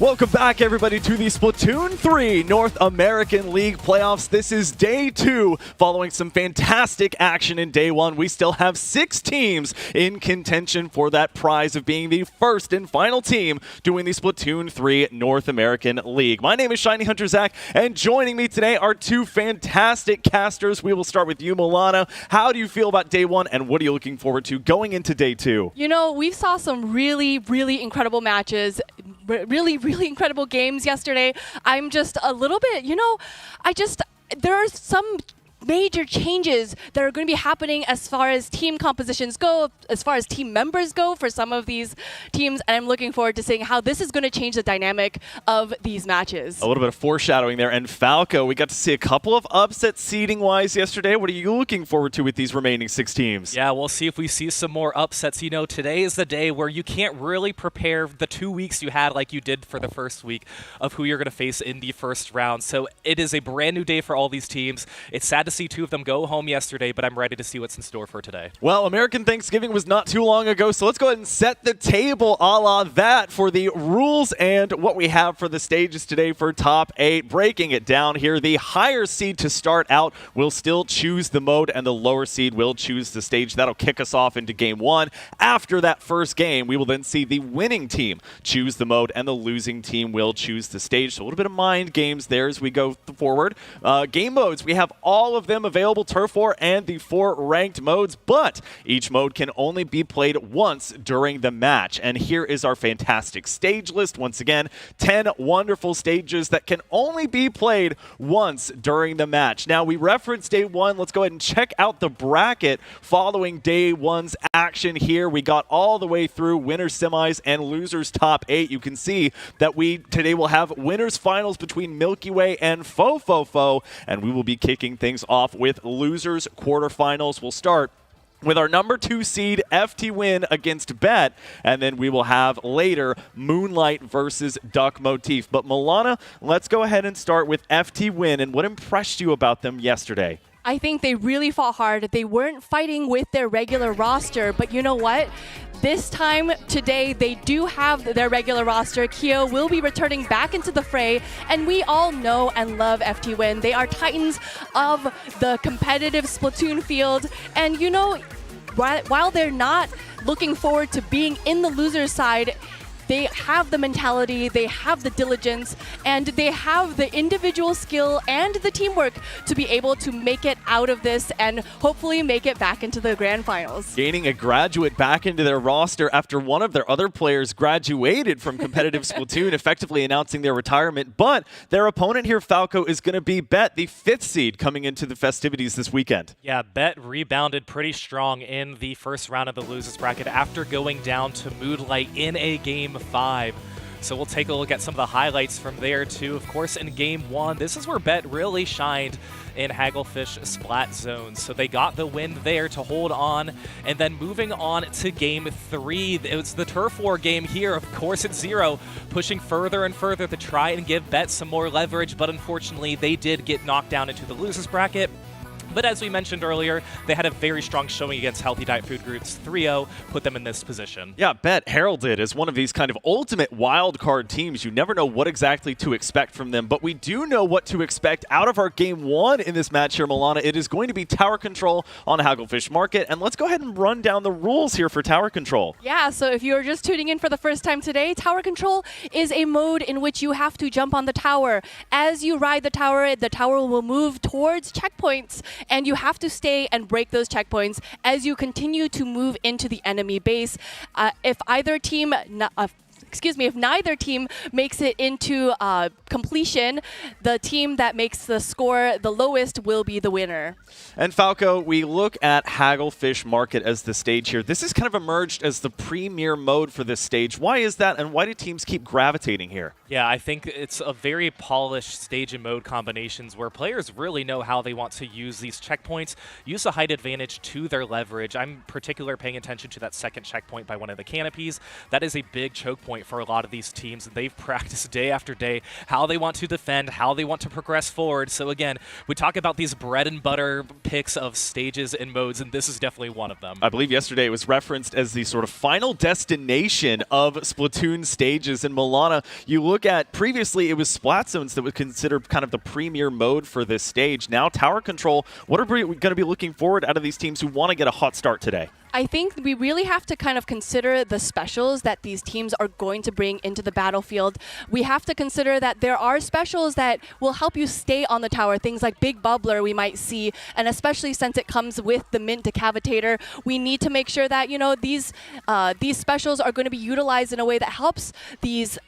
Welcome back, everybody, to the Splatoon 3 North American League playoffs. This is day 2. Following some fantastic action in day 1, we still have 6 teams in contention for that prize of being the first and final team doing the Splatoon 3 North American League. My name is Shiny Hunter Zach, and joining me today are 2 fantastic casters. We will start with you, Milana. How do you feel about day 1, and what are you looking forward to going into day 2? You know, we saw some really incredible matches, really incredible games yesterday. I'm just a little bit, there are some major changes that are going to be happening as far as team compositions go, as far as team members go for some of these teams, and I'm looking forward to seeing how this is going to change the dynamic of these matches. A little bit of foreshadowing there. And Falco, we got to see a couple of upsets seeding-wise yesterday. What are you looking forward to with these remaining 6 teams? Yeah, we'll see if we see some more upsets. You know, today is the day where you can't really prepare the 2 weeks you had like you did for the first week of who you're going to face in the first round. So it is a brand new day for all these teams. It's sad to see 2 of them go home yesterday, but I'm ready to see what's in store for today. Well, American Thanksgiving was not too long ago, so let's go ahead and set the table a la that for the rules and what we have for the stages today for top 8. Breaking it down here, the higher seed to start out will still choose the mode, and the lower seed will choose the stage. That'll kick us off into game 1. After that first game, we will then see the winning team choose the mode, and the losing team will choose the stage. So a little bit of mind games there as we go forward. Game modes, we have all of them available, Turf War and the 4 ranked modes, but each mode can only be played once during the match. And here is our fantastic stage list. Once again, 10 wonderful stages that can only be played once during the match. Now, we referenced day 1. Let's go ahead and check out the bracket following day 1's action here. We got all the way through winners semis and losers top 8. You can see that we today will have winners finals between Milky Way and Fo, and we will be kicking things off with losers quarterfinals. We'll start with our number 2 seed, FTWin, against Bet, and then we will have later Moonlight versus Duck Motif. But Milana, let's go ahead and start with FTWin, and what impressed you about them yesterday? I think they really fought hard. They weren't fighting with their regular roster, but you know what? This time, today, they do have their regular roster. Kyo will be returning back into the fray, and we all know and love FTWin. They are titans of the competitive Splatoon field, and you know, while they're not looking forward to being in the loser's side, they have the mentality, they have the diligence, and they have the individual skill and the teamwork to be able to make it out of this and hopefully make it back into the grand finals. Gaining a graduate back into their roster after one of their other players graduated from competitive Splatoon, effectively announcing their retirement. But their opponent here, Falco, is going to be Bet, the 5th seed coming into the festivities this weekend. Yeah, Bet rebounded pretty strong in the first round of the losers bracket after going down to Moonlight in a game 5. So we'll take a look at some of the highlights from there too. Of course, in game 1, this is where Bet really shined in Hagglefish Splat zones. So they got the win there to hold on. And then moving on to game 3, it was the Turf War game here. Of course, it's 0, pushing further and further to try and give Bet some more leverage. But unfortunately, they did get knocked down into the losers bracket. But as we mentioned earlier, they had a very strong showing against Healthy Diet Food Groups. 3-0 put them in this position. Yeah, Bet heralded as one of these kind of ultimate wild card teams. You never know what exactly to expect from them, but we do know what to expect out of our game 1 in this match here, Milana. It is going to be tower control on Hagglefish Market, and let's go ahead and run down the rules here for tower control. Yeah, so if you're just tuning in for the first time today, tower control is a mode in which you have to jump on the tower. As you ride the tower will move towards checkpoints, and you have to stay and break those checkpoints as you continue to move into the enemy base. If neither team makes it into completion, the team that makes the score the lowest will be the winner. And Falco, we look at Hagglefish Market as the stage here. This has kind of emerged as the premier mode for this stage. Why is that, and why do teams keep gravitating here? Yeah, I think it's a very polished stage and mode combinations where players really know how they want to use these checkpoints, use the height advantage to their leverage. I'm particularly paying attention to that second checkpoint by one of the canopies. That is a big choke point for a lot of these teams, and they've practiced day after day how they want to defend, how they want to progress forward. So again, we talk about these bread and butter picks of stages and modes, and this is definitely one of them. I believe yesterday it was referenced as the sort of final destination of Splatoon stages. And Milana, you look look at, previously it was Splat Zones that was considered kind of the premier mode for this stage. Now Tower Control, what are we going to be looking forward out of these teams who want to get a hot start today? I think we really have to kind of consider the specials that these teams are going to bring into the battlefield. We have to consider that there are specials that will help you stay on the tower, things like Big Bubbler we might see, and especially since it comes with the Mint Decavitator, we need to make sure that, you know, these specials are going to be utilized in a way that helps these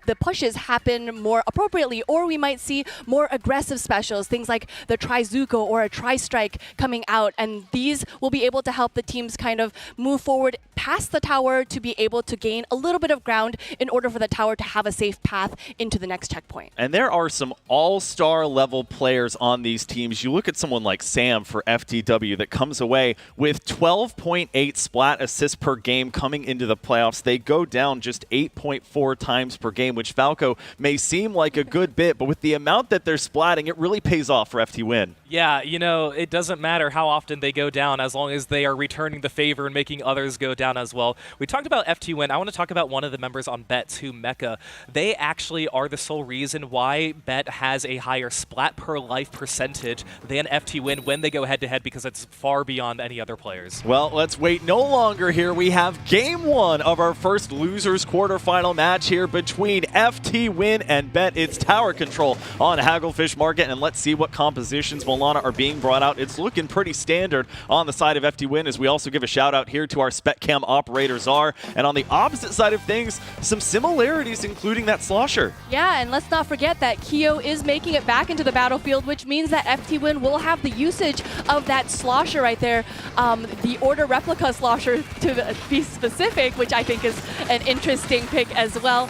the pushes happen more appropriately, or we might see more aggressive specials, things like the Trizuko or a Tri-Strike coming out, and these will be able to help the teams kind of move forward past the tower to be able to gain a little bit of ground in order for the tower to have a safe path into the next checkpoint. And there are some all-star level players on these teams. You look at someone like Sam for FTW that comes away with 12.8 splat assists per game coming into the playoffs. They go down just 8.4 times per game, which Falco may seem like a good bit, but with the amount that they're splatting, it really pays off for FTWin. Yeah, you know, it doesn't matter how often they go down as long as they are returning the favor and making others go down as well. We talked about FTWin. I want to talk about one of the members on Bet, who Mecha. They actually are the sole reason why Bet has a higher splat per life percentage than FTWin when they go head-to-head, because it's far beyond any other players. Well, let's wait no longer here. We have game one of our first losers quarterfinal match here between FTWin and Bet. It's Tower Control on Hagglefish Market, and let's see what compositions Milana are being brought out. It's looking pretty standard on the side of FTWin, as we also give a shout out here to our SpecCam operator Czar. And on the opposite side of things, some similarities, including that slosher. Yeah, and let's not forget that Kyo is making it back into the battlefield, which means that FTWin will have the usage of that slosher right there, the Order Replica slosher to be specific, which I think is an interesting pick as well.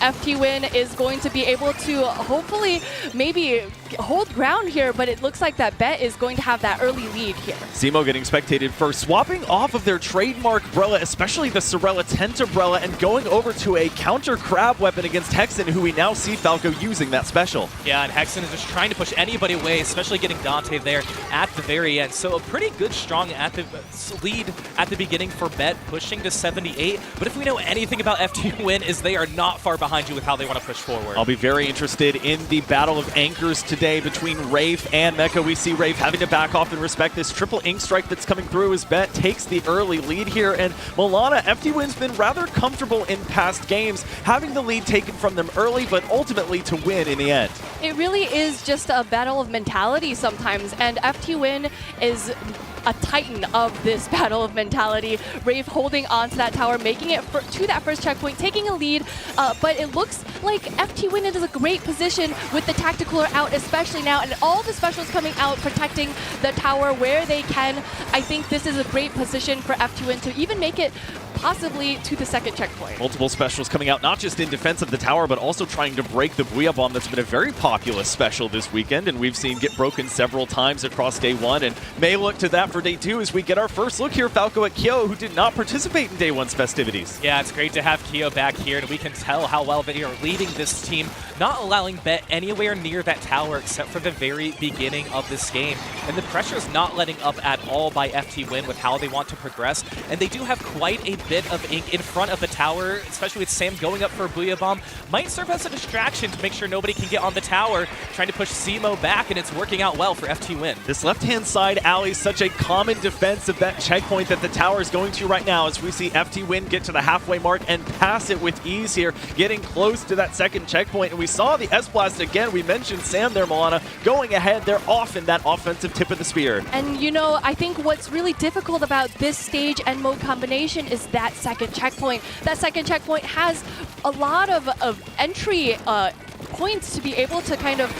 FTWin is going to be able to hopefully maybe hold ground here, but it looks like that Bet is going to have that early lead here. Zemo getting spectated first, swapping off of their trademark Brella, especially the Sorella Tentabrella, and going over to a counter crab weapon against Hexen, who we now see Falco using that special. Yeah, and Hexen is just trying to push anybody away, especially getting Dante there at the very end. So a pretty good, strong lead at the beginning for Bet, pushing to 78. But if we know anything about FTWin, is they are not far behind you with how they want to push forward. I'll be very interested in the battle of anchors today between Wraith and Mecha. We see Wraith having to back off and respect this triple ink strike that's coming through as Bet takes the early lead here. And Milana, FTWin's been rather comfortable in past games, having the lead taken from them early, but ultimately to win in the end. It really is just a battle of mentality sometimes, and FTWin is a titan of this battle of mentality. Wraith holding on to that tower, making it to that first checkpoint, taking a lead, but it looks like FTWin is in a great position with the tactical out, especially now, and all the specials coming out, protecting the tower where they can. I think this is a great position for FTWin to even make it possibly to the second checkpoint. Multiple specials coming out, not just in defense of the tower, but also trying to break the Booyah Bomb. That's been a very popular special this weekend, and we've seen get broken several times across day one, and may look to that for day two as we get our first look here, Falco, at Kyo, who did not participate in day one's festivities. Yeah, it's great to have Kyo back here, and we can tell how well they are leading this team, not allowing Bet anywhere near that tower except for the very beginning of this game. And the pressure is not letting up at all by FTWin with how they want to progress, and they do have quite a bit of ink in front of the tower, especially with Sam going up for a Booyah Bomb. Might serve as a distraction to make sure nobody can get on the tower, trying to push Zemo back, and it's working out well for FTWin. This left-hand side alley is such a common defense of that checkpoint that the tower is going to right now, as we see FTWin get to the halfway mark and pass it with ease here, getting close to that second checkpoint. And we saw the S-Blast again. We mentioned Sam there, Milana, going ahead. They're often that offensive tip of the spear. And you know, I think what's really difficult about this stage and mode combination is that second checkpoint. That second checkpoint has a lot of entry points to be able to kind of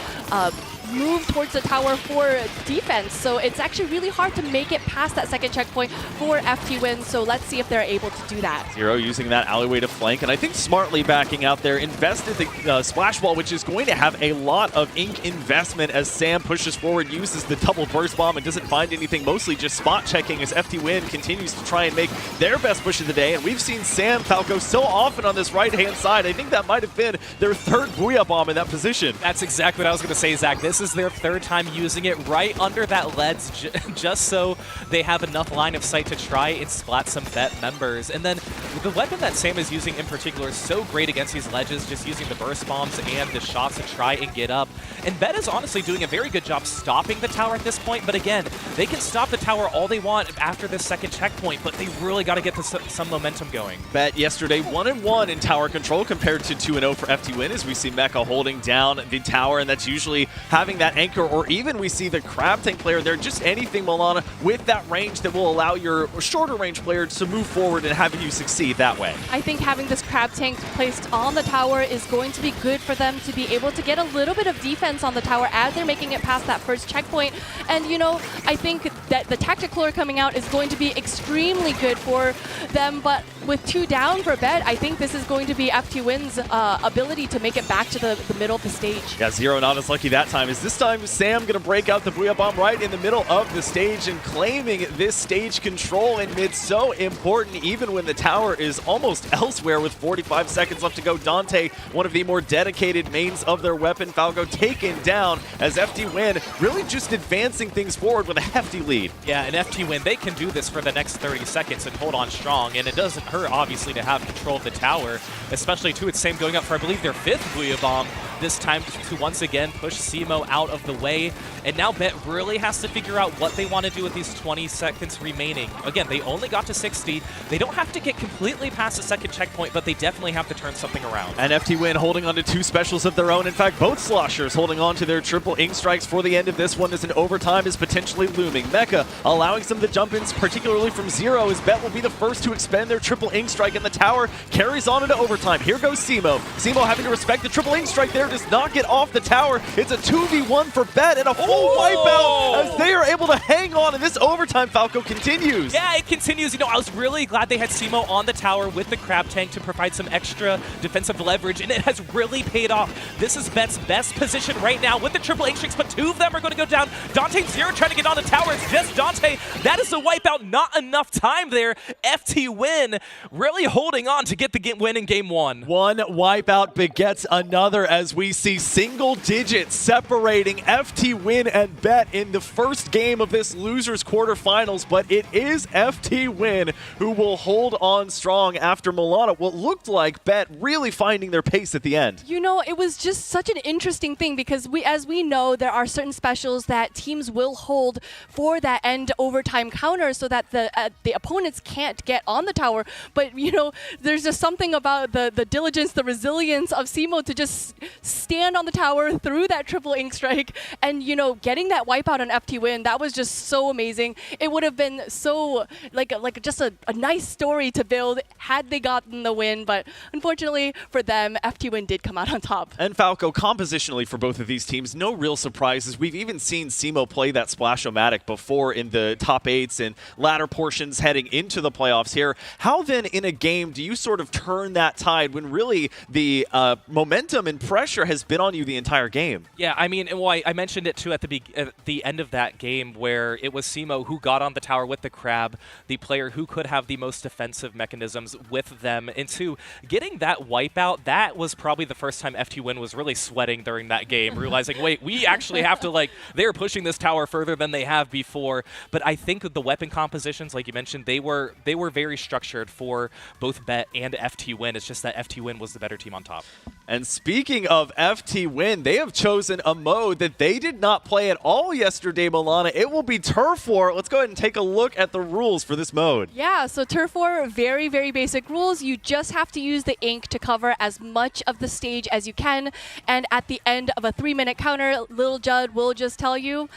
move towards the tower for defense. So it's actually really hard to make it past that second checkpoint for FTWin. So let's see if they're able to do that. Zero using that alleyway to flank, and I think smartly backing out there, invested the splash wall, which is going to have a lot of ink investment as Sam pushes forward, uses the double burst bomb and doesn't find anything, mostly just spot checking as FTWin continues to try and make their best push of the day. And we've seen Sam Falco so often on this right-hand side. I think that might have been their third Booyah Bomb in that position. That's exactly what I was going to say, Zach. This This is their third time using it right under that ledge, just so they have enough line of sight to try and splat some Bet members. And then the weapon that Sam is using in particular is so great against these ledges, just using the burst bombs and the shots to try and get up. And Bet is honestly doing a very good job stopping the tower at this point, but again, they can stop the tower all they want after this second checkpoint, but they really got to get some momentum going. Bet yesterday 1-1 in tower control compared to 2-0 for FTWin, as we see Mecha holding down the tower, and that's usually having that anchor, or even we see the crab tank player there, just anything, Milana, with that range that will allow your shorter range player to move forward and have you succeed that way. I think having this crab tank placed on the tower is going to be good for them to be able to get a little bit of defense on the tower as they're making it past that first checkpoint. And, you know, I think that the tactical lure coming out is going to be extremely good for them, but with 2 down for Bet, I think this is going to be FTWin's ability to make it back to the middle of the stage. Yeah, Zero not as lucky that time. Is this time Sam going to break out the Booyah Bomb right in the middle of the stage and claiming this stage control in mid? So important even when the tower is almost elsewhere with 45 seconds left to go. Dante, one of the more dedicated mains of their weapon, Falco taken down as FTWin really just advancing things forward with a hefty lead. Yeah, and FTWin, they can do this for the next 30 seconds and hold on strong, and it doesn't hurt, obviously, to have control of the tower, especially, too, it's Sam going up for, I believe, their 5th Booyah Bomb, this time to once again push Simo out of the way. And now Bet really has to figure out what they want to do with these 20 seconds remaining. Again, they only got to 60. They don't have to get completely past the second checkpoint, but they definitely have to turn something around. And FTWin holding on to 2 specials of their own. In fact, both Sloshers holding on to their triple ink strikes for the end of this one as an overtime is potentially looming. Mecha allowing some of the jump-ins, particularly from Zero, as Bet will be the first to expend their triple ink strike, and the tower carries on into overtime. Here goes Simo. Simo having to respect the triple ink strike there, does not get off the tower. It's a 2v1 for Bet and a full wipeout as they are able to hang on, and this overtime, Falco, continues. Yeah, it continues. You know, I was really glad they had Simo on the tower with the crab tank to provide some extra defensive leverage, and it has really paid off. This is Bet's best position right now with the triple ink strikes, but 2 of them are going to go down. Dante and Zero trying to get on the tower. It's just Dante. That is the wipeout. Not enough time there. FTWin really holding on to get the win in game 1. One wipeout begets another as we see single digits separating FTWin and Bet in the first game of this losers quarterfinals, but it is FTWin who will hold on strong after Milana, what looked like Bet really finding their pace at the end. You know, it was just such an interesting thing because as we know, there are certain specials that teams will hold for that end overtime counter so that the opponents can't get on the tower. But, you know, there's just something about the diligence, the resilience of Simo to just stand on the tower through that triple ink strike and, you know, getting that wipeout on FTWin. That was just so amazing. It would have been so, like just a nice story to build had they gotten the win, but unfortunately for them, FTWin did come out on top. And Falco, compositionally for both of these teams, no real surprises. We've even seen Simo play that Splash-O-Matic before in the top 8s and latter portions heading into the playoffs here. How then in a game do you sort of turn that tide when really the momentum and pressure has been on you the entire game? Yeah, I mean, well, I mentioned it too at the end of that game where it was Simo who got on the tower with the crab, the player who could have the most defensive mechanisms with them. And two, getting that wipeout, that was probably the first time FTWin was really sweating during that game, realizing, wait, we actually have to, like, they're pushing this tower further than they have before. But I think the weapon compositions, like you mentioned, they were very structured for both Bet and FTWin. It's just that FTWin was the better team on top. And speaking of FTWin, they have chosen a mode that they did not play at all yesterday, Milana. It will be Turf War. Let's go ahead and take a look at the rules for this mode. Yeah, so Turf War, very, very basic rules. You just have to use the ink to cover as much of the stage as you can. And at the end of a 3-minute counter, Lil Judd will just tell you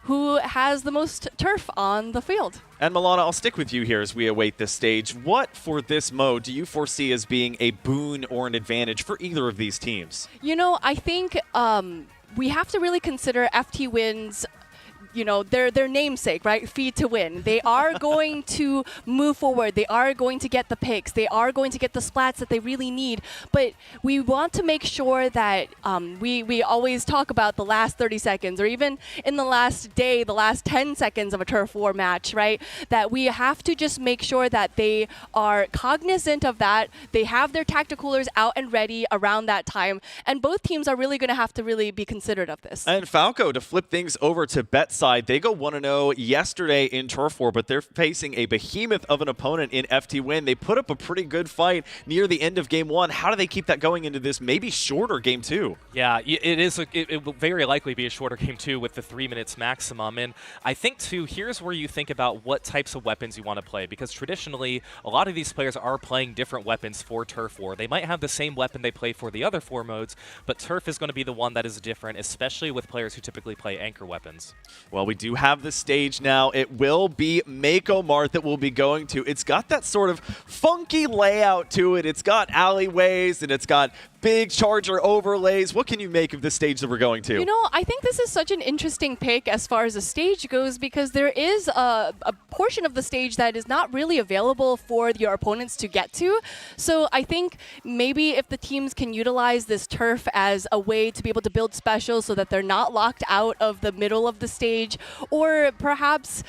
who has the most turf on the field. And Milana, I'll stick with you here as we await this stage. What for this mode do you foresee as being a boon or an advantage for either of these teams? You know, I think we have to really consider FTWin's you know, their namesake, right? FTWin. They are going to move forward. They are going to get the picks. They are going to get the splats that they really need. But we want to make sure that we always talk about the last 30 seconds, or even in the last day, the last 10 seconds of a Turf War match, right? That we have to just make sure that they are cognizant of that. They have their tacticoolers out and ready around that time. And both teams are really going to have to really be considerate of this. And Falco, to flip things over to Bet side, they go 1-0 yesterday in Turf War, but they're facing a behemoth of an opponent in FTWin. They put up a pretty good fight near the end of Game 1. How do they keep that going into this maybe shorter Game 2? Yeah, it will very likely be a shorter Game 2 with the 3 minutes maximum. And I think, too, here's where you think about what types of weapons you want to play, because traditionally, a lot of these players are playing different weapons for Turf War. They might have the same weapon they play for the other 4 modes, but Turf is going to be the one that is different, especially with players who typically play anchor weapons. Well, we do have the stage now. It will be Mako Mart that we'll be going to. It's got that sort of funky layout to it. It's got alleyways and it's got big charger overlays. What can you make of the stage that we're going to? You know, I think this is such an interesting pick as far as the stage goes, because there is a portion of the stage that is not really available for your opponents to get to. So I think maybe if the teams can utilize this turf as a way to be able to build specials so that they're not locked out of the middle of the stage, or perhaps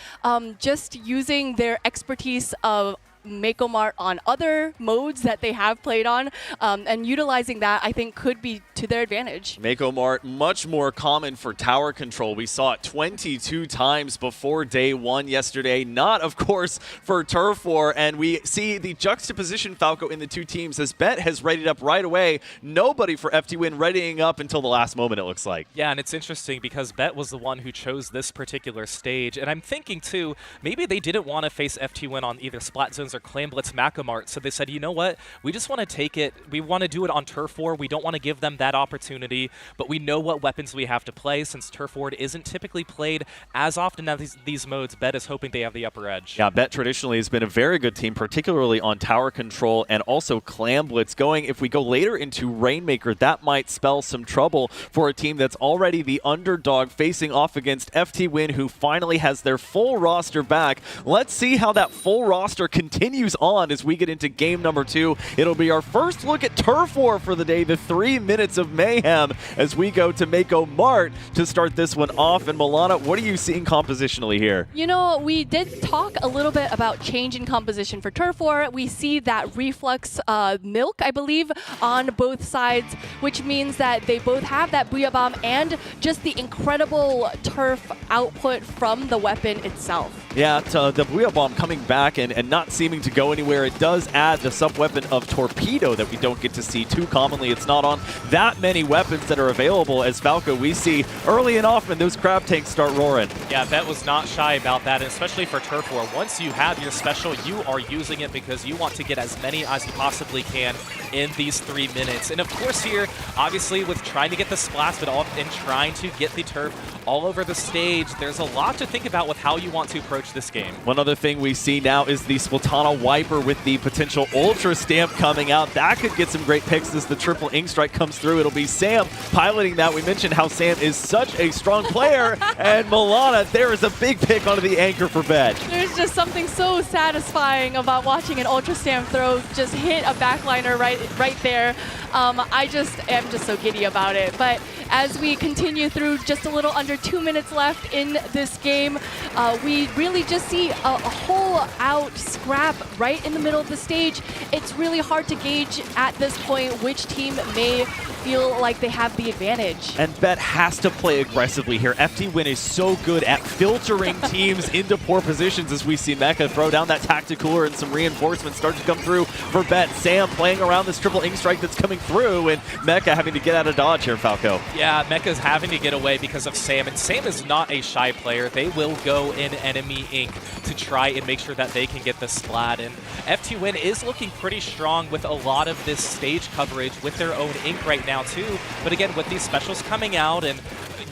just using their expertise of Mako Mart on other modes that they have played on, and utilizing that, I think, could be to their advantage. Mako Mart, much more common for tower control. We saw it 22 times before day 1 yesterday. Not, of course, for Turf War. And we see the juxtaposition, Falco, in the two teams as Bet has readied up right away. Nobody for FTWin readying up until the last moment, it looks like. Yeah, and it's interesting because Bet was the one who chose this particular stage. And I'm thinking, too, maybe they didn't want to face FTWin on either Splat Zones or Claim Blitz Mako Mart. So they said, you know what? We just want to take it. We want to do it on Turf War. We don't want to give them that opportunity, but we know what weapons we have to play. Since Turf War isn't typically played as often as these modes, Bet is hoping they have the upper edge. Yeah, Bet traditionally has been a very good team, particularly on tower control and also Clam Blitz. If we go later into Rainmaker, that might spell some trouble for a team that's already the underdog facing off against FTWin, who finally has their full roster back. Let's see how that full roster continues on as we get into game number 2. It'll be our first look at Turf War for the day, the 3 minutes of mayhem, as we go to Mako Mart to start this one off. And Milana, what are you seeing compositionally here? You know, we did talk a little bit about change in composition for Turf War. We see that reflux milk, I believe, on both sides, which means that they both have that Booyah Bomb and just the incredible turf output from the weapon itself. Yeah, the Booyah Bomb coming back and not seeming to go anywhere. It does add the sub-weapon of Torpedo that we don't get to see too commonly. It's not on that many weapons that are available. As Falco, we see early and often those crab tanks start roaring. Yeah, Bet was not shy about that, and especially for Turf War. Once you have your special, you are using it because you want to get as many as you possibly can in these 3 minutes. And of course here, obviously with trying to get the splats, but and trying to get the turf all over the stage, there's a lot to think about with how you want to approach this game. One other thing we see now is the Splatana Wiper with the potential Ultra Stamp coming out. That could get some great picks as the triple Ink Strike comes through. It'll be Sam piloting that. We mentioned how Sam is such a strong player. And Milana, there is a big pick onto the anchor for Bet. There's just something so satisfying about watching an Ultra Stamp throw just hit a backliner right there. I just am just so giddy about it. But as we continue through, just a little under 2 minutes left in this game, we really just see a whole out scrap right in the middle of the stage. It's really hard to gauge at this point which team may feel like they have the advantage. And Bet has to play aggressively here. FTWin is so good at filtering teams into poor positions, as we see Mecha throw down that Tacticooler and some reinforcements start to come through for Bet. Sam playing around this triple Ink Strike that's coming through, and Mecha having to get out of dodge here, Falco. Yeah, Mecha's having to get away because of Sam, and Sam is not a shy player. They will go in enemy ink to try and make sure that they can get the splat. And FTWin is looking pretty strong with a lot of this stage coverage with their own ink right now too. But again, with these specials coming out and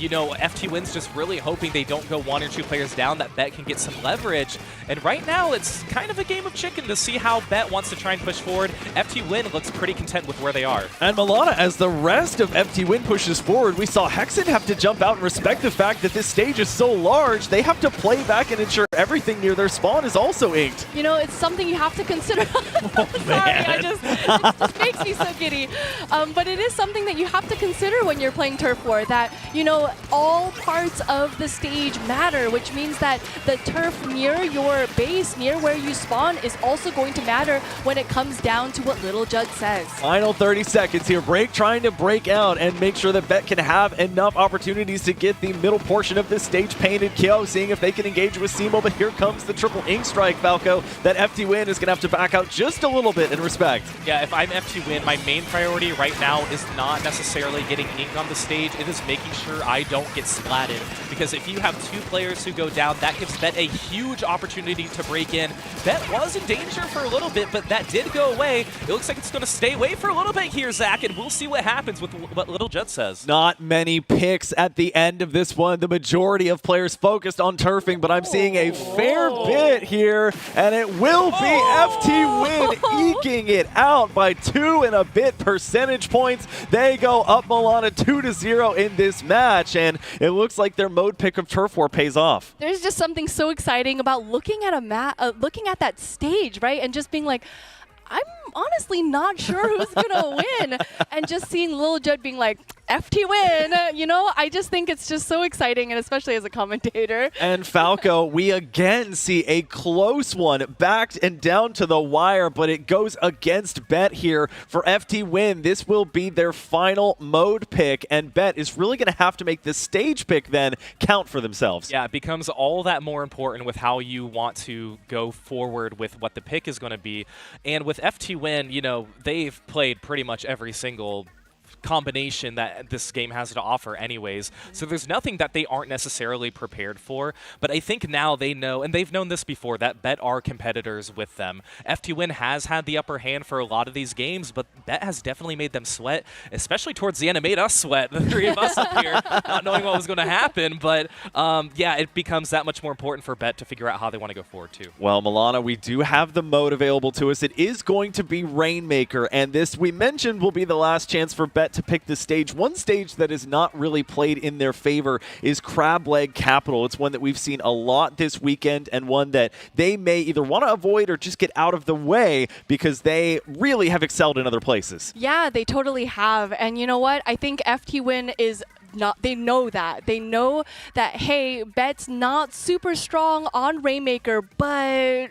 you know, FTWin's just really hoping they don't go 1 or 2 players down, that Bet can get some leverage. And right now, it's kind of a game of chicken to see how Bet wants to try and push forward. FTWin looks pretty content with where they are. And Milana, as the rest of FTWin pushes forward, we saw Hexen have to jump out and respect the fact that this stage is so large, they have to play back and ensure everything near their spawn is also inked. You know, it's something you have to consider. Sorry, it just makes me so giddy. But it is something that you have to consider when you're playing Turf War, that, you know, all parts of the stage matter, which means that the turf near your base, near where you spawn, is also going to matter when it comes down to what Little Judd says. Final 30 seconds here. Break trying to break out and make sure that Bet can have enough opportunities to get the middle portion of this stage painted. Kyo seeing if they can engage with Simo, but here comes the triple ink strike, Falco, that FTWin is going to have to back out just a little bit in respect. Yeah, if I'm FTWin, my main priority right now is not necessarily getting ink on the stage. It is making sure I don't get splatted. Because if you have 2 players who go down, that gives Bet a huge opportunity to break in. Bet was in danger for a little bit, but that did go away. It looks like it's going to stay away for a little bit here, Zach, and we'll see what happens with what Little Judd says. Not many picks at the end of this one. The majority of players focused on turfing, but I'm seeing a fair bit here, and it will be FTWin eking it out by 2 and a bit percentage points. They go up Milana 2-0 in this match, and it looks like their mode pick of Turf War pays off. There's just something so exciting about looking at looking at that stage, right, and just being like, I'm honestly not sure who's gonna win, and just seeing Lil Judd being like, FTWin, you know, I just think it's just so exciting, and especially as a commentator. And Falco, we again see a close one, backed and down to the wire, but it goes against Bet here for FTWin. This will be their final mode pick, and Bet is really going to have to make this stage pick then count for themselves. Yeah, it becomes all that more important with how you want to go forward with what the pick is going to be. And with FTWin, you know, they've played pretty much every single combination that this game has to offer anyways. So there's nothing that they aren't necessarily prepared for. But I think now they know, and they've known this before, that Bet are competitors with them. FTWin has had the upper hand for a lot of these games, but Bet has definitely made them sweat, especially towards the end. It made us sweat, the 3 of us up here, not knowing what was going to happen. But yeah, it becomes that much more important for Bet to figure out how they want to go forward too. Well, Milana, we do have the mode available to us. It is going to be Rainmaker, and this, we mentioned, will be the last chance for Bet to pick the stage. One stage that is not really played in their favor is Crab Leg Capital. It's one that we've seen a lot this weekend, and one that they may either want to avoid or just get out of the way because they really have excelled in other places. Yeah, they totally have. And you know what? I think FTWin is not, they know that. They know that, hey, Bet's not super strong on Rainmaker, but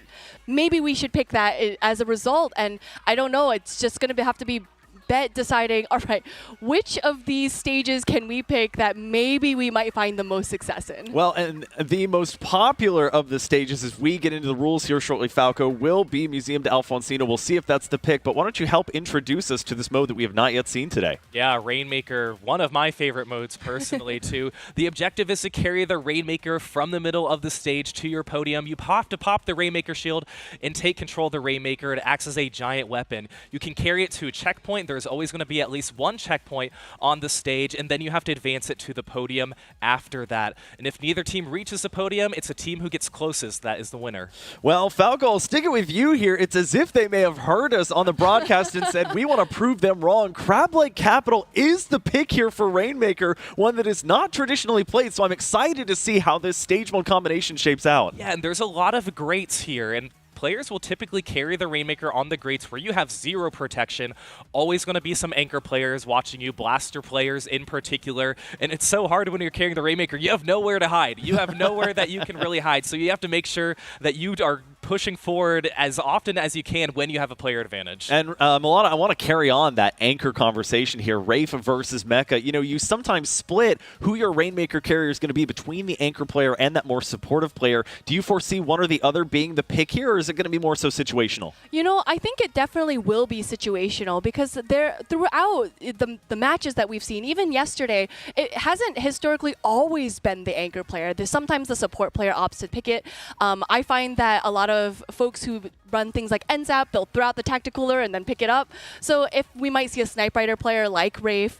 maybe we should pick that as a result. And I don't know, it's just going to have to be Bet deciding, all right, which of these stages can we pick that maybe we might find the most success in? Well, and the most popular of the stages, as we get into the rules here shortly, Falco, will be Museum de Alfonsino. We'll see if that's the pick, but why don't you help introduce us to this mode that we have not yet seen today? Yeah, Rainmaker, one of my favorite modes personally too. The objective is to carry the Rainmaker from the middle of the stage to your podium. You have to pop the Rainmaker shield and take control of the Rainmaker. It acts as a giant weapon. You can carry it to a checkpoint. There's always going to be at least one checkpoint on the stage, and then you have to advance it to the podium after that. And if neither team reaches the podium, it's a team who gets closest that is the winner. Well, Falco, I'll stick it with you here. It's as if they may have heard us on the broadcast and said, we want to prove them wrong. Crab Leg Capital is the pick here for Rainmaker, one that is not traditionally played, so I'm excited to see how this stage mode combination shapes out. Yeah, and there's a lot of greats here, and players will typically carry the Rainmaker on the grates where you have 0 protection. Always going to be some anchor players watching you, blaster players in particular. And it's so hard when you're carrying the Rainmaker. You have nowhere to hide. You have nowhere that you can really hide. So you have to make sure that you are pushing forward as often as you can when you have a player advantage. And Milana, I want to carry on that anchor conversation here. Rafe versus Mecha. You know, you sometimes split who your Rainmaker carrier is going to be between the anchor player and that more supportive player. Do you foresee one or the other being the pick here, or is it going to be more so situational? You know, I think it definitely will be situational because throughout the matches that we've seen, even yesterday, it hasn't historically always been the anchor player. There's sometimes the support player opts to pick it. I find that a lot of folks who run things like NZAP, they'll throw out the tacticooler and then pick it up. So if we might see a Snipe Rider player like Rafe,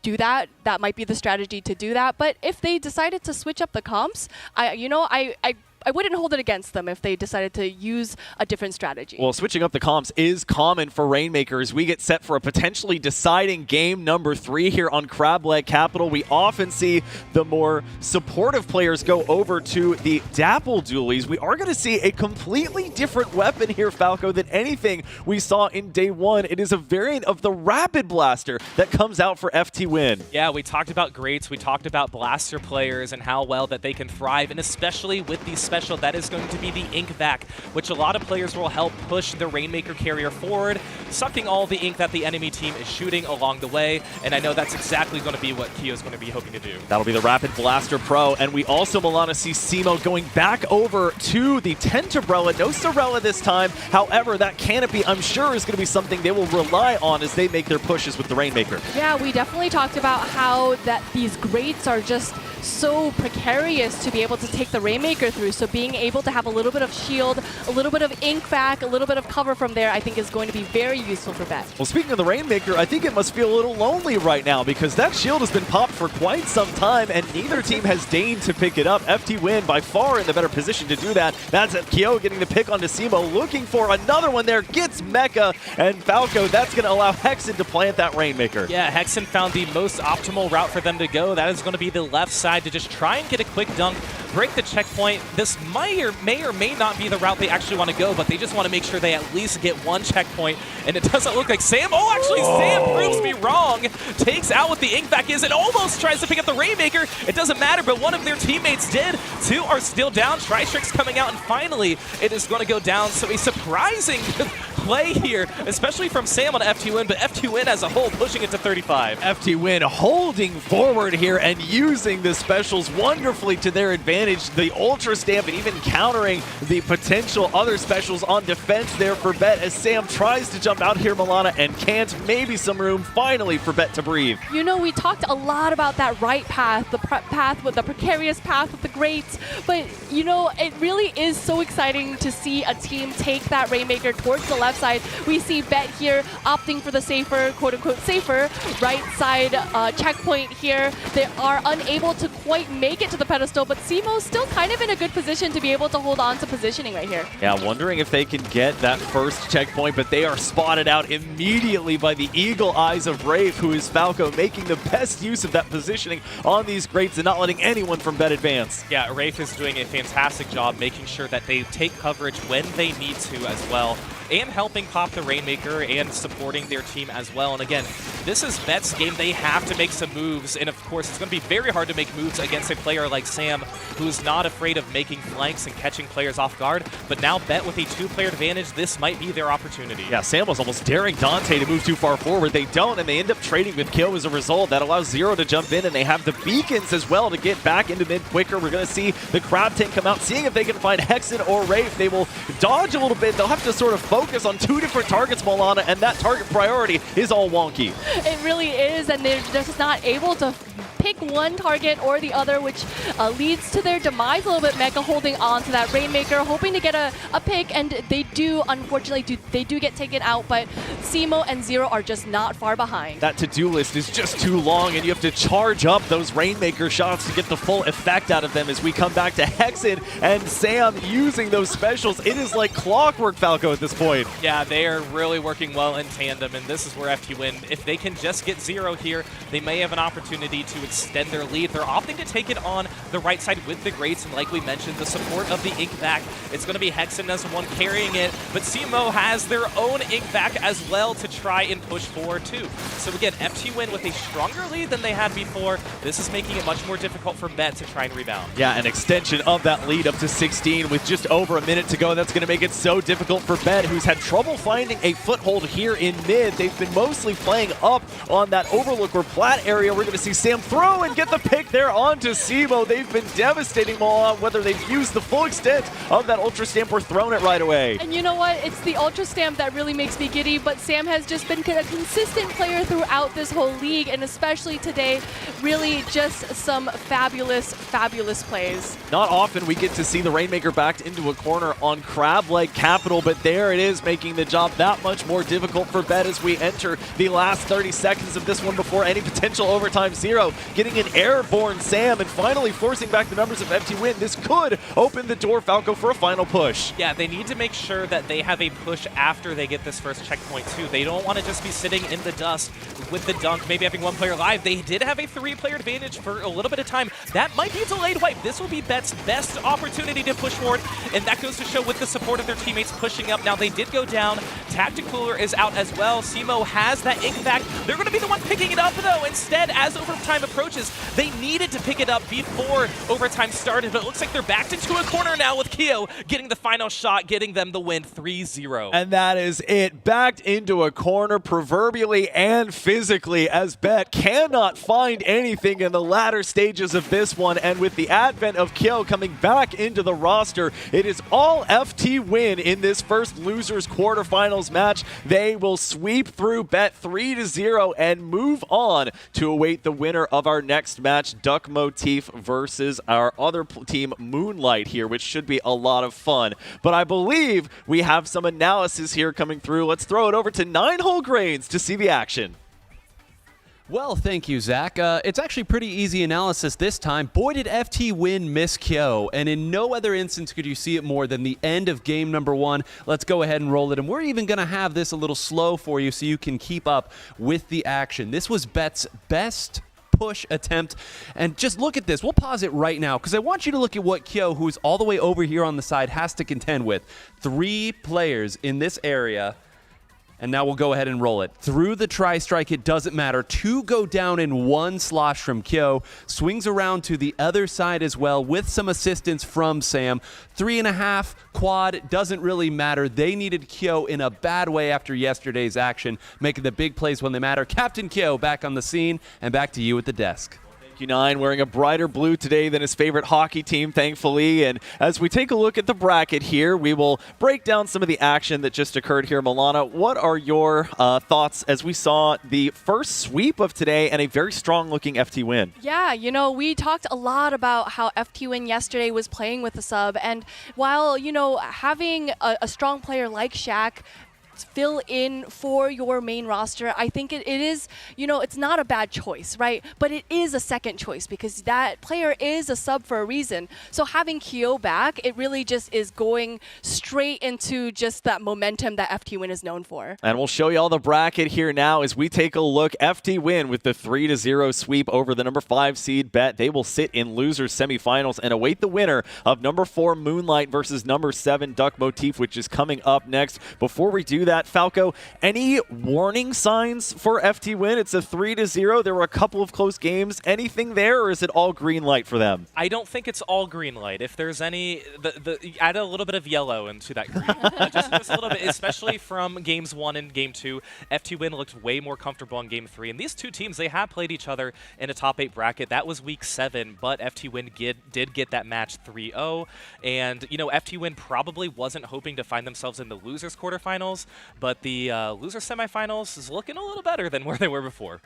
do that, that might be the strategy to do that. But if they decided to switch up the comps, I wouldn't hold it against them if they decided to use a different strategy. Well, switching up the comps is common for Rainmaker as we get set for a potentially deciding game number 3 here on Crab Leg Capital. We often see the more supportive players go over to the Dapple Dualies. We are going to see a completely different weapon here, Falco, than anything we saw in day 1. It is a variant of the Rapid Blaster that comes out for FTWin. Yeah, we talked about greats, we talked about blaster players and how well that they can thrive, and especially with these special, that is going to be the ink vac, which a lot of players will help push the Rainmaker carrier forward, sucking all the ink that the enemy team is shooting along the way, and I know that's exactly going to be what Kyo's going to be hoping to do. That'll be the Rapid Blaster Pro, and we also, Milana, see Simo going back over to the Tentabrella. No Sorella this time. However, that canopy, I'm sure, is going to be something they will rely on as they make their pushes with the Rainmaker. Yeah, we definitely talked about how that these greats are just so precarious to be able to take the Rainmaker through. So being able to have a little bit of shield, a little bit of ink back, a little bit of cover from there, I think is going to be very useful for Bet. Well, speaking of the Rainmaker, I think it must feel a little lonely right now because that shield has been popped for quite some time and neither team has deigned to pick it up. FTWin by far in the better position to do that. That's Kyo getting the pick on Decimo, looking for another one there, gets Mecha, and Falco, that's going to allow Hexen to plant that Rainmaker. Yeah, Hexen found the most optimal route for them to go. That is going to be the left side to just try and get a quick dunk, break the checkpoint. This may or may not be the route they actually want to go, but they just want to make sure they at least get one checkpoint, and it doesn't look like Sam. Oh, actually, Sam proves me wrong. Takes out what the ink vac is and almost tries to pick up the Rainmaker. It doesn't matter, but one of their teammates did. 2 are still down. Tristrix coming out, and finally, it is going to go down. So a surprising play here, especially from Sam on FTWin, but FTWin as a whole pushing it to 35. FTWin holding forward here and using the specials wonderfully to their advantage. The Ultra Stamp and even countering the potential other specials on defense there for Bet as Sam tries to jump out here, Milana, and can't. Maybe some room finally for Bet to breathe. You know, we talked a lot about that right path, the path with the precarious path with the greats, but you know, it really is so exciting to see a team take that Rainmaker towards the left side. We see Bet here opting for the safer, quote-unquote safer, right side checkpoint here. They are unable to quite make it to the pedestal, but Simo's still kind of in a good position to be able to hold on to positioning right here. Yeah, wondering if they can get that first checkpoint, but they are spotted out immediately by the eagle eyes of Rafe, who is Falco, making the best use of that positioning on these greats and not letting anyone from Bet advance. Yeah, Rafe is doing a fantastic job making sure that they take coverage when they need to as well, and helping pop the Rainmaker and supporting their team as well. And again, this is Bet's game. They have to make some moves, and of course, it's going to be very hard to make moves against a player like Sam, who's not afraid of making flanks and catching players off guard. But now Bet with a 2-player advantage, this might be their opportunity. Yeah, Sam was almost daring Dante to move too far forward. They don't, and they end up trading with Kyo as a result. That allows Zero to jump in, and they have the beacons as well to get back into mid quicker. We're going to see the Crab Tank come out, seeing if they can find Hexen or Rafe. They will dodge a little bit. They'll have to sort of focus on 2 different targets, Milana, and that target priority is all wonky. It really is, and they're just not able to pick one target or the other, which leads to their demise a little bit. Mecha holding on to that Rainmaker, hoping to get a pick, and they do, unfortunately, they do get taken out, but Simo and Zero are just not far behind. That to-do list is just too long, and you have to charge up those Rainmaker shots to get the full effect out of them as we come back to Hexen and Sam using those specials. It is like clockwork, Falco, at this point. Yeah, they are really working well in tandem, and this is where FTWin, if they can just get Zero here, they may have an opportunity to extend their lead. They're opting to take it on the right side with the greats, and like we mentioned, the support of the ink vac. It's going to be Hexen as the one carrying it, but Simo has their own ink vac as well to try and push forward too. So again, FTWin with a stronger lead than they had before. This is making it much more difficult for Bet to try and rebound. Yeah, an extension of that lead up to 16 with just over a minute to go. That's going to make it so difficult for Bet, who's had trouble finding a foothold here in mid. They've been mostly playing up on that overlook or plat area. We're going to see Sam throw throw and get the pick there onto Simo. They've been devastating Mola, whether they've used the full extent of that Ultra Stamp or thrown it right away. And you know what? It's the Ultra Stamp that really makes me giddy, but Sam has just been a consistent player throughout this whole league, and especially today, really just some fabulous, fabulous plays. Not often we get to see the Rainmaker backed into a corner on crab-leg capital, but there it is, making the job that much more difficult for Bet as we enter the last 30 seconds of this one before any potential overtime zero. Getting an airborne Sam and finally forcing back the numbers of FTWin. This could open the door, Falco, for a final push. Yeah, they need to make sure that they have a push after they get this first checkpoint too. They don't want to just be sitting in the dust with the dunk, maybe having one player live. They did have a 3-player advantage for a little bit of time. That might be a delayed wipe. This will be Bet's best opportunity to push forward, and that goes to show with the support of their teammates pushing up. Now they did go down. Tacticooler is out as well. Simo has that ink back. They're going to be the one picking it up though. Instead, as overtime approaches, they needed to pick it up before overtime started, but it looks like they're backed into a corner now with Keo getting the final shot, getting them the win 3-0. And that is it. Backed into a corner proverbially and physically, as Bet cannot find anything in the latter stages of this one. And with the advent of Kyo coming back into the roster, it is all FTWin in this first losers quarterfinals match. They will sweep through Bet 3-0 and move on to await the winner of our next match, Duck Motif versus our other team, Moonlight here, which should be a lot of fun. But I believe we have some analysis here coming through. Let's throw it over to 9holegrains to see the action. Well, thank you, Zach. It's actually pretty easy analysis this time. Boy, did FTWin miss Kyo, and in no other instance could you see it more than the end of game number 1. Let's go ahead and roll it, and we're even going to have this a little slow for you so you can keep up with the action. This was Bet's best push attempt, and just look at this. We'll pause it right now because I want you to look at what Kyo, who's all the way over here on the side, has to contend with. 3 players in this area. And now we'll go ahead and roll it. Through the tri-strike, it doesn't matter. 2 go down in 1 slosh from Kyo. Swings around to the other side as well with some assistance from Sam. 3.5 quad, doesn't really matter. They needed Kyo in a bad way after yesterday's action, making the big plays when they matter. Captain Kyo back on the scene, and back to you at the desk. Q9 wearing a brighter blue today than his favorite hockey team, thankfully. And as we take a look at the bracket here, we will break down some of the action that just occurred here. Milana, what are your thoughts as we saw the first sweep of today and a very strong-looking FTWin? Yeah, you know, we talked a lot about how FTWin yesterday was playing with the sub, and while, you know, having a strong player like Shaq fill in for your main roster, I think it is, you know, it's not a bad choice, right? But it is a second choice because that player is a sub for a reason. So having Kyo back, it really just is going straight into just that momentum that FTWin is known for. And we'll show you all the bracket here now as we take a look. FTWin with the 3-0 sweep over the number 5 seed Bet. They will sit in losers semifinals and await the winner of number 4 Moonlight versus number 7 Duck Motif, which is coming up next. Before we do that, Falco, any warning signs for FTWin? It's a 3-0. There were a couple of close games. Anything there, or is it all green light for them? I don't think it's all green light. If there's any, add a little bit of yellow into that green. just a little bit, especially from games 1 and game 2. FTWin looked way more comfortable in game 3. And these two teams, they have played each other in a top 8 bracket. That was week 7, but FTWin did get that match 3-0. And, you know, FTWin probably wasn't hoping to find themselves in the losers quarterfinals, but the loser semifinals is looking a little better than where they were before.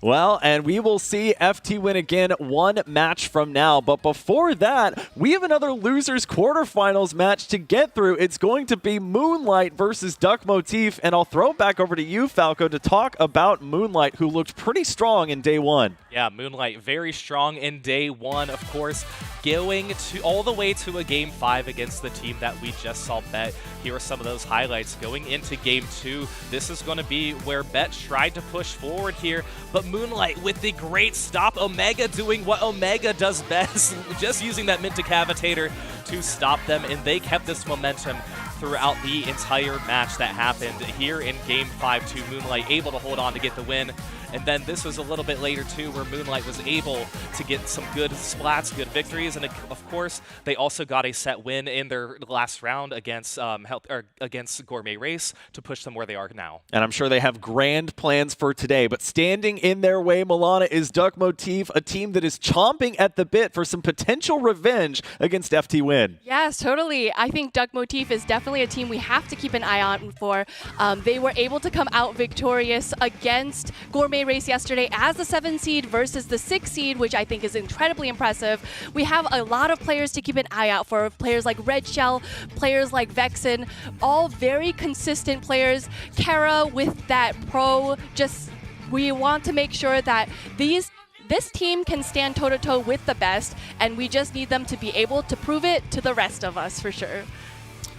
Well, and we will see FTWin again 1 match from now. But before that, we have another losers quarterfinals match to get through. It's going to be Moonlight versus Duck Motif. And I'll throw it back over to you, Falco, to talk about Moonlight, who looked pretty strong in day 1. Yeah, Moonlight very strong in day 1, of course, going to all the way to a game 5 against the team that we just saw Bet. Here are some of those highlights going into game 2. This is going to be where Bet tried to push forward here, but Moonlight with the great stop. Omega doing what Omega does best, just using that mid decavitator to stop them, and they kept this momentum throughout the entire match that happened here in Game 5-2. Moonlight able to hold on to get the win. And then this was a little bit later, too, where Moonlight was able to get some good splats, good victories. And, of course, they also got a set win in their last round against against Gourmet Race to push them where they are now. And I'm sure they have grand plans for today. But standing in their way, Milana, is Duck Motif, a team that is chomping at the bit for some potential revenge against FTWin. Yes, totally. I think Duck Motif is definitely a team we have to keep an eye on for. They were able to come out victorious against Gourmet Race yesterday as the 7 seed versus the 6 seed, which I think is incredibly impressive. We have a lot of players to keep an eye out for. Players like Red Shell, players like Vexen, all very consistent players. Kara with that pro, we want to make sure that this team can stand toe-to-toe with the best, and we just need them to be able to prove it to the rest of us for sure.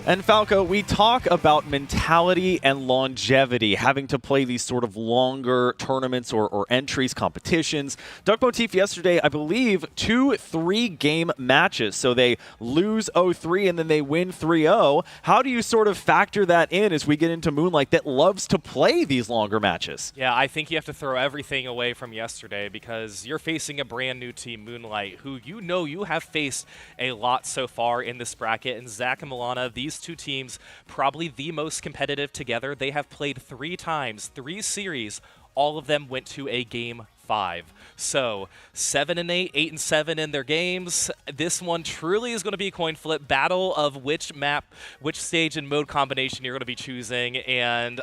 And Falco, we talk about mentality and longevity, having to play these sort of longer tournaments or entries, competitions. Duck Motif yesterday, I believe, 2 3-game matches. So they lose 0-3 and then they win 3-0. How do you sort of factor that in as we get into Moonlight that loves to play these longer matches? Yeah, I think you have to throw everything away from yesterday because you're facing a brand new team, Moonlight, who you have faced a lot so far in this bracket. And Zach and Milana, these two teams, probably the most competitive together. They have played 3 times, 3 series. All of them went to a Game 5. So 7-8, 8-7 in their games. This one truly is going to be a coin flip battle of which map, which stage and mode combination you're going to be choosing. And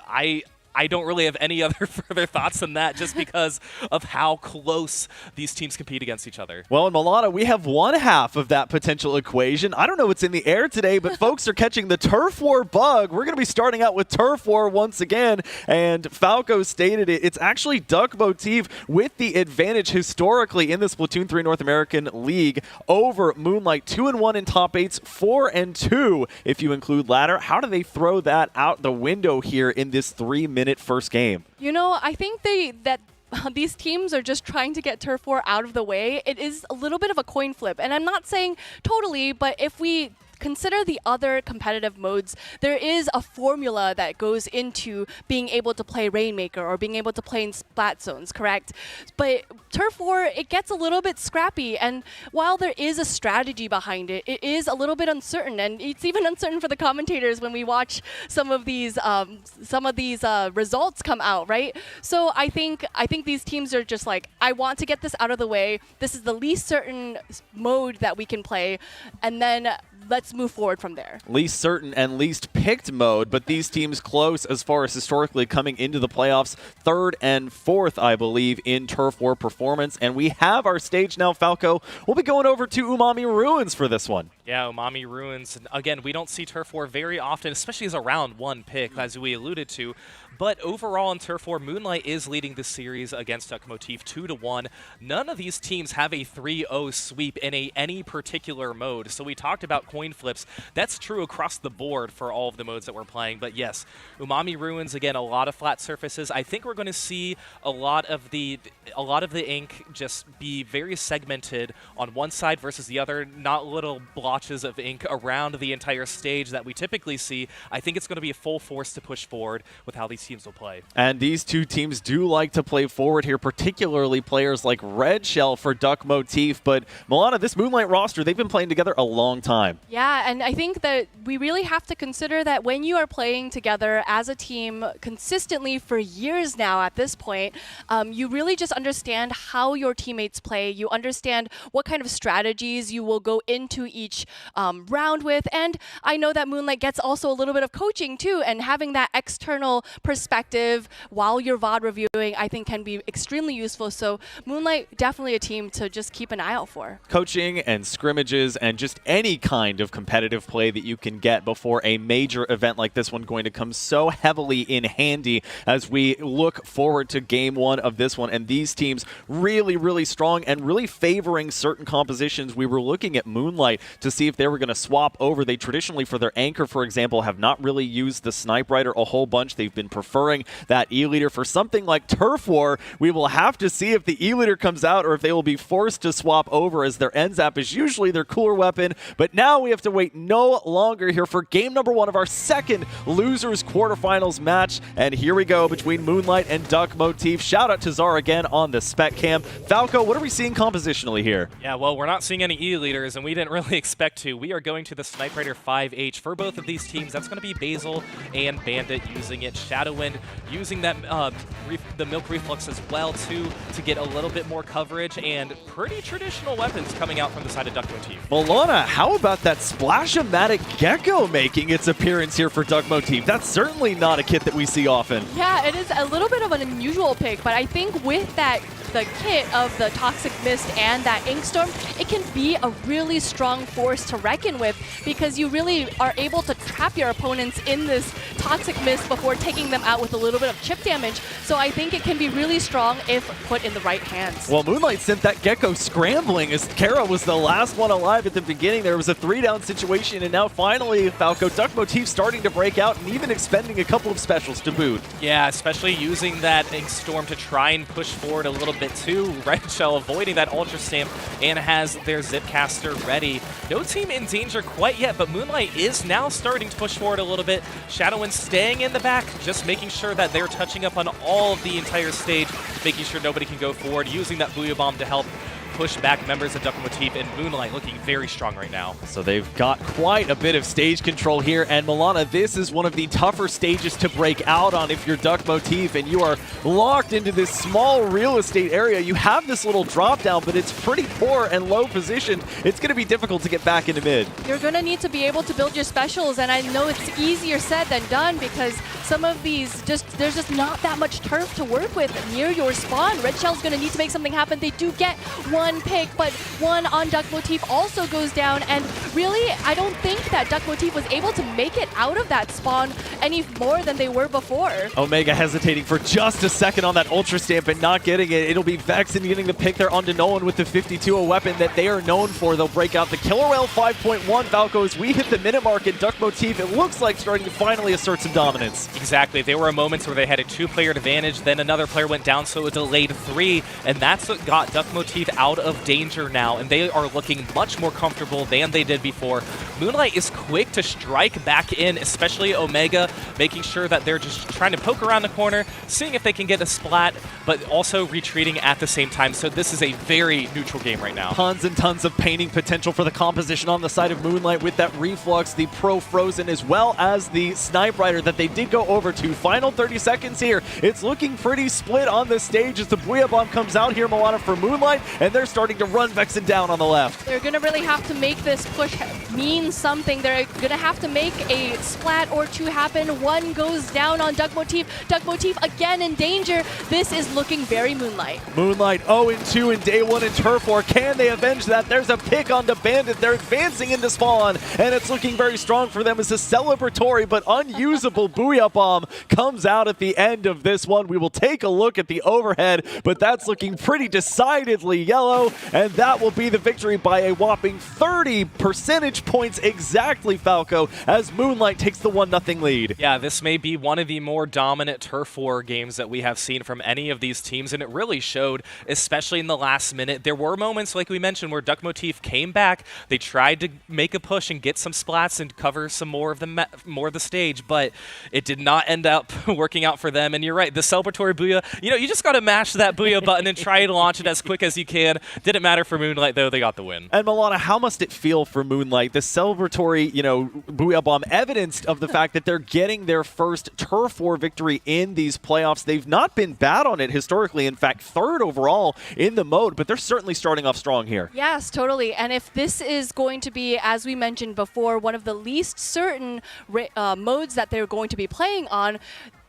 I don't really have any other further thoughts than that just because of how close these teams compete against each other. Well, in Milana, we have one half of that potential equation. I don't know what's in the air today, but folks are catching the Turf War bug. We're going to be starting out with Turf War once again, and Falco stated it. It's actually Duck Motif with the advantage historically in the Splatoon 3 North American League over Moonlight. 2-1 in top 8s, 4-2 if you include ladder. How do they throw that out the window here in this 3-minute first game? You know, I think that these teams are just trying to get Turf War out of the way. It is a little bit of a coin flip, and I'm not saying totally, but if we consider the other competitive modes, there is a formula that goes into being able to play Rainmaker or being able to play in Splat Zones, correct? But Turf War, it gets a little bit scrappy, and while there is a strategy behind it, it is a little bit uncertain, and it's even uncertain for the commentators when we watch some of these results come out, right? So I think these teams are just like, I want to get this out of the way. This is the least certain mode that we can play, and then let's move forward from there. Least certain and least picked mode, but these teams close as far as historically coming into the playoffs, 3rd and 4th, I believe, in Turf War performance. And we have our stage now, Falco. We'll be going over to Umami Ruins for this one. Yeah, Umami Ruins. Again, we don't see Turf War very often, especially as a round 1 pick, as we alluded to. But overall in Turf War, Moonlight is leading the series against Duck Motif 2-1. None of these teams have a 3-0 sweep in any particular mode. So we talked about coin flips. That's true across the board for all of the modes that we're playing. But yes, Umami Ruins, again, a lot of flat surfaces. I think we're going to see a lot of the ink just be very segmented on one side versus the other, not little blotches of ink around the entire stage that we typically see. I think it's going to be a full force to push forward with how these teams will play. And these two teams do like to play forward here, particularly players like Red Shell for Duck Motif. But Milana, this Moonlight roster, they've been playing together a long time. Yeah, and I think that we really have to consider that when you are playing together as a team consistently for years now at this point, you really just understand how your teammates play. You understand what kind of strategies you will go into each round with. And I know that Moonlight gets also a little bit of coaching too, and having that external perspective while you're VOD reviewing, I think can be extremely useful. So Moonlight, definitely a team to just keep an eye out for. Coaching and scrimmages and just any kind of competitive play that you can get before a major event like this one going to come so heavily in handy as we look forward to game 1 of this one. And these teams really, really strong and really favoring certain compositions. We were looking at Moonlight to see if they were going to swap over. They traditionally, for their anchor, for example, have not really used the Snipe Rider a whole bunch. They've been preferring that E-Leader. For something like Turf War, we will have to see if the E-Leader comes out or if they will be forced to swap over, as their NZAP is usually their cooler weapon. But now we have to wait no longer here for game number 1 of our second losers quarterfinals match. And here we go between Moonlight and Duck Motif. Shout out to Zara again on the spec cam. Falco, what are we seeing compositionally here? Yeah, well, we're not seeing any E leaders, and we didn't really expect to. We are going to the Snipe Rider 5H for both of these teams. That's going to be Basil and Bandit using it. FTWin using that the Milk Reflux as well, too, to get a little bit more coverage, and pretty traditional weapons coming out from the side of Duck Motif. Milana, how about that Splash-O-Matic Gecko making its appearance here for Duck Motif? That's certainly not a kit that we see often. Yeah, it is a little bit of an unusual pick, but I think with that the kit of the Toxic Mist and that Ink Storm, it can be a really strong force to reckon with because you really are able to trap your opponents in this Toxic Mist before taking them out with a little bit of chip damage. So I think it can be really strong if put in the right hands. Well, Moonlight sent that Gecko scrambling as Kara was the last one alive at the beginning. There was a 3-down situation, and now finally, Falco, Duck Motif starting to break out and even expending a couple of specials to boot. Yeah, especially using that Ink Storm to try and push forward a little bit too. Red Shell avoiding that Ultra Stamp and has their Zipcaster ready. No team in danger quite yet, but Moonlight is now starting to push forward a little bit. FTWin staying in the back, just making sure that they're touching up on all of the entire stage, making sure nobody can go forward, using that Booyah Bomb to help push back members of Duck Motif, and Moonlight looking very strong right now. So they've got quite a bit of stage control here, and Milana, this is one of the tougher stages to break out on if you're Duck Motif and you are locked into this small real estate area. You have this little drop down, but it's pretty poor and low position. It's going to be difficult to get back into mid. You're going to need to be able to build your specials, and I know it's easier said than done because some of these, there's just not that much turf to work with near your spawn. Red Shell's going to need to make something happen. They do get one pick, but one on Duck Motif also goes down, and really, I don't think that Duck Motif was able to make it out of that spawn any more than they were before. Omega hesitating for just a second on that Ultra Stamp and not getting it. It'll be Vex and getting the pick there onto Nolan with the 52, a weapon that they are known for. They'll break out the Killer Whale 5.1. Falco, as we hit the minute mark in Duck Motif, it looks like starting to finally assert some dominance. Exactly. There were moments where they had a 2-player advantage, then another player went down, so it delayed 3, and that's what got Duck Motif out of danger now, and they are looking much more comfortable than they did before. Moonlight is quick to strike back in, especially Omega, making sure that they're just trying to poke around the corner, seeing if they can get a splat, but also retreating at the same time. So this is a very neutral game right now. Tons and tons of painting potential for the composition on the side of Moonlight with that Reflux, the Pro Frozen, as well as the Snipe Rider that they did go over to. Final 30 seconds here. It's looking pretty split on the stage as the Booyah Bomb comes out here, Milana, for Moonlight, and they're starting to run Vexen down on the left. They're going to really have to make this push mean something. They're going to have to make a splat or two happen. One goes down on Duck Motif. Duck Motif again in danger. This is looking very Moonlight. Moonlight 0-2 in day 1 in Turf War. Can they avenge that? There's a pick onto Bandit. They're advancing into spawn, and it's looking very strong for them as a celebratory but unusable Booyah Bomb comes out at the end of this one. We will take a look at the overhead, but that's looking pretty decidedly yellow, and that will be the victory by a whopping 30 percentage points exactly, Falco, as Moonlight takes the 1-0 lead. Yeah, this may be one of the more dominant Turf War games that we have seen from any of these teams, and it really showed, especially in the last minute. There were moments, like we mentioned, where Duck Motif came back. They tried to make a push and get some splats and cover some more of the stage, but it did not end up working out for them. And you're right, the celebratory Booyah, you just got to mash that Booyah button and try to launch it as quick as you can. Didn't matter for Moonlight, though. They got the win. And Milana, how must it feel for Moonlight? The celebratory, Booyah Bomb, evidenced of the fact that they're getting their first Turf War victory in these playoffs. They've not been bad on it historically. In fact, 3rd overall in the mode, but they're certainly starting off strong here. Yes, totally. And if this is going to be, as we mentioned before, one of the least certain modes that they're going to be playing on,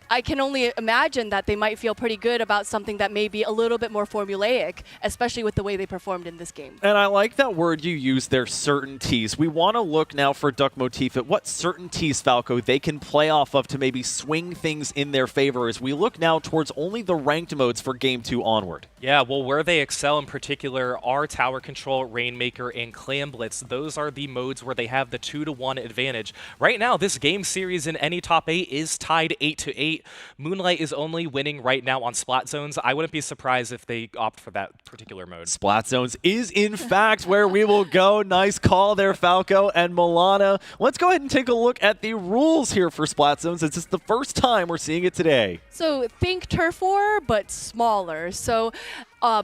I can only imagine that they might feel pretty good about something that may be a little bit more formulaic, especially with the way they performed in this game. And I like that word you use there, certainties. We want to look now for Duck Motif at what certainties, Falco, they can play off of to maybe swing things in their favor as we look now towards only the ranked modes for Game 2 onward. Yeah, well, where they excel in particular are Tower Control, Rainmaker, and Clam Blitz. Those are the modes where they have the 2-to-1 advantage. Right now, this game series in any top 8 is tied 8-8. 8. Moonlight is only winning right now on Splat Zones. I wouldn't be surprised if they opt for that particular mode. Splat Zones is, in fact, where we will go. Nice call there, Falco and Milana. Let's go ahead and take a look at the rules here for Splat Zones. It's just the first time we're seeing it today. So think Turf War, but smaller. So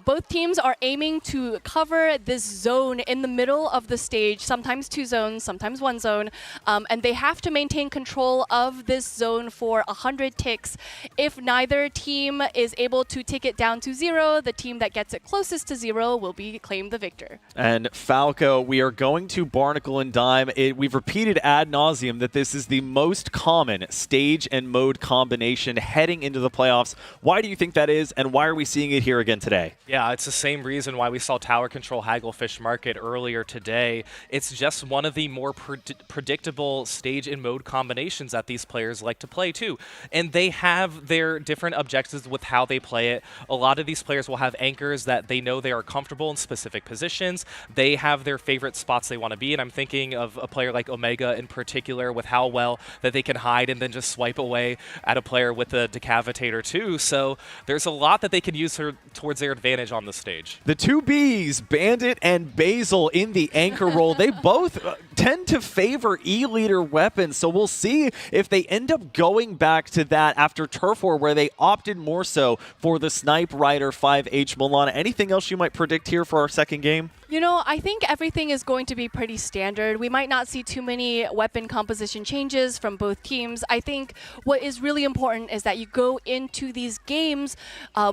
both teams are aiming to cover this zone in the middle of the stage, sometimes 2 zones, sometimes 1 zone, and they have to maintain control of this zone for 100 ticks. If neither team is able to tick it down to 0, the team that gets it closest to 0 will be claimed the victor. And Falco, we are going to Barnacle and Dime. We've repeated ad nauseum that this is the most common stage and mode combination heading into the playoffs. Why do you think that is, and why are we seeing it here again today? Yeah, it's the same reason why we saw Tower Control Hagglefish Market earlier today. It's just one of the more predictable stage and mode combinations that these players like to play too. And they have their different objectives with how they play it. A lot of these players will have anchors that they know they are comfortable in specific positions. They have their favorite spots they want to be in. I'm thinking of a player like Omega in particular with how well that they can hide and then just swipe away at a player with a decavitator too. So there's a lot that they can use towards their advantage on the stage. The 2 Bs, Bandit and Basil in the anchor role, they both tend to favor E-Leader weapons, so we'll see if they end up going back to that after Turf War, where they opted more so for the Snipe Rider 5H. Milana, anything else you might predict here for our second game? You know, I think everything is going to be pretty standard. We might not see too many weapon composition changes from both teams. I think what is really important is that you go into these games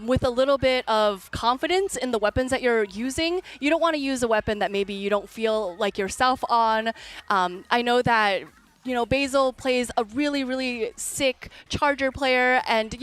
with a little bit of confidence in the weapons that you're using. You don't want to use a weapon that maybe you don't feel like yourself on. I know that Basil plays a really, really sick Charger player, and,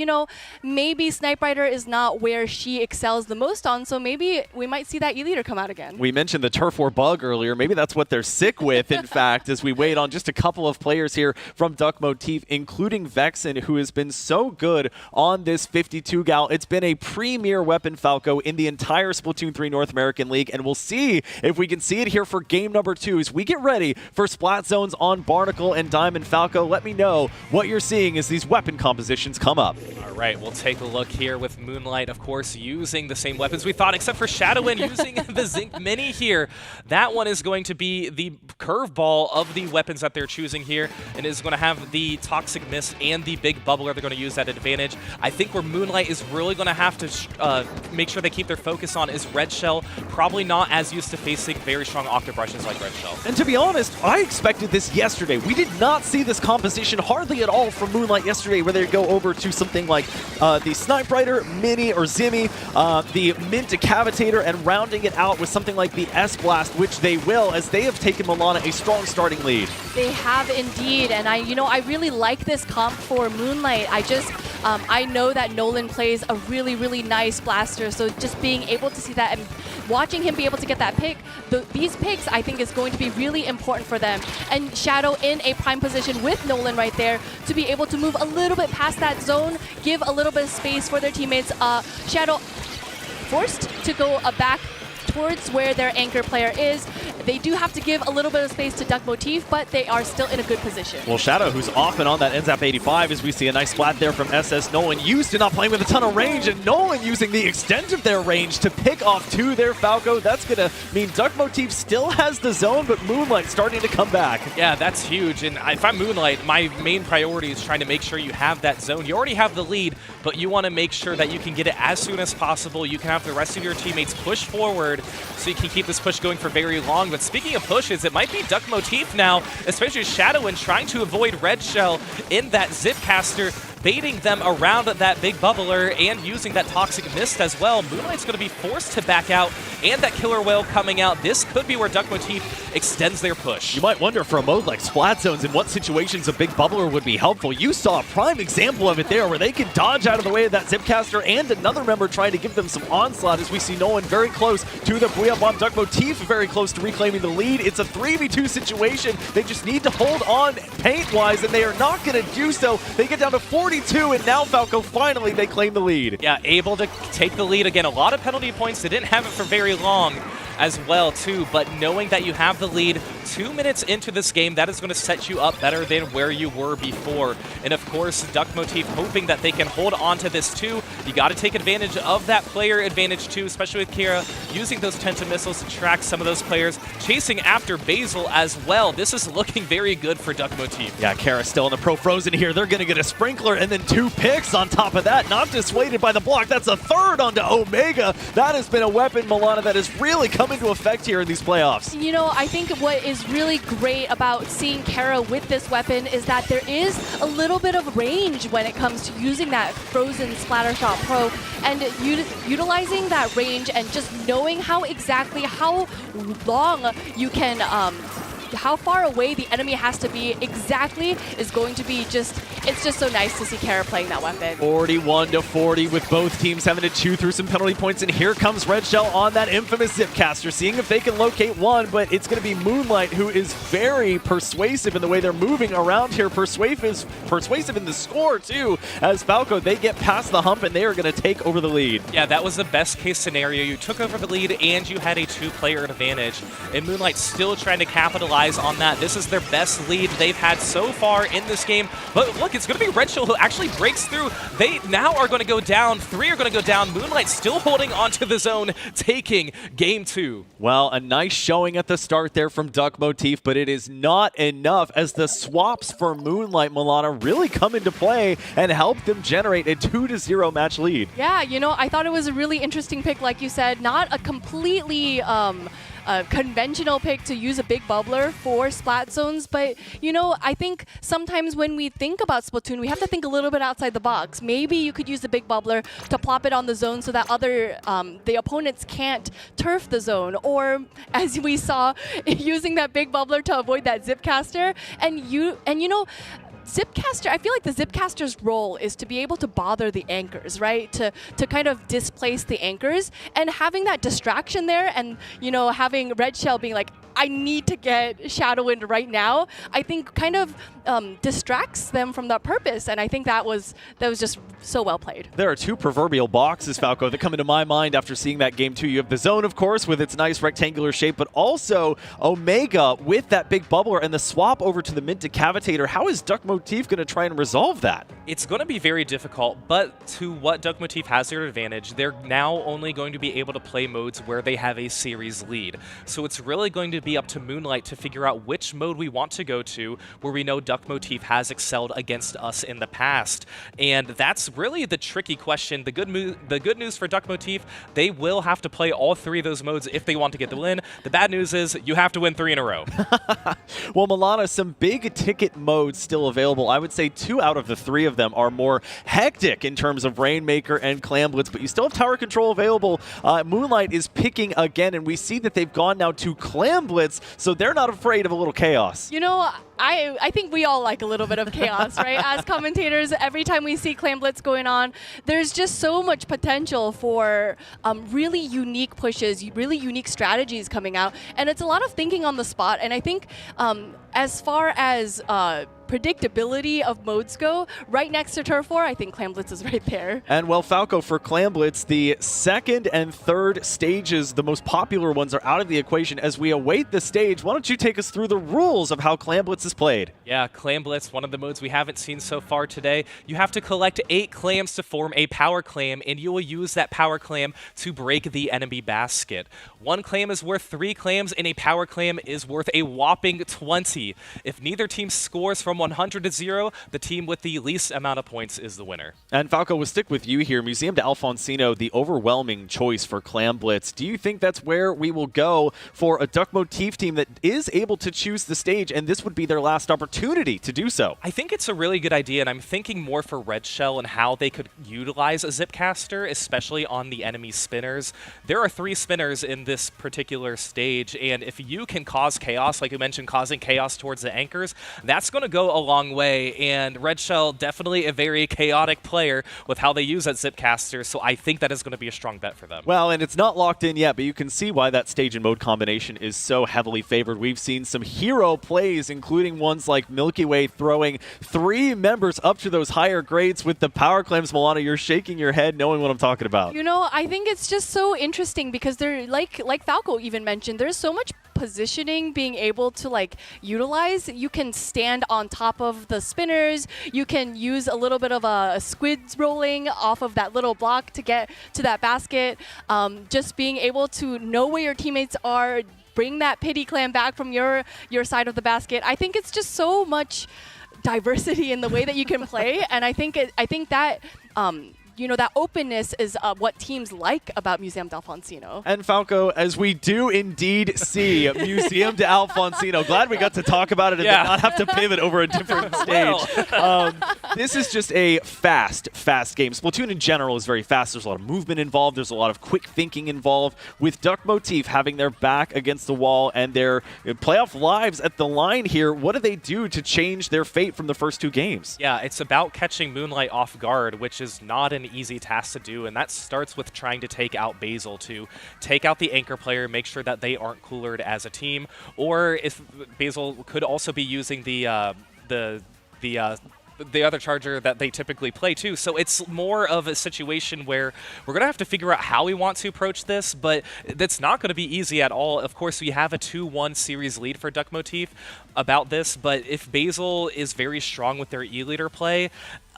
maybe Snipe Rider is not where she excels the most on, so maybe we might see that E-Leader come out again. We mentioned the Turf War bug earlier. Maybe that's what they're sick with, in fact, as we wait on just a couple of players here from Duck Motif, including Vexen, who has been so good on this 52 gal. It's been a premier weapon, Falco, in the entire Splatoon 3 North American League, and we'll see if we can see it here for game number 2 as we get ready for Splat Zones on Barnacle and Diamond. Falco, let me know what you're seeing as these weapon compositions come up. All right, we'll take a look here with Moonlight, of course, using the same weapons we thought, except for FTWin using the Zinc Mini here. That one is going to be the curveball of the weapons that they're choosing here, and is going to have the Toxic Mist and the Big Bubbler. They're going to use that advantage. I think where Moonlight is really going to have to make sure they keep their focus on is Red Shell. Probably not as used to facing very strong Octobrushes like Red Shell. And to be honest, I expected this yesterday. We did not see this composition hardly at all from Moonlight yesterday, where they go over to something like the Snipe Rider, Mini, or Zimmy, the Mint Decavitator, and rounding it out with something like the S-Blast, which they will, as they have taken Milana a strong starting lead. They have indeed, and I really like this comp for Moonlight. I know that Nolan plays a really, really nice blaster, so just being able to see that and watching him be able to get that pick, these picks I think is going to be really important for them. And Shadow in a prime position with Nolan right there to be able to move a little bit past that zone, give a little bit of space for their teammates. Shadow forced to go back towards where their anchor player is. They do have to give a little bit of space to Duck Motif, but they are still in a good position. Well, Shadow, who's off and on that NZAP 85, as we see a nice splat there from SS. Nolan used to not playing with a ton of range, and Nolan using the extent of their range to pick off 2 there, Falco. That's going to mean Duck Motif still has the zone, but Moonlight starting to come back. Yeah, that's huge. And if I'm Moonlight, my main priority is trying to make sure you have that zone. You already have the lead, but you want to make sure that you can get it as soon as possible. You can have the rest of your teammates push forward so you can keep this push going for very long. But speaking of pushes, it might be Duck Motif now, especially Shadowin trying to avoid Red Shell in that Zipcaster, baiting them around that Big Bubbler and using that Toxic Mist as well. Moonlight's going to be forced to back out, and that Killer Whale coming out. This could be where Duck Motif extends their push. You might wonder for a mode like Splat Zones in what situations a Big Bubbler would be helpful. You saw a prime example of it there, where they can dodge out of the way of that Zipcaster and another member trying to give them some onslaught, as we see Nolan very close to the Booyah Bomb. Duck Motif very close to reclaiming the lead. It's a 3v2 situation. They just need to hold on paint-wise, and they are not going to do so. They get down to 42, and now Falco, finally, they claim the lead. Yeah, able to take the lead again. A lot of penalty points. They didn't have it for very long. as well too, but knowing that you have the lead 2 minutes into this game, that is going to set you up better than where you were before. And of course, Duck Motif hoping that they can hold on to this too. You got to take advantage of that player advantage too, especially with Kira using those Tenta missiles to track some of those players, chasing after Basil as well. This is looking very good for Duck Motif. Yeah, Kara still in the Pro Frozen here. They're going to get a sprinkler and then 2 picks on top of that. Not dissuaded by the block. That's a third onto Omega. That has been a weapon, Milana, that has really come into effect here in these playoffs. You know, I think what is really great about seeing Kara with this weapon is that there is a little bit of range when it comes to using that Frozen Splattershot Pro, and utilizing that range and just knowing how long you can how far away the enemy has to be exactly is going to be it's just so nice to see Kara playing that weapon. 41-40 with both teams having to chew through some penalty points, and here comes Red Shell on that infamous Zipcaster, seeing if they can locate one, but it's going to be Moonlight, who is very persuasive in the way they're moving around here, persuasive in the score too, as Falco, they get past the hump and they are going to take over the lead. Yeah, that was the best case scenario. You took over the lead and you had a 2-player advantage, and Moonlight still trying to capitalize on that. This is their best lead they've had so far in this game. But look, it's going to be Red Shell who actually breaks through. They now are going to go down. 3 are going to go down. Moonlight still holding onto the zone, taking game 2. Well, a nice showing at the start there from Duck Motif, but it is not enough as the swaps for Moonlight, Milana, really come into play and help them generate a 2-0 match lead. Yeah, you know, I thought it was a really interesting pick, like you said, not a completely conventional pick to use a big bubbler for splat zones, but you know, I think sometimes when we think about Splatoon, we have to think a little bit outside the box. Maybe you could use the big bubbler to plop it on the zone so that the opponents can't turf the zone, or as we saw, using that big bubbler to avoid that Zipcaster, and you know, Zipcaster, I feel like the Zipcaster's role is to be able to bother the anchors, right? To kind of displace the anchors, and having that distraction there, and you know, having Red Shell being like, I need to get Shadow Wind right now, I think kind of distracts them from that purpose, and I think that was just so well played. There are 2 proverbial boxes, Falco, that come into my mind after seeing that game 2. You have the zone, of course, with its nice rectangular shape, but also Omega with that big bubbler and the swap over to the mid decavitator. How is Duck Motif going to try and resolve that? It's going to be very difficult, but to what Duck Motif has their advantage, they're now only going to be able to play modes where they have a series lead. So it's really going to be up to Moonlight to figure out which mode we want to go to, where we know Duck Motif has excelled against us in the past. And that's really the tricky question. The good news for Duck Motif, they will have to play all 3 of those modes if they want to get the win. The bad news is you have to win 3 in a row. Well, Milana, some big ticket modes still available. I would say 2 out of the 3 of them are more hectic in terms of Rainmaker and Clam Blitz, but you still have tower control available. Moonlight is picking again, and we see that they've gone now to Clam Blitz, so they're not afraid of a little chaos. You know, I think we all like a little bit of chaos, right? As commentators, every time we see Clam Blitz going on, there's just so much potential for really unique pushes, really unique strategies coming out, and it's a lot of thinking on the spot. And I think as far as predictability of modes go, right next to Turf War, I think Clam Blitz is right there. And well, Falco, for Clam Blitz, the 2nd and 3rd stages, the most popular ones, are out of the equation. As we await the stage, why don't you take us through the rules of how Clam Blitz is played? Yeah, Clam Blitz, one of the modes we haven't seen so far today. You have to collect 8 clams to form a power clam, and you will use that power clam to break the enemy basket. 1 clam is worth 3 clams, and a power clam is worth a whopping 20. If neither team scores from 100 to 0, the team with the least amount of points is the winner. And Falco, we'll stick with you here. Museum de Alfonsino, the overwhelming choice for Clam Blitz. Do you think that's where we will go for a Duck Motif team that is able to choose the stage, and this would be their last opportunity to do so? I think it's a really good idea, and I'm thinking more for Red Shell and how they could utilize a Zipcaster, especially on the enemy spinners. There are 3 spinners in this particular stage, and if you can cause chaos, like you mentioned, causing chaos towards the anchors, that's going to go go a long way, and Red Shell definitely a very chaotic player with how they use that Zipcaster, so I think that is going to be a strong bet for them. Well, and it's not locked in yet, but you can see why that stage and mode combination is so heavily favored. We've seen some hero plays, including ones like Milky Way throwing 3 members up to those higher grades with the power claims. Milana, you're shaking your head knowing what I'm talking about. You know, I think it's just so interesting because they're like Falco even mentioned, there's so much positioning being able to like utilize. You can stand on top of the spinners. You can use a little bit of a squids rolling off of that little block to get to that basket. Just being able to know where your teammates are, bring that pity clam back from your side of the basket. I think it's just so much diversity in the way that you can play, and I think that you know, that openness is what teams like about Museum d'Alfonsino. And Falco, as we do indeed see Museum d'Alfonsino, glad we got to talk about it and not have to pivot over a different stage. This is just a fast game. Splatoon in general is very fast. There's a lot of movement involved. There's a lot of quick thinking involved. With Duck Motif having their back against the wall and their playoff lives at the line here, what do they do to change their fate from the first 2 games? Yeah, it's about catching Moonlight off guard, which is not an easy task to do, and that starts with trying to take out Basil, to take out the anchor player, make sure that they aren't coolered as a team, or if Basil could also be using the other charger that they typically play too. So it's more of a situation where we're going to have to figure out how we want to approach this, but that's not going to be easy at all. Of course, we have a 2-1 series lead for Duck Motif about this, but if Basil is very strong with their E-leader play,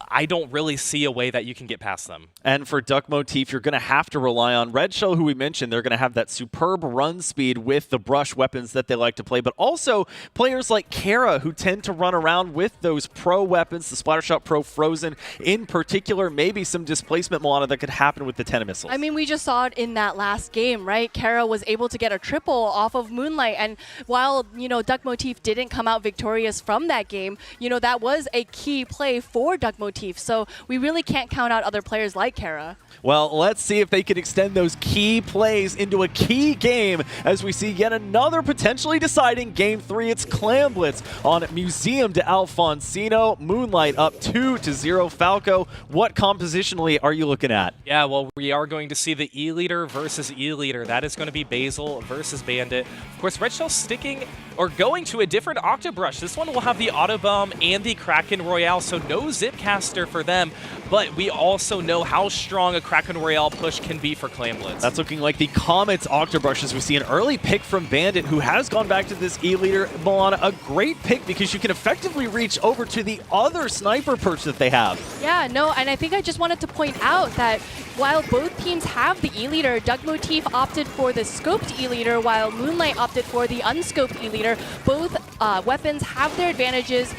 I don't really see a way that you can get past them. And for Duck Motif, you're going to have to rely on Red Shell, who we mentioned. They're going to have that superb run speed with the brush weapons that they like to play, but also players like Kara, who tend to run around with those pro weapons, the Splattershot Pro Frozen in particular, maybe some displacement, Milana, that could happen with the 10 missiles. I mean, we just saw it in that last game, right? Kara was able to get a triple off of Moonlight, and while, you know, Duck Motif didn't come out victorious from that game, you know, that was a key play for Duck Motif, so we really can't count out other players like Kara. Well, let's see if they can extend those key plays into a key game as we see yet another potentially deciding Game 3. It's Clam Blitz on Museum d'Alfonsino. Moonlight up 2-0. Falco, what compositionally are you looking at? Yeah, well, we are going to see the E-leader versus E-leader. That is going to be Basil versus Bandit. Of course, Red Shell sticking or going to a different Octobrush. This one will have the Autobomb and the Kraken Royale, so no Zipcaster for them, but we also know how strong a Kraken Royale push can be for Clam Blitz. That's looking like the Comet's Octobrush as we see an early pick from Bandit, who has gone back to this E-leader. Milana, a great pick because you can effectively reach over to the other sniper perch that they have. Yeah, no, and I think I just wanted to point out that while both teams have the E-leader, Duck Motif opted for the scoped E-leader while Moonlight opted for the unscoped E-leader. Both weapons have their advantages.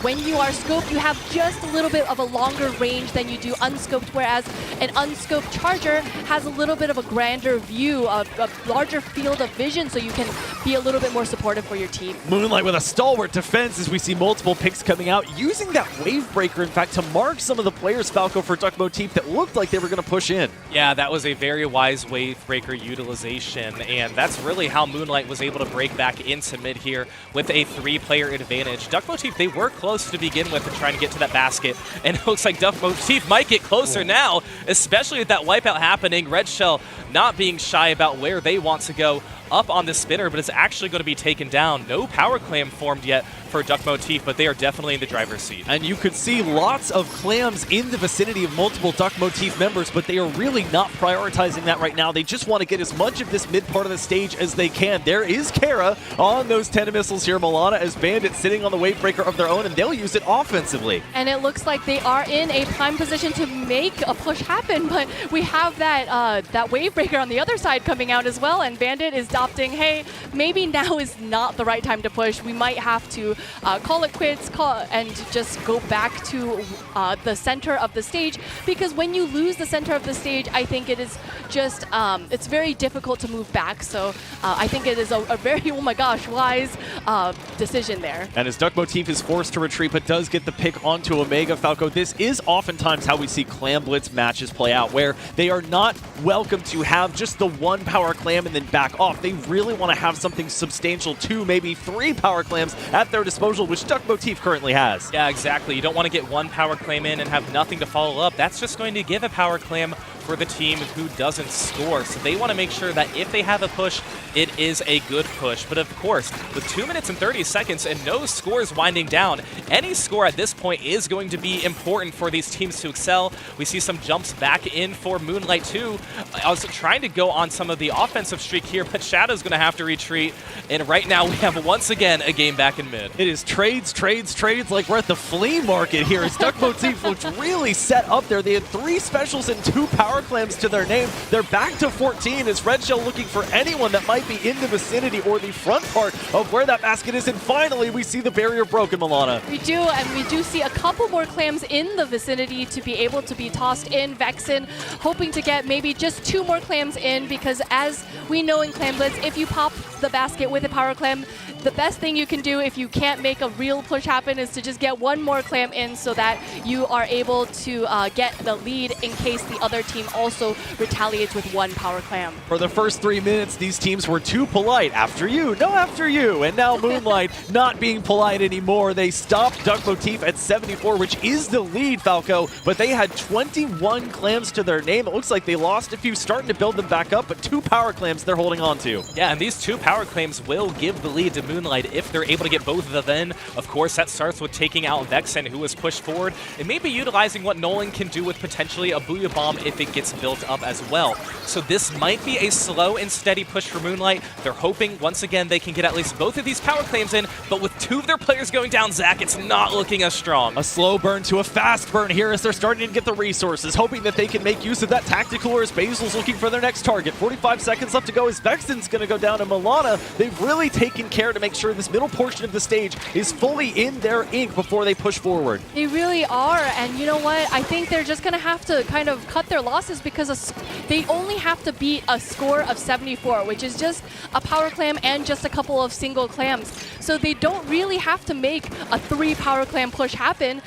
When you are scoped, you have just a little bit of a longer range than you do unscoped, whereas an unscoped charger has a little bit of a grander view, a larger field of vision, so you can be a little bit more supportive for your team. Moonlight with a stalwart defense as we see multiple picks coming out, using that wave breaker, in fact, to mark some of the players, Falco, for Duck Motif that looked like they were going to push in. Yeah, that was a very wise wave breaker utilization, and that's really how Moonlight was able to break back into mid here with a 3-player advantage. Duck Motif, they were close to begin with and trying to get to that basket, and it looks like Duck Motif might get closer now, especially with that wipeout happening. Red Shell not being shy about where they want to go up on the spinner, but it's actually going to be taken down. No power clam formed yet for Duck Motif, but they are definitely in the driver's seat. And you could see lots of clams in the vicinity of multiple Duck Motif members, but they are really not prioritizing that right now. They just want to get as much of this mid part of the stage as they can. There is Kara on those 10 missiles here. Milana as Bandit sitting on the wave breaker of their own, and they'll use it offensively. And it looks like they are in a prime position to make a push happen, but we have that wave breaker on the other side coming out as well, and Bandit is opting, hey, maybe now is not the right time to push. We might have to call it quits and just go back to the center of the stage, because when you lose the center of the stage, I think it is just, it's very difficult to move back. So I think it is a very, oh my gosh, wise decision there. And as Duck Motif is forced to retreat, but does get the pick onto Omega, Falco, this is oftentimes how we see Clam Blitz matches play out, where they are not welcome to have just the one power clam and then back off. They really want to have something substantial, 2, maybe 3 power clams at their disposal disposal, which Duck Motif currently has. Yeah, exactly. You don't want to get one power claim in and have nothing to follow up. That's just going to give a power claim for the team who doesn't score. So they want to make sure that if they have a push, it is a good push. But of course, with 2 minutes and 30 seconds and no scores winding down, any score at this point is going to be important for these teams to excel. We see some jumps back in for Moonlight too. I was trying to go on some of the offensive streak here, but Shadow's going to have to retreat. And right now we have once again a game back in mid. It is trades, trades, trades like we're at the flea market here. As Duck Motif looked really set up there. They had 3 specials and 2 power clams to their name. They're back to 14 as Red Shell looking for anyone that might be in the vicinity or the front part of where that basket is. And finally, we see the barrier broken, Milana. We do, and we do see a couple more clams in the vicinity to be able to be tossed in. Vexen hoping to get maybe just 2 more clams in, because as we know in Clam Blitz, if you pop the basket with a power clam, the best thing you can do if you can't make a real push happen is to just get 1 more clam in so that you are able to get the lead in case the other team also retaliates with 1 power clam. For the first 3 minutes, these teams were too polite. After you, no after you. And now Moonlight not being polite anymore. They stopped Duck Motif at 74, which is the lead, Falco, but they had 21 clams to their name. It looks like they lost a few, starting to build them back up, but 2 power clams they're holding on to. Yeah, and these 2 power claims will give the lead to Moonlight if they're able to get both of them in. Of course, that starts with taking out Vexen, who was pushed forward, and maybe utilizing what Nolan can do with potentially a Booyah Bomb if it gets built up as well. So this might be a slow and steady push for Moonlight. They're hoping, once again, they can get at least both of these power claims in, but with 2 of their players going down, Zach, it's not looking as strong. A slow burn to a fast burn here as they're starting to get the resources, hoping that they can make use of that tactical, or as Basil's looking for their next target. 45 seconds left to go as Vexen's going to go down to Milana. They've really taken care to make sure this middle portion of the stage is fully in their ink before they push forward. They really are, and you know what? I think they're just going to have to kind of cut their losses, because they only have to beat a score of 74, which is just a power clam and just a couple of single clams. So they don't really have to make a 3 power clam push happen.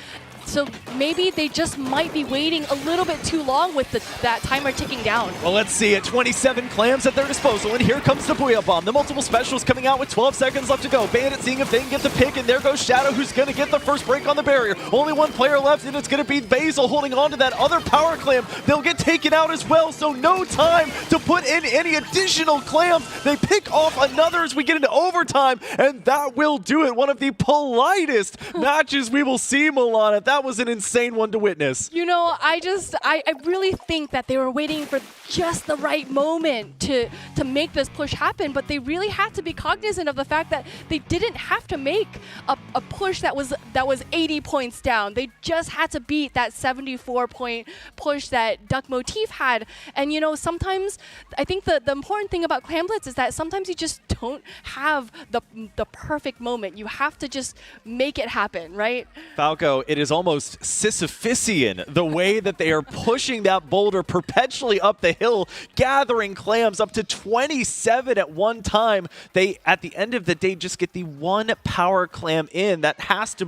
So maybe they just might be waiting a little bit too long with that timer ticking down. Well, let's see it. 27 clams at their disposal, and here comes the Booyah Bomb. The multiple specials coming out with 12 seconds left to go. Bandit seeing if they can get the pick, and there goes Shadow, who's going to get the first break on the barrier. Only 1 player left, and it's going to be Basil holding on to that other power clam. They'll get taken out as well, so no time to put in any additional clams. They pick off another as we get into overtime, and that will do it. One of the politest matches we will see, Milana. That was an insane one to witness. You know, I really think that they were waiting for just the right moment to make this push happen, but they really had to be cognizant of the fact that they didn't have to make a push that was 80 points down. They just had to beat that 74-point push that Duck Motif had. And you know, sometimes I think the important thing about Clam Blitz is that sometimes you just don't have the perfect moment. You have to just make it happen, right? Falco, it is almost Sisyphusian, the way that they are pushing that boulder perpetually up the hill, gathering clams up to 27 at one time. They, at the end of the day, just get the 1 power clam in. That has to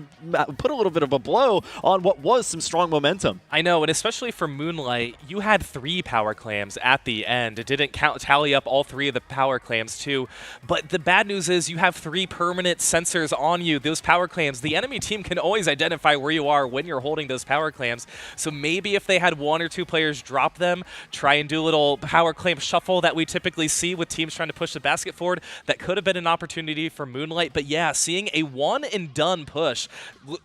put a little bit of a blow on what was some strong momentum. I know, and especially for Moonlight, you had 3 power clams at the end. It didn't tally up all 3 of the power clams too, but the bad news is you have 3 permanent sensors on you. Those power clams, the enemy team can always identify where you are when you're holding those power clams. So maybe if they had 1 or 2 players drop them, try and do a little power clam shuffle that we typically see with teams trying to push the basket forward, that could have been an opportunity for Moonlight. But yeah, seeing a 1 and done push,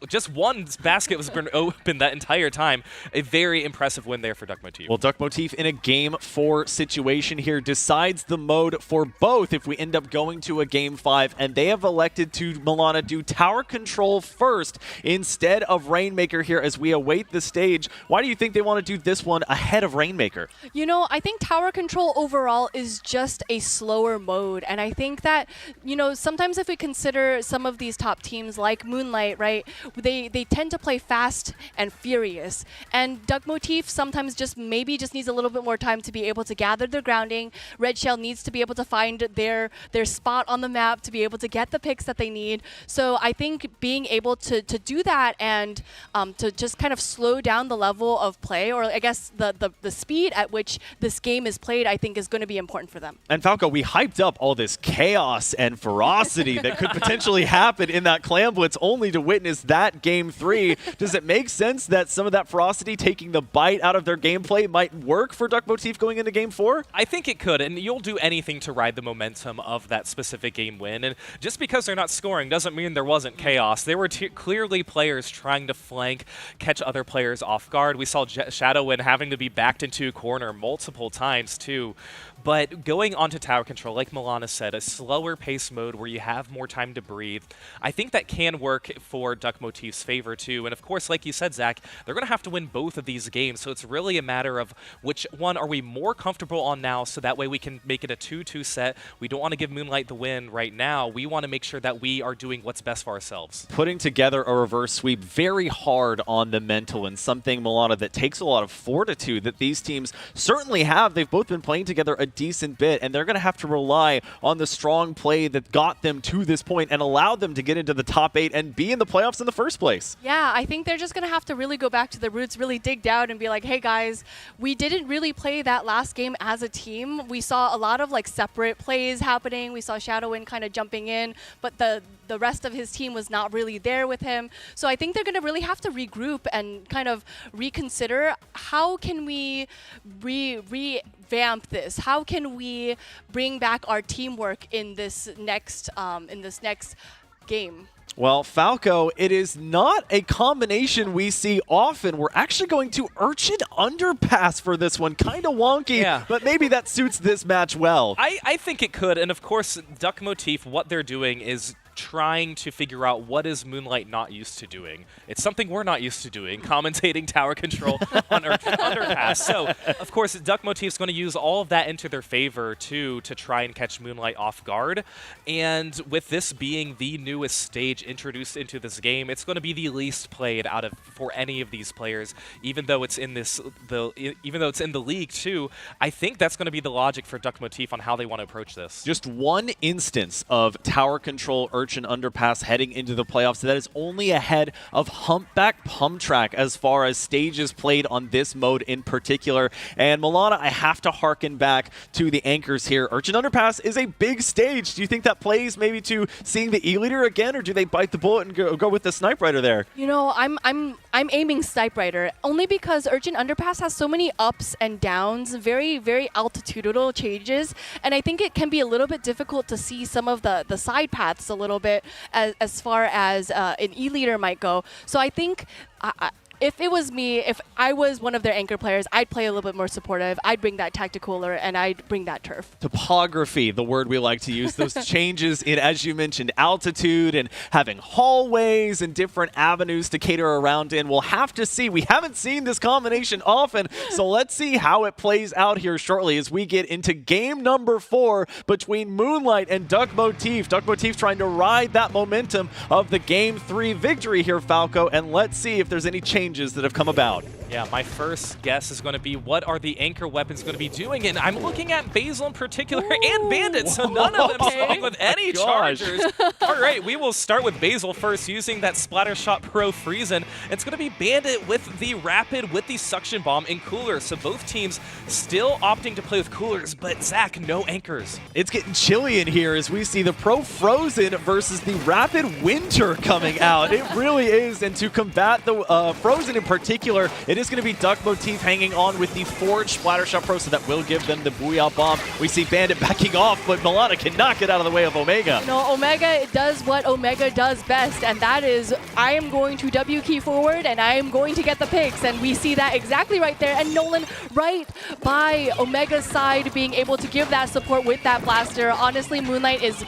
just 1 basket was been open that entire time. A very impressive win there for Duck Motif. Well, Duck Motif in a game 4 situation here decides the mode for both if we end up going to a game 5, and they have elected to, Milana, do tower control first instead of Rainmaker here as we await the stage. Why do you think they want to do this one ahead of Rainmaker? You know, I think tower control overall is just a slower mode, and I think that, you know, sometimes if we consider some of these top teams like Moonlight, right, they tend to play fast and furious, and Duck Motif sometimes just needs a little bit more time to be able to gather their grounding. Red Shell needs to be able to find their spot on the map to be able to get the picks that they need. So I think being able to do that and to just kind of slow down the level of play, or I guess the speed at which this game is played, I think is going to be important for them. And Falco, we hyped up all this chaos and ferocity that could potentially happen in that Clam Blitz only to witness that Game 3. Does it make sense that some of that ferocity taking the bite out of their gameplay might work for Duck Motif going into Game 4? I think it could, and you'll do anything to ride the momentum of that specific game win. And just because they're not scoring doesn't mean there wasn't chaos. There were clearly players trying to flank, catch other players off guard. We saw FTWin having to be backed into a corner multiple times too. But going onto tower control, like Milana said, a slower pace mode where you have more time to breathe, I think that can work for Duck Motif's favor too. And of course, like you said, Zach, they're going to have to win both of these games. So it's really a matter of which one are we more comfortable on now, so that way we can make it a 2-2 set. We don't want to give Moonlight the win right now. We want to make sure that we are doing what's best for ourselves. Putting together a reverse sweep very hard on the mental, and something, Milana, that takes a lot of fortitude that these teams certainly have. They've both been playing together a decent bit, and they're going to have to rely on the strong play that got them to this point and allowed them to get into the top 8 and be in the playoffs in the first place. Yeah, I think they're just going to have to really go back to the roots, really dig down and be like, hey guys, we didn't really play that last game as a team. We saw a lot of like separate plays happening. We saw FTWin kind of jumping in, but the rest of his team was not really there with him. So I think they're going to really have to regroup and kind of reconsider, how can we revamp this? How can we bring back our teamwork in this next game? Well, Falco, it is not a combination we see often. We're actually going to Urchin Underpass for this one. Kind of wonky, but maybe that suits this match well. I think it could, and of course, Duck Motif, what they're doing is trying to figure out what is Moonlight not used to doing. It's something we're not used to doing, commentating tower control on Urchin Underpass. So, of course, Duck Motif's going to use all of that into their favor, too, to try and catch Moonlight off guard. And with this being the newest stage introduced into this game, it's going to be the least played for any of these players, even though it's in the league, too. I think that's going to be the logic for Duck Motif on how they want to approach this. Just one instance of tower control Urchin Underpass heading into the playoffs that is only ahead of Humpback Pump Track as far as stages played on this mode in particular. And Milana, I have to harken back to the anchors here. Urchin Underpass is a big stage. Do you think that plays maybe to seeing the E-Leader again, or do they bite the bullet and go with the Snipe Rider there? You know, I'm aiming Snipe Rider only because Urchin Underpass has so many ups and downs, very, very altitudinal changes, and I think it can be a little bit difficult to see some of the side paths a little bit as far as an E-Leader might go. So I think if it was me, if I was one of their anchor players, I'd play a little bit more supportive. I'd bring that Tacticooler, and I'd bring that turf. Topography, the word we like to use. Those changes in, as you mentioned, altitude and having hallways and different avenues to cater around in. We'll have to see. We haven't seen this combination often, so let's see how it plays out here shortly as we get into game number 4 between Moonlight and Duck Motif. Duck Motif trying to ride that momentum of the Game 3 victory here, Falco, and let's see if there's any changes that have come about. Yeah, my first guess is going to be, what are the anchor weapons going to be doing? And I'm looking at Basil in particular and Bandit, so none of them spawn with any chargers. All right, we will start with Basil first, using that Splattershot Pro Friesen. It's going to be Bandit with the Rapid, with the Suction Bomb, and Cooler. So both teams still opting to play with Coolers, but Zach, no anchors. It's getting chilly in here as we see the Pro Frozen versus the Rapid Winter coming out. It really is, and to combat the Frozen in particular, it is going to be Duck Motif hanging on with the Forge Splattershot Pro, so that will give them the Booyah Bomb. We see Bandit backing off, but Milana cannot get out of the way of Omega. No, Omega does what Omega does best, and that is, I am going to W key forward, and I am going to get the picks, and we see that exactly right there, and Nolan right by Omega's side, being able to give that support with that blaster. Honestly, Moonlight is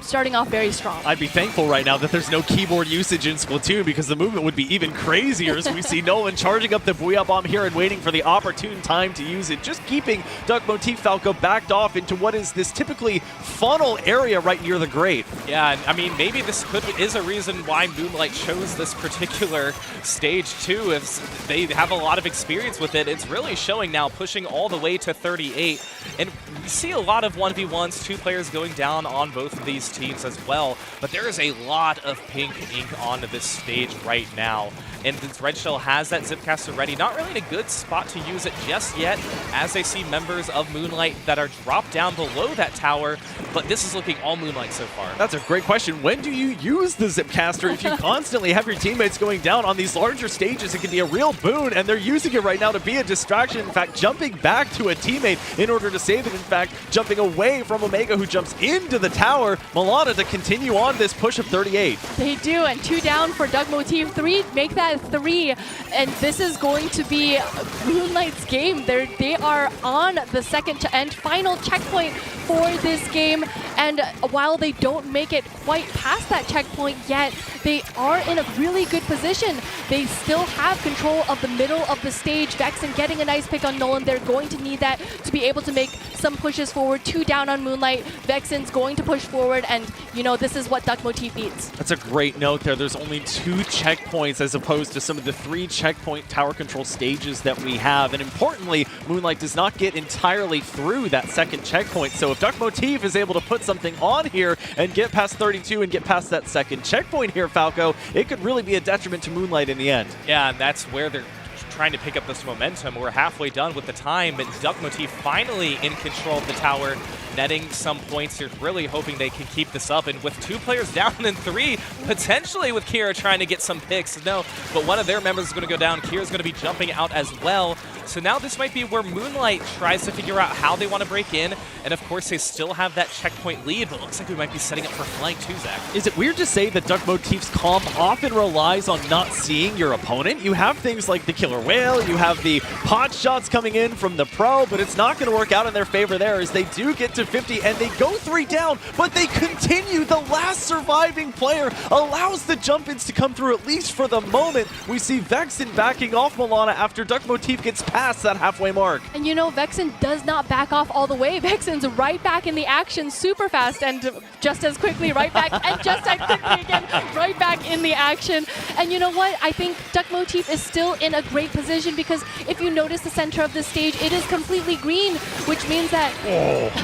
starting off very strong. I'd be thankful right now that there's no keyboard usage in Splatoon, because the movement would be even crazier as we see Nolan charging charging up the Booyah Bomb here and waiting for the opportune time to use it, just keeping Duck Motif Falco backed off into what is this typically funnel area right near the grate. Yeah, and I mean, maybe this is a reason why Moonlight chose this particular stage too, if they have a lot of experience with it. It's really showing now, pushing all the way to 38. And we see a lot of 1v1s, 2 players going down on both of these teams as well. But there is a lot of pink ink on this stage right now. And this Red Shell has that Zipcaster ready. Not really in a good spot to use it just yet, as they see members of Moonlight that are dropped down below that tower. But this is looking all Moonlight so far. That's a great question. When do you use the Zipcaster? If you constantly have your teammates going down on these larger stages, it can be a real boon, and they're using it right now to be a distraction. In fact, jumping back to a teammate in order to save it. In fact, jumping away from Omega, who jumps into the tower. Milana to continue on this push of 38. They do, and 2 down for Duck Motif. 3, make that 3, and this is going to be Moonlight's game. They are on the second and final checkpoint for this game, and while they don't make it quite past that checkpoint yet, they are in a really good position. They still have control of the middle of the stage. Vexen getting a nice pick on Nolan. They're going to need that to be able to make some pushes forward. 2 down on Moonlight. Vexen's going to push forward, and you know, this is what Duck Motif needs. That's a great note there. There's only 2 checkpoints as opposed to some of the 3 checkpoint tower control stages that we have. And importantly, Moonlight does not get entirely through that second checkpoint. So if Duck Motif is able to put something on here and get past 32 and get past that second checkpoint here, Falco, it could really be a detriment to Moonlight in the end. Yeah, and that's where they're trying to pick up this momentum. We're halfway done with the time, but Duck Motif finally in control of the tower, netting some points here, really hoping they can keep this up. And with 2 players down and 3, potentially with Kira trying to get some picks. No, but one of their members is going to go down. Kira's going to be jumping out as well. So now this might be where Moonlight tries to figure out how they want to break in. And of course, they still have that checkpoint lead, but it looks like we might be setting up for flank too, Zach. Is it weird to say that Duck Motif's comp often relies on not seeing your opponent? You have things like the Killer Whale, you have the pot shots coming in from the pro, but it's not going to work out in their favor there as they do get to 50 and they go 3 down, but they continue. The last surviving player allows the jump-ins to come through, at least for the moment. We see Vexen backing off Milana after Duck Motif gets past that halfway mark. And you know, Vexen does not back off all the way. Vexen's right back in the action super fast and just as quickly right back and just as quickly again right back in the action. And you know what? I think Duck Motif is still in a great position because if you notice the center of the stage, it is completely green, which means that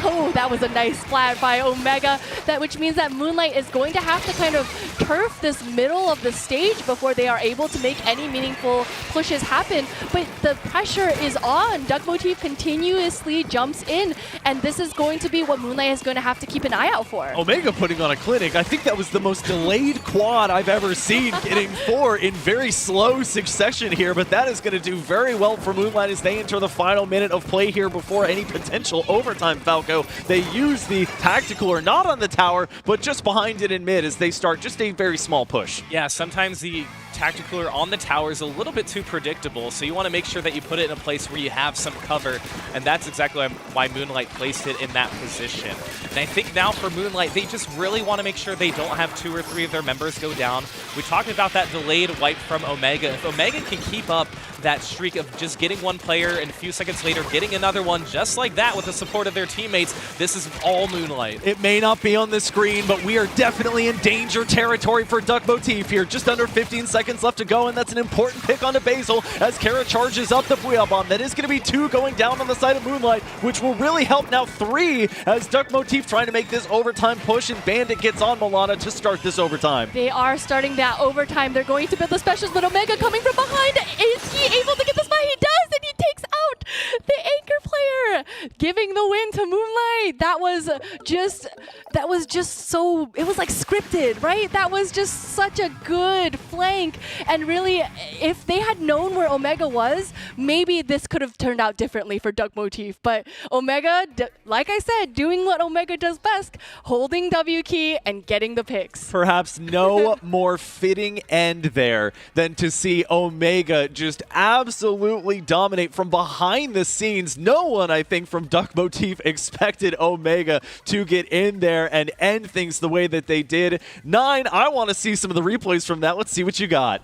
oh, that was a nice splat by Omega. Which means that Moonlight is going to have to kind of turf this middle of the stage before they are able to make any meaningful pushes happen. But the pressure is on. Duck Motif continuously jumps in, and this is going to be what Moonlight is going to have to keep an eye out for. Omega putting on a clinic. I think that was the most delayed quad I've ever seen, getting 4 in very slow succession here, but that is going to do very well for Moonlight as they enter the final minute of play here before any potential overtime, Falco. They use the tactical, or not on the tower, but just behind it in mid as they start just a very small push. Yeah, sometimes the tactical on the tower is a little bit too predictable, so you want to make sure that you put it in a place where you have some cover, and that's exactly why Moonlight placed it in that position. And I think now for Moonlight, they just really want to make sure they don't have 2 or 3 of their members go down. We talked about that delayed wipe from Omega. If Omega can keep up that streak of just getting 1 player and a few seconds later getting another one just like that with the support of their teammates, this is all Moonlight. It may not be on the screen, but we are definitely in danger territory for Duck Motif here. Just under 15 seconds left to go, and that's an important pick onto Basil as Kara charges up the Booyah Bomb. That is going to be 2 going down on the side of Moonlight, which will really help now 3 as Duck Motif trying to make this overtime push, and Bandit gets on Milana to start this overtime. They are starting that overtime. They're going to build the specials, but Omega coming from behind. Is he able to get the spot? He does, and he takes out the anchor player, giving the win to Moonlight. That was just so, it was like scripted, right? That was just such a good flank. And really, if they had known where Omega was, maybe this could have turned out differently for Duck Motif. But Omega, like I said, doing what Omega does best, holding W key and getting the picks. Perhaps no more fitting end there than to see Omega just absolutely dominate from behind the scenes. No one, I think, from Duck Motif expected Omega to get in there and end things the way that they did. 9, I want to see some of the replays from that. Let's see what you got.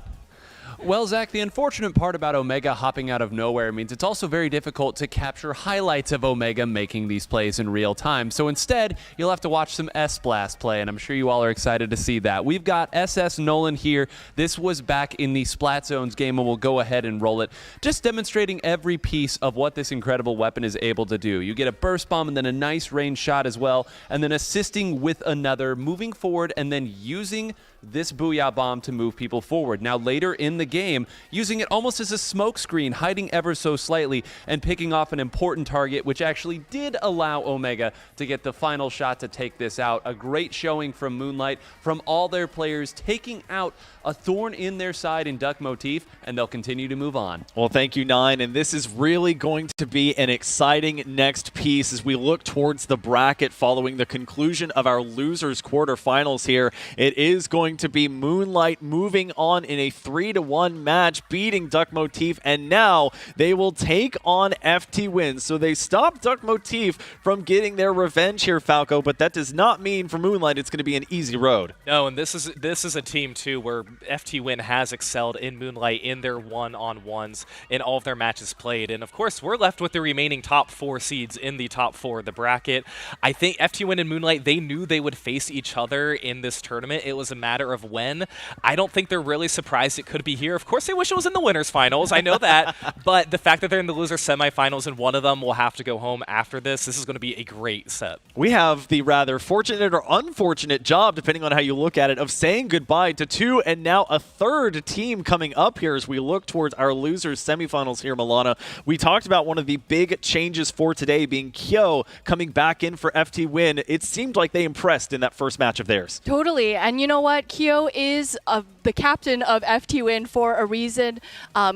Well, Zach, the unfortunate part about Omega hopping out of nowhere means it's also very difficult to capture highlights of Omega making these plays in real time. So instead, you'll have to watch some S-Blast play, and I'm sure you all are excited to see that. We've got SS Nolan here. This was back in the Splat Zones game, and we'll go ahead and roll it. Just demonstrating every piece of what this incredible weapon is able to do. You get a burst bomb and then a nice range shot as well, and then assisting with another, moving forward, and then using this Booyah Bomb to move people forward. Now later in the game, using it almost as a smoke screen, hiding ever so slightly and picking off an important target, which actually did allow Omega to get the final shot to take this out. A great showing from Moonlight, from all their players, taking out a thorn in their side in Duck Motif, and they'll continue to move on. Well, thank you, Nine, and this is really going to be an exciting next piece as we look towards the bracket following the conclusion of our losers quarterfinals here. It is going to be Moonlight moving on in a 3-1 match, beating Duck Motif, and now they will take on FTWin. So they stopped Duck Motif from getting their revenge here, Falco, but that does not mean for Moonlight it's going to be an easy road. No, and this is a team too where FTWin has excelled in Moonlight in their one-on-ones in all of their matches played, and of course we're left with the remaining top 4 seeds in the top 4 of the bracket. I think FTWin and Moonlight, they knew they would face each other in this tournament. It was a matter of when. I don't think they're really surprised it could be here. Of course they wish it was in the winners finals, I know that, but the fact that they're in the loser semifinals and one of them will have to go home after this is going to be a great set. We have the rather fortunate or unfortunate job, depending on how you look at it, of saying goodbye to 2 and now a 3rd team coming up here as we look towards our losers semifinals here, Milana. We talked about one of the big changes for today being Kyo coming back in for FTWin. It seemed like they impressed in that first match of theirs. Totally, and you know what? Kyo is the captain of FTWin for a reason.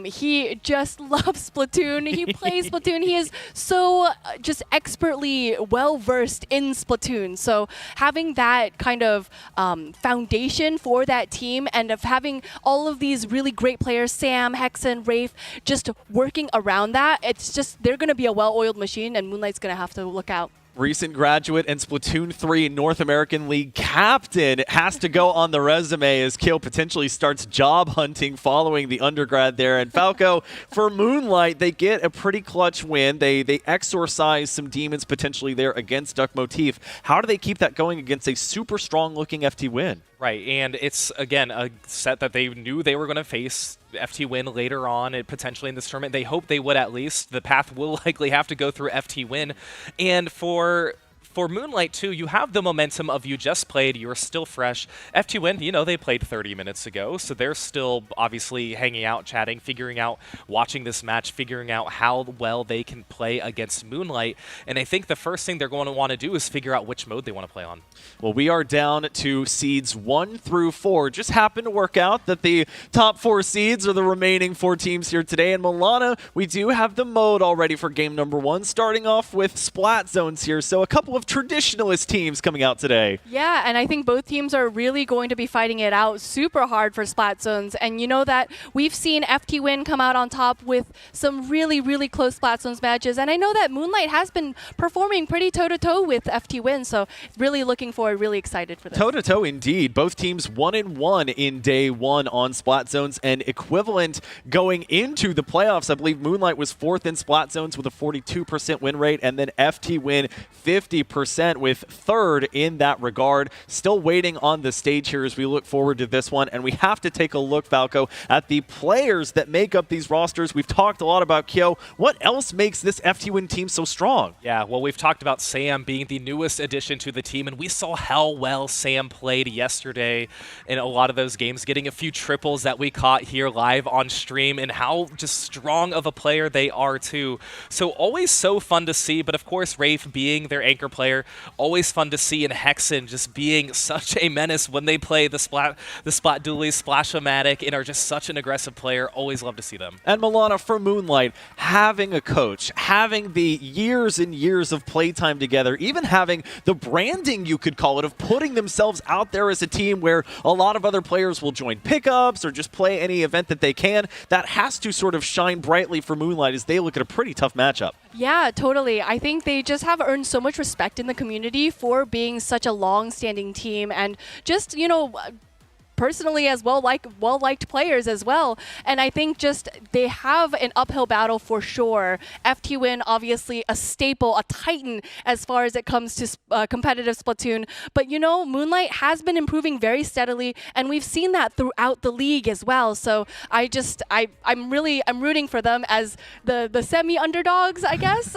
He just loves Splatoon. He plays Splatoon. He is so just expertly well-versed in Splatoon. So having that kind of foundation for that team and of having all of these really great players, Sam, Hexen, Rafe, just working around that, it's just, they're going to be a well-oiled machine, and Moonlight's going to have to look out. Recent graduate and Splatoon 3 North American League captain has to go on the resume as Kyo potentially starts job hunting following the undergrad there. And Falco, for Moonlight, they get a pretty clutch win. They exorcise some demons potentially there against Duck Motif. How do they keep that going against a super strong-looking FTWin? Right, and it's, again, a set that they knew they were going to face FTWin later on, and potentially in this tournament. They hope they would at least. The path will likely have to go through FTWin. And for Moonlight, too, you have the momentum of you just played, you're still fresh. FTWin, you know, they played 30 minutes ago, so they're still obviously hanging out, chatting, figuring out, watching this match, figuring out how well they can play against Moonlight. And I think the first thing they're going to want to do is figure out which mode they want to play on. Well, we are down to seeds 1 through 4. Just happened to work out that the top 4 seeds are the remaining 4 teams here today. And Milana, we do have the mode already for game number 1, starting off with Splat Zones here. So a couple of traditionalist teams coming out today. Yeah, and I think both teams are really going to be fighting it out super hard for Splat Zones. And you know that we've seen FTWin come out on top with some really, really close Splat Zones matches. And I know that Moonlight has been performing pretty toe-to-toe with FTWin, so really looking forward, really excited for this. Toe-to-toe indeed. Both teams 1-1 in day 1 on Splat Zones, and equivalent going into the playoffs. I believe Moonlight was 4th in Splat Zones with a 42% win rate, and then FTWin 50% with 3rd in that regard. Still waiting on the stage here as we look forward to this one, and we have to take a look, Falco, at the players that make up these rosters. We've talked a lot about Kyo. What else makes this FTWin team so strong? Yeah, well, we've talked about Sam being the newest addition to the team, and we saw how well Sam played yesterday in a lot of those games, getting a few triples that we caught here live on stream, and how just strong of a player they are too. So always so fun to see, but of course Rafe being their anchor player, always fun to see, and Hexen just being such a menace when they play the splat dualies, Splash-O-Matic, and are just such an aggressive player. Always love to see them. And Milana, for Moonlight, having a coach, having the years and years of playtime together, even having the branding, you could call it, of putting themselves out there as a team where a lot of other players will join pickups or just play any event that they can, that has to sort of shine brightly for Moonlight as they look at a pretty tough matchup. Yeah, totally. I think they just have earned so much respect in the community for being such a long-standing team, and just, you know, personally as well-liked players as well. And I think just they have an uphill battle for sure. FTWin, obviously a staple, a titan as far as it comes to competitive Splatoon. But you know, Moonlight has been improving very steadily, and we've seen that throughout the league as well. So I'm rooting for them as the semi-underdogs, I guess.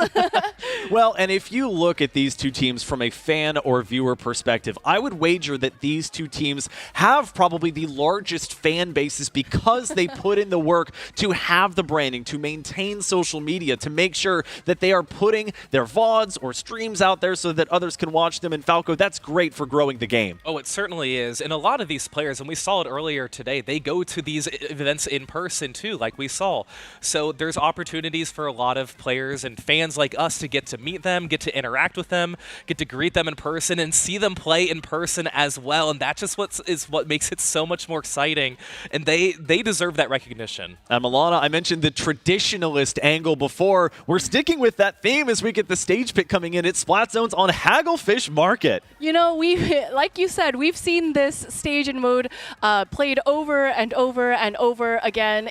Well, and if you look at these two teams from a fan or viewer perspective, I would wager that these two teams have probably the largest fan bases because they put in the work to have the branding, to maintain social media, to make sure that they are putting their VODs or streams out there so that others can watch them. And Falco, that's great for growing the game. Oh, it certainly is. And a lot of these players, and we saw it earlier today, they go to these events in person too, like we saw. So there's opportunities for a lot of players and fans like us to get to meet them, get to interact with them, get to greet them in person, and see them play in person as well. And that's just what makes it so much more exciting. And they deserve that recognition. Milana, I mentioned the traditionalist angle before. We're sticking with that theme as we get the stage pick coming in at Splat Zones on Hagglefish Market. You know, like you said, we've seen this stage and mode played over and over and over again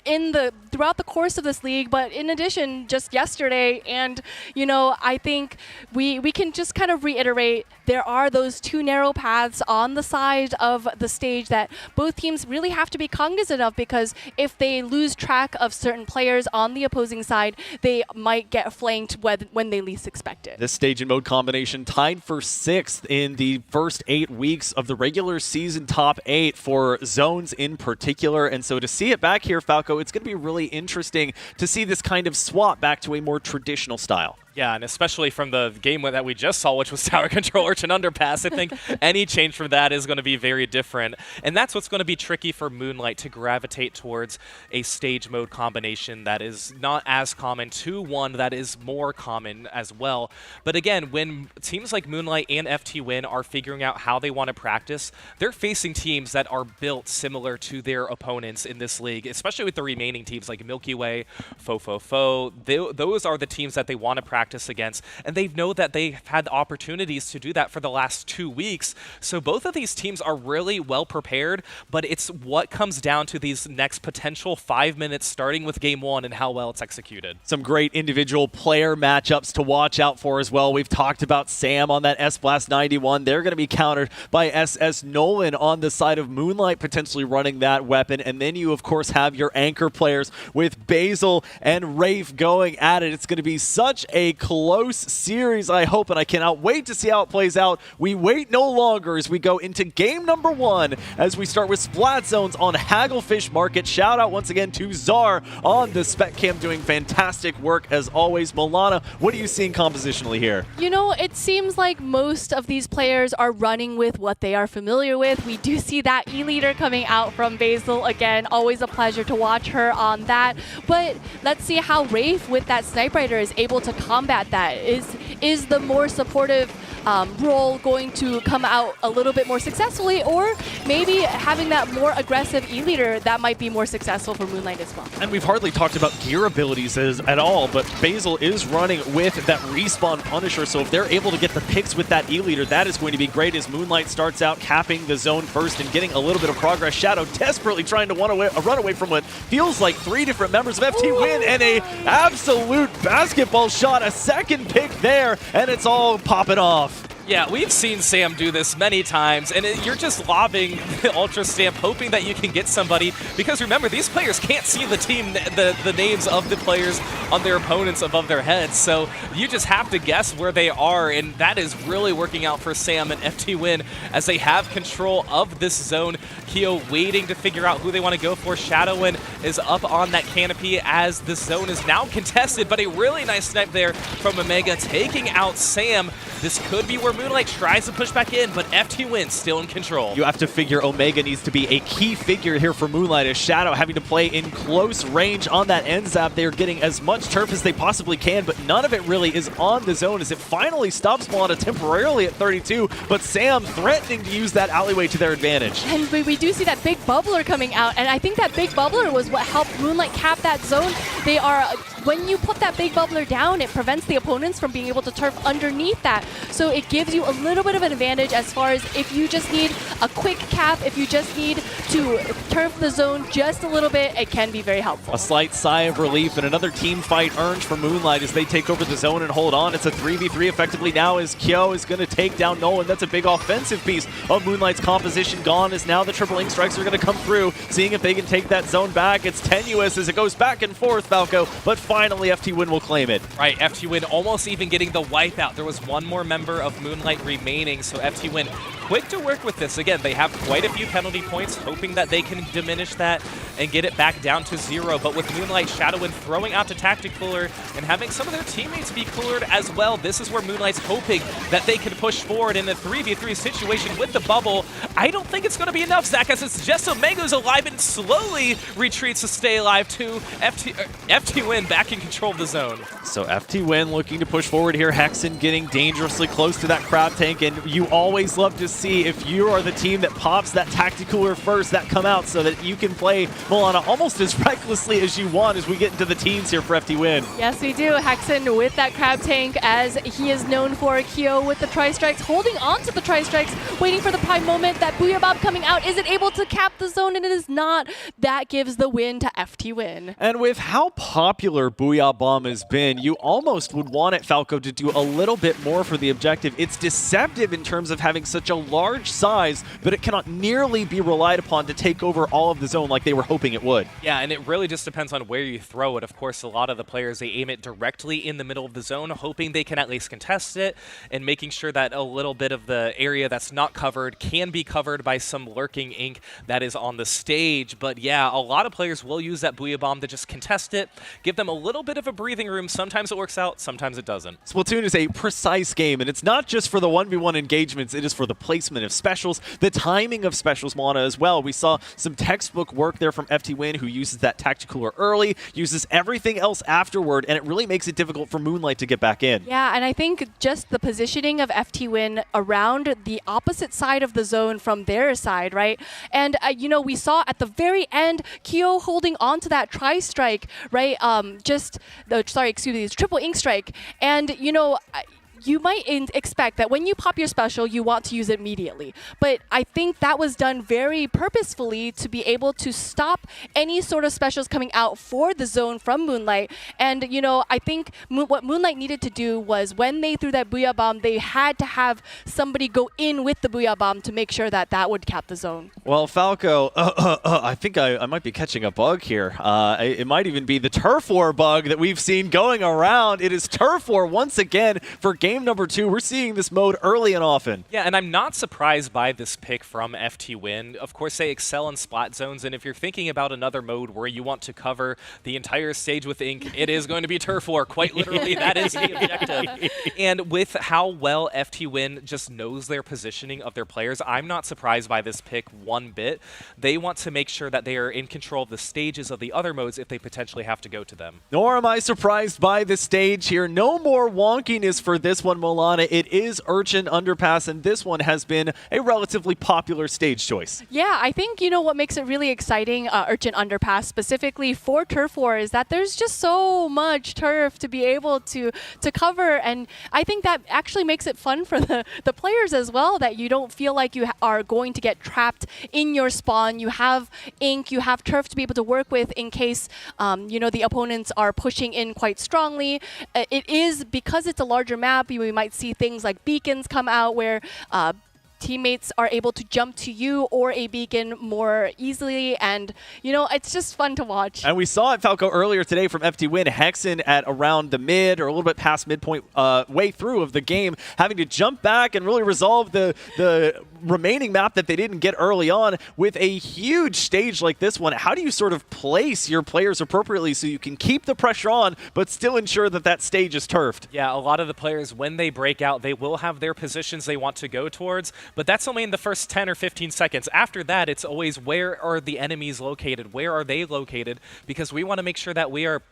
throughout the course of this league. But in addition, just yesterday, and you know, I think we can just kind of reiterate, there are those two narrow paths on the side of the stage that both teams really have to be cognizant of, because if they lose track of certain players on the opposing side, they might get flanked when they least expect it. This stage and mode combination tied for 6th in the first 8 weeks of the regular season top 8 for zones in particular. And so to see it back here, Falco, it's going to be really interesting to see this kind of swap back to a more traditional style. Yeah, and especially from the game that we just saw, which was Tower Control Urchin Underpass, I think any change from that is going to be very different. And that's what's going to be tricky for Moonlight, to gravitate towards a stage mode combination that is not as common to one that is more common as well. But again, when teams like Moonlight and FTWin are figuring out how they want to practice, they're facing teams that are built similar to their opponents in this league, especially with the remaining teams like Milky Way, Fo. Those are the teams that they want to practice against, and they know that they've had opportunities to do that for the last 2 weeks. So both of these teams are really well prepared, but it's what comes down to these next potential 5 minutes starting with game 1 and how well it's executed. Some great individual player matchups to watch out for as well. We've talked about Sam on that S-Blast 91. They're going to be countered by SS Nolan on the side of Moonlight, potentially running that weapon. And then you, of course, have your anchor players with Basil and Rafe going at it. It's going to be such a close series, I hope, and I cannot wait to see how it plays out. We wait no longer as we go into game number 1 as we start with Splat Zones on Hagglefish Market. Shout out once again to Czar on the spec cam, doing fantastic work as always. Milana, what are you seeing compositionally here? You know, it seems like most of these players are running with what they are familiar with. We do see that E-leader coming out from Basil again. Always a pleasure to watch her on that. But let's see how Rafe with that Sniper Rider is able to combat that. Is the more supportive role going to come out a little bit more successfully, or maybe having that more aggressive E-leader that might be more successful for Moonlight as well? And we've hardly talked about gear abilities at all, but Basil is running with that respawn Punisher, so if they're able to get the picks with that E-leader, that is going to be great as Moonlight starts out capping the zone first and getting a little bit of progress. Shadow desperately trying to run away from what feels like 3 different members of FTWin, and a absolute basketball shot, a second pick there, and it's all popping off. Yeah, we've seen Sam do this many times, and you're just lobbing the Ultra Stamp, hoping that you can get somebody, because remember, these players can't see the names of the players on their opponents above their heads, so you just have to guess where they are, and that is really working out for Sam and FTWin as they have control of this zone. Keo waiting to figure out who they want to go for. Shadowin is up on that canopy as the zone is now contested, but a really nice snipe there from Omega, taking out Sam. This could be where Moonlight tries to push back in, but FTWin still in control. You have to figure Omega needs to be a key figure here for Moonlight, as Shadow having to play in close range on that end zap. They're getting as much turf as they possibly can, but none of it really is on the zone as it finally stops Milana temporarily at 32, but Sam threatening to use that alleyway to their advantage. And we do see that big bubbler coming out, and I think that big bubbler was what helped Moonlight cap that zone. they are, when you put that big bubbler down, it prevents the opponents from being able to turf underneath that. So it gives you a little bit of an advantage as far as if you just need a quick cap, if you just need to turf the zone just a little bit, it can be very helpful. A slight sigh of relief and another team fight earned for Moonlight as they take over the zone and hold on. It's a 3v3 effectively now as Kyo is going to take down Nolan. That's a big offensive piece of Moonlight's composition gone as now the triple ink strikes are going to come through, seeing if they can take that zone back. It's tenuous as it goes back and forth, Falco, but finally FTWin will claim it. Right, FTWin almost even getting the wipeout. There was one more member of Moonlight remaining, so FTWin quick to work with this. Again, they have quite a few penalty points, hoping that they can diminish that and get it back down to 0. But with Moonlight, FTWin throwing out to Tactic Cooler and having some of their teammates be coolered as well, this is where Moonlight's hoping that they can push forward in a 3v3 situation with the bubble. I don't think it's going to be enough, Zach, as it's just so Mango's alive and slowly retreats to stay alive too. FTWin back in control of the zone. So FTWin looking to push forward here. Hexen getting dangerously close to that crab tank, and you always love to see if you are the team that pops that Tactic Cooler first, that come out so that you can play Milana almost as recklessly as you want as we get into the teens here for FTWin. Yes, we do. Hexen with that crab tank, as he is known for. Kyo with the tri-strikes, holding on to the tri-strikes, waiting for the prime moment. That Booyah Bomb coming out. Is it able to cap the zone? And it is not. That gives the win to FTWin. And with how popular Booyah Bomb has been, you almost would want it, Falco, to do a little bit more for the objective. It's deceptive in terms of having such a large size, but it cannot nearly be relied upon to take over all of the zone like they were hoping it would. Yeah, and it really just depends on where you throw it. Of course, a lot of the players, they aim it directly in the middle of the zone, hoping they can at least contest it and making sure that a little bit of the area that's not covered can be covered by some lurking ink that is on the stage. But yeah, a lot of players will use that Booyah Bomb to just contest it, give them a little bit of a breathing room. Sometimes it works out, sometimes it doesn't. Splatoon is a precise game, and it's not just for the 1v1 engagements, it is for the placement of specials, the timing of specials, Milana, as well. We saw some textbook work there from FTWin, who uses that Tactic Cooler early, uses everything else afterward, and it really makes it difficult for Moonlight to get back in. Yeah, and I think just the positioning of FTWin around the opposite side of the zone from their side, right? And, you know, we saw at the very end, Kyo holding on to that tri-strike, right? Triple ink strike. And, you know, you might expect that when you pop your special, you want to use it immediately. But I think that was done very purposefully to be able to stop any sort of specials coming out for the zone from Moonlight. And, you know, I think what Moonlight needed to do was when they threw that Booyah Bomb, they had to have somebody go in with the Booyah Bomb to make sure that that would cap the zone. Well, Falco, I think I might be catching a bug here. It might even be the Turf War bug that we've seen going around. It is Turf War once again for game number 2. We're seeing this mode early and often. Yeah, and I'm not surprised by this pick from FTWin. Of course, they excel in splat zones, and if you're thinking about another mode where you want to cover the entire stage with ink, it is going to be Turf War. Quite literally, that is the objective. And with how well FTWin just knows their positioning of their players, I'm not surprised by this pick one bit. They want to make sure that they are in control of the stages of the other modes if they potentially have to go to them. Nor am I surprised by the stage here. No more wonkiness for this one, Milana. It is Urchin Underpass, and this one has been a relatively popular stage choice. Yeah, I think, you know, what makes it really exciting, Urchin Underpass, specifically for Turf War, is that there's just so much turf to be able to cover, and I think that actually makes it fun for the players as well, that you don't feel like you are going to get trapped in your spawn. You have ink, you have turf to be able to work with in case, you know, the opponents are pushing in quite strongly. It is, because it's a larger map, we might see things like beacons come out where teammates are able to jump to you or a beacon more easily, and you know, it's just fun to watch. And we saw it, Falco, earlier today from FTWin. Hexen at around the mid or a little bit past midpoint way through of the game, having to jump back and really resolve the remaining map that they didn't get early on with a huge stage like this one. How do you sort of place your players appropriately so you can keep the pressure on but still ensure that that stage is turfed? Yeah, a lot of the players, when they break out, they will have their positions they want to go towards, but that's only in the first 10 or 15 seconds. After that, it's always where are the enemies located? Where are they located? Because we want to make sure that we are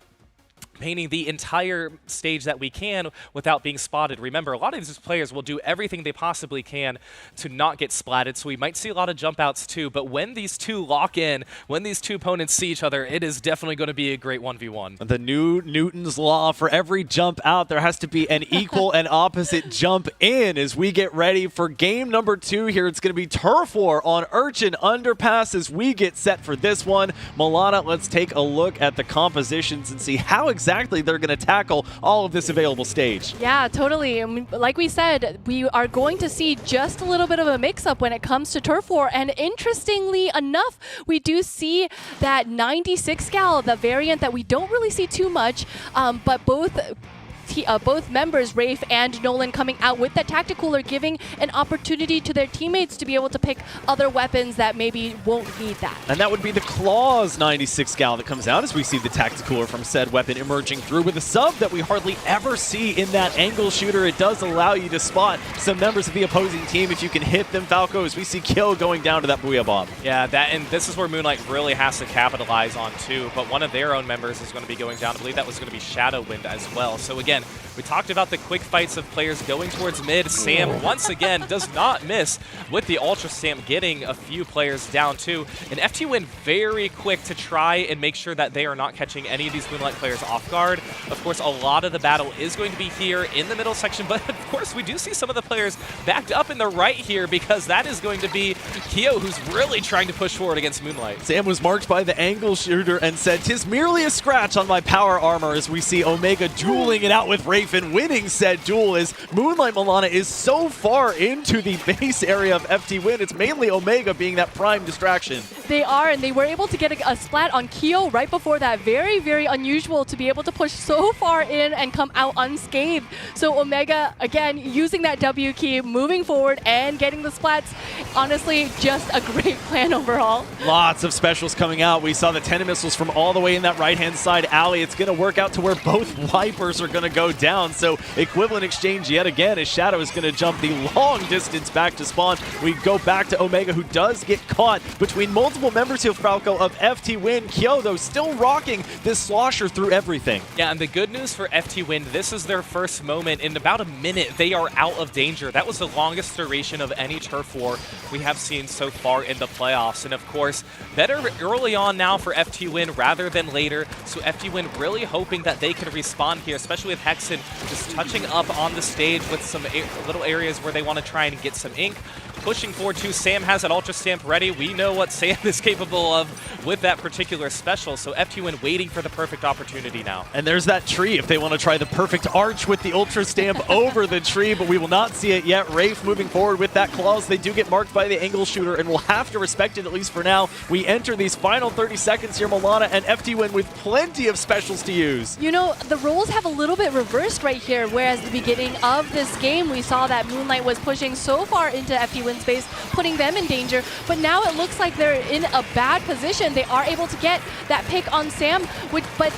painting the entire stage that we can without being spotted. Remember, a lot of these players will do everything they possibly can to not get splatted, so we might see a lot of jump outs too, but when these two lock in, when these two opponents see each other, it is definitely going to be a great 1v1. The new Newton's Law, for every jump out, there has to be an equal and opposite jump in as we get ready for game number 2 here. It's going to be Turf War on Urchin Underpass as we get set for this one. Milana, let's take a look at the compositions and see how exactly they're going to tackle all of this available stage. Yeah, totally. I mean, like we said, we are going to see just a little bit of a mix-up when it comes to Turf War, and interestingly enough, we do see that 96 gal, the variant that we don't really see too much, but both members, Rafe and Nolan, coming out with that Tacticooler, giving an opportunity to their teammates to be able to pick other weapons that maybe won't need that. And that would be the Claws 96 gal that comes out as we see the Tacticooler from said weapon emerging through with a sub that we hardly ever see in that angle shooter. It does allow you to spot some members of the opposing team if you can hit them, Falco, as we see Kill going down to that Booyah Bomb. Yeah, and this is where Moonlight really has to capitalize on too, but one of their own members is going to be going down. I believe that was going to be Shadowwind as well. So again, we talked about the quick fights of players going towards mid. Sam, once again, does not miss with the Ultra Stamp, getting a few players down too. And FTWin very quick to try and make sure that they are not catching any of these Moonlight players off guard. Of course, a lot of the battle is going to be here in the middle section, but of course, we do see some of the players backed up in the right here because that is going to be Kyo, who's really trying to push forward against Moonlight. Sam was marked by the angle shooter and said, "'Tis merely a scratch on my power armor," as we see Omega dueling it out with Rafe and winning said duel as Moonlight Milana is so far into the base area of FTWin. It's mainly Omega being that prime distraction. They are, and they were able to get a splat on Kyo right before that. Very, very unusual to be able to push so far in and come out unscathed. So Omega, again, using that W key, moving forward and getting the splats. Honestly, just a great plan overall. Lots of specials coming out. We saw the 10 missiles from all the way in that right-hand side alley. It's going to work out to where both wipers are going to go down. So equivalent exchange yet again as Shadow is going to jump the long distance back to spawn. We go back to Omega, who does get caught between multiple members here, Falco, of FTWin. Kyo, though, still rocking this slosher through everything. Yeah, and the good news for FTWin, this is their first moment. In about a minute, they are out of danger. That was the longest duration of any Turf War we have seen so far in the playoffs. And of course, better early on now for FTWin rather than later. So FTWin really hoping that they can respond here, especially with Hexen just touching up on the stage with some little areas where they want to try and get some ink. Pushing forward too, Sam has that Ultra Stamp ready. We know what Sam is capable of with that particular special, so FTWin waiting for the perfect opportunity now. And there's that tree if they want to try the perfect arch with the Ultra Stamp over the tree, but we will not see it yet. Rafe moving forward with that claws. They do get marked by the angle shooter, and we'll have to respect it at least for now. We enter these final 30 seconds here, Milana and FTWin with plenty of specials to use. You know, the roles have a little bit reversed right here, whereas at the beginning of this game, we saw that Moonlight was pushing so far into FTWin's base, putting them in danger, but now it looks like they're in a bad position. They are able to get that pick on Sam, but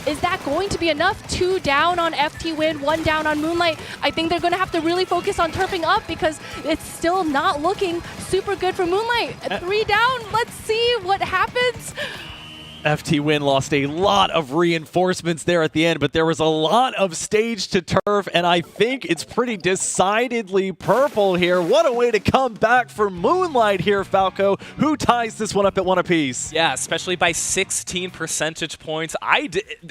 is that going to be enough? 2 down on FTWin, 1 down on Moonlight. I think they're going to have to really focus on turfing up because it's still not looking super good for Moonlight. 3 down, let's see what happens. FTWin lost a lot of reinforcements there at the end, but there was a lot of stage to turf, and I think it's pretty decidedly purple here. What a way to come back for Moonlight here, Falco, who ties this one up at 1 apiece. Yeah, especially by 16 percentage points.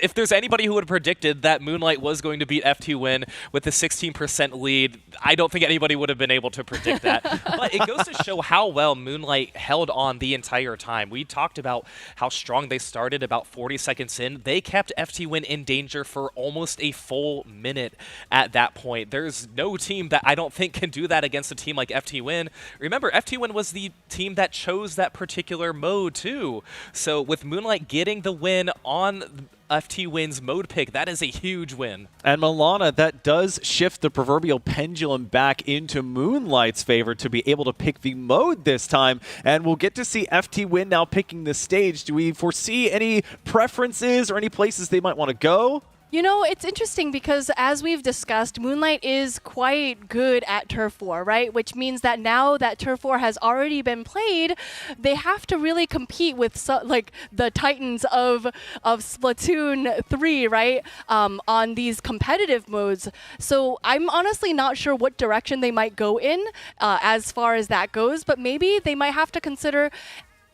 If there's anybody who would have predicted that Moonlight was going to beat FTWin with a 16% lead, I don't think anybody would have been able to predict that. But it goes to show how well Moonlight held on the entire time. We talked about how strong they started about 40 seconds in. They kept FTWin in danger for almost a full minute at that point. There's no team that I don't think can do that against a team like FTWin. Remember, FTWin was the team that chose that particular mode too. So with Moonlight getting the win on FTWin's mode pick, that is a huge win. And Milana, that does shift the proverbial pendulum back into Moonlight's favor to be able to pick the mode this time. And we'll get to see FTWin now picking the stage. Do we foresee any preferences or any places they might want to go? You know, it's interesting because as we've discussed, Moonlight is quite good at Turf War, right? Which means that now that Turf War has already been played, they have to really compete with like the titans of Splatoon 3, right? On these competitive modes. So I'm honestly not sure what direction they might go in as far as that goes, but maybe they might have to consider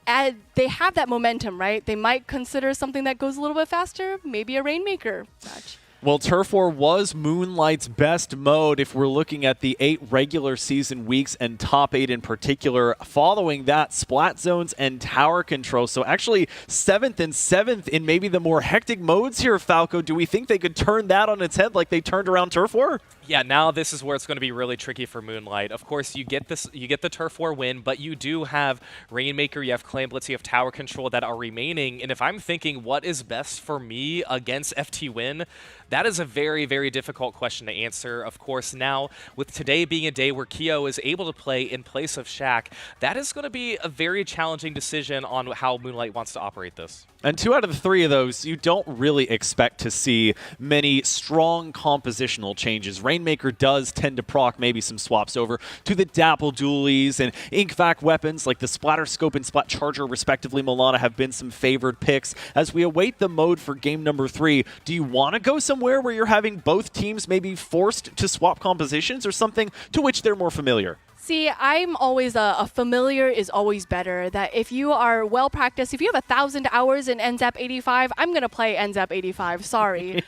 they have that momentum, right? They might consider something that goes a little bit faster, maybe a Rainmaker match. Well, Turf War was Moonlight's best mode if we're looking at the 8 regular season weeks and top 8 in particular. Following that, Splat Zones and Tower Control. So actually 7th and 7th in maybe the more hectic modes here, Falco. Do we think they could turn that on its head like they turned around Turf War? Yeah, now this is where it's going to be really tricky for Moonlight. Of course, you get the Turf War win, but you do have Rainmaker, you have Clan Blitz, you have Tower Control that are remaining. And if I'm thinking what is best for me against FTWin, that is a very, very difficult question to answer. Of course, now with today being a day where Kyo is able to play in place of Shaq, that is going to be a very challenging decision on how Moonlight wants to operate this. And 2 out of the 3 of those, you don't really expect to see many strong compositional changes. Rainmaker does tend to proc maybe some swaps over to the Dapple Dualies, and Inkvac weapons like the Splatter Scope and Splat Charger, respectively, Milana, have been some favored picks. As we await the mode for game number 3, do you want to go somewhere where you're having both teams maybe forced to swap compositions, or something to which they're more familiar? See, I'm always a familiar is always better. That if you are well practiced, if you have 1,000 hours in NZAP 85, I'm going to play NZAP 85. Sorry.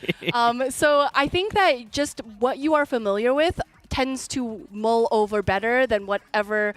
So I think that just what you are familiar with tends to mull over better than whatever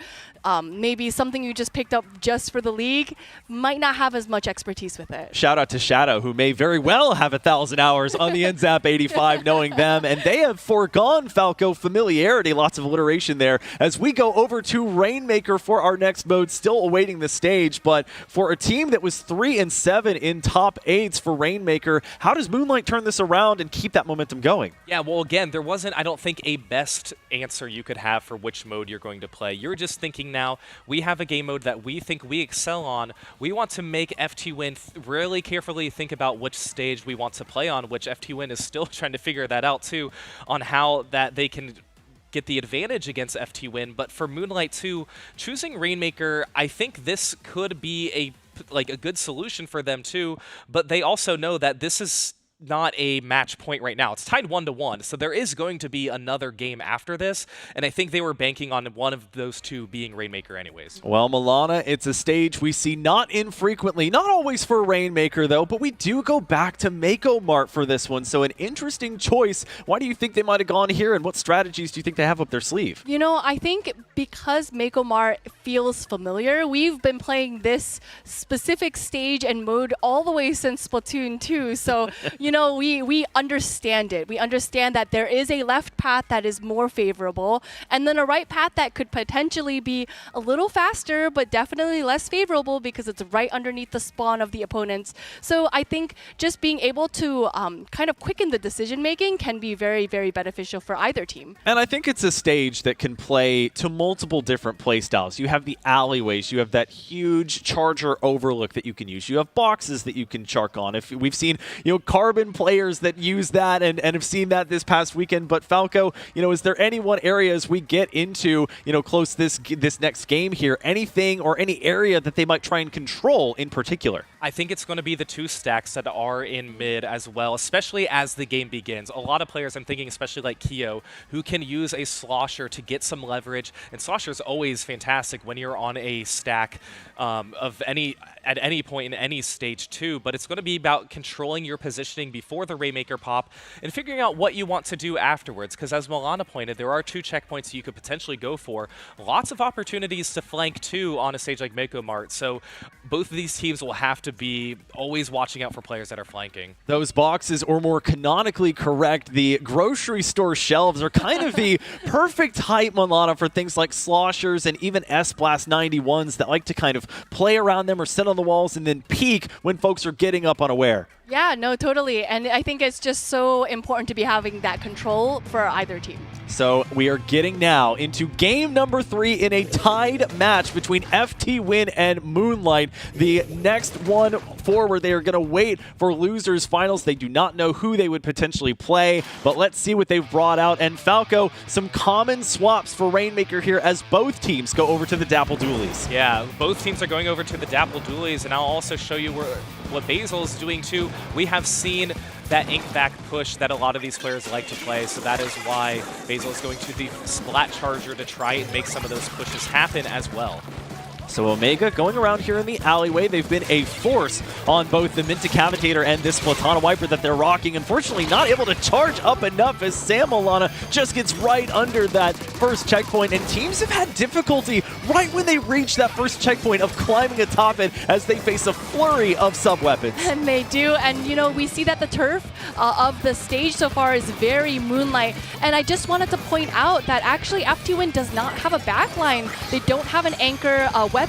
maybe something you just picked up just for the league might not have as much expertise with it. Shout out to Shadow, who may very well have 1,000 hours on the NZAP 85, knowing them. And they have foregone Falco familiarity. Lots of alliteration there. As we go over to Rainmaker for our next mode, still awaiting the stage. But for a team that was 3 and 7 in top 8s for Rainmaker, how does Moonlight turn this around and keep that momentum going? Yeah, well, again, there wasn't, I don't think, a best answer you could have for which mode you're going to play. You're just thinking now, we have a game mode that we think we excel on. We want to make FTWin really carefully think about which stage we want to play on, which FTWin is still trying to figure that out too, on how that they can get the advantage against FTWin. But for Moonlight 2, choosing Rainmaker, I think this could be a good solution for them too, but they also know that this is not a match point right now. It's tied 1-1, so there is going to be another game after this, and I think they were banking on one of those two being Rainmaker anyways. Well, Milana, it's a stage we see not infrequently, not always for Rainmaker though, but we do go back to Mako Mart for this one, so an interesting choice. Why do you think they might have gone here, and what strategies do you think they have up their sleeve? You know, I think because Mako Mart feels familiar, we've been playing this specific stage and mode all the way since Splatoon 2, so you know, we understand it. We understand that there is a left path that is more favorable, and then a right path that could potentially be a little faster, but definitely less favorable because it's right underneath the spawn of the opponents. So I think just being able to kind of quicken the decision making can be very, very beneficial for either team. And I think it's a stage that can play to multiple different play styles. You have the alleyways, you have that huge charger overlook that you can use, you have boxes that you can chark on. If we've seen, you know, Carbon players that use that and have seen that this past weekend. But Falco, you know, is there any one area as we get into, you know, close this next game here, anything or any area that they might try and control in particular? I think it's going to be the 2 stacks that are in mid as well, especially as the game begins. A lot of players, I'm thinking especially like Kyo, who can use a slosher to get some leverage, and slosher is always fantastic when you're on a stack at any point in any stage too, but it's going to be about controlling your positioning before the Rainmaker pop and figuring out what you want to do afterwards, because as Milana pointed, there are 2 checkpoints you could potentially go for. Lots of opportunities to flank too on a stage like Mako Mart, so both of these teams will have to be always watching out for players that are flanking. Those boxes, or more canonically correct, the grocery store shelves, are kind of the perfect height, Milana, for things like sloshers and even S-Blast 91s that like to kind of play around them or sit on the walls and then peek when folks are getting up unaware. Yeah, no, totally. And I think it's just so important to be having that control for either team. So we are getting now into game number 3 in a tied match between FTWin and Moonlight. The next one forward, they are going to wait for losers finals. They do not know who they would potentially play, but let's see what they've brought out. And Falco, some common swaps for Rainmaker here as both teams go over to the Dapple Dualies. Yeah, both teams are going over to the Dapple Dualies, and I'll also show you what Basil's doing too. We have seen that ink back push that a lot of these players like to play, so that is why Basil is going to the Splat Charger to try and make some of those pushes happen as well. So Omega going around here in the alleyway. They've been a force on both the Mintacavitator and this Platana Wiper that they're rocking. Unfortunately, not able to charge up enough as Sam Milana just gets right under that first checkpoint. And teams have had difficulty right when they reach that first checkpoint of climbing atop it as they face a flurry of sub-weapons. And they do. And, you know, we see that the turf of the stage so far is very Moonlight. And I just wanted to point out that actually FTWin does not have a backline. They don't have an anchor weapon.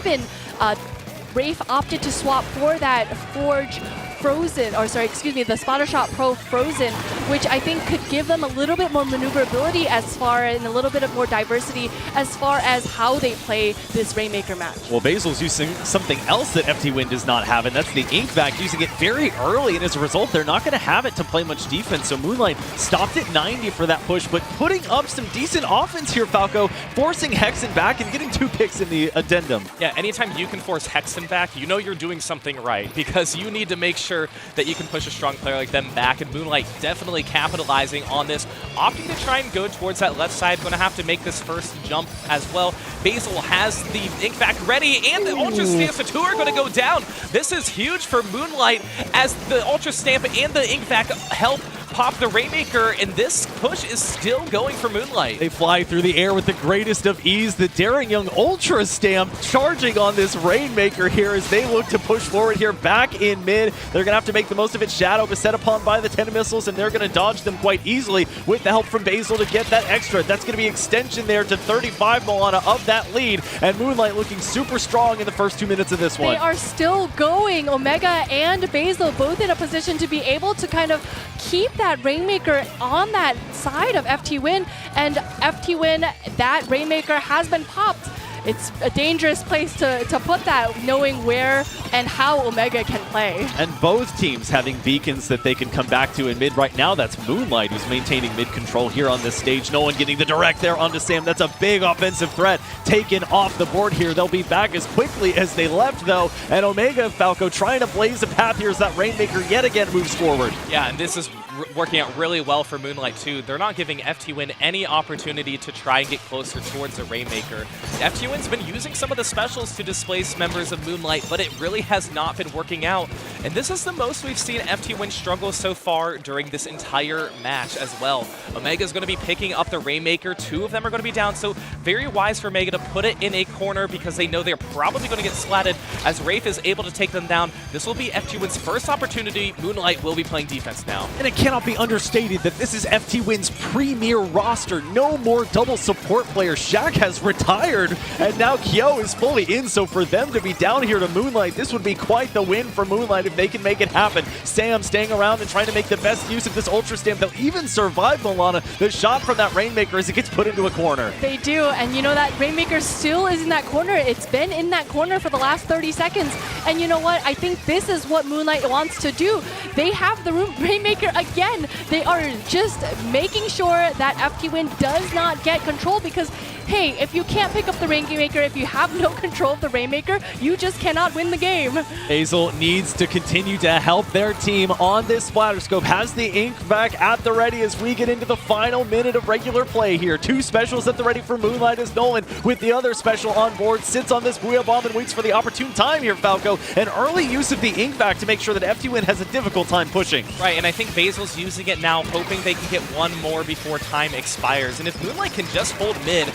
Rafe opted to swap for that Forge Frozen, or sorry, excuse me, the Spotter Shot Pro Frozen, which I think could give them a little bit more maneuverability as far and a little bit of more diversity as far as how they play this Rainmaker match. Well, Basil's using something else that FTWin does not have, and that's the Ink Vac, using it very early, and as a result, they're not going to have it to play much defense. So Moonlight stopped at 90 for that push, but putting up some decent offense here, Falco, forcing Hexen back and getting 2 picks in the addendum. Yeah, anytime you can force Hexen back, you know you're doing something right, because you need to make sure that you can push a strong player like them back, and Moonlight definitely capitalizing on this, opting to try and go towards that left side. Going to have to make this first jump as well. Basil has the Ink Vac ready, and the Ultra Stamp, so 2 are going to go down. This is huge for Moonlight as the Ultra Stamp and the Ink Vac help pop the Rainmaker, and this push is still going for Moonlight. They fly through the air with the greatest of ease. The Daring Young Ultra Stamp charging on this Rainmaker here as they look to push forward here back in mid. They're going to have to make the most of it. Shadow beset upon by the 10 missiles, and they're going to dodge them quite easily with the help from Basil to get that extra. That's going to be extension there to 35 Milana of that lead, and Moonlight looking super strong in the first 2 minutes of this one. They are still going. Omega and Basil both in a position to be able to kind of keep that Rainmaker on that side of FTWin, and FTWin, that Rainmaker has been popped. It's a dangerous place to put that, knowing where and how Omega can play. And both teams having beacons that they can come back to in mid. Right now, that's Moonlight who's maintaining mid control here on this stage. No one getting the direct there onto Sam. That's a big offensive threat taken off the board here. They'll be back as quickly as they left, though. And Omega Falco trying to blaze a path here as that Rainmaker yet again moves forward. Yeah, and this is working out really well for Moonlight too. They're not giving FTWin any opportunity to try and get closer towards the Rainmaker. FTWin's been using some of the specials to displace members of Moonlight, but it really has not been working out. And this is the most we've seen FTWin struggle so far during this entire match as well. Omega's going to be picking up the Rainmaker. 2 of them are going to be down, so very wise for Omega to put it in a corner because they know they're probably going to get splatted as Rafe is able to take them down. This will be FTWin's first opportunity. Moonlight will be playing defense now. And it cannot be understated that this is FTWin's premier roster. No more double support players. Shaq has retired, and now Kyo is fully in, so for them to be down here to Moonlight, this would be quite the win for Moonlight if they can make it happen. Sam staying around and trying to make the best use of this Ultra Stamp. They'll even survive Milana, the shot from that Rainmaker as it gets put into a corner. They do, and you know that Rainmaker still is in that corner. It's been in that corner for the last 30 seconds, and you know what? I think this is what Moonlight wants to do. They have the Rainmaker again. They are just making sure that FTWin does not get control because, hey, if you can't pick up the Rainmaker, if you have no control of the Rainmaker, you just cannot win the game. Basil needs to continue to help their team on this Splatterscope. Has the Ink Vac at the ready as we get into the final minute of regular play here. 2 specials at the ready for Moonlight as Nolan with the other special on board sits on this Booyah Bomb and waits for the opportune time here, Falco. An early use of the Ink Vac to make sure that FTWin has a difficult time pushing. Right, and I think Basil's using it now, hoping they can get 1 more before time expires. And if Moonlight can just hold mid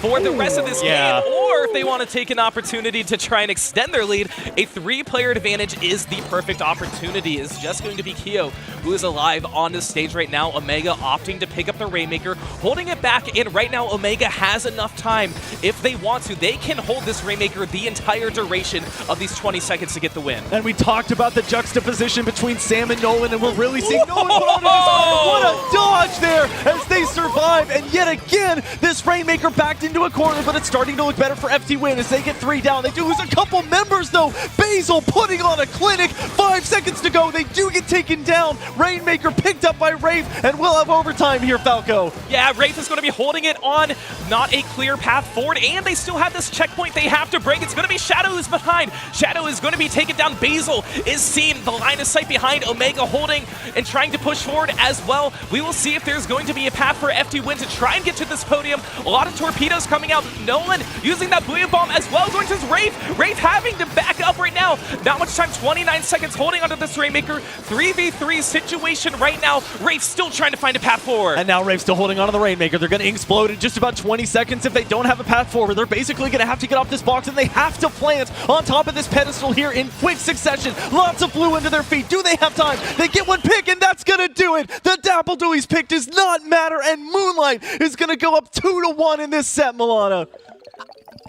for the rest of this game, or if they want to take an opportunity to try and extend their lead, a 3-player advantage is the perfect opportunity. It's just going to be Keo, who is alive on the stage right now. Omega opting to pick up the Rainmaker, holding it back, and right now Omega has enough time. If they want to, they can hold this Rainmaker the entire duration of these 20 seconds to get the win. And we talked about the juxtaposition between Sam and Nolan, and we're really seeing Nolan put on his arm. What a dodge there as they survive. And yet again, this Rainmaker backed into a corner, but it's starting to look better for FTWin as they get 3 down. They do lose a couple members though. Basil putting on a clinic. 5 seconds to go. They do get taken down. Rainmaker picked up by Rafe, and we'll have overtime here, Falco. Yeah, Rafe is going to be holding it on. Not a clear path forward, and they still have this checkpoint they have to break. It's going to be Shadow who's behind. Shadow is going to be taken down. Basil is seen. The line of sight behind. Omega holding and trying to push forward as well. We will see if there's going to be a path for FTWin to try and get to this podium. A lot of torpedoes coming out. Nolan using that Booyah Bomb as well, going to Rafe. Rafe having to back up right now. Not much time, 29 seconds holding onto this Rainmaker. 3v3 situation right now. Rafe still trying to find a path forward. And now Rafe's still holding on to the Rainmaker. They're going to explode in just about 20 seconds if they don't have a path forward. They're basically going to have to get off this box, and they have to plant on top of this pedestal here in quick succession. Lots of blue under their feet. Do they have time? They get one pick, and that's going to do it. The Dapple Dewey's pick does not matter, and Moonlight is going to go up 2-1 in this set, Milana.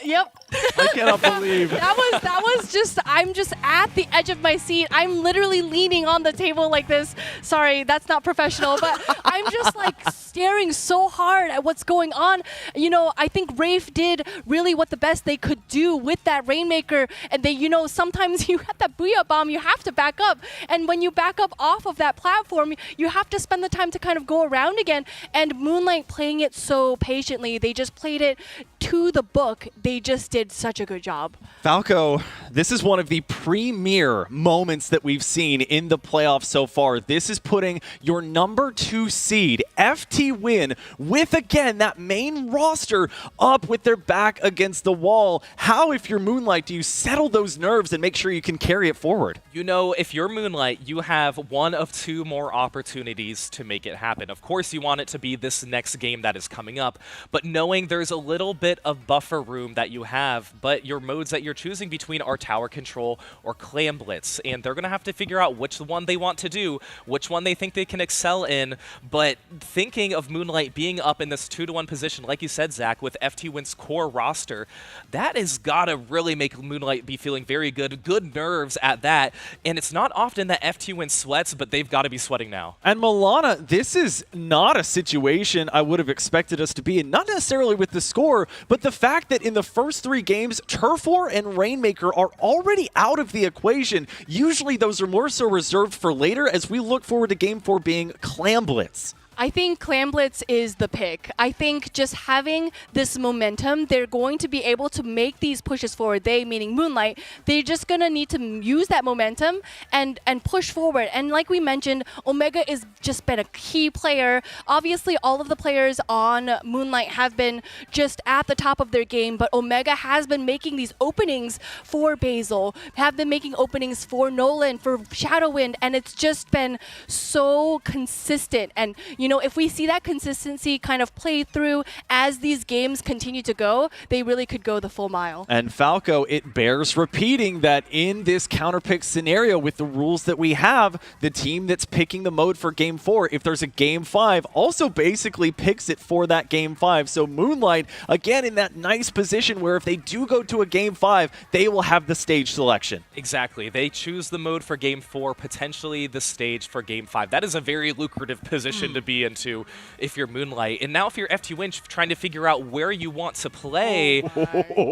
Yep. I cannot believe. That was just, I'm just at the edge of my seat. I'm literally leaning on the table like this. Sorry, that's not professional, but I'm just like staring so hard at what's going on. You know, I think Rafe did really what the best they could do with that Rainmaker. And they, you know, sometimes you have that Booyah Bomb, you have to back up. And when you back up off of that platform, you have to spend the time to kind of go around again. And Moonlight playing it so patiently, they just played it to the book. They just did such a good job. Falco, this is one of the premier moments that we've seen in the playoffs so far. This is putting your number 2 seed, FTWin, with, again, that main roster up with their back against the wall. How, if you're Moonlight, do you settle those nerves and make sure you can carry it forward? You know, if you're Moonlight, you have 1 of 2 more opportunities to make it happen. Of course, you want it to be this next game that is coming up, but knowing there's a little bit of buffer room that you have, but your modes that you're choosing between are Tower Control or Clam Blitz, and they're going to have to figure out which one they want to do, which one they think they can excel in. But thinking of Moonlight being up in this 2-1 position, like you said, Zach, with FTWin's core roster, that has got to really make Moonlight be feeling very good nerves at that. And it's not often that FTWin sweats, but they've got to be sweating now. And Milana, this is not a situation I would have expected us to be in, not necessarily with the score, but the fact that in the first 3 games, Turf War and Rainmaker are already out of the equation. Usually those are more so reserved for later as we look forward to Game 4 being Clam Blitz. I think Clam Blitz is the pick. I think just having this momentum, they're going to be able to make these pushes forward. They, meaning Moonlight, they're just going to need to use that momentum and push forward. And like we mentioned, Omega has just been a key player. Obviously, all of the players on Moonlight have been just at the top of their game, but Omega has been making these openings for Basil, have been making openings for Nolan, for Shadowwind, and it's just been so consistent. And you know, if we see that consistency kind of play through as these games continue to go, they really could go the full mile. And Falco, it bears repeating that in this counterpick scenario with the rules that we have, the team that's picking the mode for Game 4, if there's a Game 5, also basically picks it for that Game 5. So Moonlight, again, in that nice position where if they do go to a Game 5, they will have the stage selection. Exactly. They choose the mode for Game 4, potentially the stage for Game 5. That is a very lucrative position to be into if you're Moonlight. And now if you're FTWin trying to figure out where you want to play,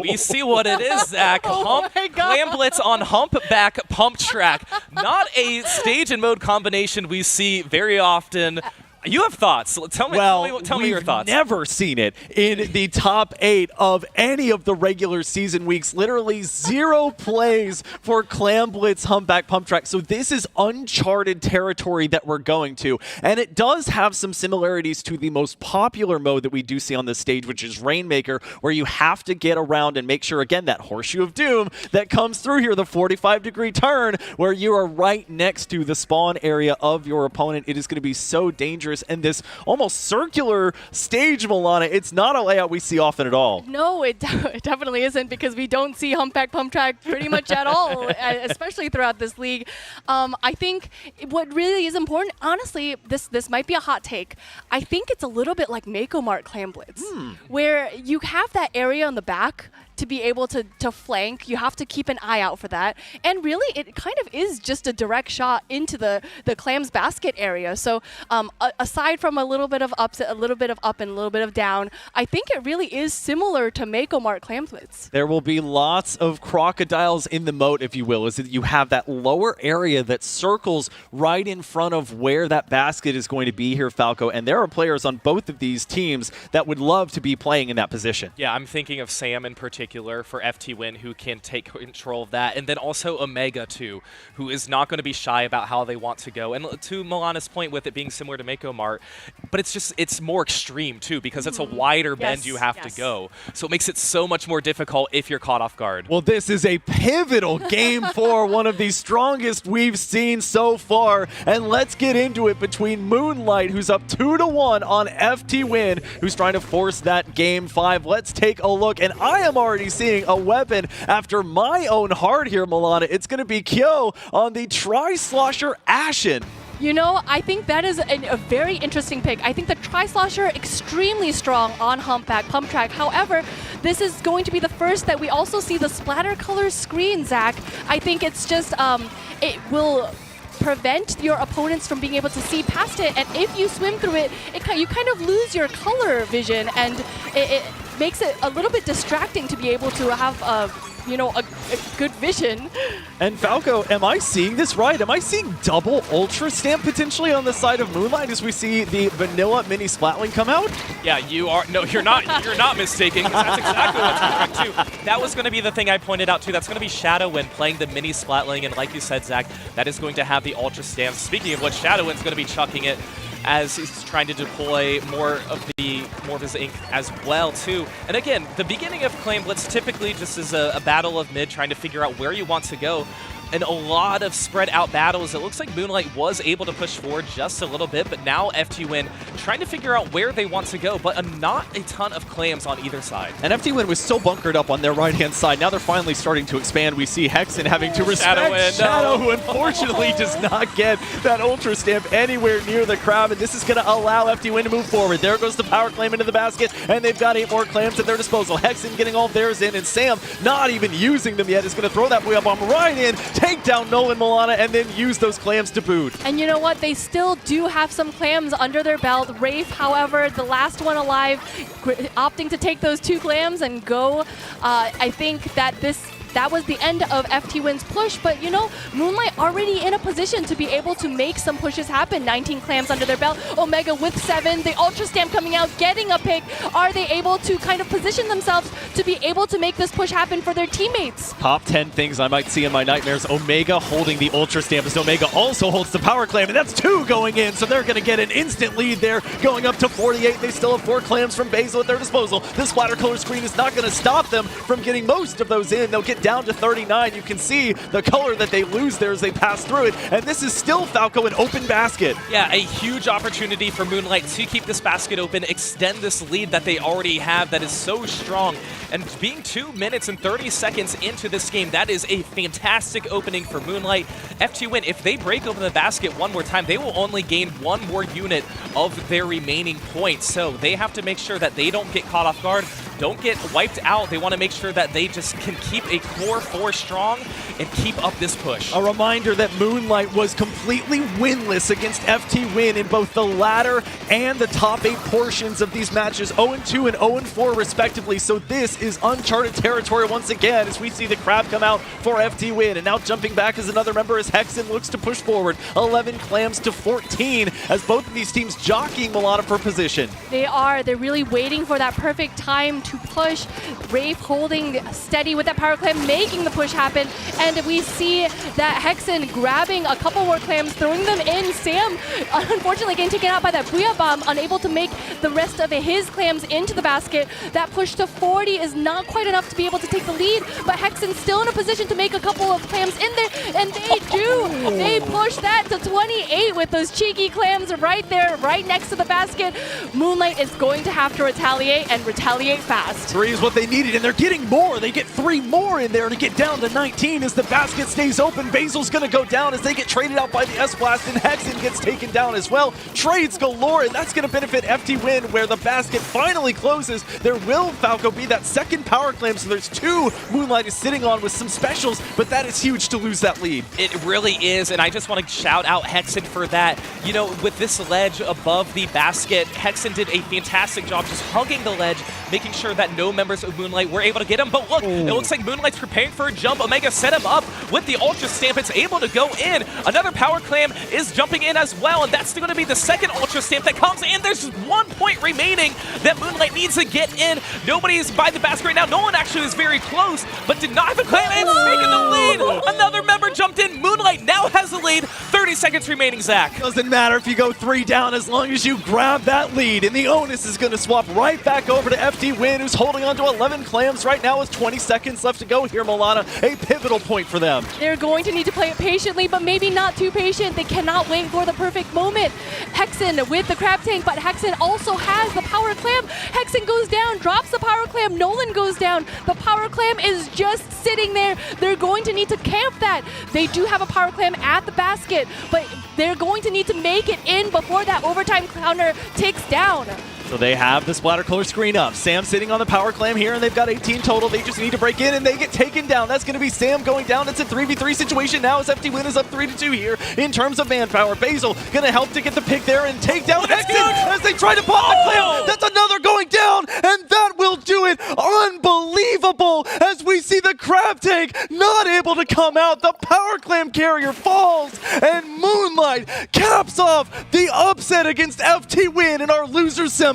we see what it is, Zach. Clam Blitz on Humpback Pump Track. Not a stage and mode combination we see very often. You have thoughts. Tell me your thoughts. We've never seen it in the top 8 of any of the regular season weeks. Literally 0 plays for Clam Blitz Humpback Pump Track. So this is uncharted territory that we're going to. And it does have some similarities to the most popular mode that we do see on this stage, which is Rainmaker, where you have to get around and make sure, again, that Horseshoe of Doom that comes through here, the 45-degree turn, where you are right next to the spawn area of your opponent. It is going to be so dangerous players and this almost circular stage, Milana. It's not a layout we see often at all. No, it definitely isn't, because we don't see Humpback Pump Track pretty much at all, especially throughout this league. I think what really is important, honestly, this might be a hot take. I think it's a little bit like Mako Mart Clan Blitz, where you have that area on the back to be able to flank. You have to keep an eye out for that. And really, it kind of is just a direct shot into the Clams basket area. So aside from a little bit of ups, a little bit of up and a little bit of down, I think it really is similar to Mako Mart Clan Blitz. There will be lots of crocodiles in the moat, if you will, is that you have that lower area that circles right in front of where that basket is going to be here, Falco. And there are players on both of these teams that would love to be playing in that position. Yeah, I'm thinking of Sam in particular for FTWin, who can take control of that, and then also Omega too, who is not going to be shy about how they want to go. And to Milana's point with it being similar to Mako Mart, but it's more extreme too, because it's a wider bend you have to go. So it makes it so much more difficult if you're caught off guard. Well, this is a pivotal game for one of the strongest we've seen so far. And let's get into it between Moonlight, who's up 2-1 on FTWin, who's trying to force that game 5. Let's take a look. And I am already seeing a weapon after my own heart here, Milana. It's going to be Kyo on the Tri-Slosher Ashen. You know, I think that is a very interesting pick. I think the Tri-Slosher extremely strong on Humpback Pump Track. However, this is going to be the first that we also see the splatter color screen, Zach. I think it's just, it will prevent your opponents from being able to see past it, and if you swim through it, you kind of lose your color vision, and it makes it a little bit distracting to be able to have a good vision. And Falco, am I seeing this right? Am I seeing double Ultra Stamp potentially on the side of Moonlight as we see the vanilla mini Splatling come out? Yeah, you are. No, you're not. You're not mistaken. That's exactly what's correct too. That was going to be the thing I pointed out too. That's going to be FTWin playing the mini Splatling, and like you said, Zach, that is going to have the Ultra Stamp. Speaking of which, FTWin's going to be chucking it as he's trying to deploy more of his ink as well too. And again, the beginning of Clan Blitz typically just is a battle of mid, trying to figure out where you want to go. And a lot of spread out battles. It looks like Moonlight was able to push forward just a little bit, but now FTWin trying to figure out where they want to go, but not a ton of clams on either side. And FTWin was so bunkered up on their right-hand side. Now they're finally starting to expand. We see Hexen having to respect Shadow, who unfortunately does not get that Ultra Stamp anywhere near the crab, and this is going to allow FTWin to move forward. There goes the power clam into the basket, and they've got 8 more clams at their disposal. Hexen getting all of theirs in, and Sam not even using them yet is going to throw that Wheel Bomb right in, take down Nolan Milana, and then use those clams to boot. And you know what? They still do have some clams under their belt. Rafe, however, the last one alive, opting to take those 2 clams and go. I think that that was the end of FTWin's push, but you know, Moonlight already in a position to be able to make some pushes happen. 19 clams under their belt. Omega with 7, the Ultra Stamp coming out, getting a pick. Are they able to kind of position themselves to be able to make this push happen for their teammates? Top 10 things I might see in my nightmares. Omega holding the Ultra Stamp as Omega also holds the power clam, and that's 2 going in, so they're going to get an instant lead there, going up to 48. They still have 4 clams from Basil at their disposal. This splatter color screen is not going to stop them from getting most of those in. They'll get down to 39. You can see the color that they lose there as they pass through it, and this is still Falco an open basket. Yeah, a huge opportunity for Moonlight to keep this basket open, extend this lead that they already have that is so strong. And being 2 minutes and 30 seconds into this game, that is a fantastic opening for Moonlight. FTWin, if they break open the basket one more time, they will only gain 1 more unit of their remaining points. So they have to make sure that they don't get caught off guard, don't get wiped out. They want to make sure that they just can keep a core 4 strong and keep up this push. A reminder that Moonlight was completely winless against FTWin in both the ladder and the top 8 portions of these matches, 0-2 and 0-4 respectively. So this is uncharted territory once again as we see the crab come out for FTWin. And now jumping back as another member as Hexen looks to push forward. 11 clams to 14 as both of these teams jockeying Milana for position. They are. They're really waiting for that perfect time to push. Wraith holding steady with that power clam, making the push happen. And we see that Hexen grabbing a couple more clams, throwing them in. Sam, unfortunately, getting taken out by that Booyah Bomb, unable to make the rest of his clams into the basket. That push to 40 is not quite enough to be able to take the lead, but Hexen's still in a position to make a couple of clams in there, and they do. They push that to 28 with those cheeky clams right there, right next to the basket. Moonlight is going to have to retaliate, and retaliate fast. 3 is what they needed, and they're getting more. They get 3 more in there to get down to 19 as the basket stays open. Basil's going to go down as they get traded out by the S-Blast, and Hexen gets taken down as well. Trades galore, and that's going to benefit FTWin, where the basket finally closes. There will, Falco, be that second power clam, so there's 2 Moonlight is sitting on with some specials, but that is huge to lose that lead. It really is, and I just want to shout out Hexen for that. You know, with this ledge above the basket, Hexen did a fantastic job just hugging the ledge, making sure that no members of Moonlight were able to get him. But look, it looks like Moonlight's preparing for a jump. Omega set him up with the Ultra Stamp. It's able to go in. Another power clam is jumping in as well, and that's going to be the second Ultra Stamp that comes in. There's just 1 point remaining that Moonlight needs to get in. Nobody's by the basket right now. Nolan actually was very close, but did not have a claim, and it's taking the lead. Another member jumped in. Moonlight now has the lead. 30 seconds remaining, Zach. Doesn't matter if you go 3 down as long as you grab that lead, and the onus is going to swap right back over to FTWin, who's holding on to 11 clams right now with 20 seconds left to go here, Milana. A pivotal point for them. They're going to need to play it patiently, but maybe not too patient. They cannot wait for the perfect moment. Hexen with the crab tank, but Hexen also has the power clam. Hexen goes down, drops the power clam. Nolan goes down. The power clam is just sitting there. They're going to need to camp that. They do have a power clam at the basket, but they're going to need to make it in before that overtime counter ticks down. So they have the splatter color screen up. Sam sitting on the power clam here, and they've got 18 total. They just need to break in, and they get taken down. That's going to be Sam going down. It's a 3v3 situation now as FTWin is up 3-2 here in terms of manpower. Basil going to help to get the pick there and take down Hexen as they try to pop the clam. That's another going down, and that will do it. Unbelievable as we see the crab tank not able to come out. The power clam carrier falls, and Moonlight caps off the upset against FTWin in our loser semis.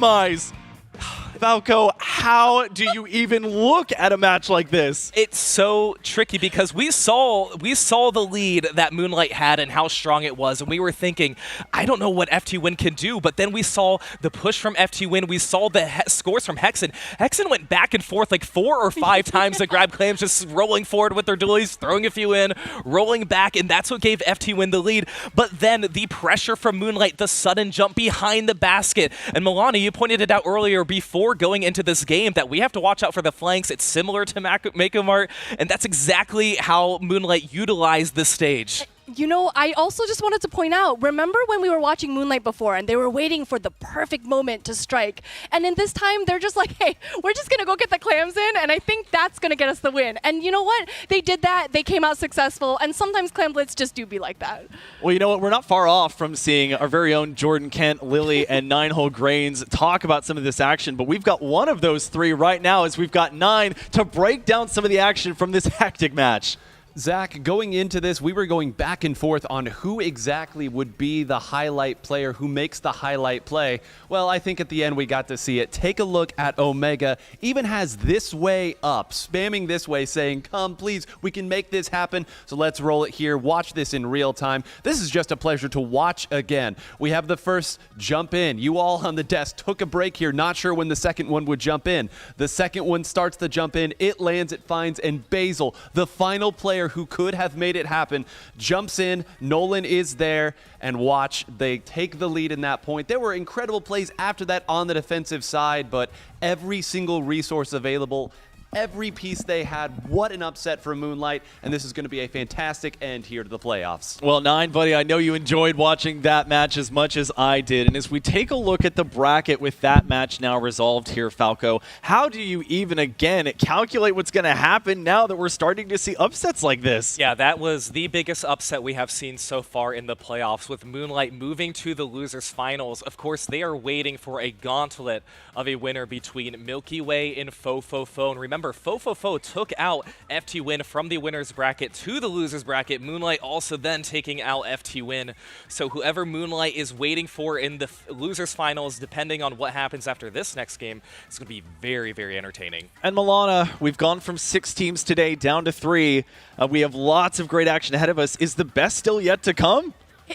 Falco, how do you even look at a match like this? It's so tricky because we saw the lead that Moonlight had and how strong it was, and we were thinking, I don't know what FTWin can do, but then we saw the push from FTWin, we saw the scores from Hexen. Hexen went back and forth like 4 or 5 times to grab clams, just rolling forward with their dualies, throwing a few in, rolling back, and that's what gave FTWin the lead. But then the pressure from Moonlight, the sudden jump behind the basket, and Milana, you pointed it out earlier before going into this game that we have to watch out for the flanks. It's similar to Makomart, and that's exactly how Moonlight utilized this stage. You know, I also just wanted to point out, remember when we were watching Moonlight before and they were waiting for the perfect moment to strike? And in this time, they're just like, hey, we're just going to go get the clams in, and I think that's going to get us the win. And you know what? They did that. They came out successful, and sometimes clam blitz just do be like that. Well, you know what? We're not far off from seeing our very own Jordan Kent, Lily, and 9-Hole Grains talk about some of this action, but we've got one of those 3 right now as we've got 9 to break down some of the action from this hectic match. Zach, going into this, we were going back and forth on who exactly would be the highlight player, who makes the highlight play. Well, I think at the end we got to see it. Take a look at Omega. Even has this way up, spamming this way, saying, come, please, we can make this happen. So let's roll it here. Watch this in real time. This is just a pleasure to watch again. We have the first jump in. You all on the desk took a break here, not sure when the second one would jump in. The second one starts the jump in. It lands, it finds, and Basil, the final player who could have made it happen, jumps in. Nolan is there, and watch, they take the lead in that point. There were incredible plays after that on the defensive side, but every single resource available, every piece they had, what an upset for Moonlight, and this is going to be a fantastic end here to the playoffs. Well, 9, buddy, I know you enjoyed watching that match as much as I did, and as we take a look at the bracket with that match now resolved here, Falco, how do you even, again, calculate what's going to happen now that we're starting to see upsets like this? Yeah, that was the biggest upset we have seen so far in the playoffs, with Moonlight moving to the losers finals. Of course, they are waiting for a gauntlet of a winner between Milky Way and Fofofone. Remember, remember, Fofofo took out FTWin from the winner's bracket to the loser's bracket. Moonlight also then taking out FTWin. So whoever Moonlight is waiting for in the loser's finals, depending on what happens after this next game, it's going to be very, very entertaining. And Milana, we've gone from 6 teams today down to 3. We have lots of great action ahead of us. Is the best still yet to come?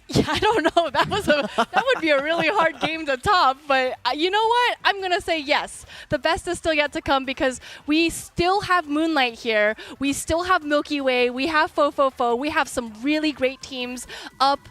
Yeah, I don't know. That would be a really hard game to top, but you know what? I'm going to say yes. The best is still yet to come because we still have Moonlight here. We still have Milky Way. We have Fofofo. We have some really great teams up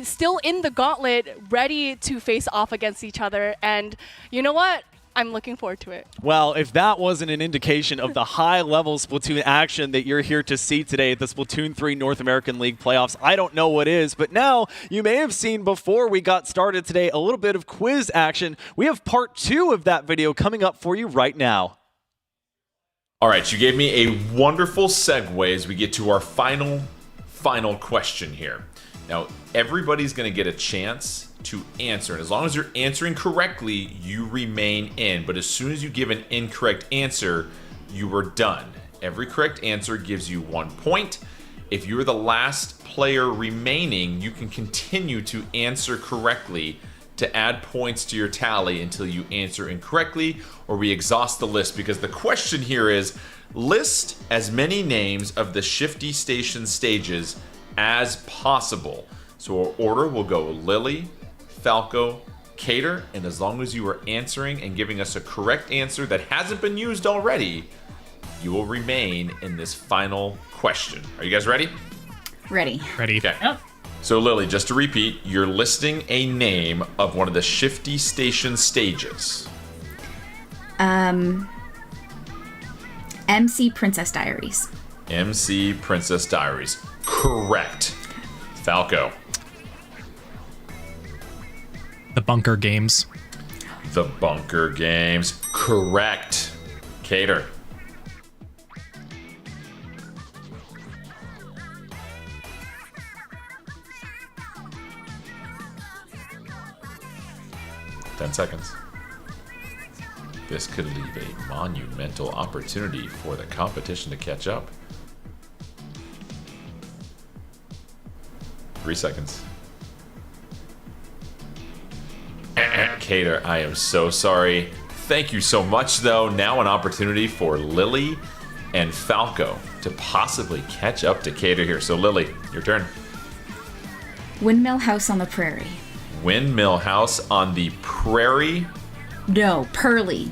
still in the gauntlet ready to face off against each other. And you know what? I'm looking forward to it. Well, if that wasn't an indication of the high-level Splatoon action that you're here to see today at the Splatoon 3 North American League playoffs, I don't know what is. But now, you may have seen before we got started today a little bit of quiz action. We have part 2 of that video coming up for you right now. All right, you gave me a wonderful segue as we get to our final question here. Now, everybody's going to get a chance to answer, and as long as you're answering correctly, you remain in. But as soon as you give an incorrect answer, you are done. Every correct answer gives you 1 point. If you're the last player remaining, you can continue to answer correctly to add points to your tally until you answer incorrectly or we exhaust the list, because the question here is list as many names of the Shifty Station stages as possible. So our order will go Lily, Falco, Cater, and as long as you are answering and giving us a correct answer that hasn't been used already, you will remain in this final question. Are you guys ready? Ready. Ready. Okay. Yep. So Lily, just to repeat, you're listing a name of one of the Shifty Station stages. MC Princess Diaries. MC Princess Diaries. Correct. Falco. The Bunker Games. The Bunker Games. Correct. Cater. Ten seconds. This could leave a monumental opportunity for the competition to catch up. 3 seconds. Cater, I am so sorry. Thank you so much, though. Now an opportunity for Lily and Falco to possibly catch up to Cater here. So Lily, your turn. Windmill House on the Prairie. Windmill House on the Prairie. No, Pearly.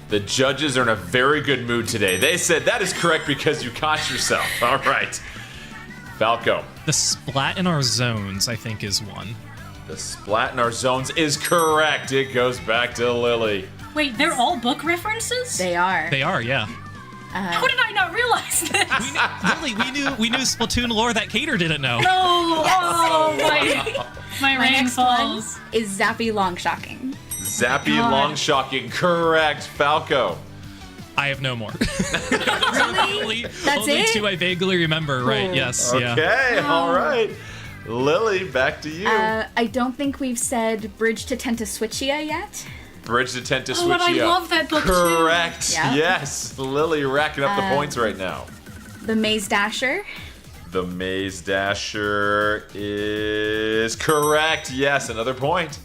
The judges are in a very good mood today. They said that is correct because you caught yourself. All right. Falco. The Splat in Our Zones, I think, is one. The Splat in Our Zones is correct. It goes back to Lily. Wait, they're all book references? They are. They are, yeah. How did I not realize this? Lily, we knew Splatoon lore that Cater didn't know. No! Oh, my rain next falls. one is Zappy Longshocking. Zappy God. Longshocking. Correct. Falco. I have no more. Really? That's only it? 2 I vaguely remember, right? Yes, yeah. Okay. All right. Lily, back to you. I don't think we've said Bridge to Tentaswitchia yet. Bridge to Tenta Oh, and I Switchia. love that book, too. Correct. Yeah. Yes. Lily racking up the points right now. The Maze Dasher. The Maze Dasher is correct. Yes, another point.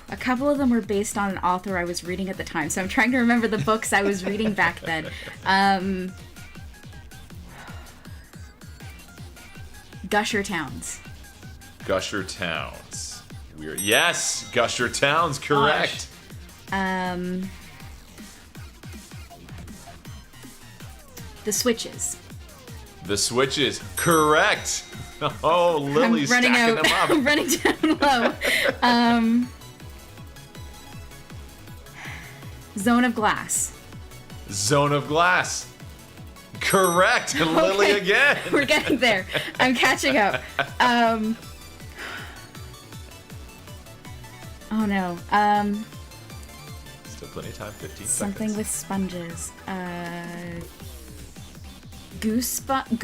A couple of them were based on an author I was reading at the time, so I'm trying to remember the books I was reading back then. Gusher Towns. Gusher Towns. Weird. Yes, Gusher Towns, correct. The Switches. The Switches, correct. Oh, Lily's I'm running stacking out. them up. I'm running down low. Zone of Glass. Zone of Glass. Correct. Lily Okay, again. We're getting there. I'm catching up. Oh no. Still plenty of time, 15 Something seconds. with sponges. Goose sponge?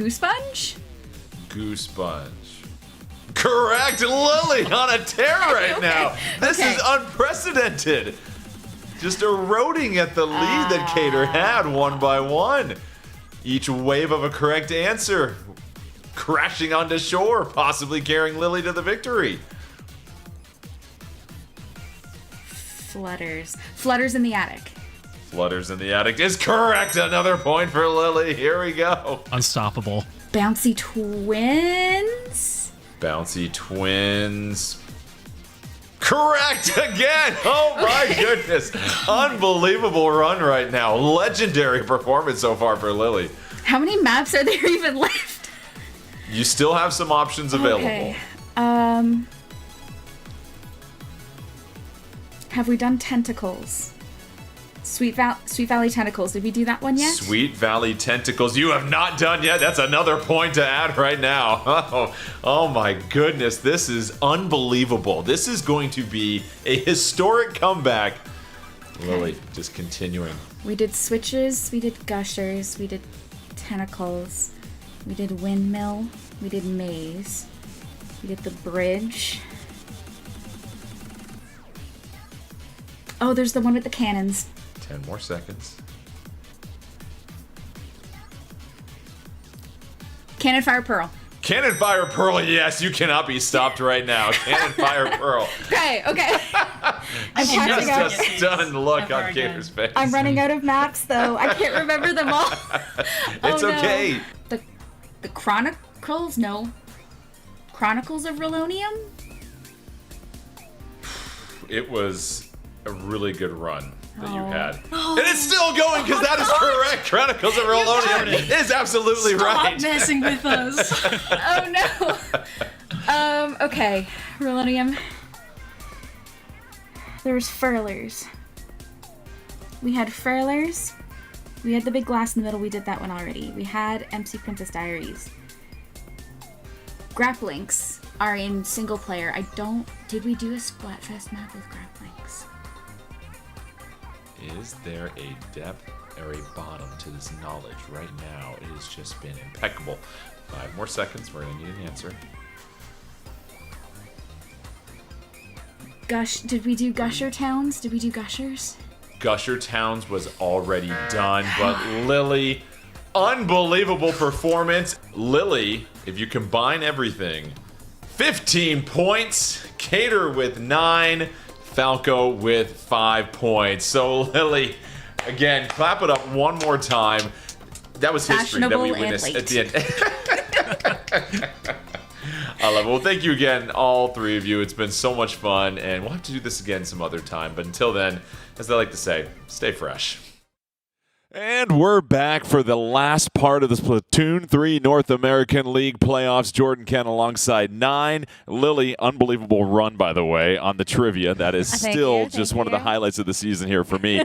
Goose Sponge. Correct. Lily on a tear right now. This okay. is unprecedented. just eroding at the lead that Cater had one by one. Each wave of a correct answer crashing onto shore, possibly carrying Lily to the victory. Flutters. Flutters in the attic. Flutters in the attic is correct. Another point for Lily. Here we go. Unstoppable. Bouncy twins. Bouncy twins. Correct again. Oh my goodness. Unbelievable run right now. Legendary performance so far for Lily. How many maps are there even left? You still have some options available. Okay. Have we done tentacles? Sweet Valley Tentacles. Did we do that one yet? Sweet Valley Tentacles. You have not done yet. That's another point to add right now. Oh my goodness. This is unbelievable. This is going to be a historic comeback. Lily, just continuing. We did switches. We did gushers. We did tentacles. We did windmill. We did maze. We did the bridge. Oh, there's the one with the cannons. 10 more seconds. Cannon Fire Pearl. Cannon Fire Pearl, yes, you cannot be stopped right now. Cannon Fire Pearl. Okay. I'm catching up. Just a stunned look on Cater's face. I'm running out of maps, though. I can't remember them all. It's okay. The Chronicles? No. Chronicles of Relonium? It was a really good run that you had. And it's still going because that is correct. Chronicles of Relonium is absolutely right. Stop messing with us. Oh no. Okay. Relonium. There's furlers. We had furlers. We had the big glass in the middle. We did that one already. We had MC Princess Diaries. Grapplinks are in single player. Did we do a Splatfest map with Grapplinks? Is there a depth or a bottom to this knowledge? Right now, it has just been impeccable. 5 more seconds. We're going to need an answer. Did we do Gusher Towns? Did we do Gushers? Gusher Towns was already done, but Lily, unbelievable performance. Lily, if you combine everything, 15 points. Cater with 9. Falco with 5 points. So Lily, again, clap it up one more time. That was history that we witnessed at the end. I love it. Well, thank you again, all 3 of you. It's been so much fun, and we'll have to do this again some other time. But until then, as I like to say, stay fresh. And we're back for the last part of the Splatoon 3 North American League playoffs. Jordan Kent alongside 9. Lily, unbelievable run, by the way, on the trivia. That is still just one of the highlights of the season here for me.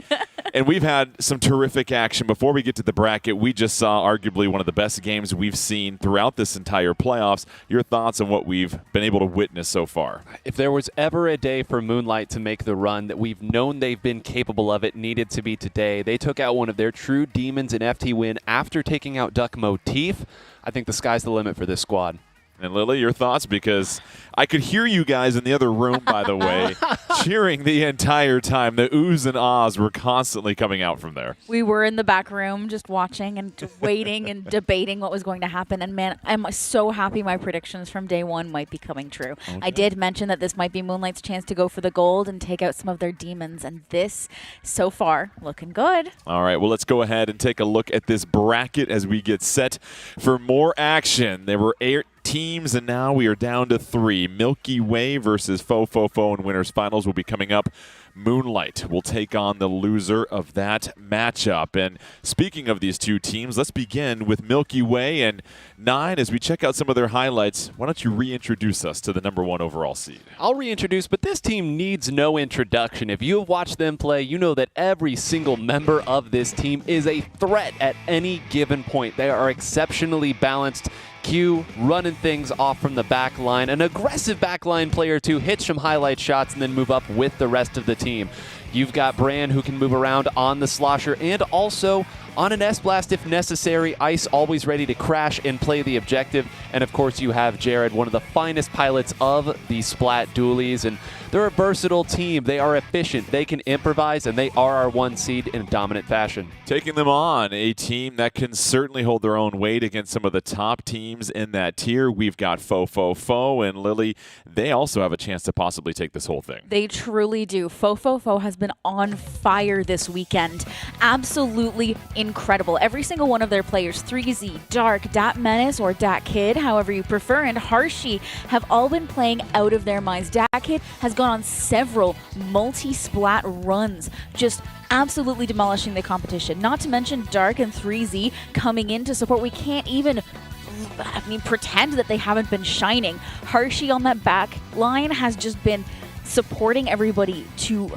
And we've had some terrific action. Before we get to the bracket, we just saw arguably one of the best games we've seen throughout this entire playoffs. Your thoughts on what we've been able to witness so far? If there was ever a day for Moonlight to make the run that we've known they've been capable of, it needed to be today. They took out one of their true demons in FTWin after taking out Duck Motif. I think the sky's the limit for this squad. And Lily, your thoughts? Because I could hear you guys in the other room, by the way, cheering the entire time. The oohs and ahs were constantly coming out from there. We were in the back room just watching and waiting and debating what was going to happen. And man, I'm so happy my predictions from day one might be coming true. Okay. I did mention that this might be Moonlight's chance to go for the gold and take out some of their demons. And this, so far, looking good. All right, well, let's go ahead and take a look at this bracket as we get set for more action. There were 8 teams, and now we are down to 3. Milky Way versus Fo and winners finals will be coming up. Moonlight will take on the loser of that matchup. And speaking of these 2 teams, let's begin with Milky Way and 9. As we check out some of their highlights, why don't you reintroduce us to the #1 overall seed? I'll reintroduce, but this team needs no introduction. If you have watched them play, you know that every single member of this team is a threat at any given point. They are exceptionally balanced. Q running things off from the back line, an aggressive back line player to hit some highlight shots and then move up with the rest of the team. You've got Bran who can move around on the Slosher and also on an S-Blast if necessary. Ice always ready to crash and play the objective. And of course you have Jared, one of the finest pilots of the Splat dualies. And they're a versatile team. They are efficient. They can improvise, and they are our 1 seed in a dominant fashion. Taking them on, a team that can certainly hold their own weight against some of the top teams in that tier. We've got Fo and Lily. They also have a chance to possibly take this whole thing. They truly do. Fo has been on fire this weekend. Absolutely incredible. Every single one of their players, 3Z, Dark, Dat Menace, or Dat Kid, however you prefer, and Harshi, have all been playing out of their minds. Dat Kid has gone on several multi-splat runs, just absolutely demolishing the competition. Not to mention Dark and 3Z coming in to support. We can't even pretend that they haven't been shining. Harshi on that back line has just been supporting everybody to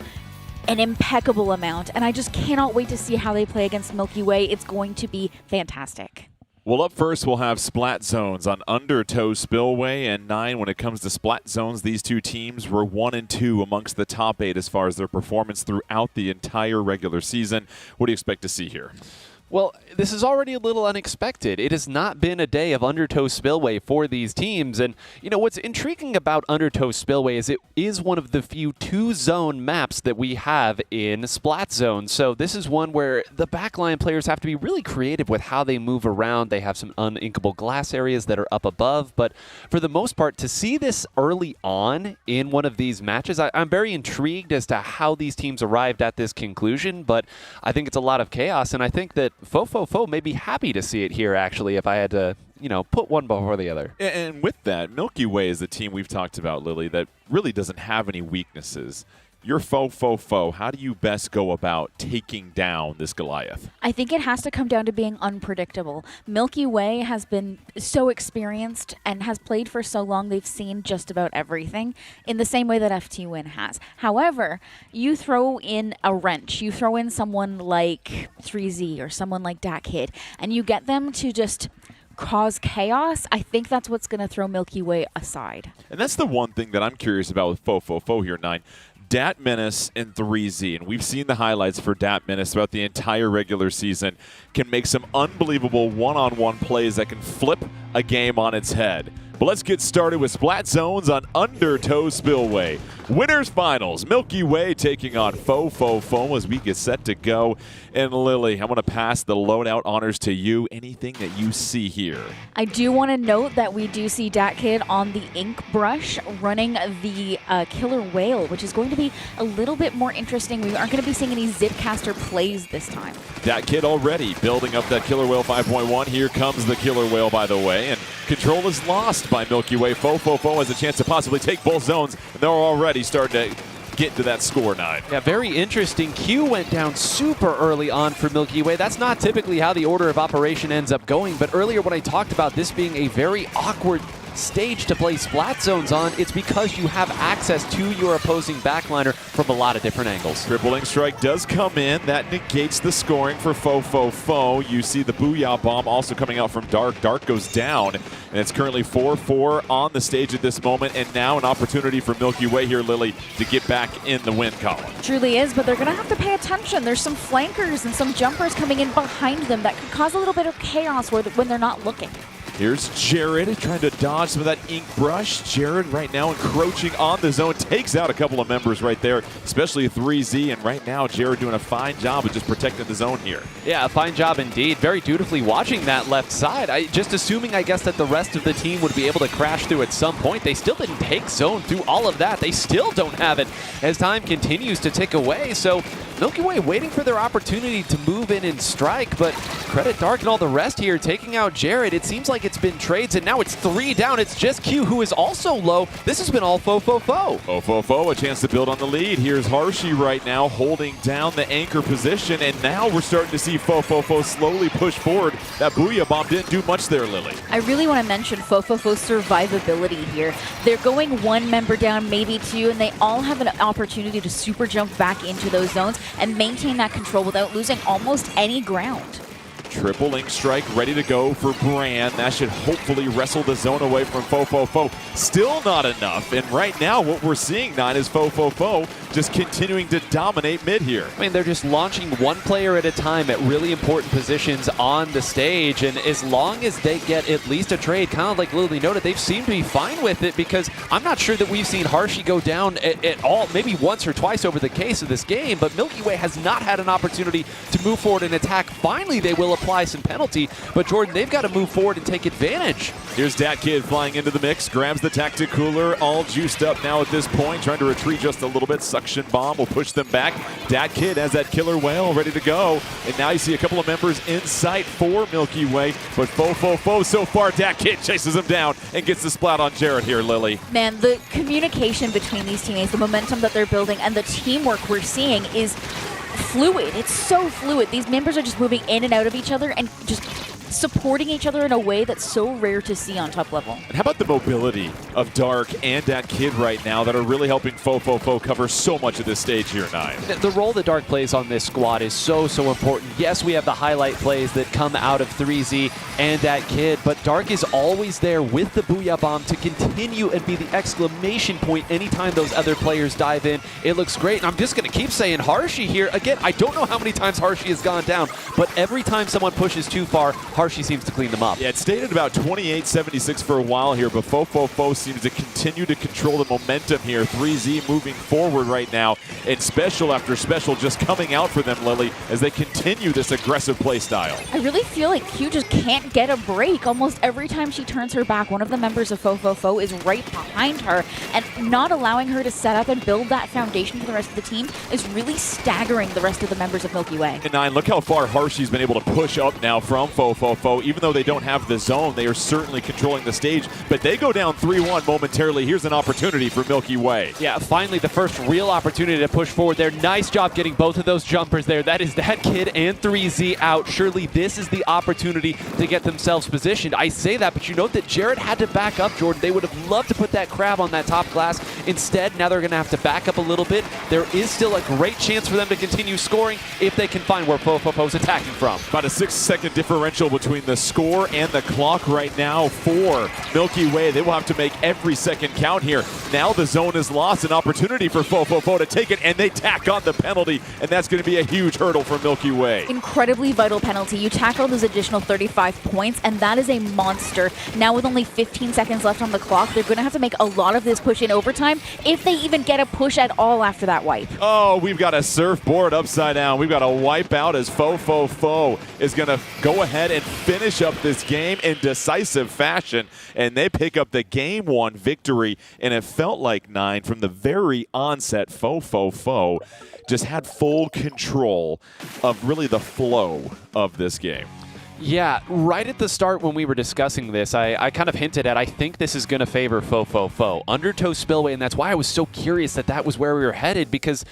an impeccable amount, and I just cannot wait to see how they play against Milky Way. It's going to be fantastic. Well, up first, we'll have Splat Zones on Undertow Spillway and 9. When it comes to Splat Zones, these two teams were 1 and 2 amongst the top 8 as far as their performance throughout the entire regular season. What do you expect to see here? Well, this is already a little unexpected. It has not been a day of Undertow Spillway for these teams. And, you know, what's intriguing about Undertow Spillway is it is one of the few 2-zone maps that we have in Splat Zone. So this is one where the backline players have to be really creative with how they move around. They have some uninkable glass areas that are up above. But for the most part, to see this early on in one of these matches, I'm very intrigued as to how these teams arrived at this conclusion. But I think it's a lot of chaos, and I think that Fo may be happy to see it here, actually, if I had to, you know, put one before the other. And with that, Milky Way is the team we've talked about, Lily, that really doesn't have any weaknesses. You're Fo. How do you best go about taking down this Goliath? I think it has to come down to being unpredictable. Milky Way has been so experienced and has played for so long, they've seen just about everything in the same way that FTWin has. However, you throw in a wrench, you throw in someone like 3Z or someone like Dat Kid, and you get them to just cause chaos. I think that's what's going to throw Milky Way aside. And that's the one thing that I'm curious about with Fo here, 9. Dat Menace and 3Z, and we've seen the highlights for Dat Menace throughout the entire regular season, can make some unbelievable one-on-one plays that can flip a game on its head. But let's get started with Splat Zones on Undertow Spillway. Winners Finals, Milky Way taking on Fo as we get set to go. And Lily, I'm going to pass the loadout honors to you. Anything that you see here? I do want to note that we do see Dat Kid on the ink brush running the Killer Whale, which is going to be a little bit more interesting. We aren't going to be seeing any Zipcaster plays this time. Dat Kid already building up that Killer Whale 5.1. Here comes the Killer Whale, by the way. And control is lost by Milky Way. Fo has a chance to possibly take both zones. And they're already starting to get to that score, 9. Yeah, very interesting. Q went down super early on for Milky Way. That's not typically how the order of operation ends up going, but earlier when I talked about this being a very awkward stage to play Splat Zones on, it's because you have access to your opposing backliner from a lot of different angles. Crippling Strike does come in. That negates the scoring for Fo. You see the Booyah Bomb also coming out from Dark. Dark goes down, and it's currently 4-4 on the stage at this moment, and now an opportunity for Milky Way here, Lily, to get back in the win column. Truly is, but they're going to have to pay attention. There's some flankers and some jumpers coming in behind them that could cause a little bit of chaos when they're not looking. Here's Jared trying to dodge some of that ink brush. Jared right now encroaching on the zone, takes out a couple of members right there, especially 3Z, and right now Jared doing a fine job of just protecting the zone here. Yeah, a fine job indeed. Very dutifully watching that left side. Just assuming, I guess, that the rest of the team would be able to crash through at some point. They still didn't take zone through all of that. They still don't have it as time continues to tick away. So Milky Way waiting for their opportunity to move in and strike, but credit Dark and all the rest here taking out Jared. It seems like it's been trades, and now it's 3 down. It's just Q, who is also low. This has been all Fo. Fo, a chance to build on the lead. Here's Harshi right now holding down the anchor position, and now we're starting to see Fo slowly push forward. That Booyah Bomb didn't do much there, Lily. I really want to mention Fo's survivability here. They're going 1 member down, maybe 2, and they all have an opportunity to super jump back into those zones and maintain that control without losing almost any ground. Triple Ink Strike ready to go for Bran. That should hopefully wrestle the zone away from Fo. Still not enough. And right now what we're seeing, Nine, is Fo just continuing to dominate mid here. I mean, they're just launching one player at a time at really important positions on the stage. And as long as they get at least a trade, kind of like Lily noted, they've seemed to be fine with it, because I'm not sure that we've seen Harshi go down at all, maybe once or twice over the case of this game, but Milky Way has not had an opportunity to move forward and attack. Finally, they will apply some penalty, but Jordan, they've got to move forward and take advantage. Here's Dat Kid flying into the mix, grabs the Tactic Cooler, all juiced up now at this point, trying to retreat just a little bit. Suction Bomb will push them back. Dat Kid has that Killer Whale ready to go, and now you see a couple of members in sight for Milky Way, but Fo so far, Dat Kid chases him down and gets the splat on Jared here, Lily. Man, the communication between these teammates, the momentum that they're building, and the teamwork we're seeing is fluid. It's so fluid. These members are just moving in and out of each other and just supporting each other in a way that's so rare to see on top level. And how about the mobility of Dark and Dat Kid right now that are really helping Fo cover so much of this stage here, Nine? The role that Dark plays on this squad is so important. Yes, we have the highlight plays that come out of 3Z and Dat Kid, but Dark is always there with the Booyah Bomb to continue and be the exclamation point anytime those other players dive in. It looks great, and I'm just going to keep saying Harshi here. Again, I don't know how many times Harshi has gone down, but every time someone pushes too far, Harshi seems to clean them up. Yeah, it stayed at about 28-76 for a while here, but Fo seems to continue to control the momentum here. 3Z moving forward right now, and special after special just coming out for them, Lily, as they continue this aggressive play style. I really feel like Q just can't get a break. Almost every time she turns her back, one of the members of Fo is right behind her, and not allowing her to set up and build that foundation for the rest of the team is really staggering the rest of the members of Milky Way. And Nine, look how far Harshi's been able to push up now from Fo. Even though they don't have the zone, they are certainly controlling the stage, but they go down 3-1 momentarily. Here's an opportunity for Milky Way. Yeah, finally the first real opportunity to push forward there. Nice job getting both of those jumpers there. That is Dat Kid and 3Z out. Surely this is the opportunity to get themselves positioned. I say that, but you note that Jared had to back up, Jordan. They would have loved to put that crab on that top glass. Instead, now they're going to have to back up a little bit. There is still a great chance for them to continue scoring if they can find where Fo's attacking from. About a 6-second differential between the score and the clock right now for Milky Way. They will have to make every second count here. Now the zone is lost, an opportunity for Fo to take it, and they tack on the penalty, and that's going to be a huge hurdle for Milky Way. Incredibly vital penalty. You tackle those additional 35 points, and that is a monster. Now with only 15 seconds left on the clock, they're going to have to make a lot of this push in overtime if they even get a push at all after that wipe. Oh, we've got a surfboard upside down. We've got a wipe out as Fo is going to go ahead and finish up this game in decisive fashion, and they pick up the game one victory. And it felt like, Nine, from the very onset, Fo just had full control of really the flow of this game. Yeah, right at the start when we were discussing this, I kind of hinted at I think this is going to favor Fo. Undertow Spillway, and that's why I was so curious that was where we were headed, because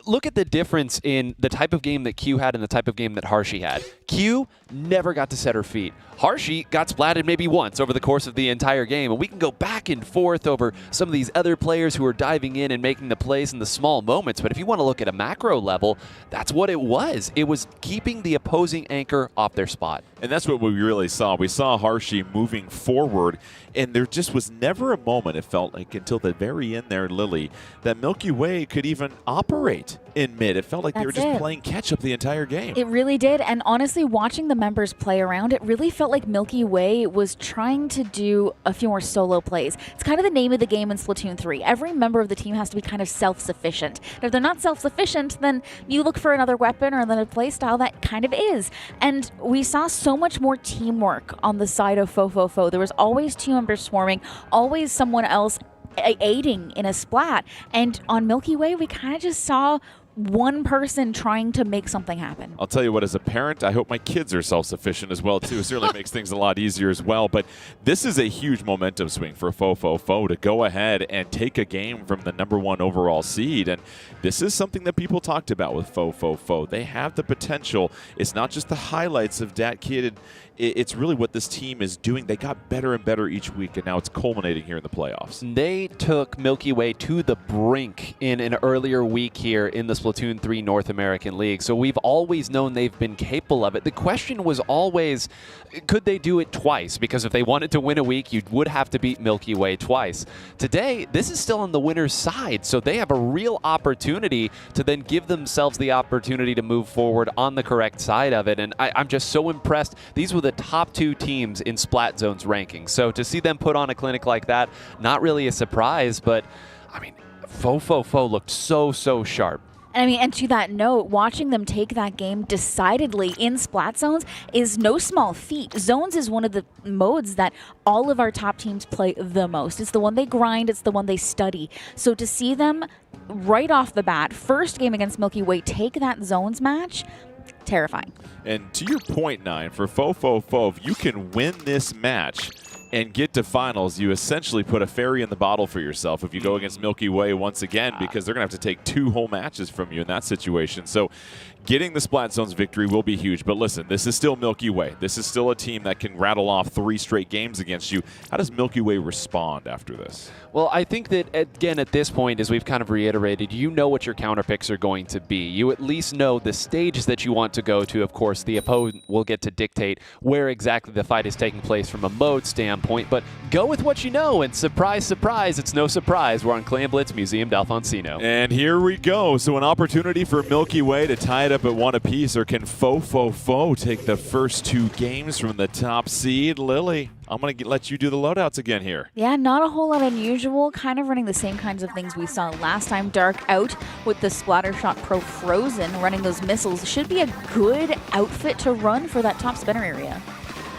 look at the difference in the type of game that Q had and the type of game that Harshi had. Q never got to set her feet. Harshi got splatted maybe once over the course of the entire game, and we can go back and forth over some of these other players who are diving in and making the plays in the small moments, but if you want to look at a macro level, that's what it was. It was keeping the opposing anchor off their spot. And that's what we really saw. We saw Harshi moving forward, and there just was never a moment, it felt like, until the very end there, Lily, that Milky Way could even operate in mid. It felt like they were just playing catch-up the entire game. It really did, and honestly, watching the members play around, it really felt like Milky Way was trying to do a few more solo plays. It's kind of the name of the game in Splatoon 3. Every member of the team has to be kind of self-sufficient. And if they're not self-sufficient, then you look for another weapon or another play style that kind of is. And we saw so much more teamwork on the side of Fo. There was always two members swarming, always someone else aiding in a splat. And on Milky Way, we kind of just saw one person trying to make something happen. I'll tell you what, as a parent, I hope my kids are self-sufficient as well, too. It certainly makes things a lot easier as well. But this is a huge momentum swing for Fo to go ahead and take a game from the #1 overall seed. And this is something that people talked about with Fo. They have the potential. It's not just the highlights of Dat Kid. It's really what this team is doing. They got better and better each week, and now it's culminating here in the playoffs. They took Milky Way to the brink in an earlier week here in the Splatoon 3 North American League, so we've always known they've been capable of it. The question was always, could they do it twice? Because if they wanted to win a week, you would have to beat Milky Way twice. Today, this is still on the winner's side, so they have a real opportunity to then give themselves the opportunity to move forward on the correct side of it, and I'm just so impressed. These were the top 2 teams in Splat Zone's rankings, so to see them put on a clinic like that, not really a surprise, but I mean, Fo looked so sharp. I mean, and to that note, watching them take that game decidedly in Splat Zones is no small feat. Zones is one of the modes that all of our top teams play the most. It's the one they grind, it's the one they study. So to see them right off the bat, first game against Milky Way, take that Zones match, terrifying. And to your point, Nine, for Fo, if you can win this match and get to finals, you essentially put a fairy in the bottle for yourself if you go against Milky Way once again, because they're going to have to take 2 whole matches from you in that situation. So getting the Splat Zones victory will be huge. But listen, this is still Milky Way. This is still a team that can rattle off 3 straight games against you. How does Milky Way respond after this? Well, I think that, again, at this point, as we've kind of reiterated, you know what your counter picks are going to be. You at least know the stages that you want to go to. Of course, the opponent will get to dictate where exactly the fight is taking place from a mode standpoint, but go with what you know, and surprise, surprise, it's no surprise. We're on Clan Blitz Museum d'Alfonsino. And here we go. So an opportunity for Milky Way to tie it up at 1 apiece, or can Fo take the first 2 games from the top seed? Lily, I'm going to let you do the loadouts again here. Yeah, not a whole lot unusual. Kind of running the same kinds of things we saw last time. Dark out with the Splattershot Pro Frozen, running those missiles. Should be a good outfit to run for that top spinner area.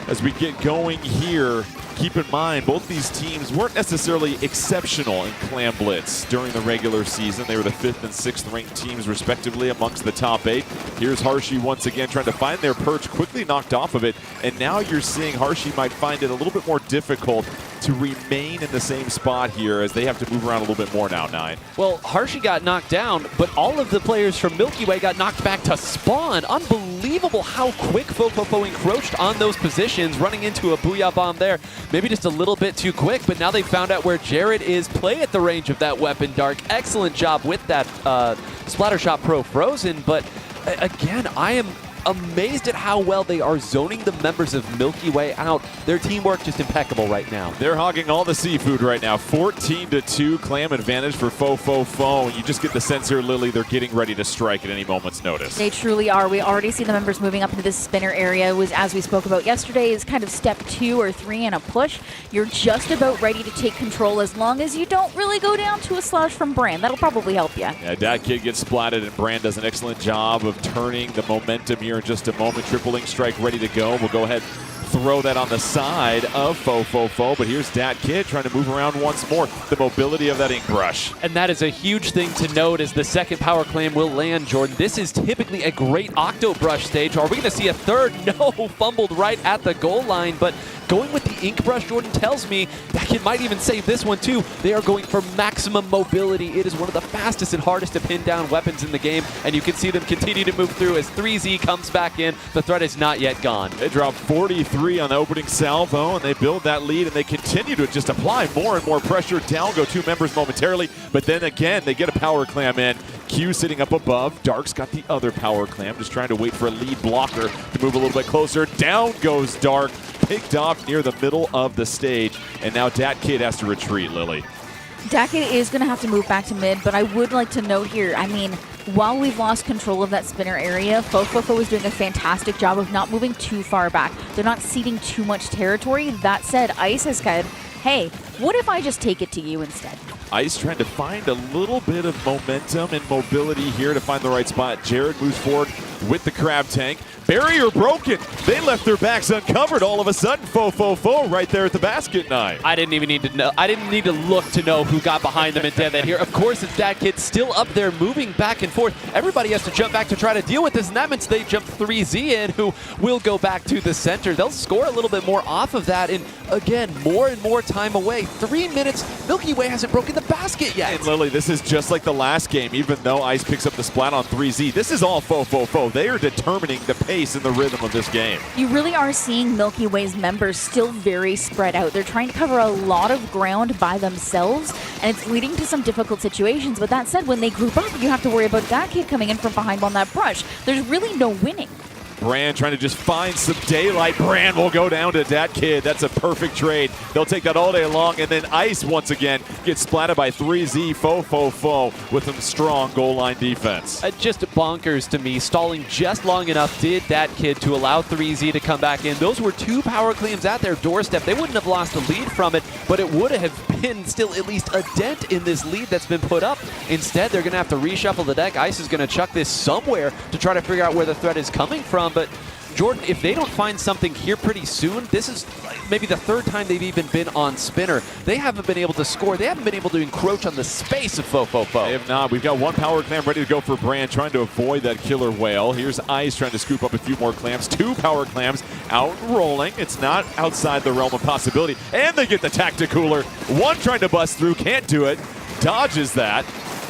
As we get going here, keep in mind, both these teams weren't necessarily exceptional in Clan Blitz during the regular season. They were the 5th and 6th ranked teams, respectively, amongst the top 8. Here's Harshi once again trying to find their perch, quickly knocked off of it. And now you're seeing Harshi might find it a little bit more difficult to remain in the same spot here, as they have to move around a little bit more now, Nine. Well, Harshi got knocked down, but all of the players from Milky Way got knocked back to spawn. Unbelievable how quick Fo encroached on those positions, running into a Booyah Bomb there. Maybe just a little bit too quick, but now they found out where Jared is. Play at the range of that weapon, Dark. Excellent job with that Splattershot Pro Frozen, but again, I am amazed at how well they are zoning the members of Milky Way out. Their teamwork just impeccable right now. They're hogging all the seafood right now. 14-2 clam advantage for Fo. You just get the sense here, Lily, they're getting ready to strike at any moment's notice. They truly are. We already see the members moving up into this spinner area. It was, as we spoke about yesterday, is kind of step 2 or 3 in a push. You're just about ready to take control, as long as you don't really go down to a slash from Brand. That'll probably help you. Yeah, that kid gets splatted, and Brand does an excellent job of turning the momentum here in just a moment. Triple Link Strike ready to go. We'll go ahead, throw that on the side of Fo. But here's Dat Kid trying to move around once more. The mobility of that ink brush. And that is a huge thing to note as the second power clam will land, Jordan. This is typically a great Octo Brush stage. Are we going to see a third? No, fumbled right at the goal line, but going with the ink brush, Jordan tells me that kid might even save this one too. They are going for maximum mobility. It is one of the fastest and hardest to pin down weapons in the game, and you can see them continue to move through as 3Z comes back in. The threat is not yet gone. They drop 43 on the opening salvo, and they build that lead, and they continue to just apply more and more pressure. Down go 2 members momentarily, but then again, they get a power clam in. Q sitting up above. Dark's got the other power clam, just trying to wait for a lead blocker to move a little bit closer. Down goes Dark, picked off near the middle of the stage, and now Dat Kid has to retreat, Lily. Dat Kid is going to have to move back to mid, but I would like to note here, I mean, while we've lost control of that spinner area, Fo is doing a fantastic job of not moving too far back. They're not ceding too much territory. That said, Ice has said, hey, what if I just take it to you instead? Ice trying to find a little bit of momentum and mobility here to find the right spot. Jared moves forward with the crab tank. Barrier broken. They left their backs uncovered all of a sudden. Fo right there at the basket, Nine. I didn't even need to know. I didn't need to look to know who got behind them and did that here. Of course, it's Dat Kid still up there moving back and forth. Everybody has to jump back to try to deal with this, and that means they jump 3Z in, who will go back to the center. They'll score a little bit more off of that, and again, more and more time away. 3 minutes, Milky Way hasn't broken the basket yet. And Lily, this is just like the last game, even though Ice picks up the splat on 3Z. This is all fo. They are determining the pace and the rhythm of this game. You really are seeing Milky Way's members still very spread out. They're trying to cover a lot of ground by themselves, and it's leading to some difficult situations. But that said, when they group up, you have to worry about that kid coming in from behind on that brush. There's really no winning. Brand trying to just find some daylight. Brand will go down to that kid. That's a perfect trade. They'll take that all day long. And then Ice, once again, gets splatted by 3Z fo with some strong goal line defense. Just bonkers to me. Stalling just long enough did that kid to allow 3Z to come back in. Those were 2 power claims at their doorstep. They wouldn't have lost the lead from it, but it would have been still at least a dent in this lead that's been put up. Instead, they're going to have to reshuffle the deck. Ice is going to chuck this somewhere to try to figure out where the threat is coming from. But Jordan, if they don't find something here pretty soon, this is maybe the 3rd time they've even been on spinner. They haven't been able to score. They haven't been able to encroach on the space of fo. They have not. We've got 1 power clam ready to go for Brand, trying to avoid that killer whale. Here's Ice trying to scoop up a few more clams. 2 power clams out rolling. It's not outside the realm of possibility. And they get the tacticooler. 1 trying to bust through, can't do it. Dodges that.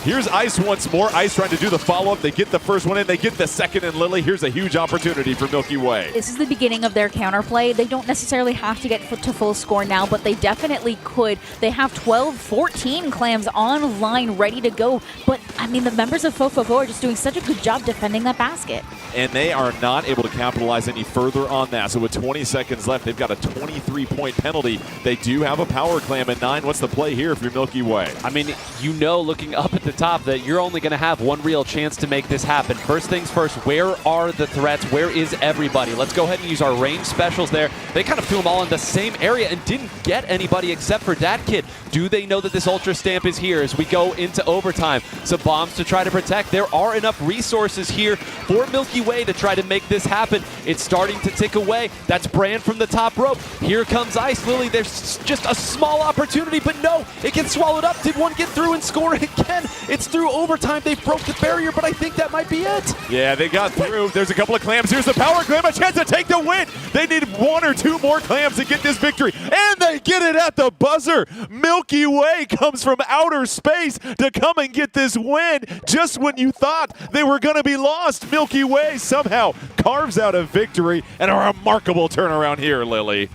Here's Ice once more. Ice trying to do the follow-up. They get the first one in. They get the second in. Lily, here's a huge opportunity for Milky Way. This is the beginning of their counterplay. They don't necessarily have to get to full score now, but they definitely could. They have 12, 14 clams online ready to go. But, I mean, the members of fo are just doing such a good job defending that basket. And they are not able to capitalize any further on that. So with 20 seconds left, they've got a 23-point penalty. They do have a power clam at 9. What's the play here if you're Milky Way? I mean, you know, looking up at the top that you're only going to have 1 real chance to make this happen. First things first, where are the threats? Where is everybody? Let's go ahead and use our range specials there. They kind of threw them all in the same area and didn't get anybody except for that kid. Do they know that this Ultra Stamp is here as we go into overtime? Some bombs to try to protect. There are enough resources here for Milky Way to try to make this happen. It's starting to tick away. That's Brand from the top rope. Here comes Ice. Lily, there's just a small opportunity, but no, it gets swallowed up. Did one get through and score again? It's through overtime. They broke the barrier, but I think that might be it. Yeah, they got through. There's a couple of clams. Here's the power clam, a chance to take the win. They need 1 or 2 more clams to get this victory, and they get it at the buzzer. Milky Way comes from outer space to come and get this win. Just when you thought they were going to be lost, Milky Way somehow carves out a victory and a remarkable turnaround here, Lily.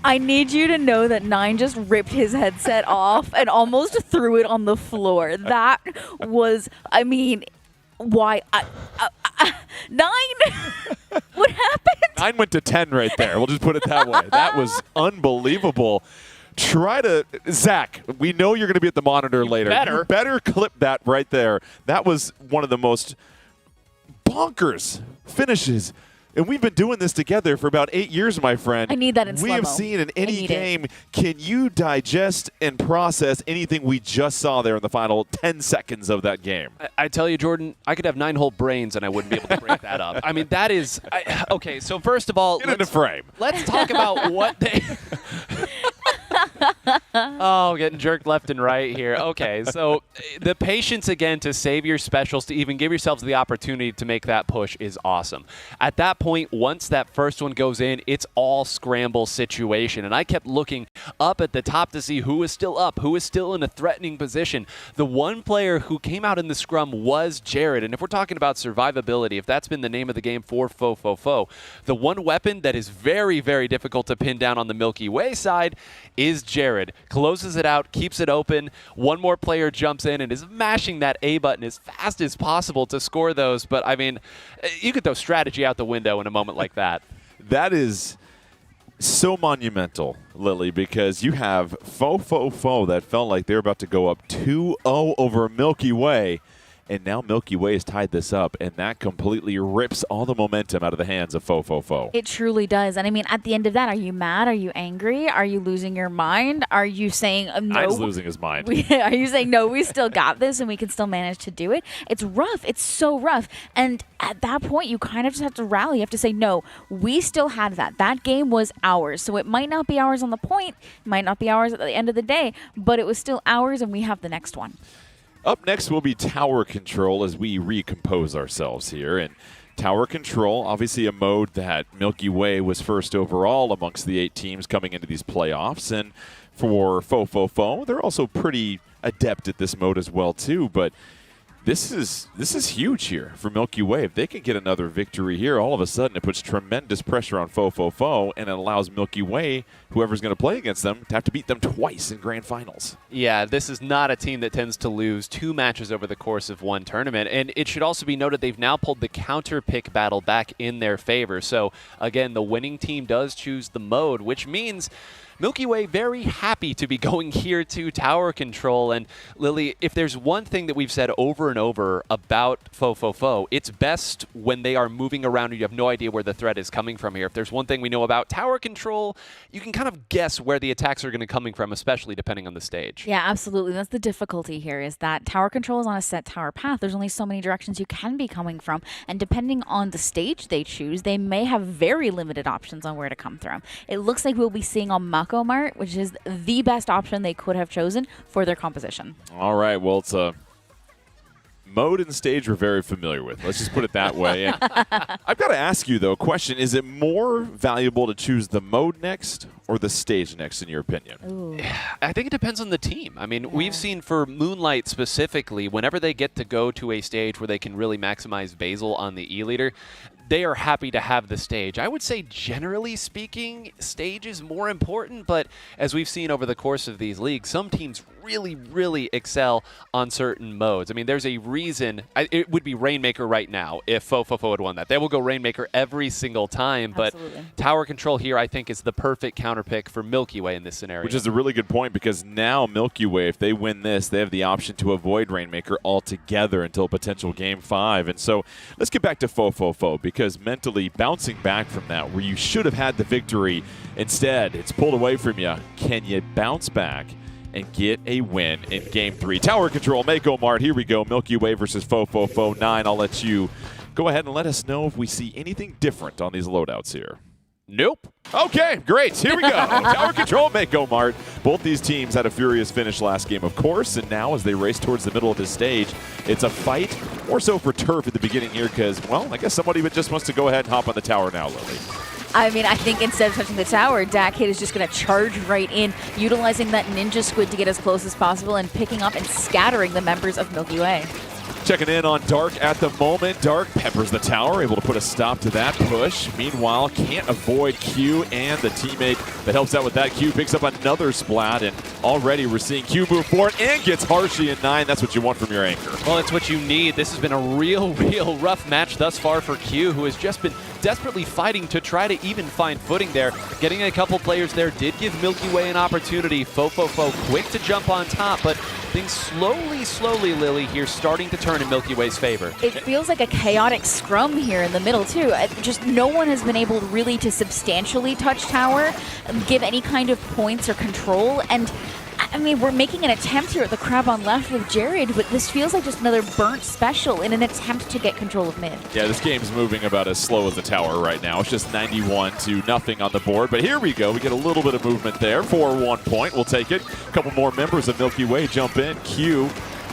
I need you to know that 9 just ripped his headset off and almost threw it on the floor. That was, I mean, why? 9? What happened? 9 went to 10 right there. We'll just put it that way. That was unbelievable. Try to, Zach, we know you're going to be at the monitor later. You better clip that right there. That was one of the most bonkers finishes. And we've been doing this together for about 8 years, my friend. I need that in We have slow-mo. seen in any game, can you digest and process anything we just saw there in the final 10 seconds of that game? I tell you, Jordan, I could have 9 whole brains and I wouldn't be able to break that up. I mean, that is... okay, so first of all... Get into frame. Let's talk about what they... Oh, getting jerked left and right here. Okay, so the patience again to save your specials, to even give yourselves the opportunity to make that push is awesome. At that point, once that first one goes in, it's all scramble situation. And I kept looking up at the top to see who was still up, who was still in a threatening position. The one player who came out in the scrum was Jared. And if we're talking about survivability, if that's been the name of the game for fo, the one weapon that is very, very difficult to pin down on the Milky Way side is Jared. Closes it out, keeps it open. One more player jumps in and is mashing that A button as fast as possible to score those. But, I mean, you could throw strategy out the window in a moment like that. That is so monumental, Lily, because you have fo that felt like they're about to go up 2-0 over Milky Way. And now Milky Way has tied this up, and that completely rips all the momentum out of the hands of fo. It truly does. And I mean, at the end of that, are you mad? Are you angry? Are you losing your mind? Are you saying no? He's losing his mind. Are you saying no, we still got this and we can still manage to do it? It's rough. It's so rough. And at that point, you kind of just have to rally. You have to say, no, we still had that. That game was ours. So it might not be ours on the point, it might not be ours at the end of the day, but it was still ours, and we have the next one. Up next will be tower control as we recompose ourselves here. And Tower Control, obviously a mode that Milky Way was first overall amongst the 8 teams coming into these playoffs. And for FTWin, they're also pretty adept at this mode as well too. But this is huge here for Milky Way. If they can get another victory here, all of a sudden it puts tremendous pressure on FTWin, and it allows Milky Way, whoever's going to play against them, to have to beat them twice in Grand Finals. Yeah, this is not a team that tends to lose 2 matches over the course of one tournament. And it should also be noted they've now pulled the counter pick battle back in their favor. So again, the winning team does choose the mode, which means Milky Way very happy to be going here to Tower Control. And Lily, if there's one thing that we've said over and over about FTWin, it's best when they are moving around and you have no idea where the threat is coming from here. If there's one thing we know about Tower Control, you can kind of guess where the attacks are going to be coming from, especially depending on the stage. Yeah, absolutely. That's the difficulty here, is that Tower Control is on a set tower path. There's only so many directions you can be coming from, and depending on the stage they choose, they may have very limited options on where to come from. It looks like we'll be seeing on Mako Mart, which is the best option they could have chosen for their composition. All right, well, it's a mode and stage we're very familiar with. Let's just put it that way. And I've got to ask you, though, a question. Is it more valuable to choose the mode next or the stage next, in your opinion? Ooh. I think it depends on the team. I mean, we've seen for Moonlight specifically, whenever they get to go to a stage where they can really maximize Basil on the E-leader, they are happy to have the stage. I would say, generally speaking, stage is more important, but as we've seen over the course of these leagues, some teams really excel on certain modes. I mean, there's a reason. It would be Rainmaker right now if FTWin had won that. They will go Rainmaker every single time, Absolutely. But Tower Control here, I think, is the perfect counter pick for Milky Way in this scenario. Which is a really good point, because now Milky Way, if they win this, they have the option to avoid Rainmaker altogether until potential Game 5. And so let's get back to FTWin, because mentally bouncing back from that, where you should have had the victory, instead it's pulled away from you. Can you bounce back and get a win in Game 3? Tower Control, Mako Mart, here we go. Milky Way versus FTWin 9. I'll let you go ahead and let us know if we see anything different on these loadouts here. Nope. Okay, great. Here we go. Tower Control, Mako Mart. Both these teams had a furious finish last game, of course, and now as they race towards the middle of this stage, it's a fight, more so for turf at the beginning here, because, well, I guess somebody just wants to go ahead and hop on the tower now, Lily. I mean, I think instead of touching the tower, Dakkid is just going to charge right in, utilizing that ninja squid to get as close as possible and picking up and scattering the members of Milky Way. Checking in on Dark at the moment. Dark peppers the tower, able to put a stop to that push. Meanwhile, can't avoid Q, and the teammate that helps out with that, Q, picks up another splat, and already we're seeing Q move forward and gets Harshy in 9. That's what you want from your anchor. Well, it's what you need. This has been a real rough match thus far for Q, who has just been desperately fighting to try to even find footing there. Getting a couple players there did give Milky Way an opportunity. FTWin quick to jump on top, but things slowly, Lily, here starting to turn in Milky Way's favor. It feels like a chaotic scrum here in the middle, too. Just no one has been able really to substantially touch tower, give any kind of points or control, and I mean, we're making an attempt here at the crab on left with Jared, but this feels like just another burnt special in an attempt to get control of mid. Yeah, this game's moving about as slow as the tower right now. It's just 91-0 on the board, but here we go. We get a little bit of movement there for 1 point. We'll take it. A couple more members of Milky Way jump in. Q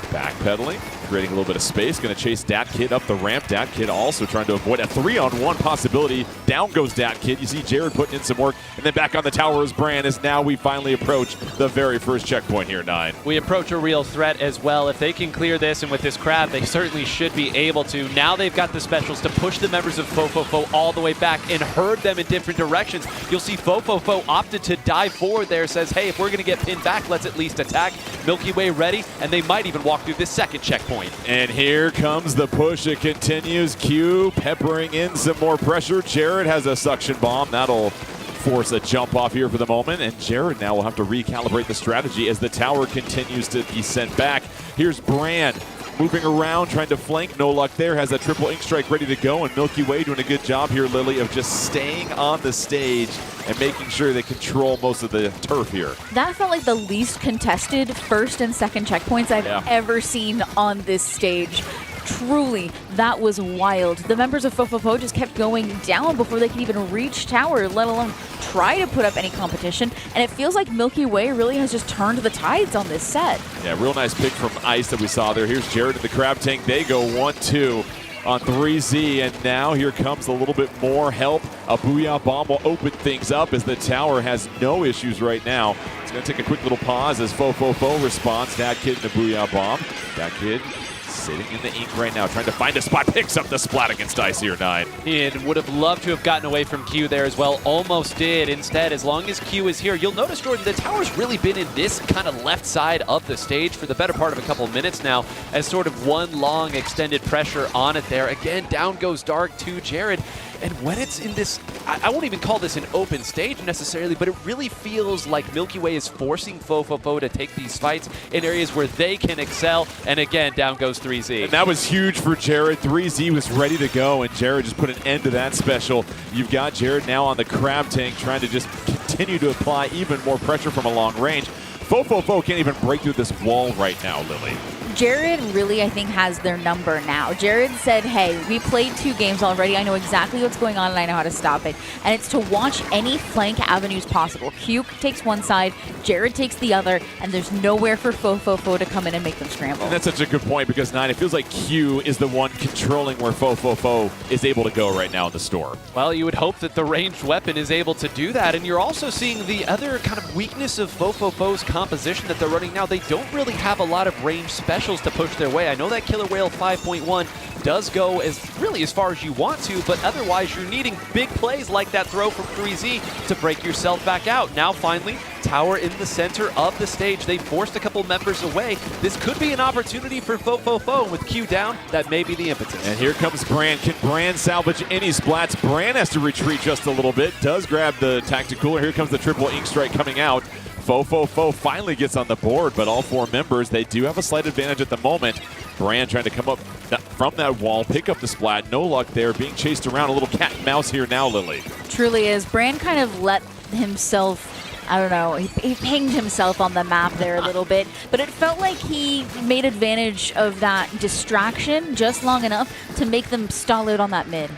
backpedaling, creating a little bit of space. Going to chase Dakkid up the ramp. Dakkid also trying to avoid a 3-on-1 possibility. Down goes Dakkid. You see Jared putting in some work. And then back on the tower is Bran, as now we finally approach the very first checkpoint here, 9. We approach a real threat as well. If they can clear this, and with this crab, they certainly should be able to. Now they've got the specials to push the members of FTWin all the way back and herd them in different directions. You'll see FTWin opted to dive forward there, says, hey, if we're going to get pinned back, let's at least attack. Milky Way ready, and they might even walk through this second checkpoint. And here comes the push. It continues. Q peppering in some more pressure. Jared has a suction bomb. That'll force a jump off here for the moment. And Jared now will have to recalibrate the strategy as the tower continues to be sent back. Here's Bran moving around, trying to flank. No luck there. Has a triple ink strike ready to go. And Milky Way doing a good job here, Lily, of just staying on the stage and making sure they control most of the turf here. That felt like the least contested first and second checkpoints I've ever seen on this stage. Truly, that was wild. The members of FTWin just kept going down before they could even reach tower, let alone try to put up any competition. And it feels like Milky Way really has just turned the tides on this set. Yeah, real nice pick from Ice that we saw there. Here's Jared in the crab tank. They go 1-2. on 3Z, and now here comes a little bit more help. A Booyah Bomb will open things up as the tower has no issues right now. It's going to take a quick little pause as Fo responds. Dad Kid in the Booyah Bomb. Dad Kid sitting in the ink right now, trying to find a spot, picks up the splat against Icy or 9. He would have loved to have gotten away from Q there as well, almost did. Instead, as long as Q is here, you'll notice, Jordan, the tower's really been in this kind of left side of the stage for the better part of a couple minutes now, as sort of one long extended pressure on it there. Again, down goes Dark to Jared. And when it's in this, I won't even call this an open stage necessarily, but it really feels like Milky Way is forcing Fo to take these fights in areas where they can excel. And again, down goes 3Z. And that was huge for Jared. 3Z was ready to go, and Jared just put an end to that special. You've got Jared now on the crab tank, trying to just continue to apply even more pressure from a long range. Fo can't even break through this wall right now, Lily. Jared really, I think, has their number now. Jared said, hey, we played 2 games already. I know exactly what's going on, and I know how to stop it. And it's to watch any flank avenues possible. Q takes one side, Jared takes the other, and there's nowhere for Fo to come in and make them scramble. And that's such a good point, because 9, it feels like Q is the one controlling where Fo is able to go right now in the store. Well, you would hope that the ranged weapon is able to do that, and you're also seeing the other kind of weakness of Fo's composition that they're running now. They don't really have a lot of ranged specials to push their way. I know that Killer Whale 5.1 does go as far as you want to, but otherwise you're needing big plays like that throw from 3Z to break yourself back out. Now finally, tower in the center of the stage. They forced a couple members away. This could be an opportunity for Fo. With Q down, that may be the impetus. And here comes Bran. Can Bran salvage any splats? Bran has to retreat just a little bit. Does grab the tactical. Here comes the triple ink strike coming out. Fo finally gets on the board, but all 4 members, they do have a slight advantage at the moment. Bran trying to come up from that wall, pick up the splat. No luck there, being chased around. A little cat and mouse here now, Lily. Truly is. Bran kind of let himself, I don't know, he pinged himself on the map there a little bit, but it felt like he made advantage of that distraction just long enough to make them stall out on that mid.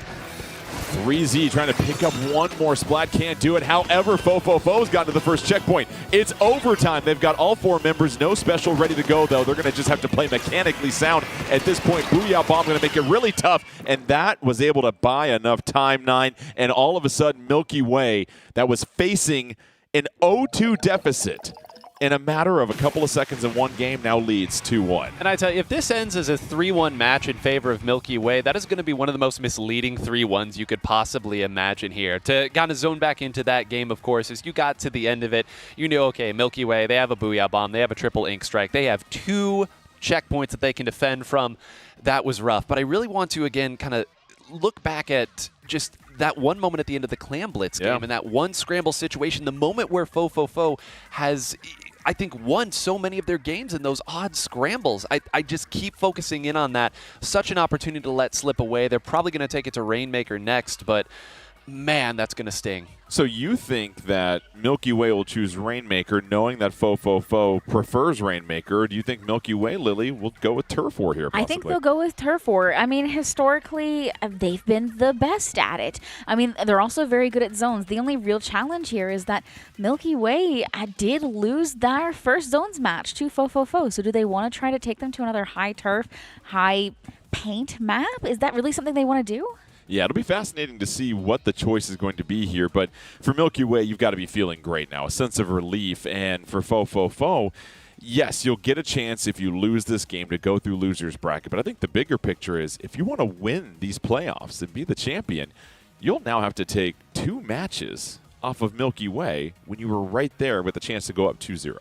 3Z trying to pick up one more splat, can't do it. However, Fo's gotten to the first checkpoint. It's overtime. They've got all 4 members, no special ready to go though. They're going to just have to play mechanically sound at this point. Booyah Bomb going to make it really tough, and that was able to buy enough time, 9, and all of a sudden Milky Way, that was facing an 0-2 deficit, in a matter of a couple of seconds in one game, now leads 2-1. And I tell you, if this ends as a 3-1 match in favor of Milky Way, that is going to be one of the most misleading 3-1s you could possibly imagine here. To kind of zone back into that game, of course, as you got to the end of it, you knew, okay, Milky Way, they have a Booyah Bomb, they have a triple ink strike, they have 2 checkpoints that they can defend from. That was rough. But I really want to, again, kind of look back at just that one moment at the end of the Clam Blitz game and that one scramble situation, the moment where Fo has, I think, won so many of their games in those odd scrambles. I just keep focusing in on that. Such an opportunity to let slip away. They're probably going to take it to Rainmaker next, but man, that's going to sting. So you think that Milky Way will choose Rainmaker knowing that Fo prefers Rainmaker, or do you think Milky Way, Lily, will go with Turf War here possibly? I think they'll go with Turf War. I mean, historically, they've been the best at it. I mean, they're also very good at zones. The only real challenge here is that Milky Way did lose their first zones match to Fo. So do they want to try to take them to another high turf, high paint map? Is that really something they want to do? Yeah, it'll be fascinating to see what the choice is going to be here. But for Milky Way, you've got to be feeling great now, a sense of relief. And for Fo, yes, you'll get a chance if you lose this game to go through loser's bracket. But I think the bigger picture is if you want to win these playoffs and be the champion, you'll now have to take 2 matches off of Milky Way when you were right there with a chance to go up 2-0.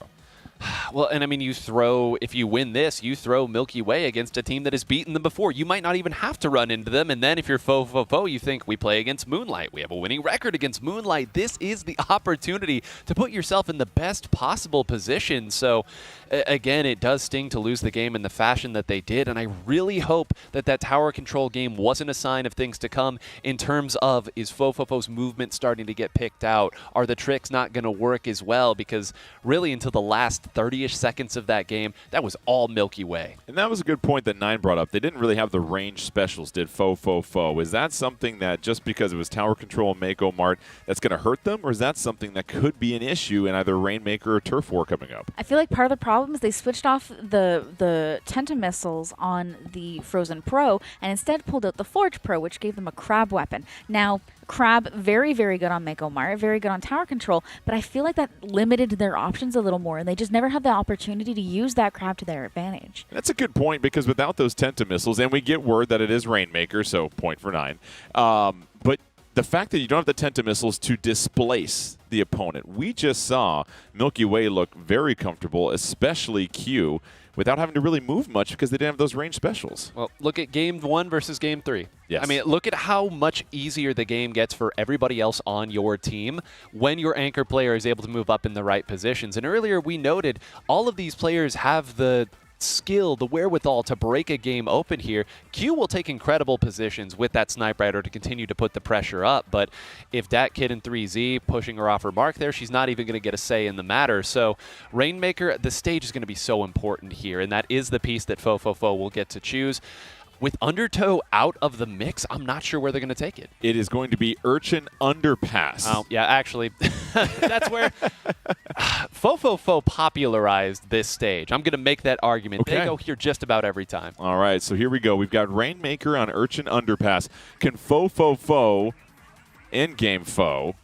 Well, and I mean, if you win this, you throw Milky Way against a team that has beaten them before. You might not even have to run into them. And then if you're Fo, you think, we play against Moonlight. We have a winning record against Moonlight. This is the opportunity to put yourself in the best possible position. So, again, it does sting to lose the game in the fashion that they did. And I really hope that that tower control game wasn't a sign of things to come in terms of, is Fo's movement starting to get picked out? Are the tricks not going to work as well? Because really, until the last last 30-ish seconds of that game, that was all Milky Way. And that was a good point that Nine brought up. They didn't really have the range specials, did Fo. Is that something that just because it was tower control and Mako Mart, that's going to hurt them? Or is that something that could be an issue in either Rainmaker or Turf War coming up? I feel like part of the problem is they switched off the Tenta missiles on the Frozen Pro and instead pulled out the Forge Pro, which gave them a crab weapon. Now, Crab, very, very good on Mako Mart, very good on tower control, but I feel like that limited their options a little more, and they just never had the opportunity to use that Crab to their advantage. That's a good point, because without those Tenta missiles, and we get word that it is Rainmaker, so point for 9. But the fact that you don't have the Tenta missiles to displace the opponent, we just saw Milky Way look very comfortable, especially Q, without having to really move much because they didn't have those range specials. Well, look at Game 1 versus Game 3. Yes. I mean, look at how much easier the game gets for everybody else on your team when your anchor player is able to move up in the right positions. And earlier we noted all of these players have the skill, the wherewithal to break a game open here. Q will take incredible positions with that Snipe Rider to continue to put the pressure up, but if Dat Kid and 3Z pushing her off her mark there, she's not even going to get a say in the matter. So Rainmaker, the stage is going to be so important here, and that is the piece that Fo will get to choose. With Undertow out of the mix, I'm not sure where they're going to take it. It is going to be Urchin Underpass. Oh, yeah, actually, that's where Fo popularized this stage. I'm going to make that argument. Okay. They go here just about every time. All right, so here we go. We've got Rainmaker on Urchin Underpass. Can Fo in Game Fo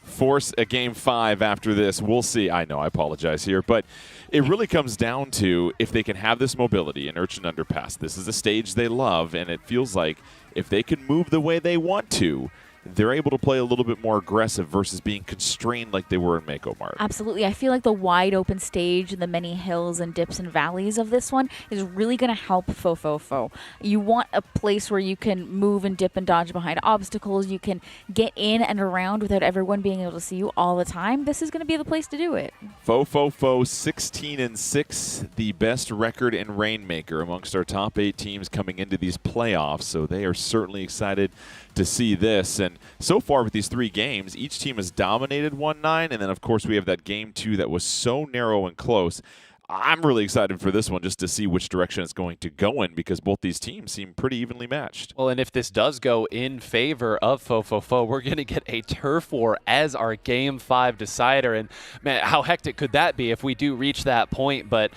force a Game 5 after this? We'll see. I know, I apologize here, but it really comes down to if they can have this mobility in Urchin Underpass. This is a stage they love, and it feels like if they can move the way they want to, they're able to play a little bit more aggressive versus being constrained like they were in Mako Mart. Absolutely. I feel like the wide open stage and the many hills and dips and valleys of this one is really going to help Fo. You want a place where you can move and dip and dodge behind obstacles. You can get in and around without everyone being able to see you all the time. This is going to be the place to do it. Fo 16-6, the best record in Rainmaker amongst our top 8 teams coming into these playoffs, so they are certainly excited to see this. And so far with these 3 games, each team has dominated 1-9, and then of course we have that Game 2 that was so narrow and close. I'm really excited for this one just to see which direction it's going to go in, because both these teams seem pretty evenly matched. Well, and if this does go in favor of Fo, we're going to get a Turf War as our Game 5 decider. And man, how hectic could that be if we do reach that point? But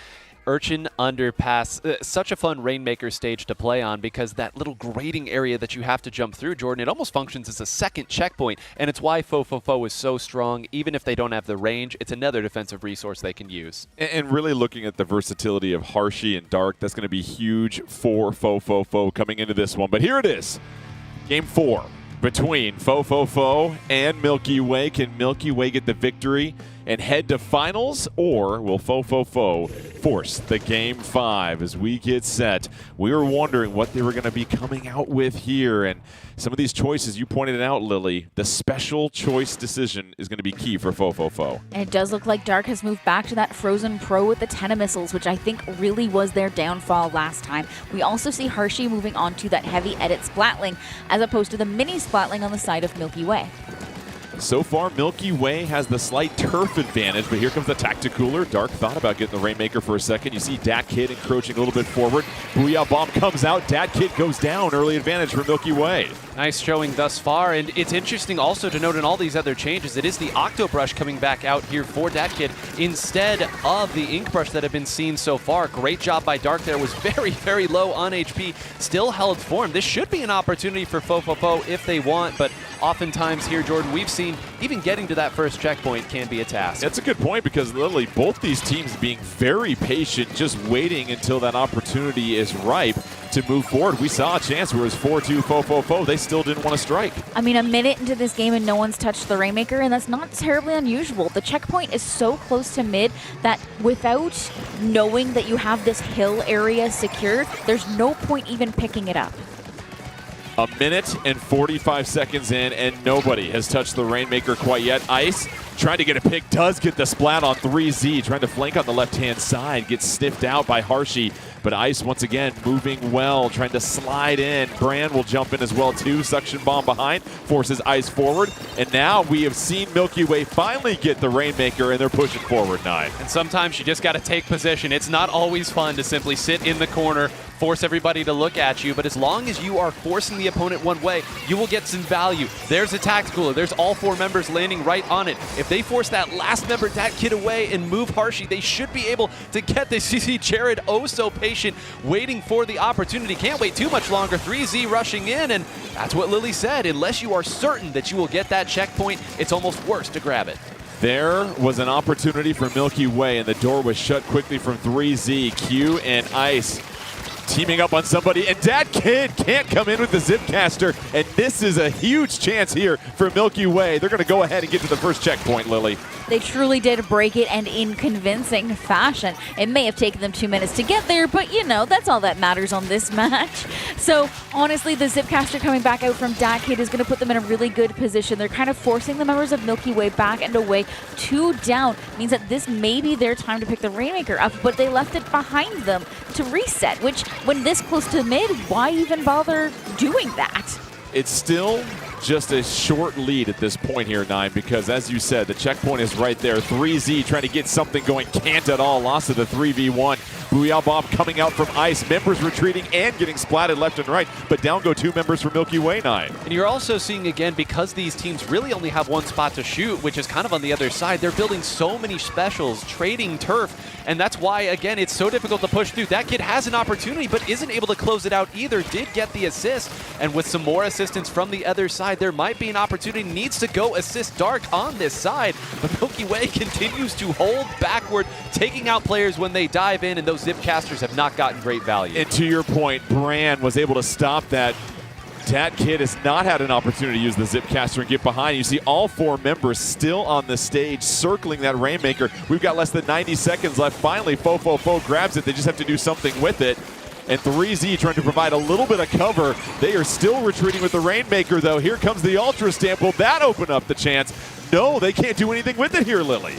Urchin Underpass, such a fun Rainmaker stage to play on, because that little grading area that you have to jump through, Jordan, it almost functions as a second checkpoint, and it's why Fo is so strong. Even if they don't have the range, it's another defensive resource they can use. And really looking at the versatility of Harshy and Dark, that's going to be huge for Fo coming into this one. But here it is, Game 4 between Fo and Milky Way. Can Milky Way get the victory and head to finals, or will Fo force the Game 5 as we get set? We were wondering what they were going to be coming out with here, and some of these choices, you pointed it out, Lily, the special choice decision is going to be key for Fo. And it does look like Dark has moved back to that Frozen Pro with the Tenta missiles, which I think really was their downfall last time. We also see Harshy moving on to that heavy edit Splatling, as opposed to the mini Splatling on the side of Milky Way. So far, Milky Way has the slight turf advantage, but here comes the Tacticooler. Dark thought about getting the Rainmaker for a second. You see Dat Kid encroaching a little bit forward. Booyah Bomb comes out. Dat Kid goes down. Early advantage for Milky Way. Nice showing thus far, and it's interesting also to note in all these other changes, it is the Octo Brush coming back out here for Dat Kid instead of the Ink Brush that have been seen so far. Great job by Dark there. Was very, very low on HP. Still held form. This should be an opportunity for Fo if they want, but oftentimes here, Jordan, we've seen even getting to that first checkpoint can be a task. That's a good point, because literally both these teams being very patient, just waiting until that opportunity is ripe to move forward. We saw a chance where it was 4-2 Fo. They still didn't want to strike. I mean, a minute into this game and no one's touched the Rainmaker, and that's not terribly unusual. The checkpoint is so close to mid that without knowing that you have this hill area secured, there's no point even picking it up. A minute and 45 seconds in, and nobody has touched the Rainmaker quite yet. Ice trying to get a pick, does get the splat on 3Z, trying to flank on the left-hand side, gets sniffed out by Harshy. But Ice, once again, moving well, trying to slide in. Bran will jump in as well, too. Suction bomb behind, forces Ice forward. And now we have seen Milky Way finally get the Rainmaker, and they're pushing forward, 9. And sometimes you just got to take position. It's not always fun to simply sit in the corner, force everybody to look at you, but as long as you are forcing the opponent one way, you will get some value. There's a tactical. There's all 4 members landing right on it. If they force that last member, that kid away, and move Harshy, they should be able to get this. You see Jared oh so patient, waiting for the opportunity. Can't wait too much longer. 3Z rushing in, and that's what Lily said. Unless you are certain that you will get that checkpoint, it's almost worse to grab it. There was an opportunity for Milky Way, and the door was shut quickly from 3Z. Q and Ice teaming up on somebody, and Dad Kid can't come in with the Zipcaster, and this is a huge chance here for Milky Way. They're going to go ahead and get to the first checkpoint, Lily. They truly did break it, and in convincing fashion. It may have taken them 2 minutes to get there, but you know, that's all that matters on this match. So honestly, the Zipcaster coming back out from Dat Kid is going to put them in a really good position. They're kind of forcing the members of Milky Way back and away. 2 down means that this may be their time to pick the Rainmaker up, but they left it behind them to reset, which when this close to mid, why even bother doing that? It's still just a short lead at this point here, 9, because as you said, the checkpoint is right there. 3Z trying to get something going, can't at all. Lost to the 3v1. Booyah Bomb coming out from Ice. Members retreating and getting splatted left and right, but down go 2 members for Milky Way, 9. And you're also seeing, again, because these teams really only have 1 spot to shoot, which is kind of on the other side, they're building so many specials, trading turf, and that's why, again, it's so difficult to push through. That kid has an opportunity, but isn't able to close it out either. Did get the assist, and with some more assistance from the other side, there might be an opportunity. Needs to go assist Dark on this side, but Milky Way continues to hold backward, taking out players when they dive in, and those Zipcasters have not gotten great value. And to your point, Bran was able to stop that. Dat Kid has not had an opportunity to use the Zipcaster and get behind. You see all 4 members still on the stage circling that Rainmaker. We've got less than 90 seconds left. Finally, Fofofo grabs it. They just have to do something with it. And 3Z trying to provide a little bit of cover. They are still retreating with the Rainmaker, though. Here comes the Ultra Stamp. Will that open up the chance? No, they can't do anything with it here, Lily.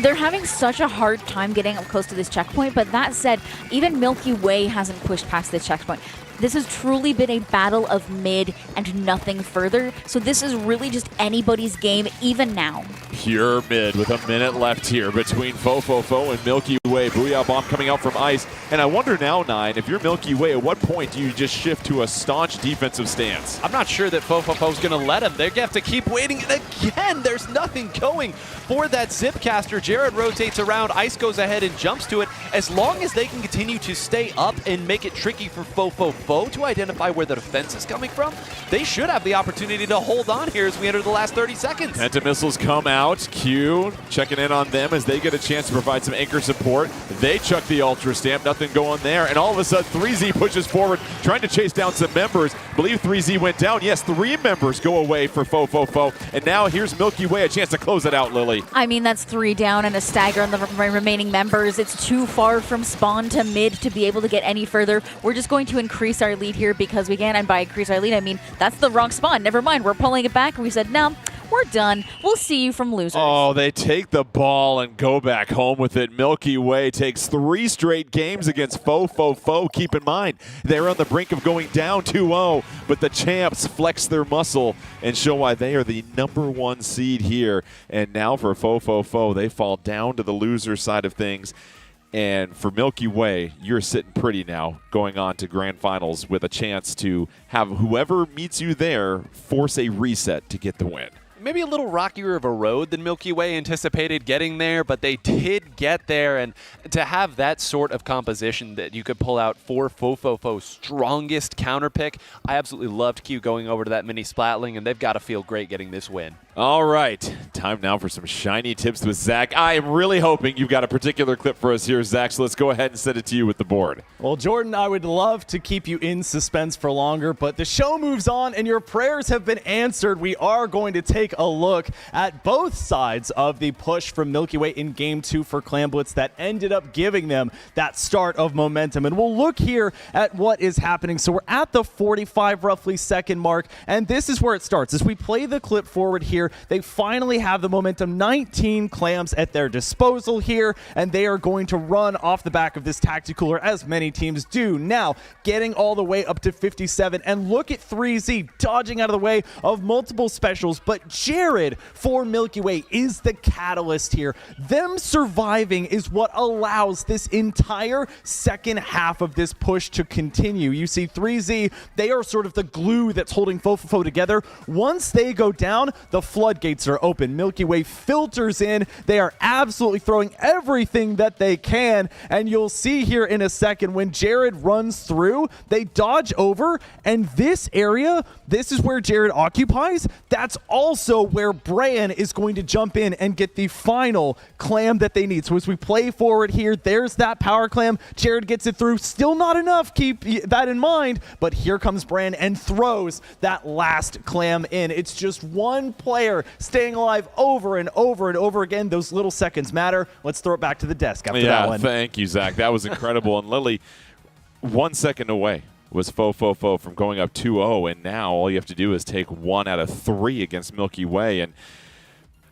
They're having such a hard time getting up close to this checkpoint, but that said, even Milky Way hasn't pushed past this checkpoint. This has truly been a battle of mid and nothing further, so this is really just anybody's game, even now. Pure mid with a minute left here between Fofofo and Milky Way. Booyah Bomb coming out from Ice. And I wonder now, 9, if you're Milky Way, at what point do you just shift to a staunch defensive stance? I'm not sure that Fofofo's going to let him. They're going to have to keep waiting. And again, there's nothing going for that Zipcaster. Jared rotates around. Ice goes ahead and jumps to it. As long as they can continue to stay up and make it tricky for Fofofo to identify where the defense is coming from, they should have the opportunity to hold on here as we enter the last 30 seconds. Penta missiles come out. Q checking in on them as they get a chance to provide some anchor support. They chuck the Ultra Stamp. Nothing going there. And all of a sudden, 3Z pushes forward, trying to chase down some members. I believe 3Z went down. Yes, 3 members go away for Fofofo. And now here's Milky Way, a chance to close it out, Lily. I mean, that's 3 down and a stagger on the remaining members. It's too far from spawn to mid to be able to get any further. We're just going to increase our lead here because we can, and by increase our lead, I mean that's the wrong spawn. Never mind, we're pulling it back. We said, no, we're done. We'll see you from losers. Oh, they take the ball and go back home with it. Milky Way takes 3 straight games against Fofofo. Keep in mind, they're on the brink of going down 2-0, but the champs flex their muscle and show why they are the #1 seed here. And now for Fofofo, they fall down to the loser side of things. And for Milky Way, you're sitting pretty now going on to Grand Finals with a chance to have whoever meets you there force a reset to get the win. Maybe a little rockier of a road than Milky Way anticipated getting there, but they did get there, and to have that sort of composition that you could pull out for Fofofo's strongest counter pick, I absolutely loved Q going over to that mini Splatling, and they've got to feel great getting this win. All right, time now for some shiny tips with Zach. I am really hoping you've got a particular clip for us here, Zach, so let's go ahead and send it to you with the board. Well, Jordan, I would love to keep you in suspense for longer, but the show moves on and your prayers have been answered. We are going to take a look at both sides of the push from Milky Way in Game 2 for Clan Blitz that ended up giving them that start of momentum. And we'll look here at what is happening. So we're at the 45 roughly second mark, and this is where it starts. As we play the clip forward here, here. They finally have the momentum, 19 clams at their disposal here, and they are going to run off the back of this Tacticooler, as many teams do. Now, getting all the way up to 57, and look at 3Z dodging out of the way of multiple specials, but Jared for Milky Way is the catalyst here. Them surviving is what allows this entire second half of this push to continue. You see 3Z, they are sort of the glue that's holding Fofofo together. Once they go down, the floodgates are open. Milky Way filters in. They are absolutely throwing everything that they can, and you'll see here in a second when Jared runs through, they dodge over, and this area, this is where Jared occupies. That's also where Bran is going to jump in and get the final clam that they need. So as we play forward here, there's that power clam. Jared gets it through. Still not enough, keep that in mind, but here comes Bran and throws that last clam in. It's just one player staying alive over and over and over again. Those little seconds matter. Let's throw it back to the desk after that one. Thank you, Zach. That was incredible. And Lily, 1 second away was Fofofo from going up 2-0, and now all you have to do is take 1 out of 3 against Milky Way, and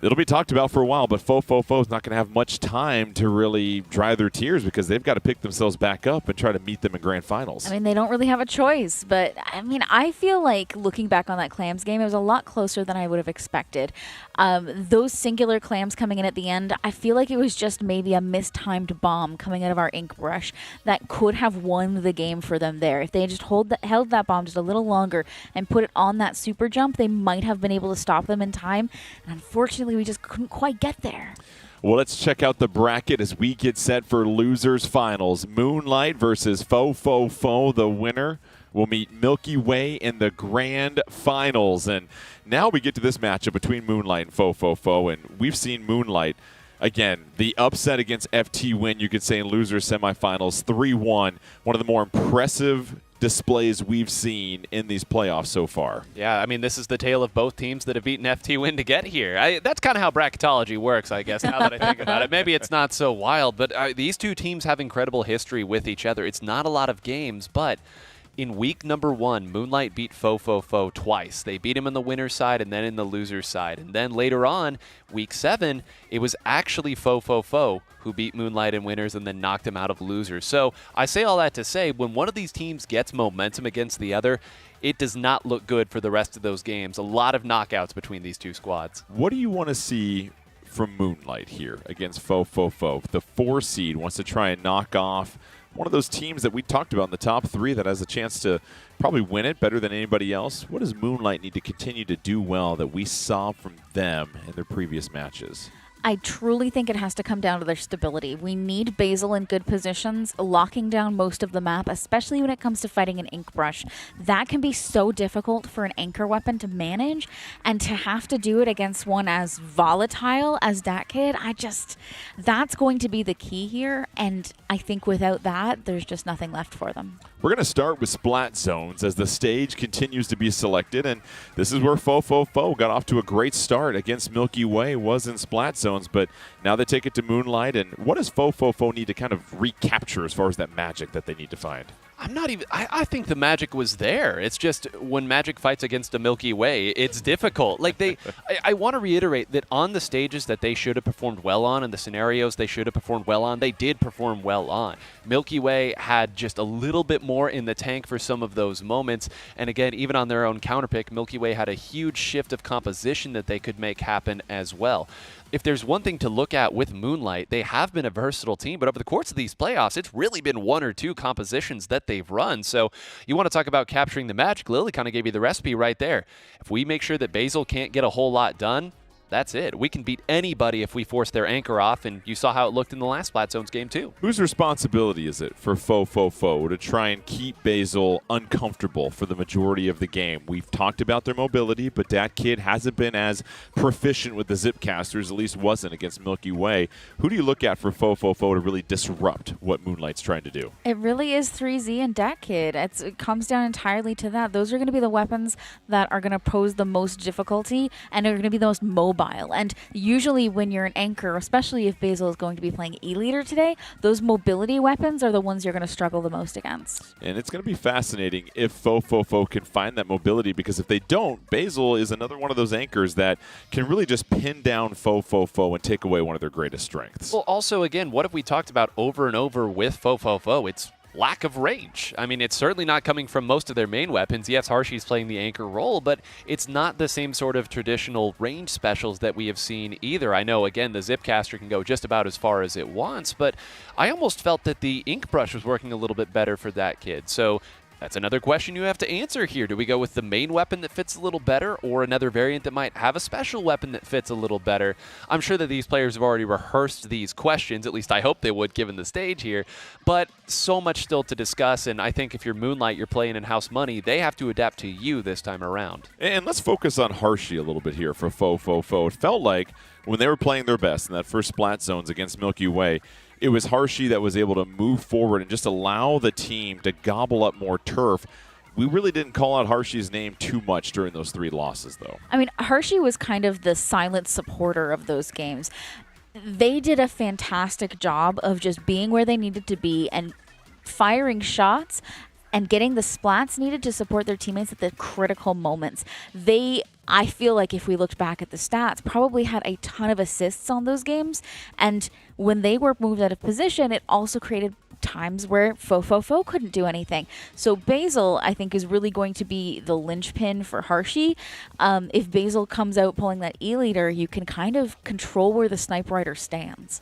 it'll be talked about for a while, but Fofofo is not going to have much time to really dry their tears because they've got to pick themselves back up and try to meet them in grand finals. I mean, they don't really have a choice, but I mean, I feel like looking back on that clams game, it was a lot closer than I would have expected. Those singular clams coming in at the end, I feel like it was just maybe a mistimed bomb coming out of our ink brush that could have won the game for them there. If they had just held that bomb just a little longer and put it on that super jump, they might have been able to stop them in time. And unfortunately, we just couldn't quite get there. Well, let's check out the bracket as we get set for losers finals. Moonlight versus Fofofo. The winner will meet Milky Way in the grand finals. And now we get to this matchup between Moonlight and Fofofo. And we've seen Moonlight, again, the upset against FTWin, you could say, in losers semifinals, 3-1. One of the more impressive displays we've seen in these playoffs so far. Yeah, I mean, this is the tale of both teams that have beaten FTWin to get here. That's kind of how bracketology works, I guess, now that I think about it. Maybe it's not so wild, but these two teams have incredible history with each other. It's not a lot of games, but in week number 1, Moonlight beat Fofofo twice. They beat him in the winner's side and then in the loser's side. And then later on, week 7, it was actually Fofofo who beat Moonlight in winners and then knocked him out of losers. So I say all that to say, when one of these teams gets momentum against the other, it does not look good for the rest of those games. A lot of knockouts between these two squads. What do you want to see from Moonlight here against Fofofo? The 4 seed wants to try and knock off one of those teams that we talked about in the top 3 that has a chance to probably win it better than anybody else. What does Moonlight need to continue to do well that we saw from them in their previous matches? I truly think it has to come down to their stability. We need Basil in good positions, locking down most of the map, especially when it comes to fighting an ink brush. That can be so difficult for an anchor weapon to manage, and to have to do it against one as volatile as that kid, that's going to be the key here, and I think without that, there's just nothing left for them. We're going to start with Splat Zones as the stage continues to be selected, and this is where Fofofo got off to a great start against Milky Way, was in Splat Zones, but now they take it to Moonlight. And what does Fofofo need to kind of recapture as far as that magic that they need to find? I think the magic was there. It's just when magic fights against a Milky Way, it's difficult. Like I want to reiterate that on the stages that they should have performed well on and the scenarios they should have performed well on, they did perform well on. Milky Way had just a little bit more in the tank for some of those moments. And again, even on their own counterpick, Milky Way had a huge shift of composition that they could make happen as well. If there's one thing to look at with Moonlight, they have been a versatile team, but over the course of these playoffs, it's really been 1 or 2 compositions that they've run. So you want to talk about capturing the magic. Lily kind of gave you the recipe right there. If we make sure that Basil can't get a whole lot done, that's it. We can beat anybody if we force their anchor off, and you saw how it looked in the last Splat Zones game too. Whose responsibility is it for Fofofo to try and keep Basil uncomfortable for the majority of the game? We've talked about their mobility, but that kid hasn't been as proficient with the Zipcasters, at least wasn't against Milky Way. Who do you look at for Fofofo to really disrupt what Moonlight's trying to do? It really is 3Z and Dat Kid. It comes down entirely to that. Those are going to be the weapons that are going to pose the most difficulty and are going to be the most mobile mobile. And usually when you're an anchor, especially if Basil is going to be playing E-Leader today, those mobility weapons are the ones you're going to struggle the most against. And it's going to be fascinating if Fo can find that mobility, because if they don't, Basil is another one of those anchors that can really just pin down Fo and take away one of their greatest strengths. Well, also, again, what have we talked about over and over with Fo? It's lack of range. I mean, it's certainly not coming from most of their main weapons. Yes, Harshy's playing the anchor role, but it's not the same sort of traditional range specials that we have seen either. I know, again, the Zipcaster can go just about as far as it wants, but I almost felt that the Ink Brush was working a little bit better for that kid. So that's another question you have to answer here. Do we go with the main weapon that fits a little better, or another variant that might have a special weapon that fits a little better? I'm sure that these players have already rehearsed these questions. At least I hope they would, given the stage here. But so much still to discuss, and I think if you're Moonlight, you're playing in house money, they have to adapt to you this time around. And let's focus on Harshy a little bit here for Fo. It felt like when they were playing their best in that first Splat Zones against Milky Way, it was Harshy that was able to move forward and just allow the team to gobble up more turf. We really didn't call out Harshy's name too much during those 3 losses, though. I mean, Harshy was kind of the silent supporter of those games. They did a fantastic job of just being where they needed to be and firing shots and getting the splats needed to support their teammates at the critical moments. I feel like if we looked back at the stats, probably had a ton of assists on those games. And when they were moved out of position, it also created times where Fo couldn't do anything. So Basil, I think, is really going to be the linchpin for Harshy. If Basil comes out pulling that E-Leader, you can kind of control where the Sniper Rider stands.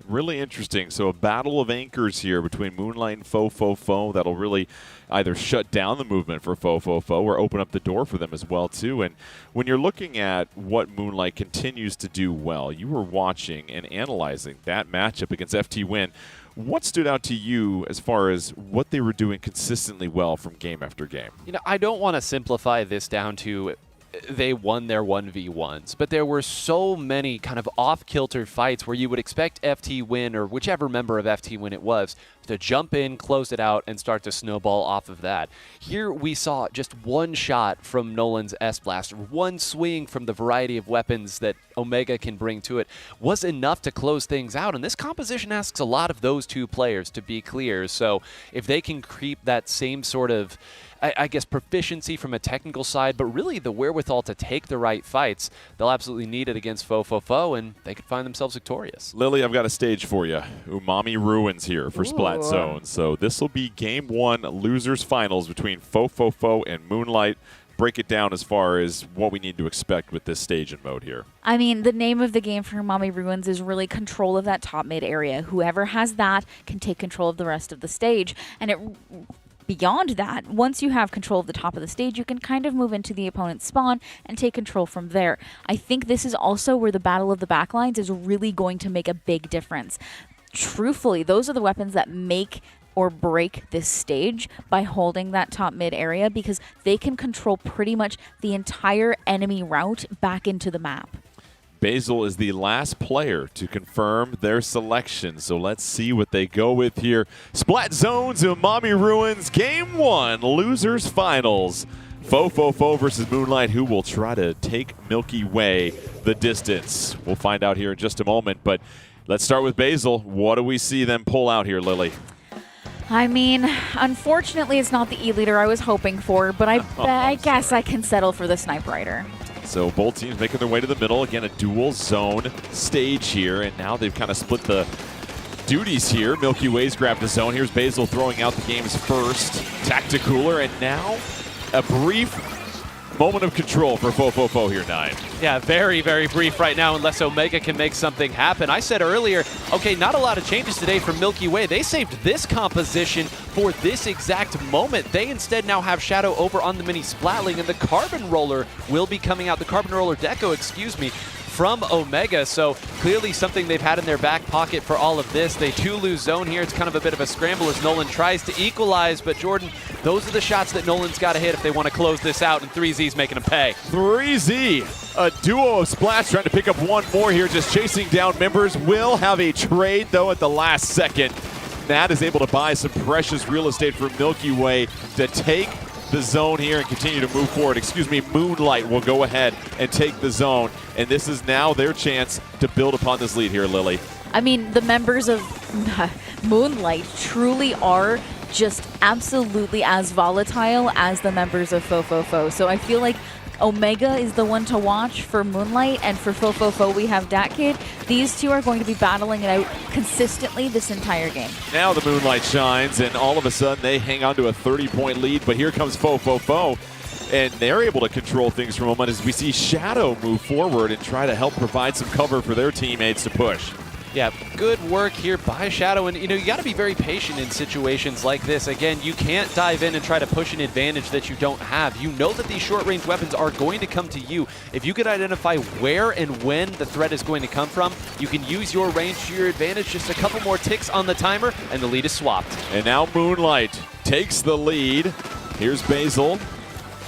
Really interesting. So a battle of anchors here between Moonlight and Fo. That'll really either shut down the movement for Fo or open up the door for them as well, too. And when you're looking at what Moonlight continues to do well, you were watching and analyzing that matchup against FTWin. What stood out to you as far as what they were doing consistently well from game after game? You know, I don't want to simplify this down to they won their 1v1s, but there were so many kind of off-kilter fights where you would expect FTWin or whichever member of FTWin it was to jump in, close it out, and start to snowball off of that. Here we saw just one shot from Nolan's S-Blaster, one swing from the variety of weapons that Omega can bring to it was enough to close things out, and this composition asks a lot of those 2 players, to be clear. So if they can creep that same sort of I guess proficiency from a technical side, but really the wherewithal to take the right fights, they'll absolutely need it against Fo, and they could find themselves victorious. Lily, I've got a stage for you. Umami Ruins here for Splat Zone. So this will be Game 1 losers finals between Fo and Moonlight. Break it down as far as what we need to expect with this stage and mode here. I mean, the name of the game for Umami Ruins is really control of that top mid area. Whoever has that can take control of the rest of the stage, and beyond that, once you have control of the top of the stage, you can kind of move into the opponent's spawn and take control from there. I think this is also where the battle of the backlines is really going to make a big difference. Truthfully, those are the weapons that make or break this stage by holding that top mid area, because they can control pretty much the entire enemy route back into the map. Basil is the last player to confirm their selection, so let's see what they go with here. Splat Zones, Umami Ruins, Game 1, losers finals. Fo versus Moonlight, who will try to take Milky Way the distance. We'll find out here in just a moment, but let's start with Basil. What do we see them pull out here, Lily? I mean, unfortunately, it's not the E-Leader I was hoping for, but I guess I can settle for the Sniper Rider. So both teams making their way to the middle. Again, a dual zone stage here, and now they've kind of split the duties here. Milky Way's grabbed the zone. Here's Basil throwing out the game's first Tacticooler, and now a brief moment of control for Fo here, 9. Yeah, very, very brief right now unless Omega can make something happen. I said earlier, okay, not a lot of changes today for Milky Way. They saved this composition for this exact moment. They instead now have Shadow over on the mini Splatling, and the Carbon Roller will be coming out, the Carbon Roller Deco, excuse me, from Omega. So clearly something they've had in their back pocket for all of this. They do lose zone here. It's kind of a bit of a scramble as Nolan tries to equalize, but Jordan, those are the shots that Nolan's got to hit if they want to close this out, and 3Z's making them pay. 3Z, a duo of Splats trying to pick up one more here, just chasing down members. Will have a trade, though, at the last second. Nat is able to buy some precious real estate for Milky Way to take the zone here and continue to move forward. Excuse me, Moonlight will go ahead and take the zone. And this is now their chance to build upon this lead here, Lily. I mean, the members of Moonlight truly are just absolutely as volatile as the members of Fo. So I feel like Omega is the one to watch for Moonlight, and for Fo we have DatKid. These two are going to be battling it out consistently this entire game. Now the Moonlight shines, and all of a sudden they hang on to a 30-point lead, but here comes Fo. And they're able to control things for a moment as we see Shadow move forward and try to help provide some cover for their teammates to push. Yeah, good work here by Shadow, and you got to be very patient in situations like this. Again, you can't dive in and try to push an advantage that you don't have. You know that these short-range weapons are going to come to you. If you can identify where and when the threat is going to come from, you can use your range to your advantage. Just a couple more ticks on the timer, and the lead is swapped. And now Moonlight takes the lead. Here's Basil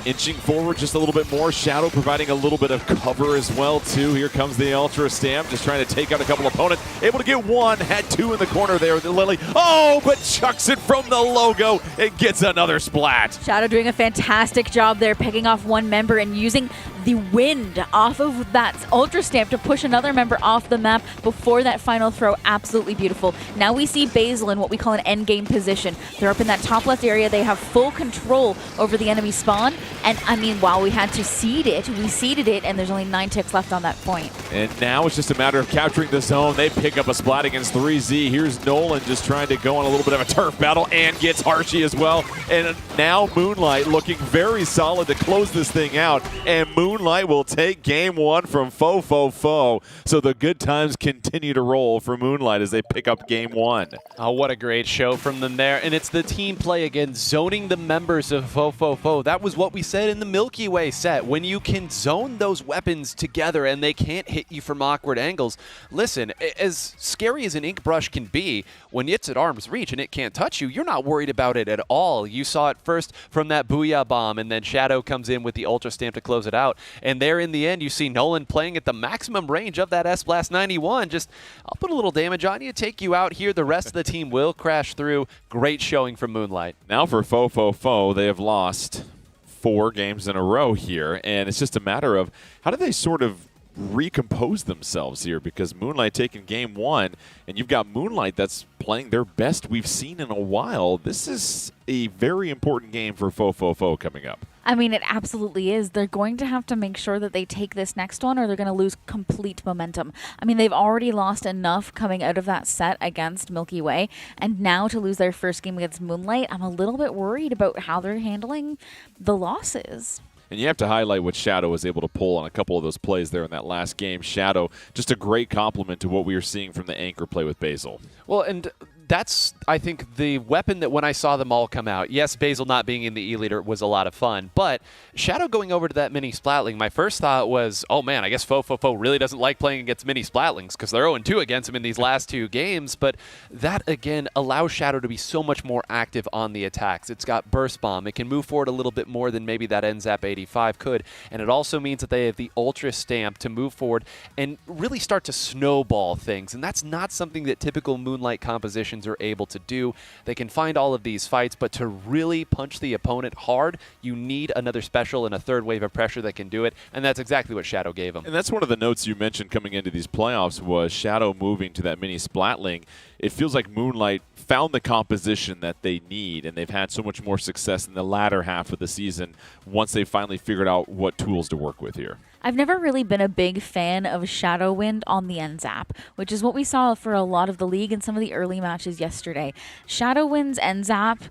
inching forward just a little bit more. Shadow providing a little bit of cover as well, too. Here comes the Ultra Stamp, just trying to take out a couple opponents. Able to get one, had two in the corner there with Lily. Oh, but chucks it from the logo and gets another splat. Shadow doing a fantastic job there, picking off one member and using the wind off of that Ultra Stamp to push another member off the map before that final throw. Absolutely beautiful. Now we see Basil in what we call an endgame position. They're up in that top left area. They have full control over the enemy spawn. And I mean, while we had to seed it, we seeded it, and there's only 9 ticks left on that point. And now it's just a matter of capturing the zone. They pick up a splat against 3Z. Here's Nolan just trying to go on a little bit of a turf battle and gets Harshy as well. And now Moonlight looking very solid to close this thing out. And Moonlight will take game one from Fo. So the good times continue to roll for Moonlight as they pick up game one. Oh, what a great show from them there. And it's the team play again, zoning the members of Fo. That was what we said in the Milky Way set. When you can zone those weapons together and they can't hit you from awkward angles, listen, as scary as an ink brush can be, when it's at arm's reach and it can't touch you, you're not worried about it at all. You saw it first from that Booyah Bomb, and then Shadow comes in with the Ultra Stamp to close it out. And there in the end, you see Nolan playing at the maximum range of that S-Blast 91. Just, I'll put a little damage on you, take you out here. The rest of the team will crash through. Great showing from Moonlight. Now for Fo, they have lost 4 games in a row here, and it's just a matter of how do they sort of recompose themselves here, because Moonlight taking game one, and you've got Moonlight that's playing their best we've seen in a while. This is a very important game for Fo coming up. I mean, it absolutely is. They're going to have to make sure that they take this next one, or they're going to lose complete momentum. I mean, they've already lost enough coming out of that set against Milky Way, and now to lose their first game against Moonlight, I'm a little bit worried about how they're handling the losses. And you have to highlight what Shadow was able to pull on a couple of those plays there in that last game. Shadow, just a great compliment to what we were seeing from the anchor play with Basil. Well, and that's, I think, the weapon that when I saw them all come out, yes, Basil not being in the E-Leader was a lot of fun, but Shadow going over to that mini Splatling, my first thought was, oh man, I guess Fo really doesn't like playing against mini Splatlings because they're 0-2 against him in these last 2 games, but that, again, allows Shadow to be so much more active on the attacks. It's got Burst Bomb. It can move forward a little bit more than maybe that NZAP 85 could, and it also means that they have the Ultra Stamp to move forward and really start to snowball things, and that's not something that typical Moonlight compositions are able to do. They can find all of these fights, but to really punch the opponent hard, you need another special and a third wave of pressure that can do it, and that's exactly what Shadow gave them. And that's one of the notes you mentioned coming into these playoffs was Shadow moving to that mini Splatling. It feels like Moonlight found the composition that they need, and they've had so much more success in the latter half of the season once they finally figured out what tools to work with here. I've never really been a big fan of Shadow Wind on the NZAP, which is what we saw for a lot of the league in some of the early matches yesterday. Shadow Wind's NZAP,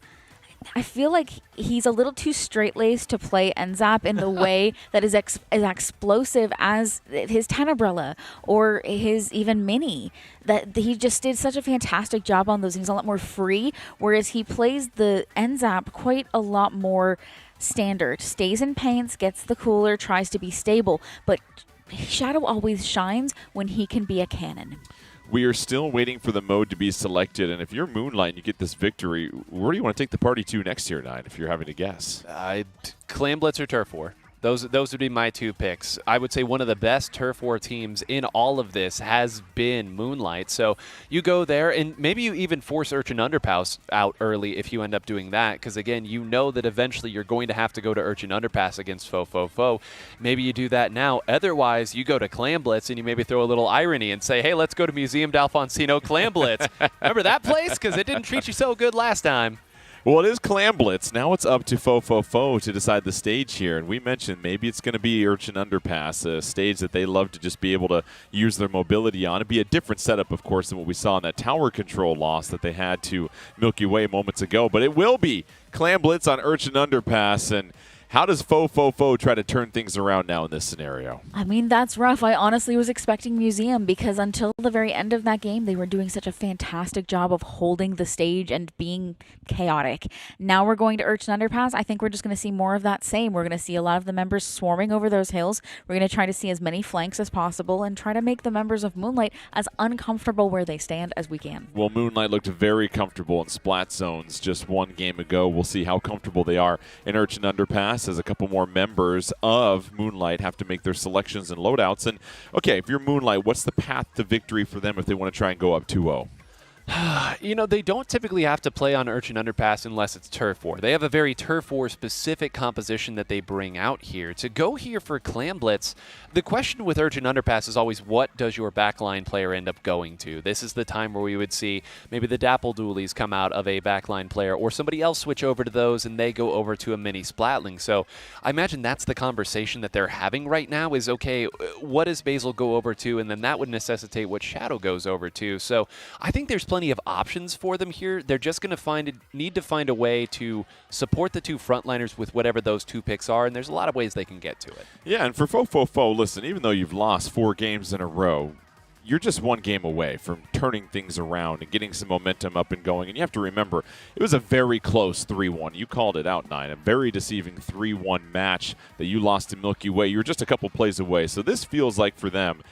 I feel like he's a little too straight-laced to play NZAP in the way that is as explosive as his Tenebrella or his even Mini. That he just did such a fantastic job on those. He's a lot more free, whereas he plays the NZAP quite a lot more standard. Stays in paints, gets the cooler, tries to be stable, but Shadow always shines when he can be a cannon. We are still waiting for the mode to be selected, and if you're Moonlight and you get this victory, where do you want to take the party to next year, Nine, if you're having to guess? Clam Blitz or Turf War. Those would be my 2 picks. I would say one of the best Turf War teams in all of this has been Moonlight. So you go there, and maybe you even force Urchin Underpass out early if you end up doing that, because again, you know that eventually you're going to have to go to Urchin Underpass against Fo. Maybe you do that now. Otherwise, you go to Clam Blitz and you maybe throw a little irony and say, hey, let's go to Museum d'Alfonsino Clam Blitz. Remember that place? Because it didn't treat you so good last time. Well, it is Clam Blitz. Now it's up to Fo to decide the stage here. And we mentioned maybe it's going to be Urchin Underpass, a stage that they love to just be able to use their mobility on. It'd be a different setup, of course, than what we saw in that tower control loss that they had to Milky Way moments ago. But it will be Clam Blitz on Urchin Underpass. And how does Fo try to turn things around now in this scenario? I mean, that's rough. I honestly was expecting Museum because until the very end of that game, they were doing such a fantastic job of holding the stage and being chaotic. Now we're going to Urchin Underpass. I think we're just going to see more of that same. We're going to see a lot of the members swarming over those hills. We're going to try to see as many flanks as possible and try to make the members of Moonlight as uncomfortable where they stand as we can. Well, Moonlight looked very comfortable in splat zones just one game ago. We'll see how comfortable they are in Urchin Underpass as a couple more members of Moonlight have to make their selections and loadouts. And, okay, if you're Moonlight, what's the path to victory for them if they want to try and go up 2-0? You know, they don't typically have to play on Urchin Underpass unless it's Turf War. They have a very Turf War specific composition that they bring out here. To go here for Clam Blitz, the question with Urchin Underpass is always, what does your backline player end up going to? This is the time where we would see maybe the Dapple Doolies come out of a backline player, or somebody else switch over to those and they go over to a mini Splatling. So I imagine that's the conversation that they're having right now is, okay, what does Basil go over to? And then that would necessitate what Shadow goes over to. So I think there's plenty of options for them here. They're just going to need to find a way to support the 2 frontliners with whatever those 2 picks are, and there's a lot of ways they can get to it. Yeah, and for Fo, listen, even though you've lost 4 games in a row, you're just 1 game away from turning things around and getting some momentum up and going. And you have to remember, it was a very close 3-1. You called it out, 9. A very deceiving 3-1 match that you lost to Milky Way. You were just a couple plays away. So this feels like for them,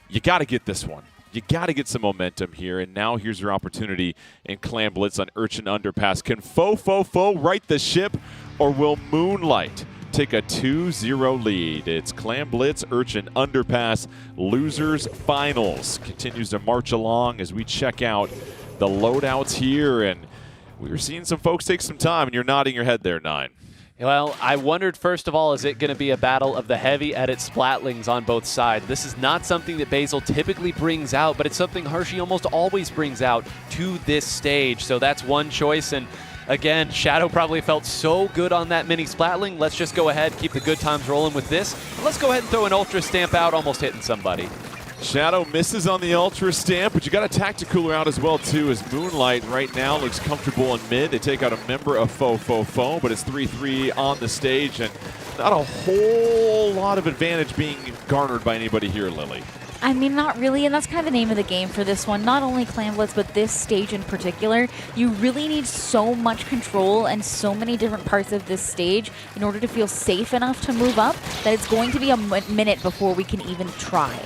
you got to get this one. You got to get some momentum here, and now here's your opportunity in Clam Blitz on Urchin Underpass. Can Fo right the ship, or will Moonlight take a 2-0 lead? It's Clam Blitz, Urchin Underpass, Losers Finals. Continues to march along as we check out the loadouts here, and we're seeing some folks take some time, and you're nodding your head there, 9. Well, I wondered, first of all, is it going to be a battle of the heavy edit Splatlings on both sides? This is not something that Basil typically brings out, but it's something Hershey almost always brings out to this stage. So that's one choice. And again, Shadow probably felt so good on that mini Splatling. Let's just go ahead, keep the good times rolling with this. Let's go ahead and throw an Ultra Stamp out, almost hitting somebody. Shadow misses on the Ultra Stamp, but you got a Tacticooler out as well, too, as Moonlight right now looks comfortable in mid. They take out a member of Fo, but it's 3-3 on the stage, and not a whole lot of advantage being garnered by anybody here, Lily. I mean, not really, and that's kind of the name of the game for this one. Not only Clam Blitz, but this stage in particular. You really need so much control and so many different parts of this stage in order to feel safe enough to move up that it's going to be a minute before we can even try.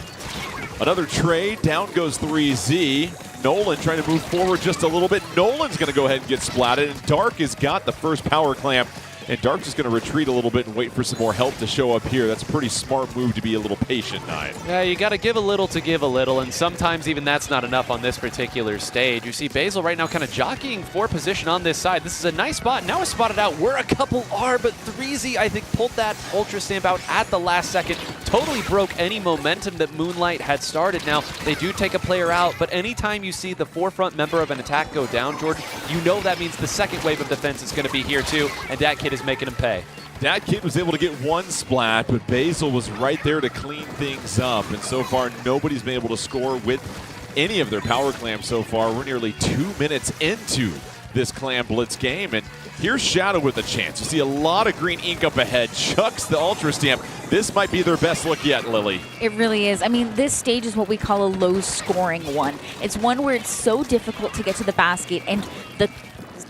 Another trade. Down goes 3Z. Nolan trying to move forward just a little bit. Nolan's going to go ahead and get splatted, and Dark has got the first power clamp. And Dark's just going to retreat a little bit and wait for some more help to show up here. That's a pretty smart move to be a little patient, 9. Yeah, you got to give a little to give a little, and sometimes even that's not enough on this particular stage. You see Basil right now kind of jockeying for position on this side. This is a nice spot. Now it's spotted out where a couple are, but 3Z, I think, pulled that Ultra Stamp out at the last second. Totally broke any momentum that Moonlight had started. Now, they do take a player out, but anytime you see the forefront member of an attack go down, Jordan, you know that means the second wave of defense is going to be here too, and that kid is making him pay. That kid was able to get 1 splat, but Basil was right there to clean things up. And so far, nobody's been able to score with any of their power clams so far. We're nearly 2 minutes into this Clam Blitz game, and here's Shadow with a chance. You see a lot of green ink up ahead. Chucks the Ultra Stamp. This might be their best look yet, Lily. It really is. I mean, this stage is what we call a low-scoring one. It's one where it's so difficult to get to the basket, and the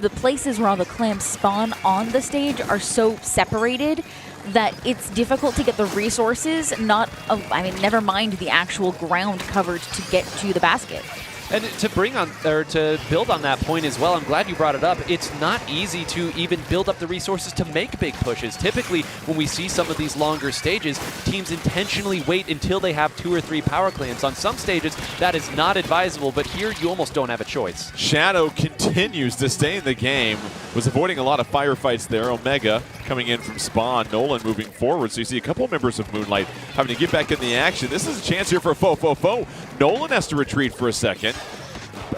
places where all the clams spawn on the stage are so separated that it's difficult to get the resources, never mind the actual ground covered to get to the basket. And to build on that point as well, I'm glad you brought it up. It's not easy to even build up the resources to make big pushes. Typically, when we see some of these longer stages, teams intentionally wait until they have 2 or 3 power claims. On some stages, that is not advisable, but here you almost don't have a choice. Shadow continues to stay in the game. Was avoiding a lot of firefights there. Omega coming in from spawn. Nolan moving forward. So you see a couple members of Moonlight having to get back in the action. This is a chance here for Fo. Nolan has to retreat for a second.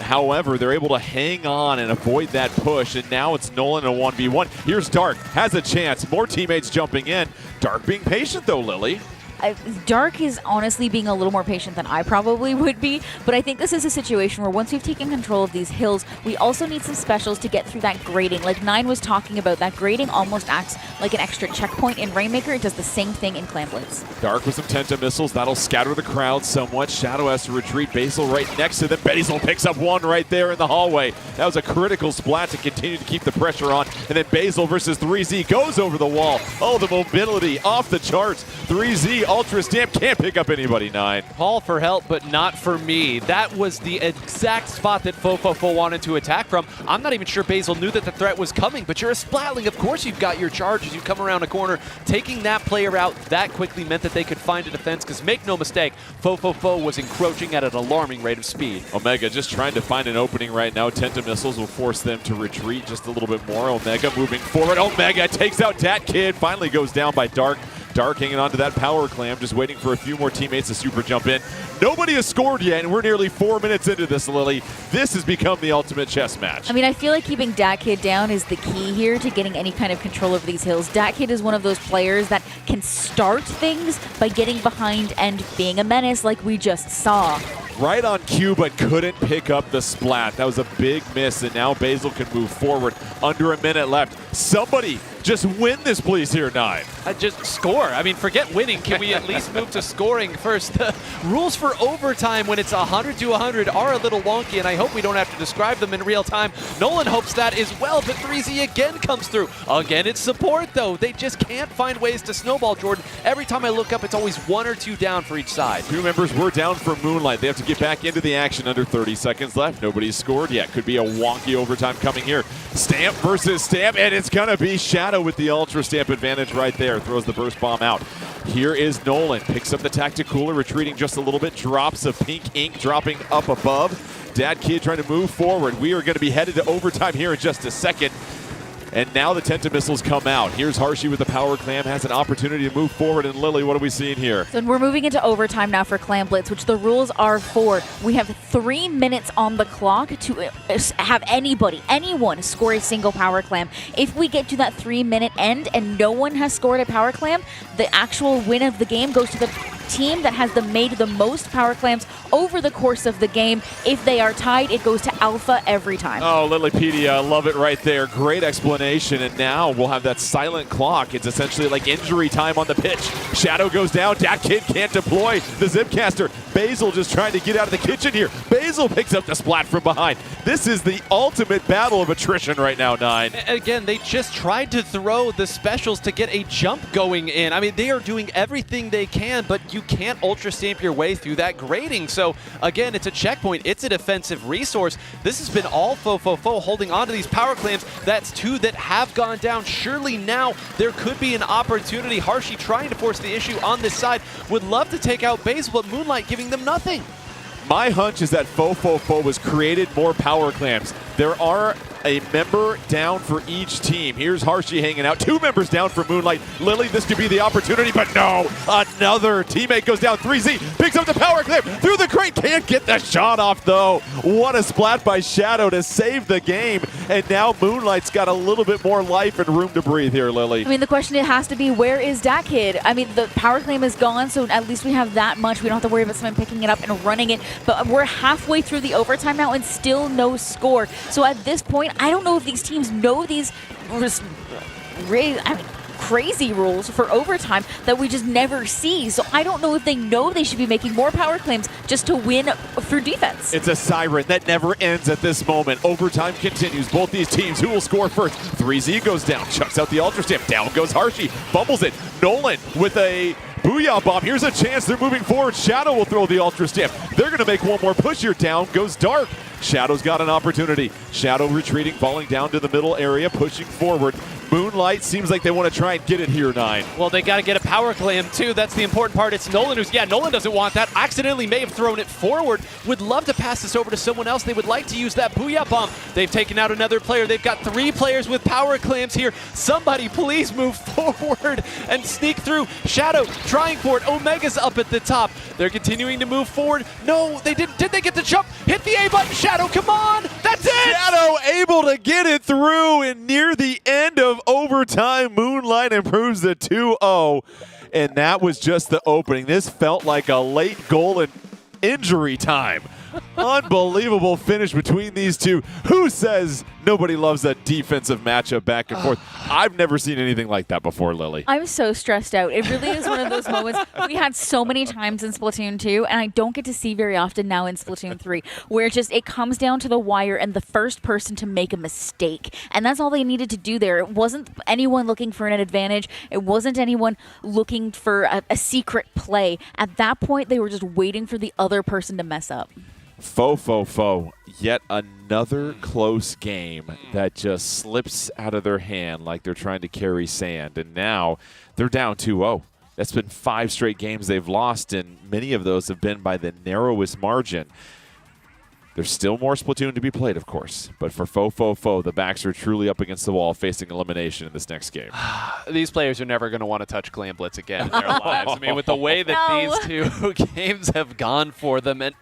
However, they're able to hang on and avoid that push, and now it's Nolan in a 1v1. Here's Dark, has a chance. More teammates jumping in. Dark being patient though, Lily. Dark is honestly being a little more patient than I probably would be, but I think this is a situation where once we've taken control of these hills, we also need some specials to get through that grading. Like Nine was talking about, that grading almost acts like an extra checkpoint in Rainmaker. It does the same thing in Clam Blitz. Dark with some Tenta missiles. That'll scatter the crowd somewhat. Shadow has to retreat. Basil right next to them. Basil picks up one right there in the hallway. That was a critical splat to continue to keep the pressure on. And then Basil versus 3Z goes over the wall. Oh, the mobility off the charts. 3Z Ultra Stamp can't pick up anybody, Nine. Call for help, but not for me. That was the exact spot that Fo wanted to attack from. I'm not even sure Basil knew that the threat was coming, but you're a Splatling. Of course you've got your charge as you come around a corner. Taking that player out that quickly meant that they could find a defense, because make no mistake, Fo was encroaching at an alarming rate of speed. Omega just trying to find an opening right now. Tenta missiles will force them to retreat just a little bit more. Omega moving forward. Omega takes out Dat Kid. Finally goes down by Dark. Dark hanging on to that power clam, just waiting for a few more teammates to super jump in. Nobody has scored yet, and we're nearly 4 minutes into this, Lily. This has become the ultimate chess match. I mean, I feel like keeping Dat Kid down is the key here to getting any kind of control over these hills. Dat Kid is one of those players that can start things by getting behind and being a menace like we just saw. Right on cue, but couldn't pick up the splat. That was a big miss, and now Basil can move forward. Under a minute left. Somebody just win this, please, here, Nine. Just score. I mean, forget winning. Can we at least move to scoring first? The rules for overtime when it's 100 to 100 are a little wonky, and I hope we don't have to describe them in real time. Nolan hopes that as well, but 3Z again comes through. Again, it's support, though. They just can't find ways to snowball, Jordan. Every time I look up, it's always 1 or 2 down for each side. 2 members were down for Moonlight. They have to get back into the action under 30 seconds left. Nobody's scored yet. Could be a wonky overtime coming here. Stamp versus Stamp, and it's going to be Shadow with the Ultra Stamp advantage right there. Throws the burst bomb out. Here is Nolan. Picks up the tactic cooler, retreating just a little bit. Drops of pink ink dropping up above. Dat Kid trying to move forward. We are going to be headed to overtime here in just a second. And now the Tenta missiles come out. Here's Harshi with the power clam, has an opportunity to move forward. And Lily, what are we seeing here? So we're moving into overtime now for Clam Blitz, which the rules are for. We have 3 minutes on the clock to have anyone score a single power clam. If we get to that 3-minute end and no one has scored a power clam, the actual win of the game goes to the team that has made the most power clams over the course of the game. If they are tied, it goes to Alpha every time. Oh, Lilypedia, love it right there. Great explanation. And now we'll have that silent clock. It's essentially like injury time on the pitch. Shadow goes down. Dat Kid can't deploy the Zipcaster. Basil just trying to get out of the kitchen here. Basil picks up the splat from behind. This is the ultimate battle of attrition right now, Nine. Again, they just tried to throw the specials to get a jump going in. I mean, they are doing everything they can, but you can't Ultra Stamp your way through that grading. So again, it's a checkpoint. It's a defensive resource. This has been all Fo holding on to these power clams. That's 2 that have gone down. Surely now there could be an opportunity. Harshi trying to force the issue on this side. Would love to take out Basil, but Moonlight giving them nothing. My hunch is that Fo was created more power clams. There are a member down for each team. Here's Harshi hanging out. 2 members down for Moonlight. Lily, this could be the opportunity, but no. Another teammate goes down. 3Z picks up the power clamp through the crate. Can't get the shot off, though. What a splat by Shadow to save the game. And now Moonlight's got a little bit more life and room to breathe here, Lily. I mean, the question it has to be, where is Dat Kid? I mean, the power claim is gone, so at least we have that much. We don't have to worry about someone picking it up and running it. But we're halfway through the overtime now and still no score. So at this point, I don't know if these teams know these crazy rules for overtime that we just never see. So I don't know if they know they should be making more power claims just to win through defense. It's a siren that never ends at this moment. Overtime continues. Both these teams, who will score first? 3Z goes down, chucks out the Ultra Stamp. Down goes Harshi, fumbles it. Nolan with a Booyah Bomb. Here's a chance. They're moving forward. Shadow will throw the Ultra Stamp. They're going to make one more push here. Down goes Dark. Shadow's got an opportunity. Shadow retreating, falling down to the middle area, pushing forward. Moonlight seems like they want to try and get it here, 9. Well, they got to get a power clam, too. That's the important part. It's Nolan who's, Nolan doesn't want that. Accidentally may have thrown it forward. Would love to pass this over to someone else. They would like to use that Booyah Bomb. They've taken out another player. They've got 3 players with power clams here. Somebody please move forward and sneak through. Shadow trying for it. Omega's up at the top. They're continuing to move forward. No, they didn't. Did they get the jump? Hit the A button, Shadow. Come on. That's it. Shadow able to get it through, and near the end of overtime, Moonlight improves to 2-0, and that was just the opening. This felt like a late goal in injury time. Unbelievable finish between these two. Who says nobody loves that defensive matchup back and forth? I've never seen anything like that before, Lily. I'm so stressed out. It really is one of those moments we had so many times in Splatoon 2, and I don't get to see very often now in Splatoon 3, where it comes down to the wire and the first person to make a mistake. And that's all they needed to do there. It wasn't anyone looking for an advantage. It wasn't anyone looking for a secret play. At that point, they were just waiting for the other person to mess up. Yet another close game that just slips out of their hand like they're trying to carry sand. And now they're down 2-0. That's been 5 straight games they've lost, and many of those have been by the narrowest margin. There's still more Splatoon to be played, of course. But for the backs are truly up against the wall facing elimination in this next game. These players are never going to want to touch Clam Blitz again in their lives. I mean, with the way that these 2 games have gone for them, and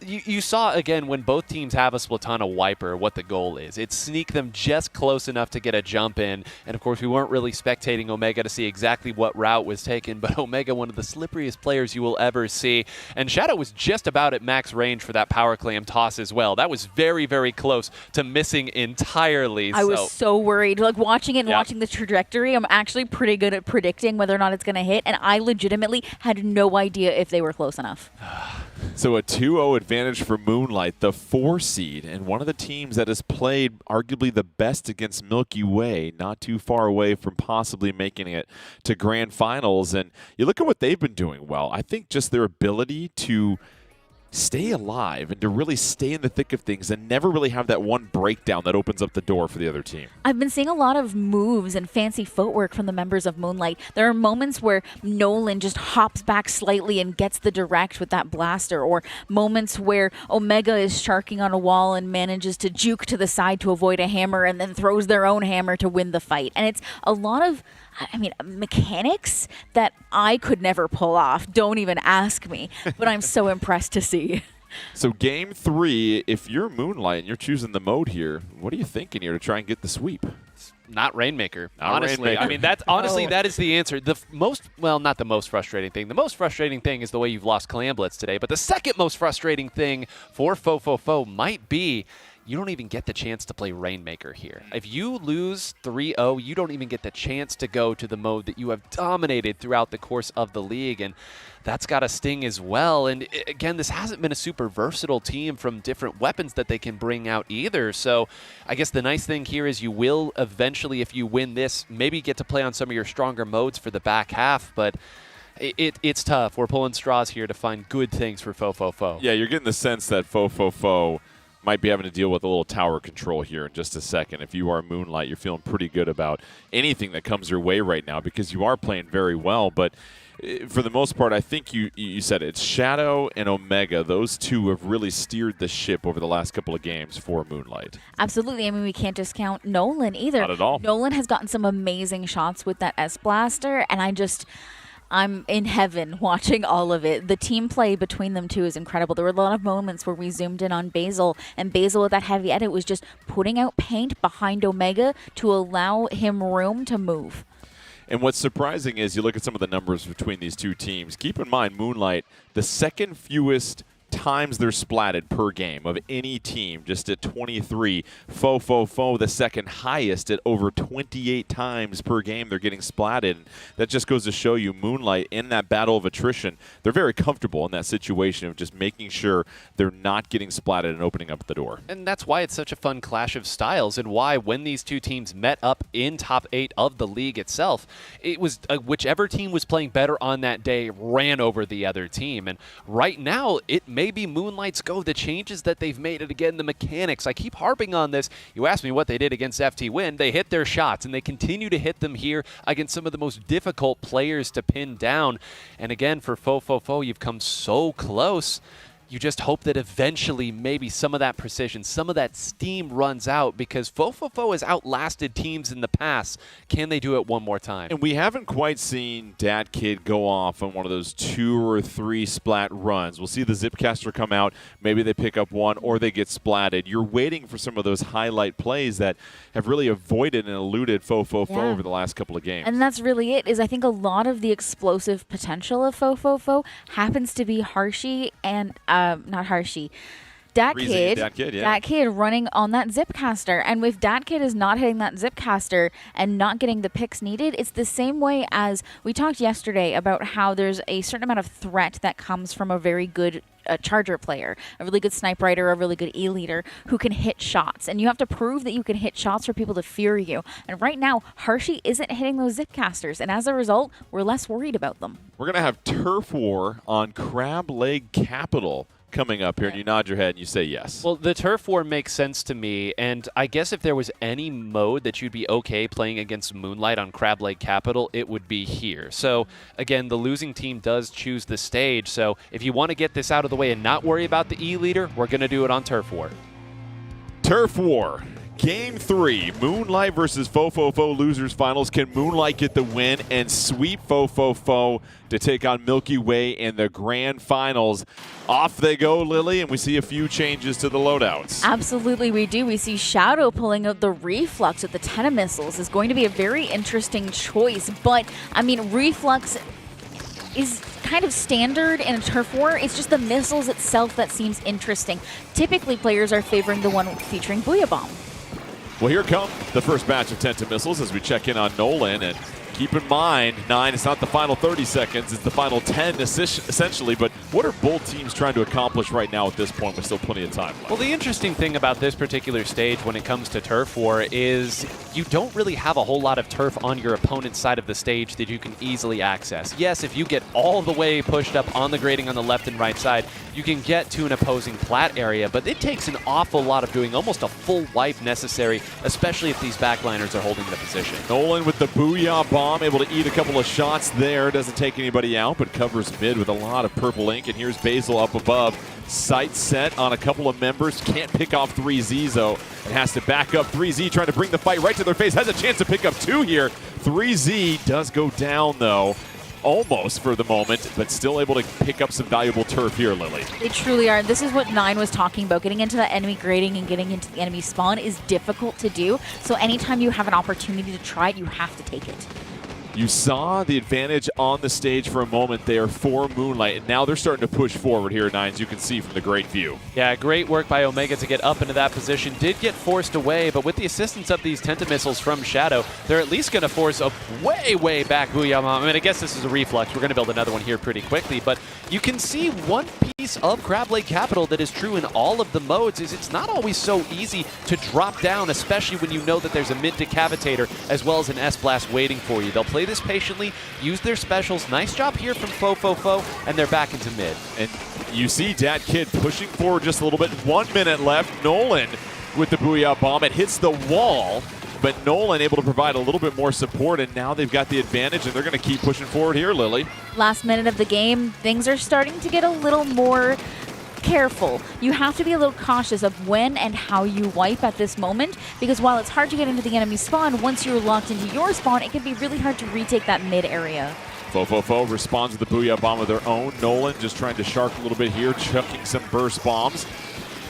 you saw, again, when both teams have a Splatana wiper, what the goal is. It's sneak them just close enough to get a jump in. And, of course, we weren't really spectating Omega to see exactly what route was taken, but Omega, one of the slipperiest players you will ever see. And Shadow was just about at max range for that power clam toss as well. That was very, very close to missing entirely. I was so worried. Like, watching it and watching the trajectory, I'm actually pretty good at predicting whether or not it's going to hit, and I legitimately had no idea if they were close enough. So a 2-0 advantage for Moonlight, the 4 seed, and one of the teams that has played arguably the best against Milky Way, not too far away from possibly making it to grand finals. And you look at what they've been doing well. I think just their ability to stay alive and to really stay in the thick of things and never really have that one breakdown that opens up the door for the other team. I've been seeing a lot of moves and fancy footwork from the members of Moonlight. There are moments where Nolan just hops back slightly and gets the direct with that blaster, or moments where Omega is sharking on a wall and manages to juke to the side to avoid a hammer and then throws their own hammer to win the fight. And it's a lot of mechanics that I could never pull off. Don't even ask me, but I'm so impressed to see. So game 3, if you're Moonlight and you're choosing the mode here, what are you thinking here to try and get the sweep? Not Rainmaker, Not honestly. Rainmaker. I mean, that's honestly that is the answer. The most, well, not the most frustrating thing. The most frustrating thing is the way you've lost Clam Blitz today. But the second most frustrating thing for Fo might be you don't even get the chance to play Rainmaker here. If you lose 3-0, you don't even get the chance to go to the mode that you have dominated throughout the course of the league, and that's got to sting as well. And again, this hasn't been a super versatile team from different weapons that they can bring out either. So I guess the nice thing here is you will eventually, if you win this, maybe get to play on some of your stronger modes for the back half, but it's tough. We're pulling straws here to find good things for Fo. Yeah, you're getting the sense that Fo might be having to deal with a little tower control here in just a second. If you are Moonlight, you're feeling pretty good about anything that comes your way right now because you are playing very well. But for the most part, I think you said it. It's Shadow and Omega. Those 2 have really steered the ship over the last couple of games for Moonlight. Absolutely. I mean, we can't discount Nolan either. Not at all. Nolan has gotten some amazing shots with that S-Blaster, and I'm in heaven watching all of it. The team play between them 2 is incredible. There were a lot of moments where we zoomed in on Basil, and Basil with that heavy edit was just putting out paint behind Omega to allow him room to move. And what's surprising is you look at some of the numbers between these 2 teams. Keep in mind, Moonlight, the second fewest times they're splatted per game of any team, just at 23. Fo, the second highest at over 28 times per game they're getting splatted. That just goes to show you Moonlight in that battle of attrition, they're very comfortable in that situation of just making sure they're not getting splatted and opening up the door. And that's why it's such a fun clash of styles, and why when these two teams met up in top 8 of the league itself, it was whichever team was playing better on that day ran over the other team. And right now, it may be Moonlight's go. The changes that they've made, and again, the mechanics. I keep harping on this. You asked me what they did against FTWin. They hit their shots, and they continue to hit them here against some of the most difficult players to pin down. And again, for Fo, you've come so close. You just hope that eventually maybe some of that precision, some of that steam runs out, because Fo has outlasted teams in the past. Can they do it one more time? And we haven't quite seen Dat Kid go off on one of those 2 or 3 splat runs. We'll see the Zipcaster come out. Maybe they pick up one or they get splatted. You're waiting for some of those highlight plays that have really avoided and eluded Fo over the last couple of games. And that's really it, is I think a lot of the explosive potential of Fo happens to be Harshy and not Harshy. Dat Kid running on that Zipcaster. And if Dat Kid is not hitting that Zipcaster and not getting the picks needed, it's the same way as we talked yesterday about how there's a certain amount of threat that comes from a very good Charger player, a really good snipe rider, a really good E-leader who can hit shots. And you have to prove that you can hit shots for people to fear you. And right now, Harshy isn't hitting those Zipcasters. And as a result, we're less worried about them. We're going to have Turf War on Crab Leg Capital coming up here, and you nod your head and you say yes. Well, the Turf War makes sense to me, and I guess if there was any mode that you'd be okay playing against Moonlight on Crab Leg Capital, it would be here. So, again, the losing team does choose the stage, so if you want to get this out of the way and not worry about the E-leader, we're going to do it on Turf War. Turf War. Game 3, Moonlight versus Fo losers finals. Can Moonlight get the win and sweep Fo to take on Milky Way in the grand finals? Off they go, Lily, and we see a few changes to the loadouts. Absolutely, we do. We see Shadow pulling out the Reflux with the Tenna missiles. Is going to be a very interesting choice, but I mean, Reflux is kind of standard in a Turf War. It's just the missiles itself that seems interesting. Typically, players are favoring the one featuring Booyah Bomb. Well, here come the first batch of Tenta missiles as we check in on Nolan. And keep in mind, 9, it's not the final 30 seconds, it's the final 10 essentially. But what are both teams trying to accomplish right now at this point with still plenty of time left? Well, the interesting thing about this particular stage when it comes to Turf War is you don't really have a whole lot of turf on your opponent's side of the stage that you can easily access. Yes, if you get all the way pushed up on the grading on the left and right side, you can get to an opposing plat area, but it takes an awful lot of doing, almost a full wipe necessary, especially if these backliners are holding the position. Nolan with the Booyah Bomb, able to eat a couple of shots there. Doesn't take anybody out, but covers mid with a lot of purple ink. And here's Basil up above. Sight set on a couple of members. Can't pick off 3Z, though, and has to back up. 3Z trying to bring the fight right to their face. Has a chance to pick up 2 here. 3Z does go down, though. Almost for the moment, but still able to pick up some valuable turf here, Lily. They truly are. This is what 9 was talking about. Getting into the enemy grading and getting into the enemy spawn is difficult to do. So anytime you have an opportunity to try it, you have to take it. You saw the advantage on the stage for a moment there for Moonlight, and now they're starting to push forward here, Nines, you can see from the great view. Yeah, great work by Omega to get up into that position. Did get forced away, but with the assistance of these Tenta missiles from Shadow, they're at least going to force a way back Booyah Bomb. I mean, I guess this is a reflux. We're going to build another one here pretty quickly, but you can see one piece of Crab Leg Capital that is true in all of the modes is it's not always so easy to drop down, especially when you know that there's a mid-decavitator as well as an S-Blast waiting for you. They'll play this patiently, use their specials. Nice job here from Fo, and they're back into mid. And you see Dat Kid pushing forward just a little bit. 1 minute left. Nolan with the Booyah Bomb. It hits the wall, but Nolan able to provide a little bit more support, and now they've got the advantage, and they're going to keep pushing forward here, Lily. Last minute of the game, things are starting to get a little more careful. You have to be a little cautious of when and how you wipe at this moment, because while it's hard to get into the enemy spawn, once you're locked into your spawn, it can be really hard to retake that mid area. Fo responds with the Booyah Bomb of their own. Nolan just trying to shark a little bit here, chucking some burst bombs.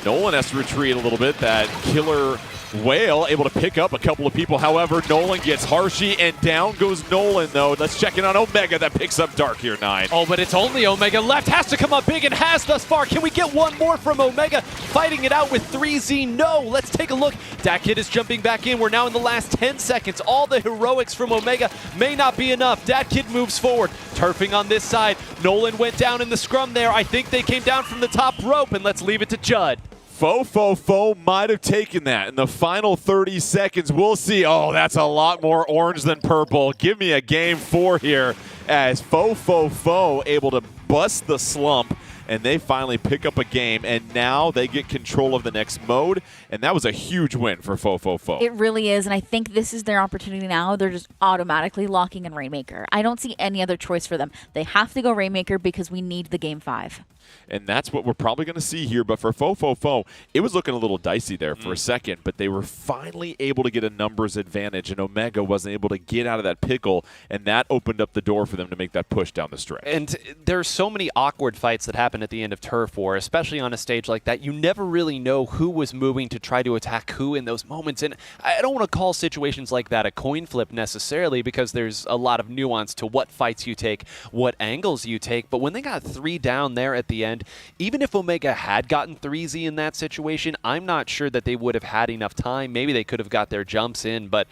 Nolan has to retreat a little bit. That killer whale able to pick up a couple of people. However, Nolan gets Harshy, and down goes Nolan, though. Let's check in on Omega that picks up Dark here, 9. Oh, but it's only Omega left. Has to come up big and has thus far. Can we get one more from Omega? Fighting it out with 3Z. No. Let's take a look. DatKid is jumping back in. We're now in the last 10 seconds. All the heroics from Omega may not be enough. DatKid moves forward. Turfing on this side. Nolan went down in the scrum there. I think they came down from the top rope, and let's leave it to Judd. Fo might have taken that in the final 30 seconds. We'll see. Oh, that's a lot more orange than purple. Give me a game 4 here as Fo able to bust the slump, and they finally pick up a game, and now they get control of the next mode, and that was a huge win for Fo. It really is, and I think this is their opportunity now. They're just automatically locking in Rainmaker. I don't see any other choice for them. They have to go Rainmaker because we need the game 5. And that's what we're probably going to see here. But for Fo, it was looking a little dicey there for a second, but they were finally able to get a numbers advantage, and Omega wasn't able to get out of that pickle, and that opened up the door for them to make that push down the stretch. And there's so many awkward fights that happen at the end of Turf War, especially on a stage like that. You never really know who was moving to try to attack who in those moments. And I don't want to call situations like that a coin flip necessarily, because there's a lot of nuance to what fights you take, what angles you take. But when they got 3 down there at the end, even if Omega had gotten 3Z in that situation, I'm not sure that they would have had enough time. Maybe they could have got their jumps in, but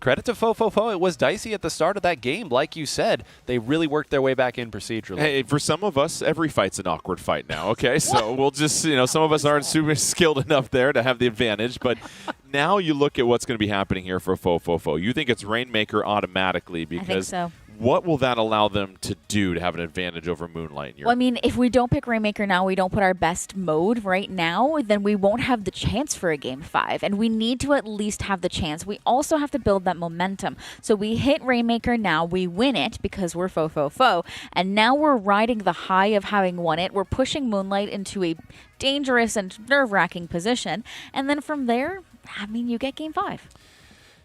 credit to Fo. It was dicey at the start of that game. Like you said, they really worked their way back in procedurally. Hey, for some of us, every fight's an awkward fight now, okay? So we'll just, some of us aren't super skilled enough there to have the advantage, but now you look at what's going to be happening here for Fo. You think it's Rainmaker automatically because I think so. What will that allow them to do to have an advantage over Moonlight? Well, I mean, if we don't pick Rainmaker now, we don't put our best mode right now, then we won't have the chance for a game 5. And we need to at least have the chance. We also have to build that momentum. So we hit Rainmaker now, we win it because we're Fo. And now we're riding the high of having won it. We're pushing Moonlight into a dangerous and nerve-wracking position. And then from there, I mean, you get game 5.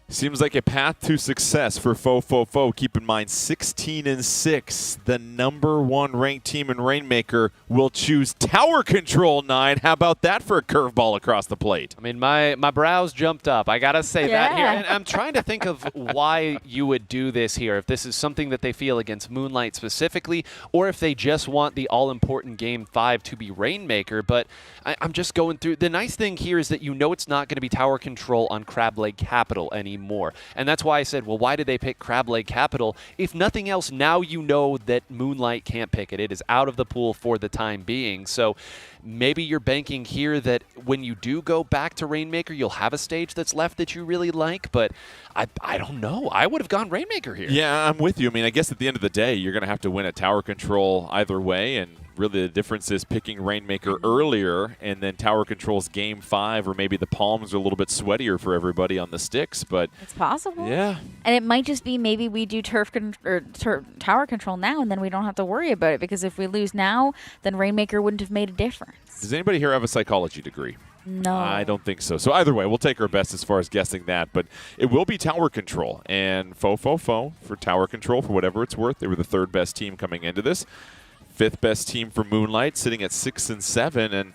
Seems like a path to success for Fo. Keep in mind, 16-6. The #1 ranked team in Rainmaker will choose Tower Control 9. How about that for a curveball across the plate? I mean, my brows jumped up. I got to say that here. And I'm trying to think of why you would do this here, if this is something that they feel against Moonlight specifically, or if they just want the all-important Game 5 to be Rainmaker. But I'm just going through. The nice thing here is that it's not going to be Tower Control on Crab Leg Capital anymore. And that's why I said, well, why did they pick Crab Leg Capital? If nothing else, now you know that Moonlight can't pick it. It is out of the pool for the time being. So maybe you're banking here that when you do go back to Rainmaker, you'll have a stage that's left that you really like. But I don't know. I would have gone Rainmaker here. Yeah, I'm with you. I mean, I guess at the end of the day, you're going to have to win at Tower Control either way. And really the difference is picking Rainmaker earlier and then Tower Control's Game 5, or maybe the palms are a little bit sweatier for everybody on the sticks. But it's possible. Yeah. And it might just be maybe we do Tower Control now, and then we don't have to worry about it, because if we lose now, then Rainmaker wouldn't have made a difference. Does anybody here have a psychology degree? No. I don't think so. So either way, we'll take our best as far as guessing that. But it will be Tower Control. And Fo for Tower Control, for whatever it's worth. They were the 3rd best team coming into this. 5th best team for Moonlight, sitting at 6 and 7. And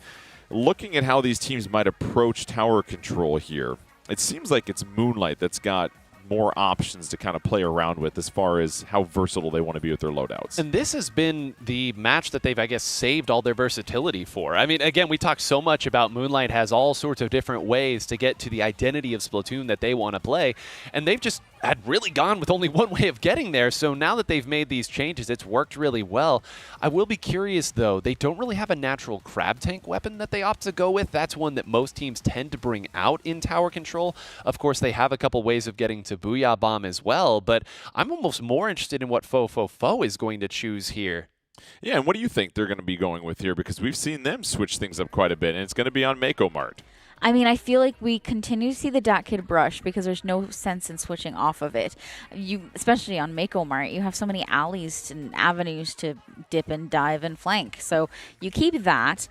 looking at how these teams might approach Tower Control here, it seems like it's Moonlight that's got more options to kind of play around with as far as how versatile they want to be with their loadouts. And this has been the match that they've, I guess, saved all their versatility for. I mean, again, we talked so much about Moonlight has all sorts of different ways to get to the identity of Splatoon that they want to play, and they've just had really gone with only one way of getting there. So now that they've made these changes, it's worked really well. I will be curious, though. They don't really have a natural crab tank weapon that they opt to go with. That's one that most teams tend to bring out in Tower Control. Of course, they have a couple ways of getting to Booyah Bomb as well, but I'm almost more interested in what Fo is going to choose here. Yeah, and what do you think they're going to be going with here? Because we've seen them switch things up quite a bit, and it's going to be on Mako Mart. I mean, I feel like we continue to see the DatKid brush because there's no sense in switching off of it. Especially on Mako Mart, you have so many alleys and avenues to dip and dive and flank. So you keep that.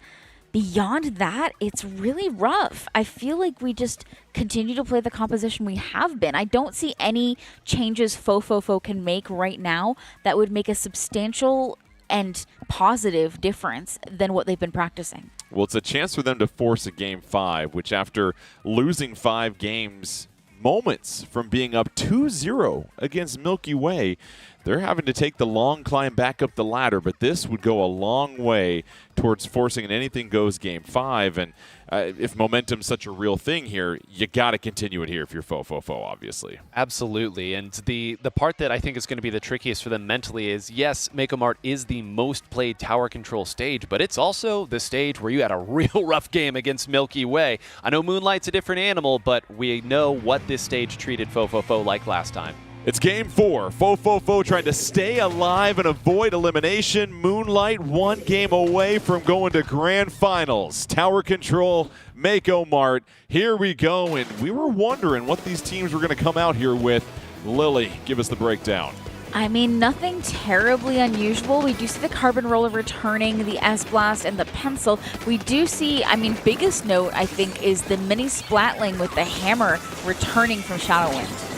Beyond that, it's really rough. I feel like we just continue to play the composition we have been. I don't see any changes Fo can make right now that would make a substantial and positive difference than what they've been practicing. Well, it's a chance for them to force a Game 5, which after losing 5 games, moments from being up 2-0 against Milky Way, they're having to take the long climb back up the ladder, but this would go a long way towards forcing an anything goes Game 5. And if momentum's such a real thing here, you got to continue it here if you're FoFo, obviously. Absolutely. And the part that I think is going to be the trickiest for them mentally is, yes, Mako Mart is the most played tower control stage, but it's also the stage where you had a real rough game against Milky Way. I know Moonlight's a different animal, but we know what this stage treated FoFo like last time. It's Game 4. FoFo trying to stay alive and avoid elimination. Moonlight 1 game away from going to Grand Finals. Tower Control, Mako Mart. Here we go, and we were wondering what these teams were going to come out here with. Lily, give us the breakdown. I mean, nothing terribly unusual. We do see the Carbon Roller returning, the S-Blast, and the Pencil. We do see, I mean, biggest note, I think, is the mini Splatling with the Hammer returning from FTWin.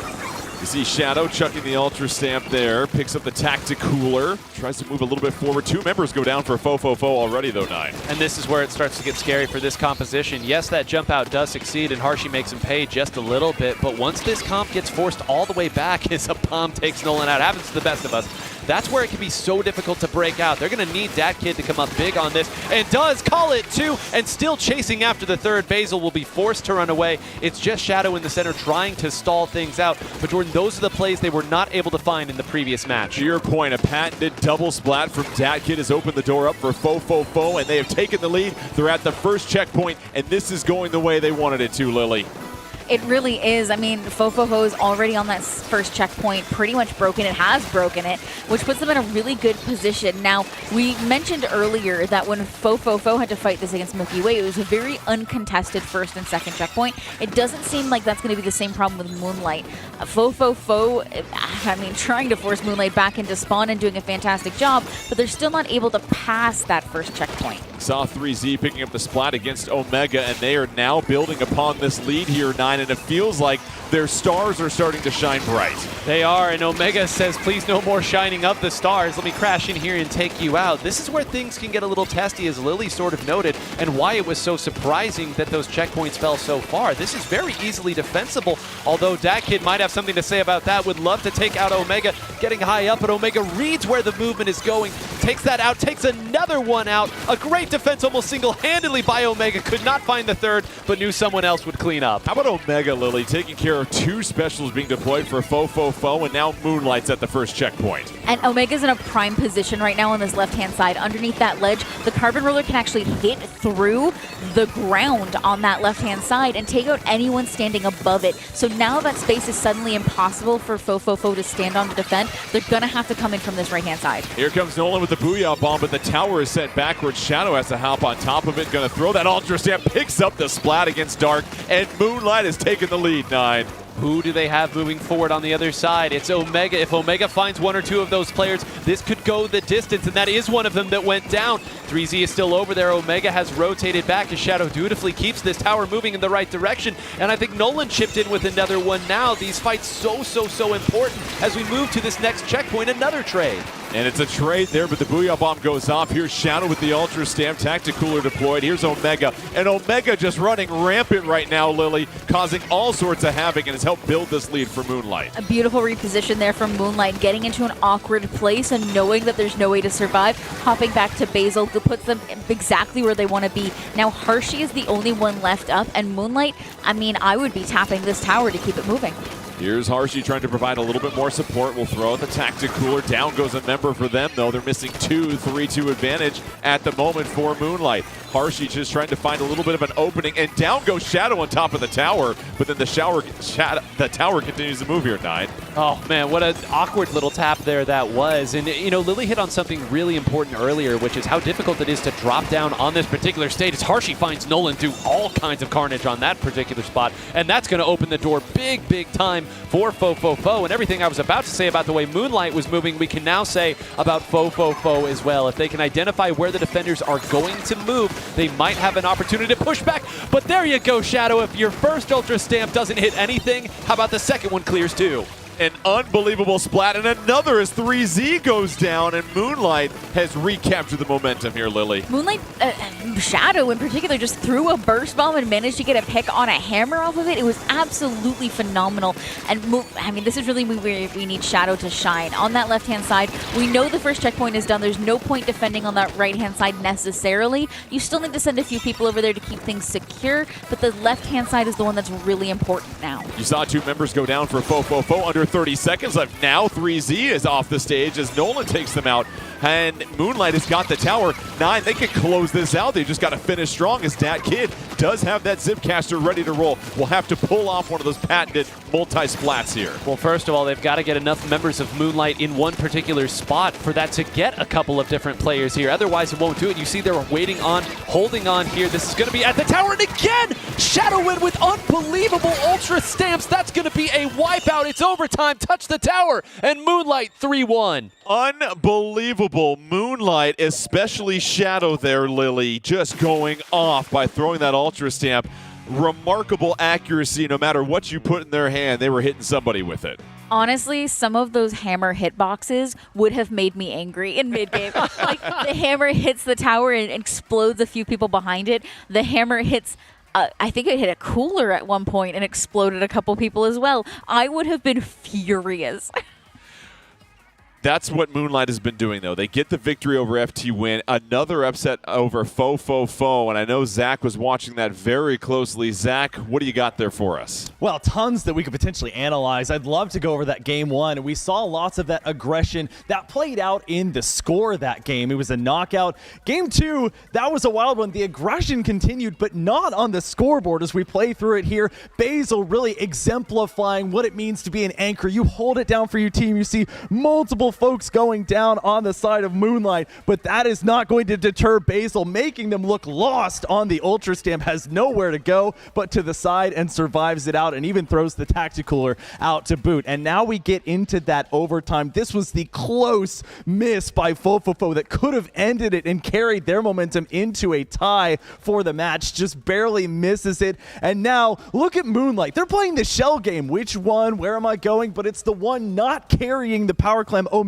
You see Shadow chucking the Ultra Stamp there, picks up the Tacticooler, tries to move a little bit forward. 2 members go down for FoFo already, though, 9. And this is where it starts to get scary for this composition. Yes, that jump out does succeed, and Harshy makes him pay just a little bit, but once this comp gets forced all the way back as a bomb takes Nolan out, happens to the best of us, that's where it can be so difficult to break out. They're going to need that kid to come up big on this, and does call it too, and still chasing after the third. Basil will be forced to run away. It's just Shadow in the center trying to stall things out, but Jordan, those are the plays they were not able to find in the previous match. To your point, a patented double splat from Dat Kid has opened the door up for FoFo, and they have taken the lead. They're at the first checkpoint, and this is going the way they wanted it to, Lily. It really is. I mean, FoFo is already on that first checkpoint, pretty much broken. It has broken it, which puts them in a really good position. Now, we mentioned earlier that when FoFo had to fight this against Milky Way, it was a very uncontested first and second checkpoint. It doesn't seem like that's going to be the same problem with Moonlight. FoFo, I mean, trying to force Moonlight back into spawn and doing a fantastic job, but they're still not able to pass that first checkpoint. Saw 3Z picking up the splat against Omega, and they are now building upon this lead here, 9, and it feels like their stars are starting to shine bright. They are, and Omega says, please no more shining up the stars. Let me crash in here and take you out. This is where things can get a little testy, as Lily sort of noted, and why it was so surprising that those checkpoints fell so far. This is very easily defensible, although Dat Kid might have something to say about that. Would love to take out Omega, getting high up, but Omega reads where the movement is going, takes that out, takes another one out. A great defense almost single-handedly by Omega. Could not find the third, but knew someone else would clean up. How about Omega, Lily, taking care of 2 specials being deployed for FoFo, and now Moonlight's at the first checkpoint. And Omega's in a prime position right now on this left-hand side. Underneath that ledge, the Carbon Roller can actually hit through the ground on that left-hand side and take out anyone standing above it. So now that space is suddenly impossible for FoFo to stand on to defend. They're going to have to come in from this right-hand side. Here comes Nolan with the Booyah Bomb, but the tower is set backwards. Shadow has to hop on top of it. Going to throw that Ultra Stamp, picks up the splat against Dark, and Moonlight has taken the lead, 9. Who do they have moving forward on the other side? It's Omega. If Omega finds 1 or 2 of those players, this could go the distance, and that is one of them that went down. 3Z is still over there. Omega has rotated back as Shadow dutifully keeps this tower moving in the right direction, and I think Nolan chipped in with another one now. These fights so important as we move to this next checkpoint, another trade. And it's a trade there, but the Booyah Bomb goes off. Here's Shadow with the Ultra Stamp, Tacticooler deployed. Here's Omega, and Omega just running rampant right now, Lily, causing all sorts of havoc, and has helped build this lead for Moonlight. A beautiful reposition there from Moonlight, getting into an awkward place and knowing that there's no way to survive. Hopping back to Basil puts them exactly where they want to be. Now Harshy is the only one left up, and Moonlight, I mean, I would be tapping this tower to keep it moving. Here's Harshy trying to provide a little bit more support. We'll throw out the Tacticooler. Down goes a member for them, though. They're missing 3-2 advantage at the moment for Moonlight. Harshy just trying to find a little bit of an opening, and down goes Shadow on top of the tower, but then the tower continues to move here, 9. Oh man, what an awkward little tap there that was. And you know, Lily hit on something really important earlier, which is how difficult it is to drop down on this particular stage. As Harshy finds Nolan do all kinds of carnage on that particular spot, and that's going to open the door big time for FoFo. And everything I was about to say about the way Moonlight was moving, we can now say about FoFo as well. If they can identify where the defenders are going to move, they might have an opportunity to push back. But there you go, Shadow. If your first Ultra Stamp doesn't hit anything, how about the second one clears too? An unbelievable splat, and another as 3Z goes down, and Moonlight has recaptured the momentum here, Lily. Moonlight, Shadow in particular, just threw a burst bomb and managed to get a pick on a hammer off of it. It was absolutely phenomenal. And I mean, this is really where we need Shadow to shine. On that left-hand side, we know the first checkpoint is done. There's no point defending on that right-hand side necessarily. You still need to send a few people over there to keep things secure, but the left-hand side is the one that's really important now. You saw 2 members go down for Fo under 30 seconds left. Now 3Z is off the stage as Nolan takes them out, and Moonlight has got the tower. 9, they can close this out. They just got to finish strong as Dat Kid does have that Zipcaster ready to roll. We'll have to pull off one of those patented multi-splats here. Well, first of all, they've got to get enough members of Moonlight in one particular spot for that to get a couple of different players here. Otherwise, it won't do it. You see they're waiting on, holding on here. This is going to be at the tower, and again, FTWin with unbelievable ultra stamps. That's going to be a wipeout. It's overtime. Touch the tower, and Moonlight 3-1. Unbelievable. Moonlight, especially Shadow there, Lily, just going off by throwing that ultra stamp. Remarkable accuracy. No matter what you put in their hand, they were hitting somebody with it. Honestly, some of those hammer hitboxes would have made me angry in mid-game. Like, the hammer hits the tower and explodes a few people behind it. The hammer hits... I think it hit a cooler at one point and exploded a couple people as well. I would have been furious. That's what Moonlight has been doing, though. They get the victory over FTWin, another upset over Fo, and I know Zach was watching that very closely. Zach, what do you got there for us? Well, tons that we could potentially analyze. I'd love to go over that game 1. We saw lots of that aggression that played out in the score of that game. It was a knockout. Game 2, that was a wild one. The aggression continued, but not on the scoreboard as we play through it here. Basil really exemplifying what it means to be an anchor. You hold it down for your team. You see multiple folks going down on the side of Moonlight, but that is not going to deter Basil, making them look lost on the Ultra Stamp. Has nowhere to go but to the side and survives it out, and even throws the Tacticooler out to boot. And now we get into that overtime. This was the close miss by Fo that could have ended it and carried their momentum into a tie for the match. Just barely misses it. And now look at Moonlight. They're playing the shell game. Which one? Where am I going? But it's the one not carrying the Power Clam Omega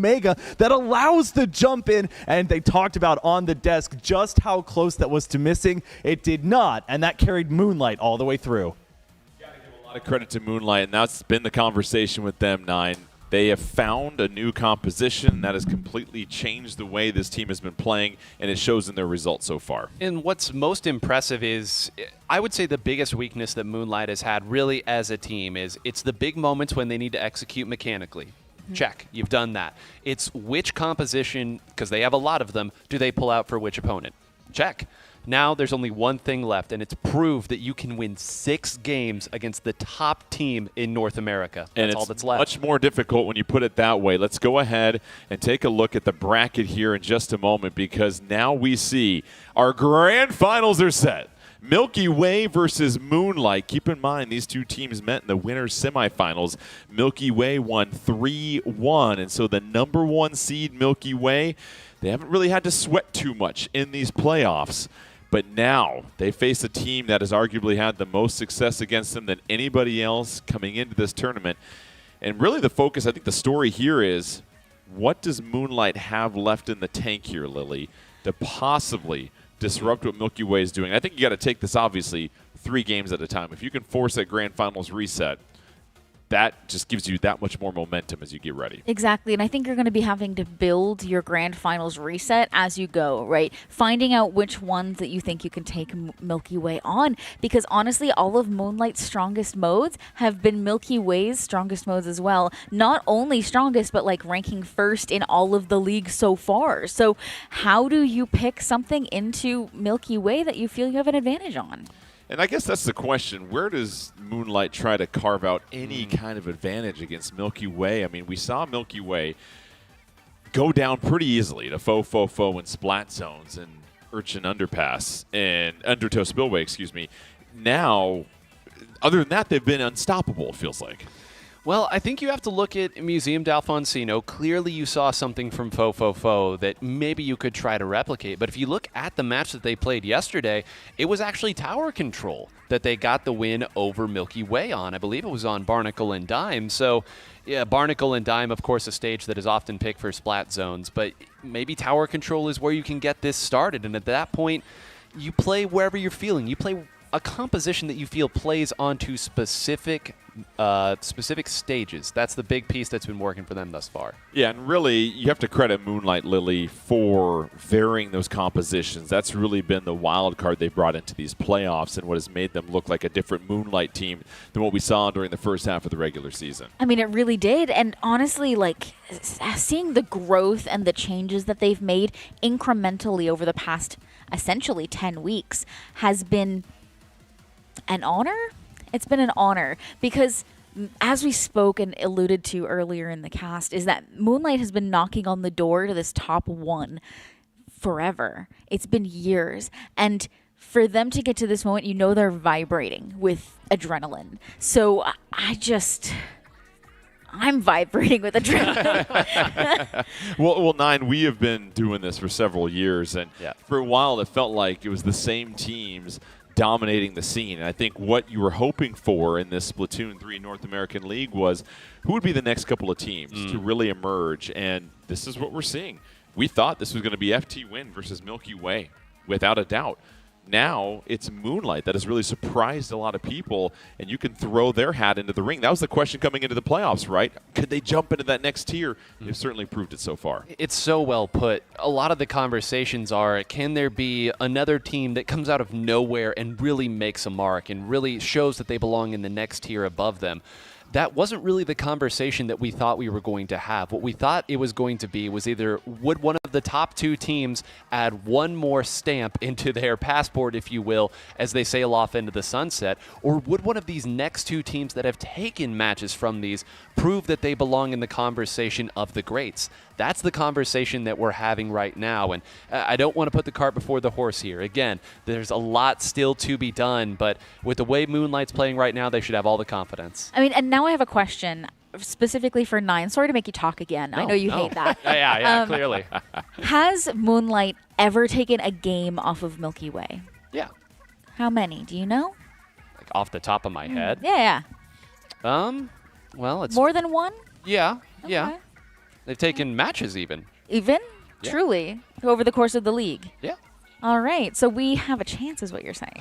that allows the jump in, and they talked about on the desk just how close that was to missing. It did not, and that carried Moonlight all the way through. Gotta give a lot of credit to Moonlight, and that's been the conversation with them, 9. They have found a new composition that has completely changed the way this team has been playing, and it shows in their results so far. And what's most impressive is, I would say the biggest weakness that Moonlight has had really as a team is it's the big moments when they need to execute mechanically. Check. You've done that. It's which composition, because they have a lot of them, do they pull out for which opponent? Check. Now there's only one thing left, and it's prove that you can win 6 games against the top team in North America. That's all that's left. Much more difficult when you put it that way. Let's go ahead and take a look at the bracket here in just a moment, because now we see our grand finals are set. Milky Way versus Moonlight. Keep in mind, these two teams met in the winners' semifinals. Milky Way won 3-1, and so the number 1 seed Milky Way, they haven't really had to sweat too much in these playoffs. But now they face a team that has arguably had the most success against them than anybody else coming into this tournament. And really the focus, I think the story here is, what does Moonlight have left in the tank here, Lily, to possibly disrupt what Milky Way is doing? I think you got to take this, obviously, 3 games at a time. If you can force that grand finals reset, that just gives you that much more momentum as you get ready. Exactly, and I think you're going to be having to build your grand finals reset as you go, right? Finding out which ones that you think you can take Milky Way on, because honestly, all of Moonlight's strongest modes have been Milky Way's strongest modes as well. Not only strongest, but like ranking first in all of the league so far. So how do you pick something into Milky Way that you feel you have an advantage on? And I guess that's the question. Where does Moonlight try to carve out any kind of advantage against Milky Way? I mean, we saw Milky Way go down pretty easily to Fo and Splat Zones and Urchin Underpass and Undertow Spillway, excuse me. Now, other than that, they've been unstoppable, it feels like. Well, I think you have to look at Museum d'Alfonsino. Clearly you saw something from Fo that maybe you could try to replicate. But if you look at the match that they played yesterday, it was actually tower control that they got the win over Milky Way on. I believe it was on Barnacle and Dime. So, yeah, Barnacle and Dime, of course, a stage that is often picked for splat zones. But maybe tower control is where you can get this started. And at that point, you play wherever you're feeling. You play a composition that you feel plays onto specific stages. That's the big piece that's been working for them thus far. Yeah, and really, you have to credit Moonlight Lily for varying those compositions. That's really been the wild card they've brought into these playoffs and what has made them look like a different Moonlight team than what we saw during the first half of the regular season. I mean, it really did. And honestly, like, seeing the growth and the changes that they've made incrementally over the past, essentially, 10 weeks has been an honor. It's been an honor because, as we spoke and alluded to earlier in the cast, is that Moonlight has been knocking on the door to this top 1 forever. It's been years. And for them to get to this moment, you know they're vibrating with adrenaline. So I'm vibrating with adrenaline. Well, Nine, we have been doing this for several years, and for a while it felt like it was the same teams dominating the scene. And I think what you were hoping for in this Splatoon 3 North American League was who would be the next couple of teams to really emerge, and this is what we're seeing. We thought this was going to be FTWin versus Milky Way, without a doubt. Now it's Moonlight that has really surprised a lot of people, and you can throw their hat into the ring. That was the question coming into the playoffs, right? Could they jump into that next tier? They've certainly proved it so far. It's so well put. A lot of the conversations are, can there be another team that comes out of nowhere and really makes a mark and really shows that they belong in the next tier above them? That wasn't really the conversation that we thought we were going to have. What we thought it was going to be was either would one of the top 2 teams add one more stamp into their passport, if you will, as they sail off into the sunset, or would one of these next 2 teams that have taken matches from these prove that they belong in the conversation of the greats? That's the conversation that we're having right now, and I don't want to put the cart before the horse here. Again, there's a lot still to be done, but with the way Moonlight's playing right now, they should have all the confidence. I mean, and now I have a question specifically for Nine. Sorry to make you talk again. No, I know you hate that. Yeah, clearly. Has Moonlight ever taken a game off of Milky Way? Yeah. How many? Do you know? Like off the top of my head? Yeah. Well, it's More than one? Yeah, Okay. yeah. They've taken matches even. Even? Yeah. Truly? Over the course of the league? Yeah. All right. So we have a chance is what you're saying.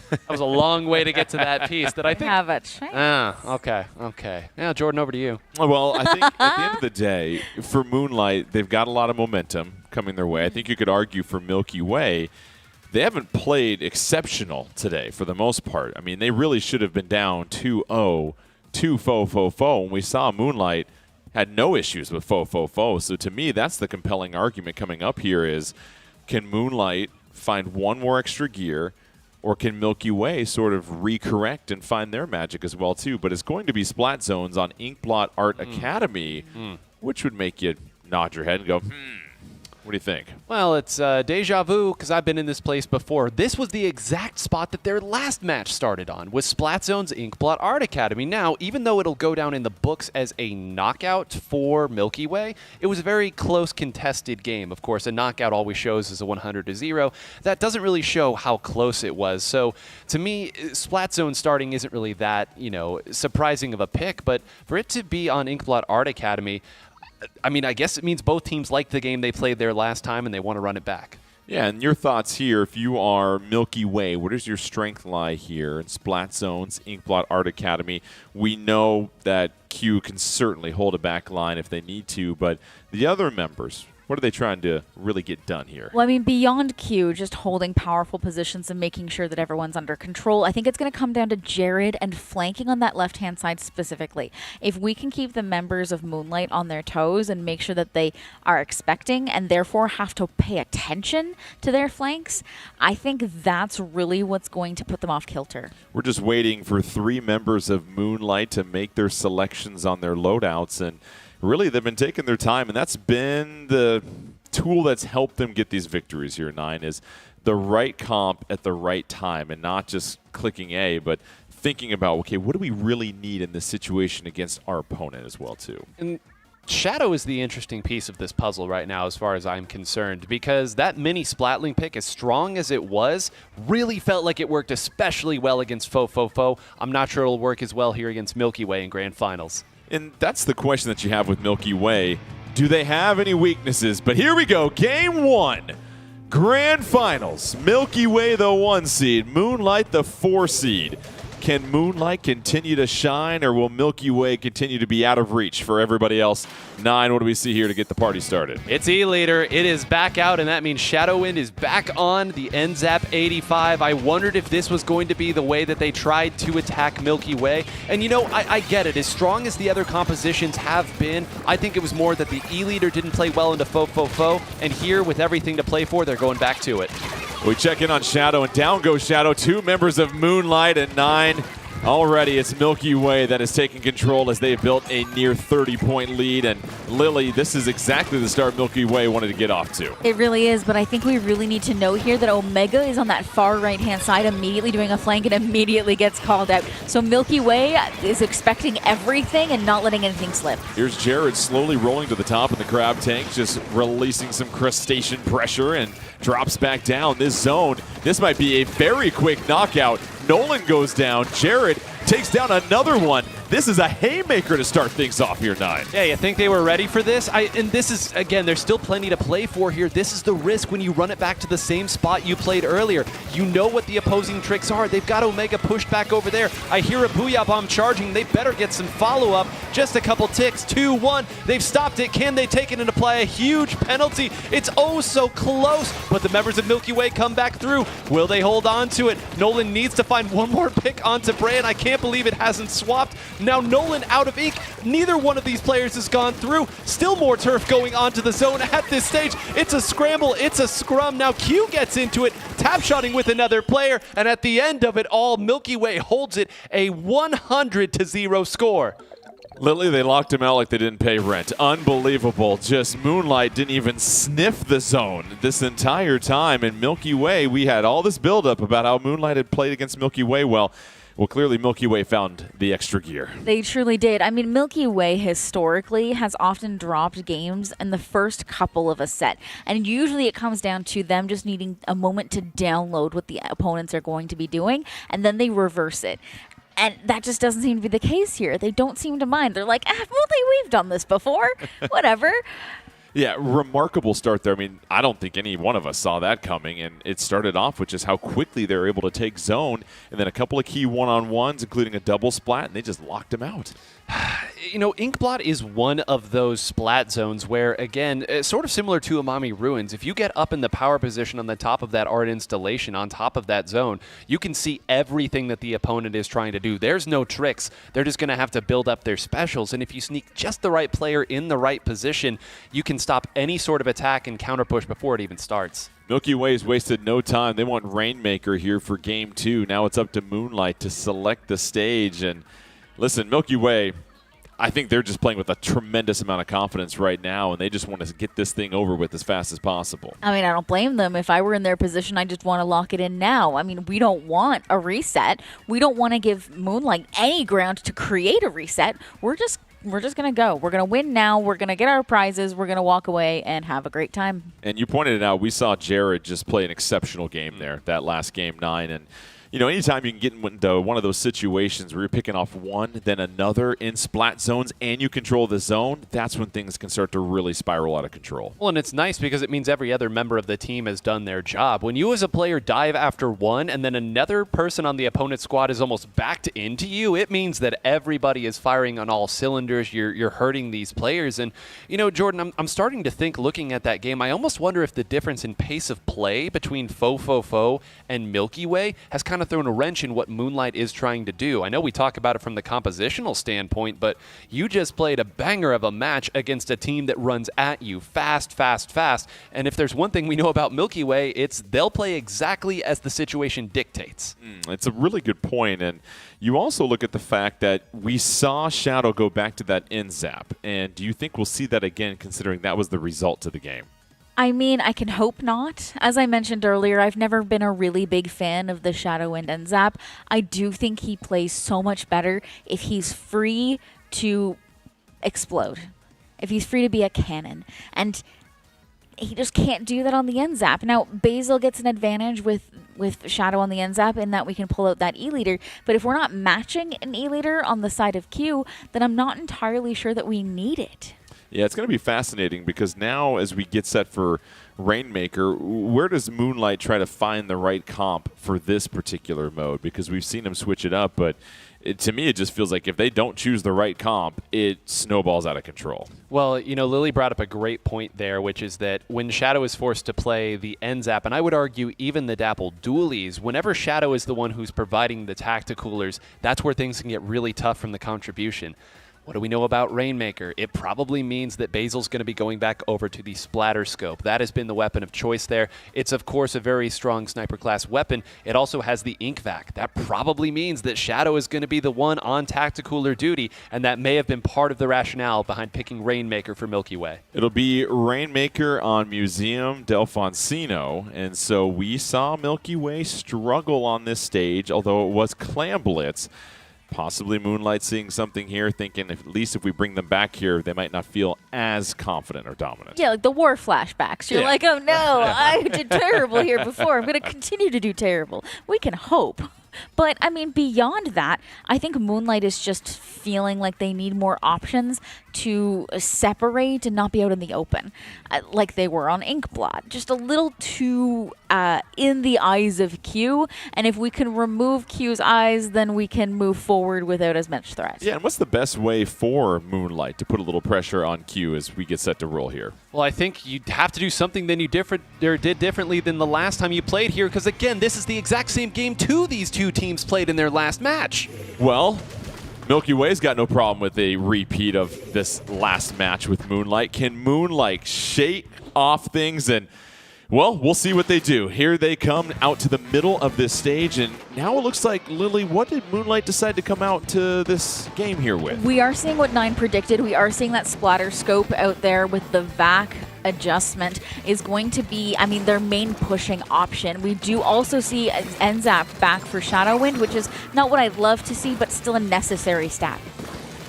That was a long way to get to that piece that I think. Have a chance. Okay. Now, Jordan, over to you. Well, I think at the end of the day, for Moonlight, they've got a lot of momentum coming their way. I think you could argue for Milky Way, they haven't played exceptional today for the most part. I mean, they really should have been down 2-0 to Fo. And we saw Moonlight had no issues with Fo. So to me, that's the compelling argument coming up here is, can Moonlight find one more extra gear, or can Milky Way sort of recorrect and find their magic as well too? But it's going to be splat zones on Inkblot Art Academy, which would make you nod your head and go, What do you think? Well, it's deja vu because I've been in this place before. This was the exact spot that their last match started on, with Splat Zone's Inkblot Art Academy. Now, even though it'll go down in the books as a knockout for Milky Way, it was a very close contested game. Of course, a knockout always shows as a 100-0. That doesn't really show how close it was. So, to me, Splat Zone starting isn't really that, surprising of a pick. But for it to be on Inkblot Art Academy, I mean, I guess it means both teams like the game they played there last time and they want to run it back. Yeah, and your thoughts here, if you are Milky Way, where does your strength lie here in Splat Zone's Inkblot Art Academy? We know that Q can certainly hold a back line if they need to, but the other members, what are they trying to really get done here? Well, I mean, beyond Q, just holding powerful positions and making sure that everyone's under control, I think it's going to come down to Jared and flanking on that left-hand side specifically. If we can keep the members of Moonlight on their toes and make sure that they are expecting and therefore have to pay attention to their flanks, I think that's really what's going to put them off kilter. We're just waiting for 3 members of Moonlight to make their selections on their loadouts, and really, they've been taking their time, and that's been the tool that's helped them get these victories here, 9, is the right comp at the right time, and not just clicking A, but thinking about, okay, what do we really need in this situation against our opponent as well, too? And Shadow is the interesting piece of this puzzle right now as far as I'm concerned, because that mini Splatling pick, as strong as it was, really felt like it worked especially well against Fo. I'm not sure it'll work as well here against Milky Way in Grand Finals. And that's the question that you have with Milky Way. Do they have any weaknesses? But here we go, Game 1. Grand Finals. Milky Way the 1 seed, Moonlight the 4 seed. Can Moonlight continue to shine, or will Milky Way continue to be out of reach for everybody else? 9, what do we see here to get the party started? It's E-Leader. It is back out, and that means Shadowwind is back on the NZAP 85. I wondered if this was going to be the way that they tried to attack Milky Way. And you know, I get it. As strong as the other compositions have been, I think it was more that the E-Leader didn't play well into Fo. And here, with everything to play for, they're going back to it. We check in on Shadow, and down goes Shadow. 2 members of Moonlight, and 9. Already it's Milky Way that is taking control as they've built a near 30-point lead. And Lily, this is exactly the start Milky Way wanted to get off to. It really is, but I think we really need to note here that Omega is on that far right-hand side, immediately doing a flank and immediately gets called out. So Milky Way is expecting everything and not letting anything slip. Here's Jared slowly rolling to the top of the crab tank, just releasing some crustacean pressure and drops back down. This zone, this might be a very quick knockout. Nolan goes down. Jared takes down another one. This is a haymaker to start things off here, 9. Yeah, you think they were ready for this? And this is, again, there's still plenty to play for here. This is the risk when you run it back to the same spot you played earlier. You know what the opposing tricks are. They've got Omega pushed back over there. I hear a Booyah Bomb charging. They better get some follow-up. Just a couple ticks. 2-1. They've stopped it. Can they take it and apply a huge penalty? It's oh so close, but the members of Milky Way come back through. Will they hold on to it? Nolan needs to find one more pick onto Bran. I can't believe it hasn't swapped. Now Nolan out of ink. Neither one of these players has gone through. Still more turf going onto the zone at this stage. It's a scramble. It's a scrum. Now Q gets into it, tap-shotting with another player, and at the end of it all, Milky Way holds it a 100-0 score. Lily, they locked him out like they didn't pay rent. Unbelievable. Just Moonlight didn't even sniff the zone this entire time. And Milky Way, we had all this buildup about how Moonlight had played against Milky Way. Well, clearly Milky Way found the extra gear. They truly did. I mean, Milky Way historically has often dropped games in the first couple of a set. And usually it comes down to them just needing a moment to download what the opponents are going to be doing, and then they reverse it. And that just doesn't seem to be the case here. They don't seem to mind. They're like, we've done this before. Whatever. Yeah, remarkable start there. I mean, I don't think any one of us saw that coming, and it started off with just how quickly they were able to take zone, and then a couple of key one-on-ones, including a double splat, and they just locked him out. You know, Inkblot is one of those splat zones where, again, sort of similar to Amami Ruins, if you get up in the power position on the top of that art installation, on top of that zone, you can see everything that the opponent is trying to do. There's no tricks. They're just going to have to build up their specials, and if you sneak just the right player in the right position, you can stop any sort of attack and counter push before it even starts. Milky Way's wasted no time. They want Rainmaker here for Game 2. Now it's up to Moonlight to select the stage. And listen, Milky Way, I think they're just playing with a tremendous amount of confidence right now, and they just want to get this thing over with as fast as possible. I mean, I don't blame them. If I were in their position, I just want to lock it in now. I mean, we don't want a reset. We don't want to give Moonlight any ground to create a reset. We're just going to go. We're going to win now. We're going to get our prizes. We're going to walk away and have a great time. And you pointed it out. We saw Jared just play an exceptional game there, that last game 9. And you know, anytime you can get into one of those situations where you're picking off one, then another in splat zones, and you control the zone, that's when things can start to really spiral out of control. Well, and it's nice because it means every other member of the team has done their job. When you as a player dive after one, and then another person on the opponent's squad is almost backed into you, it means that everybody is firing on all cylinders. You're hurting these players. And, you know, Jordan, I'm starting to think, looking at that game, I almost wonder if the difference in pace of play between Fo and Milky Way has kind of thrown a wrench in what Moonlight is trying to do. I know we talk about it from the compositional standpoint, but you just played a banger of a match against a team that runs at you fast. And if there's one thing we know about Milky Way, it's they'll play exactly as the situation dictates. It's a really good point. And you also look at the fact that we saw Shadow go back to that end zap. And do you think we'll see that again, considering that was the result to the game? I mean, I can hope not. As I mentioned earlier, I've never been a really big fan of the Shadow and Enzap. I do think he plays so much better if he's free to explode, if he's free to be a cannon. And he just can't do that on the Enzap. Now, Basil gets an advantage with Shadow on the Enzap in that we can pull out that E-Leader, but if we're not matching an E-Leader on the side of Q, then I'm not entirely sure that we need it. Yeah, it's going to be fascinating because now as we get set for Rainmaker, where does Moonlight try to find the right comp for this particular mode? Because we've seen him switch it up, but to me it just feels like if they don't choose the right comp, it snowballs out of control. Well, you know, Lily brought up a great point there, which is that when Shadow is forced to play the Enzap, and I would argue even the Dapple Dualies, whenever Shadow is the one who's providing the Tacticoolers, that's where things can get really tough from the contribution. What do we know about Rainmaker? It probably means that Basil's going to be going back over to the Splatter Scope. That has been the weapon of choice there. It's, of course, a very strong sniper class weapon. It also has the Ink Vac. That probably means that Shadow is going to be the one on Tacticooler duty, and that may have been part of the rationale behind picking Rainmaker for Milky Way. It'll be Rainmaker on Museum Delfonsino, and so we saw Milky Way struggle on this stage, although it was Clam Blitz. Possibly Moonlight seeing something here, thinking at least if we bring them back here, they might not feel as confident or dominant. Yeah, like the war flashbacks. You're like, oh no, I did terrible here before. I'm going to continue to do terrible. We can hope. But, I mean, beyond that, I think Moonlight is just feeling like they need more options to separate and not be out in the open, like they were on Inkblot. Just a little too in the eyes of Q, and if we can remove Q's eyes, then we can move forward without as much threat. Yeah, and what's the best way for Moonlight to put a little pressure on Q as we get set to roll here? Well, I think you'd have to do something then you did differently than the last time you played here, because, again, this is the exact same game these two teams played in their last match. Well, Milky Way's got no problem with a repeat of this last match with Moonlight. Can Moonlight shake off things? And, well, we'll see what they do. Here they come out to the middle of this stage, and now it looks like, Lily, what did Moonlight decide to come out to this game here with? We are seeing what Nine predicted. We are seeing that Splatter Scope out there with the VAC adjustment is going to be, I mean, their main pushing option. We do also see Enzap back for Shadow Wind, which is not what I'd love to see, but still a necessary stat.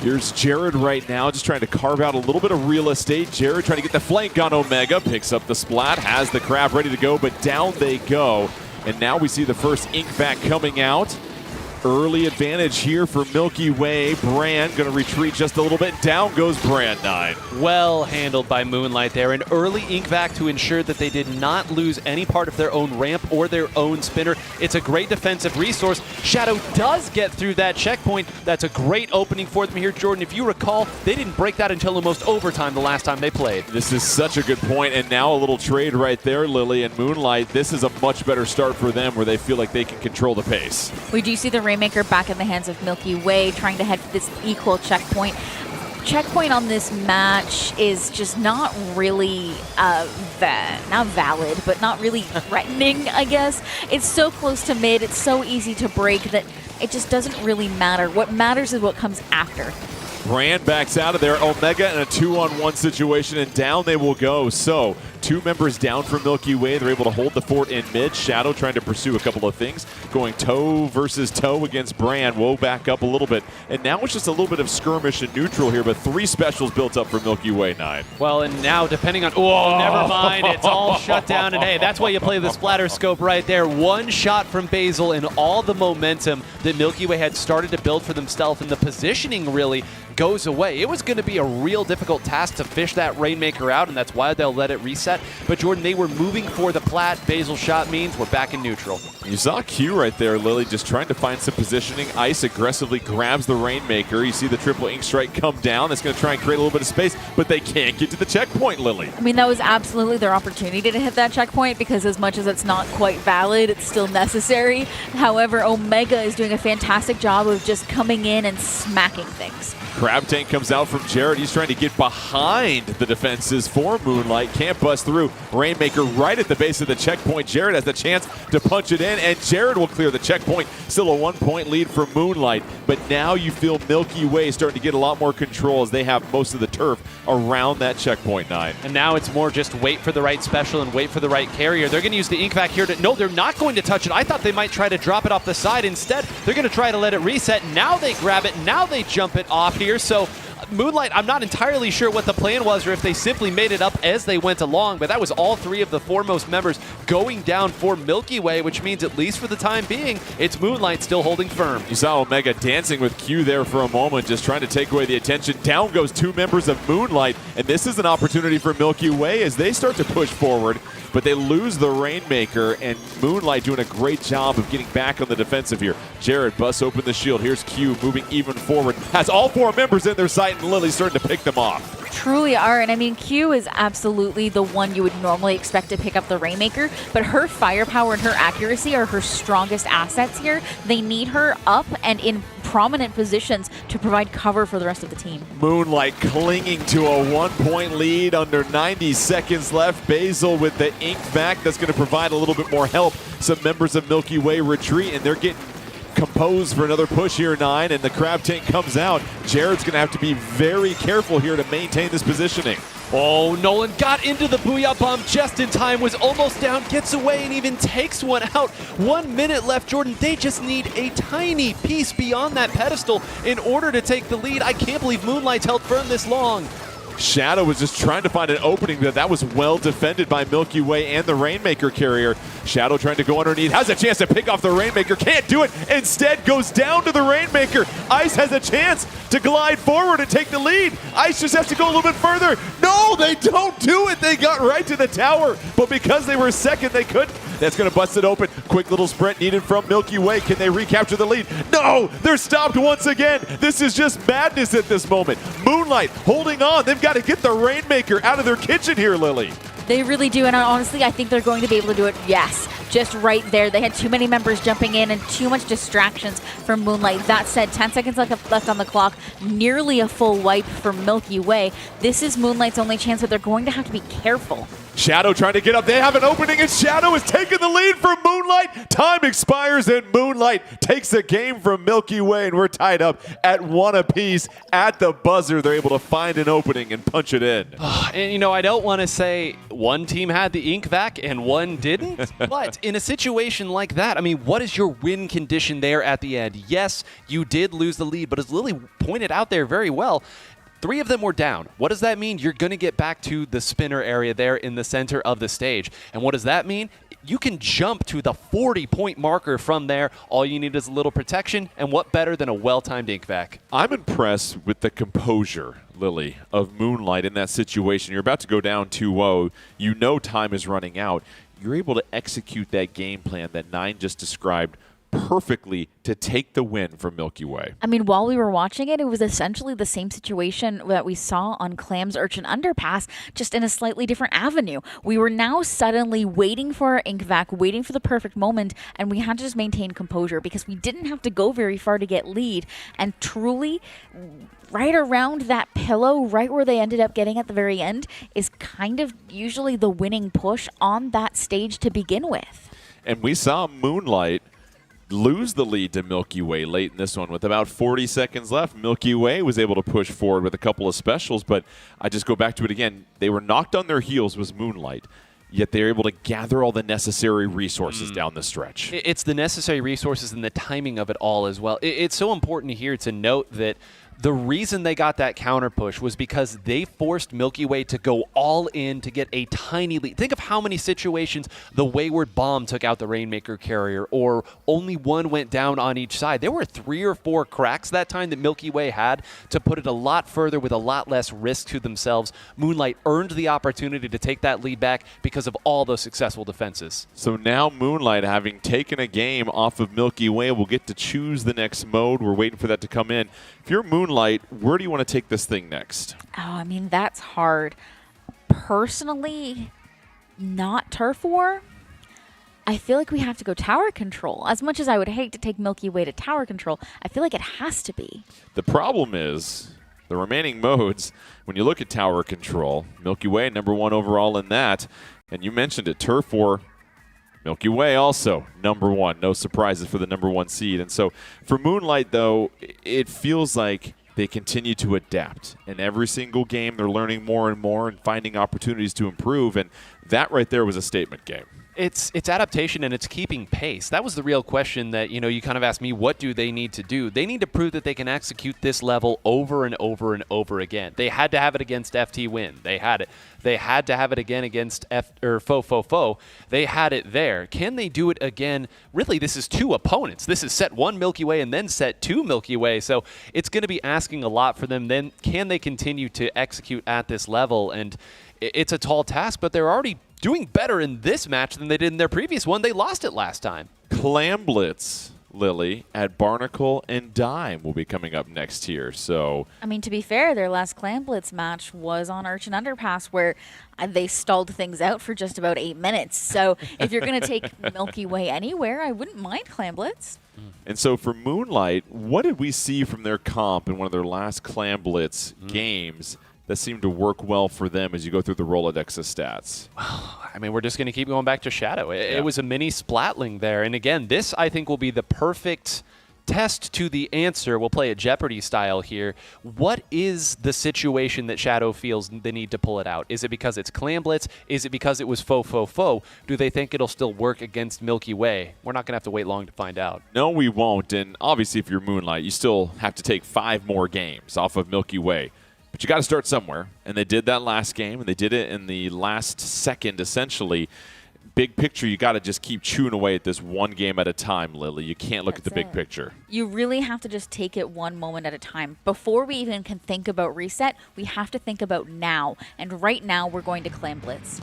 Here's Jared right now, just trying to carve out a little bit of real estate. Jared trying to get the flank on Omega, picks up the splat, has the crab ready to go, but down they go. And now we see the first Ink Vac coming out. Early advantage here for Milky Way. Brand going to retreat just a little bit. Down goes Brand 9. Well handled by Moonlight there. An early Ink Vac to ensure that they did not lose any part of their own ramp or their own spinner. It's a great defensive resource. Shadow does get through that checkpoint. That's a great opening for them here, Jordan. If you recall, they didn't break that until almost overtime the last time they played. This is such a good point, and now a little trade right there, Lily and Moonlight. This is a much better start for them where they feel like they can control the pace. We do see the Rainmaker back in the hands of Milky Way, trying to head for this equal checkpoint. Checkpoint on this match is just not really not valid, but not really threatening, I guess. It's so close to mid, it's so easy to break that it just doesn't really matter. What matters is what comes after. Brand backs out of there. Omega in a 2-on-1 situation, and down they will go. So, two members down from Milky Way. They're able to hold the fort in mid. Shadow trying to pursue a couple of things. Going toe versus toe against Brand. Woe back up a little bit. And now it's just a little bit of skirmish and neutral here, but 3 specials built up for Milky Way 9. Well, and now depending on... Oh, never mind. It's all shut down. And hey, that's why you play the Splatter Scope right there. One shot from Basil and all the momentum that Milky Way had started to build for themselves, and the positioning really goes away. It was going to be a real difficult task to fish that Rainmaker out, and that's why they'll let it reset. But Jordan, they were moving for the plat. Basil shot means we're back in neutral. You saw Q right there, Lily, just trying to find some positioning. Ice aggressively grabs the Rainmaker. You see the triple Ink Strike come down. That's going to try and create a little bit of space, but they can't get to the checkpoint, Lily. I mean, that was absolutely their opportunity to hit that checkpoint, because as much as it's not quite valid, it's still necessary. However, Omega is doing a fantastic job of just coming in and smacking things. Crab Tank comes out from Jared. He's trying to get behind the defenses for Moonlight. Can't bust through. Rainmaker right at the base of the checkpoint. Jared has the chance to punch it in, and Jared will clear the checkpoint. Still a 1-point lead for Moonlight, but now you feel Milky Way starting to get a lot more control as they have most of the turf around that checkpoint, 9. And now it's more just wait for the right special and wait for the right carrier. They're going to use the ink vac here to... No, they're not going to touch it. I thought they might try to drop it off the side. Instead, they're going to try to let it reset. Now they grab it. Now they jump it off here. So Moonlight, I'm not entirely sure what the plan was or if they simply made it up as they went along, but that was all 3 of the foremost members going down for Milky Way, which means at least for the time being, it's Moonlight still holding firm. You saw Omega dancing with Q there for a moment, just trying to take away the attention. Down goes 2 members of Moonlight, and this is an opportunity for Milky Way as they start to push forward, but they lose the Rainmaker, and Moonlight doing a great job of getting back on the defensive here. Jared busts open the shield. Here's Q moving even forward. Has all 4 members in their sight, and Lily's starting to pick them off. Truly are, and I mean, Q is absolutely the one you would normally expect to pick up the Rainmaker, but her firepower and her accuracy are her strongest assets here. They need her up and in prominent positions to provide cover for the rest of the team. Moonlight clinging to a 1-point lead under 90 seconds left. Basil with the ink vac that's going to provide a little bit more help. Some members of Milky Way retreat, and they're getting composed for another push here, 9, and the crab tank comes out. Jared's going to have to be very careful here to maintain this positioning. Oh, Nolan got into the Booyah Bomb just in time, was almost down, gets away, and even takes one out. 1 minute left, Jordan. They just need a tiny piece beyond that pedestal in order to take the lead. I can't believe Moonlight's held firm this long. Shadow was just trying to find an opening, but that was well defended by Milky Way and the Rainmaker carrier. Shadow trying to go underneath, has a chance to pick off the Rainmaker, can't do it, instead goes down to the Rainmaker. Ice has a chance to glide forward and take the lead. Ice just has to go a little bit further. No, they don't do it. They got right to the tower, but because they were second, they couldn't. That's going to bust it open. Quick little sprint needed from Milky Way. Can they recapture the lead? No, they're stopped once again. This is just madness at this moment. Moonlight holding on. They've got to get the Rainmaker out of their kitchen here, Lily. They really do, and honestly, I think they're going to be able to do it, yes, just right there. They had too many members jumping in and too much distractions from Moonlight. That said, 10 seconds left on the clock, nearly a full wipe for Milky Way. This is Moonlight's only chance, but they're going to have to be careful. Shadow trying to get up. They have an opening, and Shadow is taking the lead for Moonlight. Time expires, and Moonlight takes the game from Milky Way, and we're tied up at 1 apiece. At the buzzer, they're able to find an opening and punch it in. And, you know, I don't want to say one team had the ink vac and one didn't, but in a situation like that, I mean, what is your win condition there at the end? Yes, you did lose the lead, but as Lily pointed out there very well, 3 of them were down. What does that mean? You're going to get back to the spinner area there in the center of the stage. And what does that mean? You can jump to the 40-point marker from there. All you need is a little protection, and what better than a well-timed ink vac? I'm impressed with the composure, Lily, of Moonlight in that situation. You're about to go down 2-0. You know time is running out. You're able to execute that game plan that 9 just described perfectly to take the win from Milky Way. I mean, while we were watching it, it was essentially the same situation that we saw on Clam's Urchin Underpass, just in a slightly different avenue. We were now suddenly waiting for our ink vac, waiting for the perfect moment, and we had to just maintain composure because we didn't have to go very far to get lead. And truly, right around that pillow, right where they ended up getting at the very end, is kind of usually the winning push on that stage to begin with. And we saw Moonlight lose the lead to Milky Way late in this one with about 40 seconds left. Milky Way was able to push forward with a couple of specials, but I just go back to it again. They were knocked on their heels was Moonlight, yet they're able to gather all the necessary resources down the stretch. It's the necessary resources and the timing of it all as well. It's so important here to note that the reason they got that counter push was because they forced Milky Way to go all in to get a tiny lead. Think of how many situations the Wayward Bomb took out the Rainmaker carrier, or only one went down on each side. There were 3 or 4 cracks that time that Milky Way had to put it a lot further with a lot less risk to themselves. Moonlight earned the opportunity to take that lead back because of all those successful defenses. So now Moonlight, having taken a game off of Milky Way, will get to choose the next mode. We're waiting for that to come in. If you're Moonlight, where do you want to take this thing next? Oh, I mean, that's hard. Personally, not turf war. I feel like we have to go tower control. As much as I would hate to take Milky Way to tower control, I feel like it has to be. The problem is the remaining modes, when you look at tower control, Milky Way, #1 overall in that. And you mentioned it, turf war. Milky Way also #1. No surprises for the #1 seed. And so for Moonlight, though, it feels like they continue to adapt. In every single game, they're learning more and more and finding opportunities to improve. And that right there was a statement game. It's adaptation and it's keeping pace. That was the real question that, you kind of asked me, what do they need to do? They need to prove that they can execute this level over and over and over again. They had to have it against FTWin. They had it. They had to have it again against Fo. They had it there. Can they do it again? Really, this is 2 opponents. This is set 1 Milky Way and then set 2 Milky Way. So it's going to be asking a lot for them. Then can they continue to execute at this level? And it's a tall task, but they're already doing better in this match than they did in their previous one. They lost it last time. Clam Blitz, Lily, at Barnacle and Dime will be coming up next here. So, I mean, to be fair, their last Clam Blitz match was on Urchin Underpass where they stalled things out for just about 8 minutes. So if you're going to take Milky Way anywhere, I wouldn't mind Clam Blitz. And so for Moonlight, what did we see from their comp in one of their last Clam Blitz games that seemed to work well for them as you go through the Rolodex of stats? I mean, we're just going to keep going back to Shadow. It was a mini Splatling there. And again, this, I think, will be the perfect test to the answer. We'll play it Jeopardy style here. What is the situation that Shadow feels they need to pull it out? Is it because it's Clam Blitz? Is it because it was Fo? Do they think it'll still work against Milky Way? We're not going to have to wait long to find out. No, we won't. And obviously, if you're Moonlight, you still have to take 5 more games off of Milky Way. But you got to start somewhere, and they did that last game, and they did it in the last second, essentially. Big picture, you got to just keep chewing away at this one game at a time, Lily. You can't look at the big picture. You really have to just take it one moment at a time. Before we even can think about reset, we have to think about now. And right now, we're going to Clam Blitz.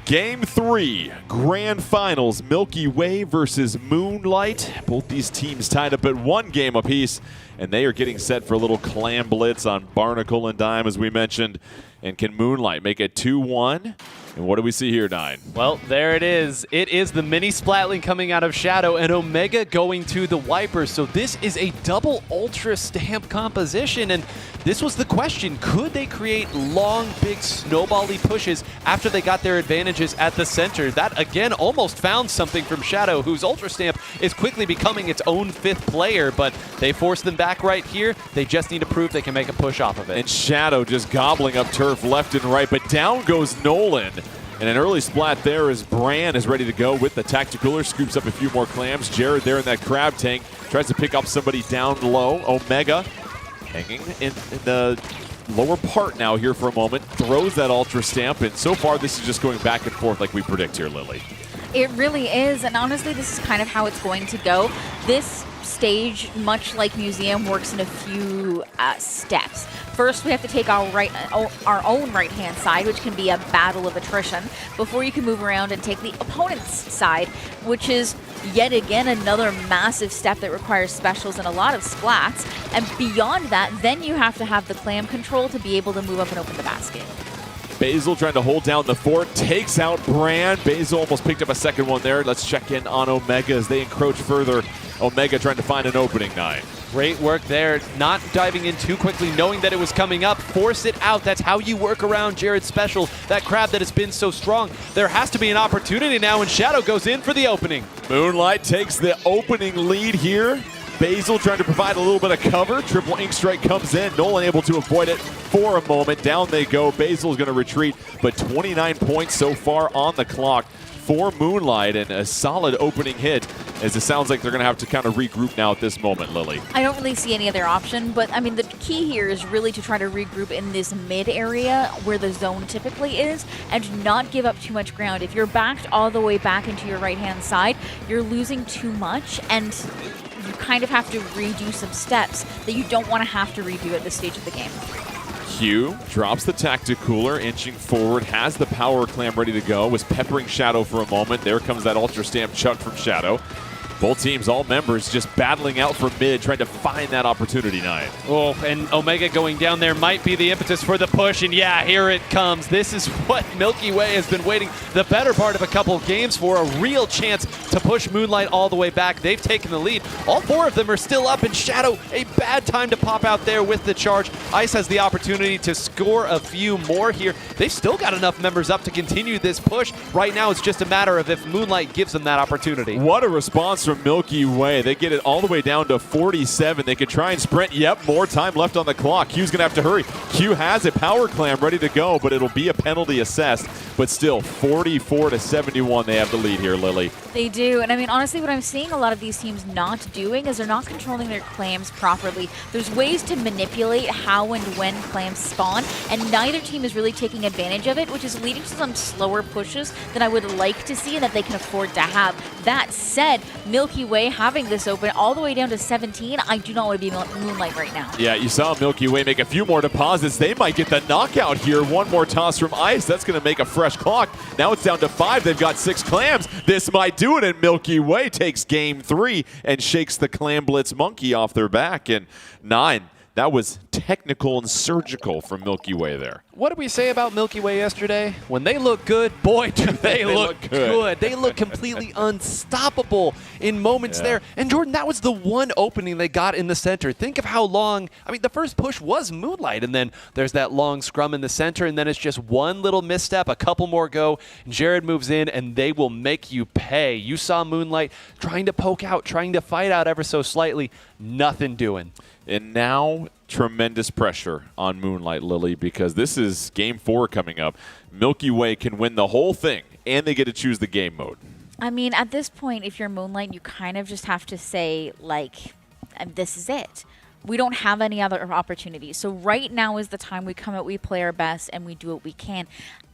Game 3, Grand Finals, Milky Way versus Moonlight. Both these teams tied up at 1 game apiece, and they are getting set for a little Clam Blitz on Barnacle and Dime, as we mentioned. And can Moonlight make it 2-1? And what do we see here, Nine? Well, there it is. It is the mini Splatling coming out of Shadow and Omega going to the Wiper. So this is a double Ultra Stamp composition. And this was the question. Could they create long, big snowbally pushes after they got their advantages at the center? That, again, almost found something from Shadow, whose Ultra Stamp is quickly becoming its own 5th player. But they forced them back right here. They just need to prove they can make a push off of it. And Shadow just gobbling up turf left and right. But down goes Nolan. And an early splat there as Bran is ready to go with the Tacticooler. Scoops up a few more clams. Jared there in that crab tank. Tries to pick up somebody down low. Omega hanging in the lower part now here for a moment. Throws that Ultra Stamp. And so far, this is just going back and forth like we predict here, Lily. It really is. And honestly, this is kind of how it's going to go. This stage, much like Museum, works in a few steps. First, we have to take our own right-hand side, which can be a battle of attrition, before you can move around and take the opponent's side, which is yet again another massive step that requires specials and a lot of splats. And beyond that, then you have to have the clam control to be able to move up and open the basket. Basil trying to hold down the fort, takes out Bran. Basil almost picked up a second one there. Let's check in on Omega as they encroach further. Omega trying to find an opening, Nine. Great work there, not diving in too quickly, knowing that it was coming up. Force it out. That's how you work around Jared's special, that crab that has been so strong. There has to be an opportunity now, and Shadow goes in for the opening. Moonlight takes the opening lead here. Basil trying to provide a little bit of cover. Triple Ink Strike comes in. Nolan able to avoid it for a moment. Down they go. Basil is going to retreat, but 29 points so far on the clock for Moonlight, and a solid opening hit, as it sounds like they're going to have to kind of regroup now at this moment, Lily. I don't really see any other option, but I mean, the key here is really to try to regroup in this mid area where the zone typically is and not give up too much ground. If you're backed all the way back into your right-hand side, you're losing too much, and you kind of have to redo some steps that you don't want to have to redo at this stage of the game. Q drops the Tacticooler, inching forward, has the Power Clam ready to go, was peppering Shadow for a moment. There comes that Ultra Stamp chuck from Shadow. Both teams, all members, just battling out for mid, trying to find that opportunity, Nine. Oh, and Omega going down there might be the impetus for the push, and yeah, here it comes. This is what Milky Way has been waiting the better part of a couple of games for, a real chance to push Moonlight all the way back. They've taken the lead. All four of them are still up, and Shadow, a bad time to pop out there with the charge. Ice has the opportunity to score a few more here. They've still got enough members up to continue this push. Right now, it's just a matter of if Moonlight gives them that opportunity. What a response from Milky Way. They get it all the way down to 47. They could try and sprint. Yep, more time left on the clock. Q's going to have to hurry. Q has a power clam ready to go, but it'll be a penalty assessed. But still, 44-71, they have the lead here, Lily. They do, and I mean, honestly, what I'm seeing a lot of these teams not doing is they're not controlling their clams properly. There's ways to manipulate how and when clams spawn, and neither team is really taking advantage of it, which is leading to some slower pushes than I would like to see and that they can afford to have. That said, Milky Way having this open all the way down to 17, I do not want to be Moonlight right now. Yeah, you saw Milky Way make a few more deposits. They might get the knockout here. One more toss from Ice. That's going to make a fresh clock. Now it's down to 5. They've got 6 clams. This might do it, and Milky Way takes game 3 and shakes the Clam Blitz monkey off their back. And 9, that was technical and surgical from Milky Way there. What did we say about Milky Way yesterday? When they look good, boy, do they look good. They look completely unstoppable in moments there. And Jordan, that was the one opening they got in the center. Think of how long, I mean, the first push was Moonlight, and then there's that long scrum in the center, and then it's just one little misstep, a couple more go, and Jared moves in, and they will make you pay. You saw Moonlight trying to poke out, trying to fight out ever so slightly, nothing doing. And now, tremendous pressure on Moonlight, Lily, because this is game 4 coming up. Milky Way can win the whole thing, and they get to choose the game mode. I mean, at this point, if you're Moonlight, you kind of just have to say, like, this is it. We don't have any other opportunities. So right now is the time we come out, we play our best, and we do what we can.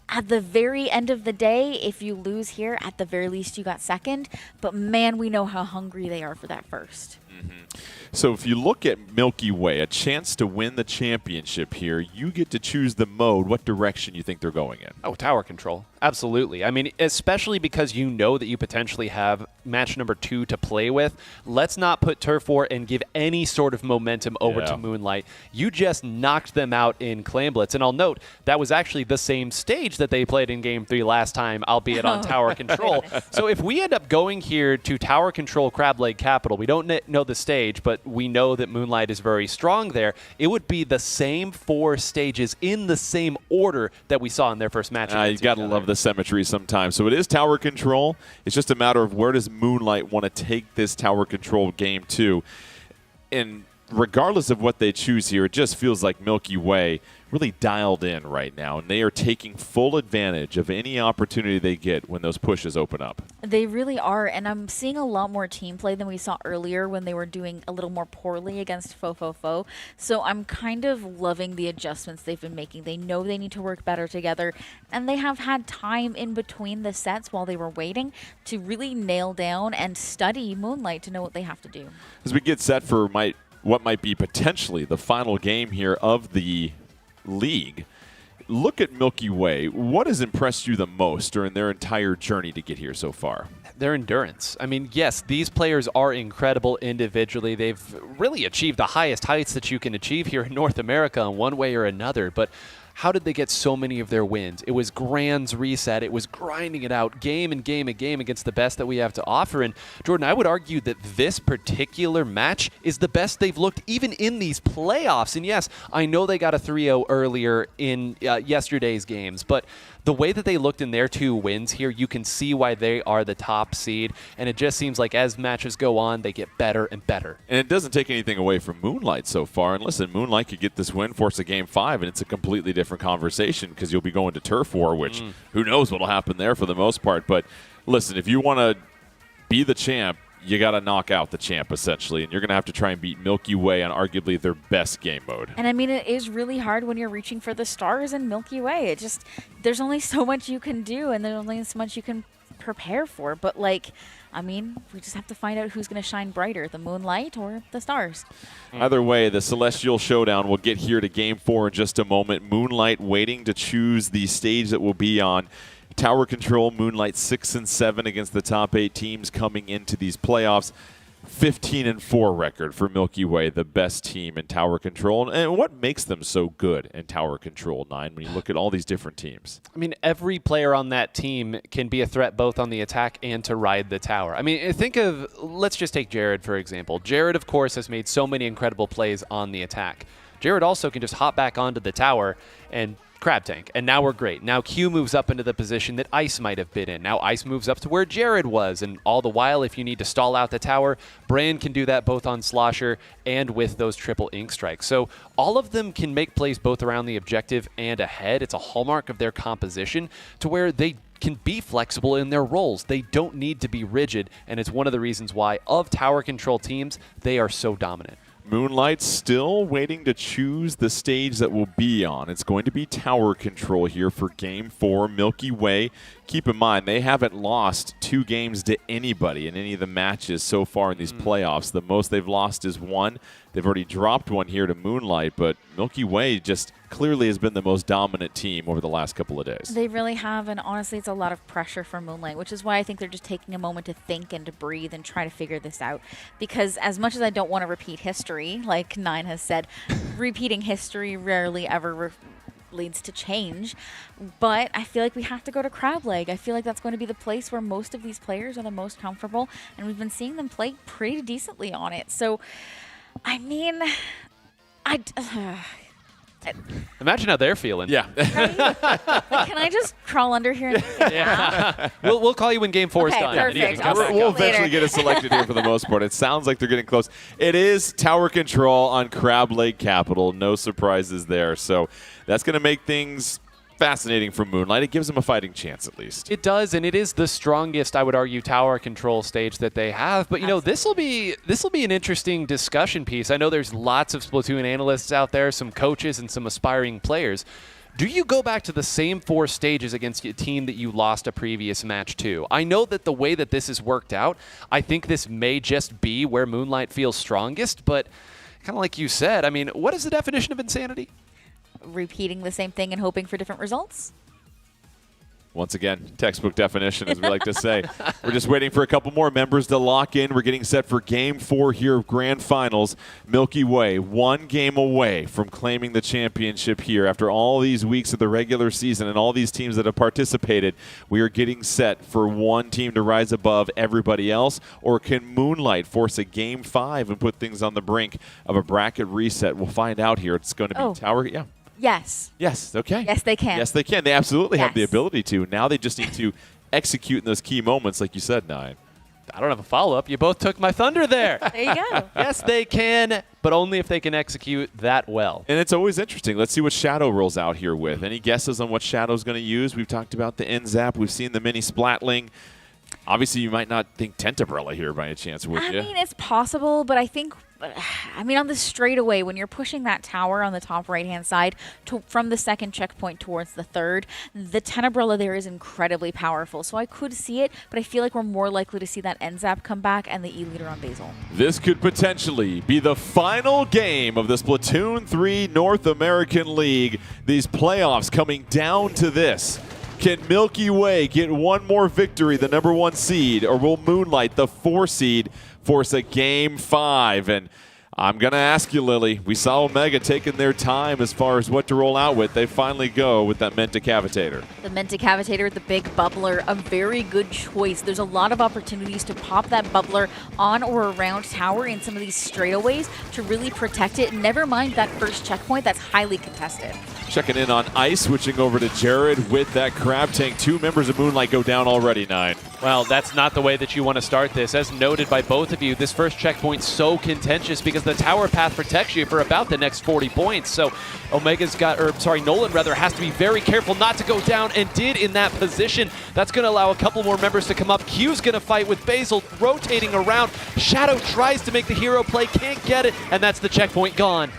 At the very end of the day, if you lose here, at the very least you got second. But man, we know how hungry they are for that first. So if you look at Milky Way, a chance to win the championship here, you get to choose the mode. What direction you think they're going in? Oh, tower control. Absolutely. I mean, especially because you know that you potentially have match number 2 to play with. Let's not put Turf War and give any sort of momentum over to Moonlight. You just knocked them out in Clam Blitz. And I'll note, that was actually the same stage that they played in Game 3 last time, albeit on tower control. So if we end up going here to tower control Crab Leg Capital, we don't know the stage, but we know that Moonlight is very strong there. It would be the same 4 stages in the same order that we saw in their first match. You got to love the symmetry sometimes. So it is tower control. It's just a matter of where does Moonlight want to take this tower control game to. And regardless of what they choose here, it just feels like Milky Way really dialed in right now, and they are taking full advantage of any opportunity they get when those pushes open up. They really are, and I'm seeing a lot more team play than we saw earlier when they were doing a little more poorly against Fo. So I'm kind of loving the adjustments they've been making. They know they need to work better together, and they have had time in between the sets while they were waiting to really nail down and study Moonlight to know what they have to do. As we get set for what might be potentially the final game here of the league, look at Milky Way. What has impressed you the most during their entire journey to get here so far? Their endurance. I mean, yes, these players are incredible individually. They've really achieved the highest heights that you can achieve here in North America in one way or another, but how did they get so many of their wins? It was Grand's reset. It was grinding it out game and game and game against the best that we have to offer. And Jordan, I would argue that this particular match is the best they've looked even in these playoffs. And yes, I know they got a 3-0 earlier in yesterday's games, but the way that they looked in their 2 wins here, you can see why they are the top seed. And it just seems like as matches go on, they get better and better. And it doesn't take anything away from Moonlight so far. And listen, Moonlight could get this win, force a Game 5, and it's a completely different conversation because you'll be going to Turf War, which who knows what will happen there for the most part. But listen, if you want to be the champ, you got to knock out the champ, essentially, and you're going to have to try and beat Milky Way on arguably their best game mode. And I mean, it is really hard when you're reaching for the stars in Milky Way. It just, there's only so much you can do, and there's only so much you can prepare for. But, like, I mean, we just have to find out who's going to shine brighter, the Moonlight or the stars. Either way, the Celestial Showdown will get here to Game 4 in just a moment. Moonlight waiting to choose the stage that will be on Tower Control, Moonlight 6 and 7 against the top 8 teams coming into these playoffs. 15-4 record for Milky Way, the best team in Tower Control. And what makes them so good in Tower Control, Nine, when you look at all these different teams? I mean, every player on that team can be a threat both on the attack and to ride the tower. I mean, think of, let's just take Jared, for example. Jared, of course, has made so many incredible plays on the attack. Jared also can just hop back onto the tower and crab tank, and now we're great. Now Q moves up into the position that Ice might have been in. Now Ice moves up to where Jared was, and all the while, if you need to stall out the tower, Bran can do that both on Slosher and with those triple ink strikes. So all of them can make plays both around the objective and ahead. It's a hallmark of their composition to where they can be flexible in their roles. They don't need to be rigid, and it's one of the reasons why, of Tower Control teams, they are so dominant. Moonlight still waiting to choose the stage that will be on. It's going to be Tower Control here for Game 4. Milky Way, keep in mind, they haven't lost 2 games to anybody in any of the matches so far in these playoffs. The most they've lost is 1. They've already dropped 1 here to Moonlight, but Milky Way just clearly has been the most dominant team over the last couple of days. They really have, and honestly, it's a lot of pressure for Moonlight, which is why I think they're just taking a moment to think and to breathe and try to figure this out. Because as much as I don't want to repeat history, like Nine has said, repeating history rarely ever leads to change. But I feel like we have to go to Crab Leg. I feel like that's going to be the place where most of these players are the most comfortable, and we've been seeing them play pretty decently on it. So, I mean, Imagine how they're feeling. Yeah. Can I just crawl under here? And We'll call you when Game 4 is done. Perfect. I'll We'll eventually get it selected here for the most part. It sounds like they're getting close. It is Tower Control on Crab Lake Capital. No surprises there. So that's going to make things fascinating for Moonlight. It gives them a fighting chance at least. It does, and it is the strongest, I would argue, Tower Control stage that they have. But you know, this will be an interesting discussion piece. I know there's lots of Splatoon analysts out there, some coaches, and some aspiring players. Do you go back to the same 4 stages against a team that you lost a previous match to? I know that the way that this has worked out, I think this may just be where Moonlight feels strongest, but kind of like you said, I mean, what is the definition of insanity? repeating the same thing and hoping for different results? Once again, textbook definition, as we like to say. We're just waiting for a couple more members to lock in. We're getting set for Game 4 here of Grand Finals. Milky Way, 1 game away from claiming the championship here. After all these weeks of the regular season and all these teams that have participated, we are getting set for one team to rise above everybody else. Or can Moonlight force a Game 5 and put things on the brink of a bracket reset? We'll find out here. It's going to be Tower. Yeah. Yes. Yes, okay. Yes, they can. Yes, they can. They absolutely have the ability to. Now they just need to execute in those key moments, like you said, Nine. I don't have a follow-up. You both took my thunder there. There you go. Yes, they can, but only if they can execute that well. And it's always interesting. Let's see what Shadow rolls out here with. Any guesses on what Shadow's going to use? We've talked about the N-Zap. We've seen the mini Splatling. Obviously, you might not think Tentabrella here by a chance, would you? I mean, it's possible, but I think, on the straightaway, when you're pushing that tower on the top right-hand side from the second checkpoint towards the third, the Tenebrella there is incredibly powerful. So I could see it, but I feel like we're more likely to see that N-Zap come back and the E-Leader on Basil. This could potentially be the final game of the Splatoon 3 North American League. These playoffs coming down to this. Can Milky Way get one more victory, the #1 seed, or will Moonlight, the 4 seed, force a Game 5? And I'm going to ask you, Lily, we saw Omega taking their time as far as what to roll out with. They finally go with that Mentacavitator. The Mentacavitator, the big bubbler, a very good choice. There's a lot of opportunities to pop that bubbler on or around tower in some of these straightaways to really protect it. Never mind that first checkpoint that's highly contested. Checking in on Ice, switching over to Jared with that Crab Tank. 2 members of Moonlight go down already, Nine. Well, that's not the way that you want to start this. As noted by both of you, this first checkpoint's so contentious because the tower path protects you for about the next 40 points. So Nolan has to be very careful not to go down, and did in that position. That's going to allow a couple more members to come up. Q's going to fight with Basil, rotating around. Shadow tries to make the hero play, can't get it, and that's the checkpoint gone.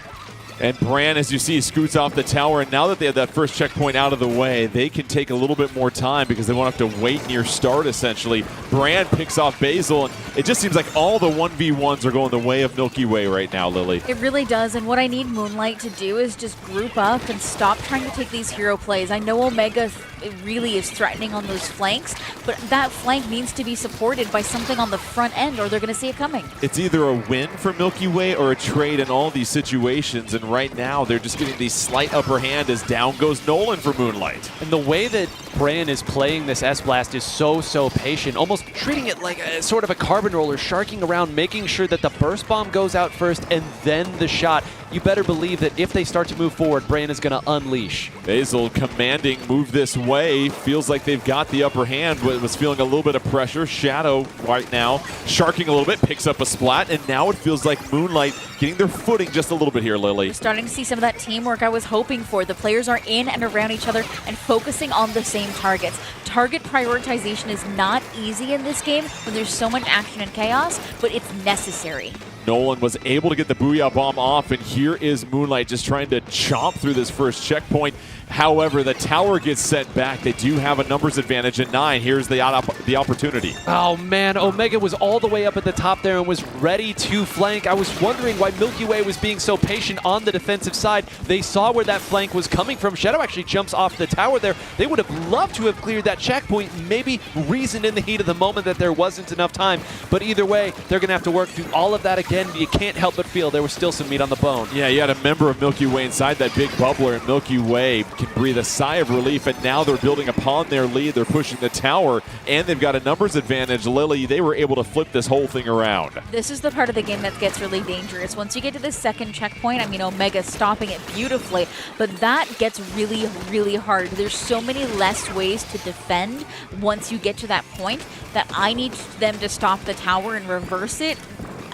And Bran, as you see, scoots off the tower. And now that they have that first checkpoint out of the way, they can take a little bit more time because they won't have to wait near start, essentially. Bran picks off Basil, and it just seems like all the 1v1s are going the way of Milky Way right now, Lily. It really does, and what I need Moonlight to do is just group up and stop trying to take these hero plays. I know Omega it really is threatening on those flanks, but that flank needs to be supported by something on the front end or they're going to see it coming. It's either a win for Milky Way or a trade in all these situations, and right now they're just getting the slight upper hand as down goes Nolan for Moonlight. And the way that Bran is playing this S-Blast is so patient, almost treating it like a sort of a carbon roller, sharking around, making sure that the burst bomb goes out first and then the shot. You better believe that if they start to move forward, Bran is going to unleash. Basil commanding move this way. Feels like they've got the upper hand, but was feeling a little bit of pressure. Shadow right now sharking a little bit, picks up a splat, and now it feels like Moonlight getting their footing just a little bit here, Lily. We're starting to see some of that teamwork I was hoping for. The players are in and around each other and focusing on the same targets. Target prioritization is not easy in this game when there's so much action and chaos, but it's necessary. Nolan was able to get the Booyah Bomb off, and here is Moonlight just trying to chomp through this first checkpoint. However, the tower gets set back. They do have a numbers advantage at 9. Here's the opportunity. Oh man, Omega was all the way up at the top there and was ready to flank. I was wondering why Milky Way was being so patient on the defensive side. They saw where that flank was coming from. Shadow actually jumps off the tower there. They would have loved to have cleared that checkpoint, maybe reasoned in the heat of the moment that there wasn't enough time. But either way, they're going to have to work through all of that again. You can't help but feel there was still some meat on the bone. Yeah, you had a member of Milky Way inside that big bubbler, and Milky Way can breathe a sigh of relief, and now they're building upon their lead. They're pushing the tower, and they've got a numbers advantage. Lily, they were able to flip this whole thing around. This is the part of the game that gets really dangerous. Once you get to the second checkpoint, I mean, Omega's stopping it beautifully, but that gets really hard. There's so many less ways to defend once you get to that point that I need them to stop the tower and reverse it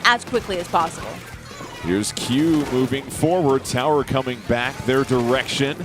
as quickly as possible. Here's Q moving forward. Tower coming back their direction.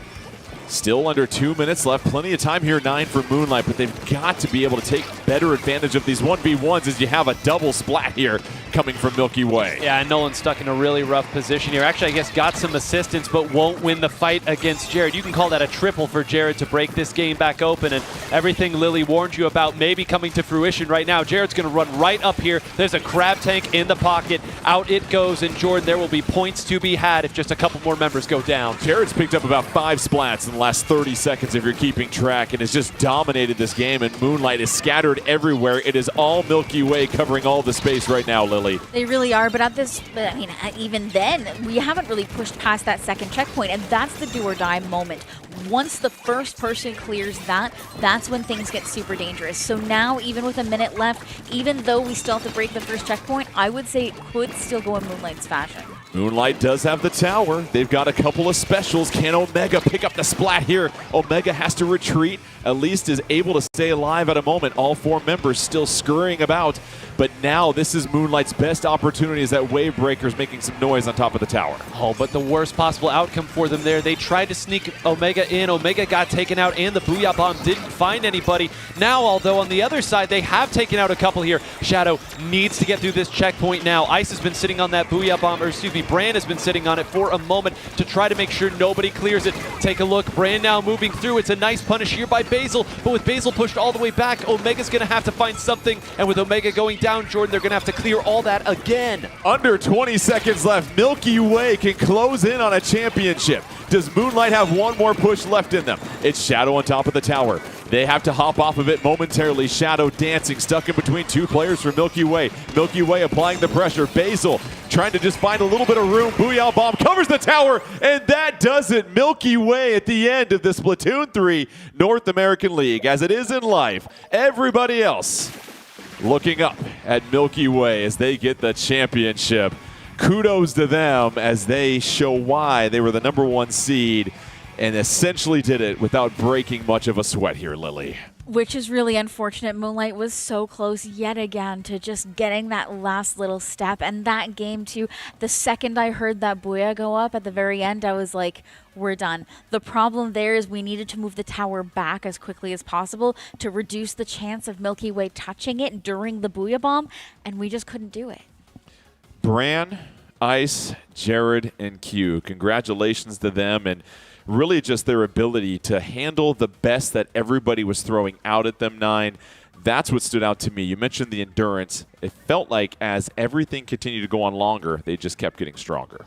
Still under 2 minutes left. Plenty of time here, 9 for Moonlight, but they've got to be able to take better advantage of these 1v1s as you have a double splat here coming from Milky Way. Yeah, and Nolan's stuck in a really rough position here. Actually, I guess got some assistance, but won't win the fight against Jared. You can call that a triple for Jared to break this game back open, and everything Lily warned you about maybe coming to fruition right now. Jared's going to run right up here. There's a crab tank in the pocket. Out it goes, and Jordan, there will be points to be had if just a couple more members go down. Jared's picked up about 5 splats in the last 30 seconds if you're keeping track, and has just dominated this game, and Moonlight is scattered everywhere. It is all Milky Way covering all the space right now, Lily. They really are, but I mean, even then, we haven't really pushed past that second checkpoint, and that's the do or die moment. Once the first person clears that, that's when things get super dangerous. So now, even with a minute left, even though we still have to break the first checkpoint, I would say it could still go in Moonlight's fashion. Moonlight does have the tower. They've got a couple of specials. Can Omega pick up the splat here? Omega has to retreat. At least is able to stay alive at a moment. All 4 members still scurrying about. But now this is Moonlight's best opportunity as that Wavebreaker's making some noise on top of the tower. Oh, but the worst possible outcome for them there. They tried to sneak Omega in. Omega got taken out, and the Booyah Bomb didn't find anybody. Now, although on the other side, they have taken out a couple here. Shadow needs to get through this checkpoint now. Ice has been sitting on that Booyah Bomb, or excuse me, Bran has been sitting on it for a moment to try to make sure nobody clears it. Take a look. Bran now moving through. It's a nice punish here by Basil, but with Basil pushed all the way back, Omega's going to have to find something, and with Omega going down, Jordan, they're going to have to clear all that again. Under 20 seconds left. Milky Way can close in on a championship. Does Moonlight have one more push left in them? It's Shadow on top of the tower. They have to hop off of it momentarily. Shadow dancing, stuck in between 2 players for Milky Way. Milky Way applying the pressure. Basil trying to just find a little bit of room. Booyah Bomb covers the tower, and that does it. Milky Way at the end of the Splatoon 3 North American League. As it is in life, everybody else looking up at Milky Way as they get the championship. Kudos to them as they show why they were the #1 seed and essentially did it without breaking much of a sweat here, Lily. Which is really unfortunate. Moonlight was so close yet again to just getting that last little step. And that game, too, the second I heard that Booyah go up at the very end, I was like, we're done. The problem there is we needed to move the tower back as quickly as possible to reduce the chance of Milky Way touching it during the Booyah Bomb, and we just couldn't do it. Bran, Ice, Jared, and Q. Congratulations to them, and really just their ability to handle the best that everybody was throwing out at them, 9. That's what stood out to me. You mentioned the endurance. It felt like as everything continued to go on longer, they just kept getting stronger.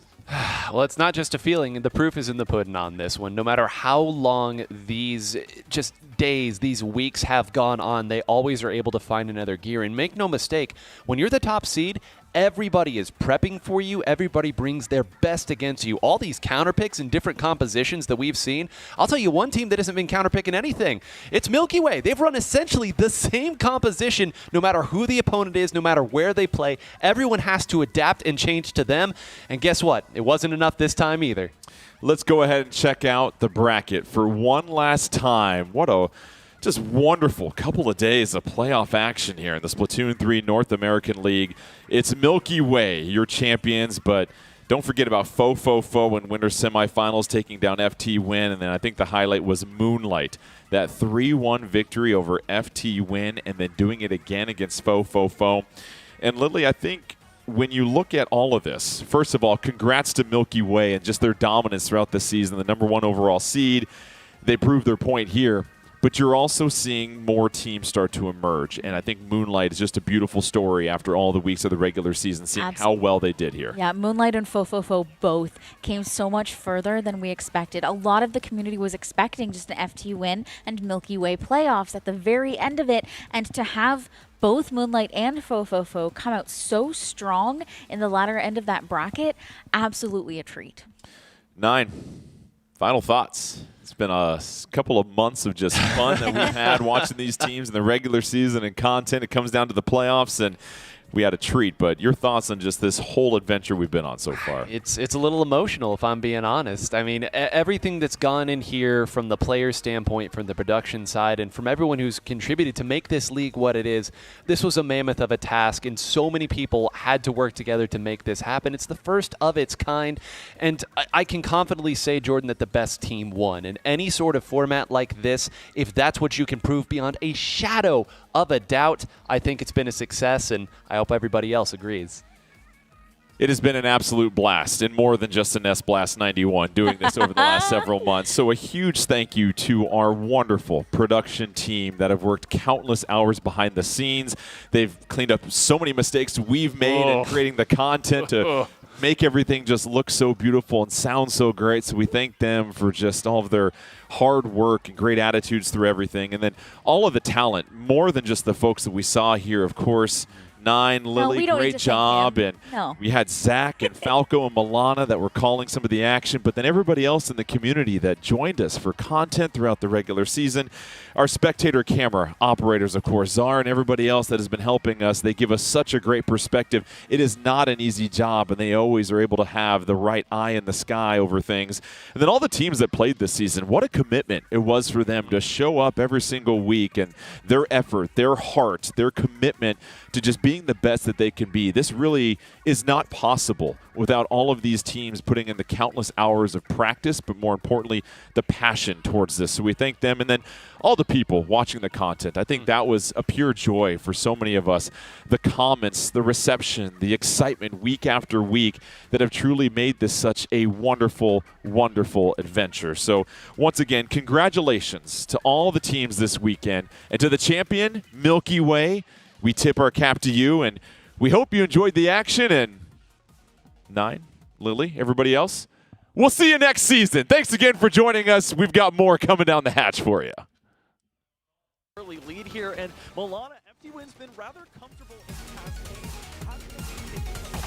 Well, it's not just a feeling. The proof is in the pudding on this one. No matter how long these just days, these weeks have gone on, they always are able to find another gear. And make no mistake, when you're the top seed, everybody is prepping for you. Everybody brings their best against you. All these counterpicks and different compositions that we've seen. I'll tell you one team that hasn't been counterpicking anything. It's Milky Way. They've run essentially the same composition no matter who the opponent is, no matter where they play. Everyone has to adapt and change to them. And guess what? It wasn't enough this time either. Let's go ahead and check out the bracket for one last time. What a just wonderful couple of days of playoff action here in the Splatoon 3 North American League. It's Milky Way, your champions, but don't forget about FTWin in winter semifinals taking down FTWin, and then I think the highlight was Moonlight, that 3-1 victory over FTWin, and then doing it again against FTWin. And Lily, I think when you look at all of this, first of all, congrats to Milky Way and just their dominance throughout the season, the #1 overall seed. They proved their point here. But you're also seeing more teams start to emerge. And I think Moonlight is just a beautiful story after all the weeks of the regular season, seeing how well they did here. Yeah, Moonlight and FTWin both came so much further than we expected. A lot of the community was expecting just an FTWin and Milky Way playoffs at the very end of it. And to have both Moonlight and FTWin come out so strong in the latter end of that bracket, absolutely a treat. 9, final thoughts. It's been a couple of months of just fun that we've had watching these teams in the regular season and content. It comes down to the playoffs, and we had a treat. But your thoughts on just this whole adventure we've been on so far? It's a little emotional, if I'm being honest. I mean, everything that's gone in here from the player standpoint, from the production side, and from everyone who's contributed to make this league what it is, this was a mammoth of a task, and so many people had to work together to make this happen. It's the first of its kind, and I can confidently say, Jordan, that the best team won. In any sort of format like this, if that's what you can prove beyond a shadow of a doubt, I think it's been a success, and I hope everybody else agrees. It has been an absolute blast, and more than just an S-Blast 91 doing this over the last several months. So a huge thank you to our wonderful production team that have worked countless hours behind the scenes. They've cleaned up so many mistakes we've made in creating the content to make everything just look so beautiful and sound so great. So we thank them for just all of their hard work and great attitudes through everything. And then all of the talent, more than just the folks that we saw here, of course. 9, Lily, great job. And we had Zach and Falco and Milana that were calling some of the action, but then everybody else in the community that joined us for content throughout the regular season. Our spectator camera operators, of course, Czar and everybody else that has been helping us. They give us such a great perspective. It is not an easy job, and they always are able to have the right eye in the sky over things. And then all the teams that played this season, what a commitment it was for them to show up every single week, and their effort, their heart, their commitment to just being the best that they can be. This really is not possible without all of these teams putting in the countless hours of practice, but more importantly, the passion towards this. So we thank them, and then all the people watching the content. I think that was a pure joy for so many of us. The comments, the reception, the excitement week after week that have truly made this such a wonderful, wonderful adventure. So once again, congratulations to all the teams this weekend, and to the champion, Milky Way. We tip our cap to you, and we hope you enjoyed the action. And 9, Lily, everybody else, we'll see you next season. Thanks again for joining us. We've got more coming down the hatch for you. Early lead here, and Milana, FTWin's been rather comfortable in the past game.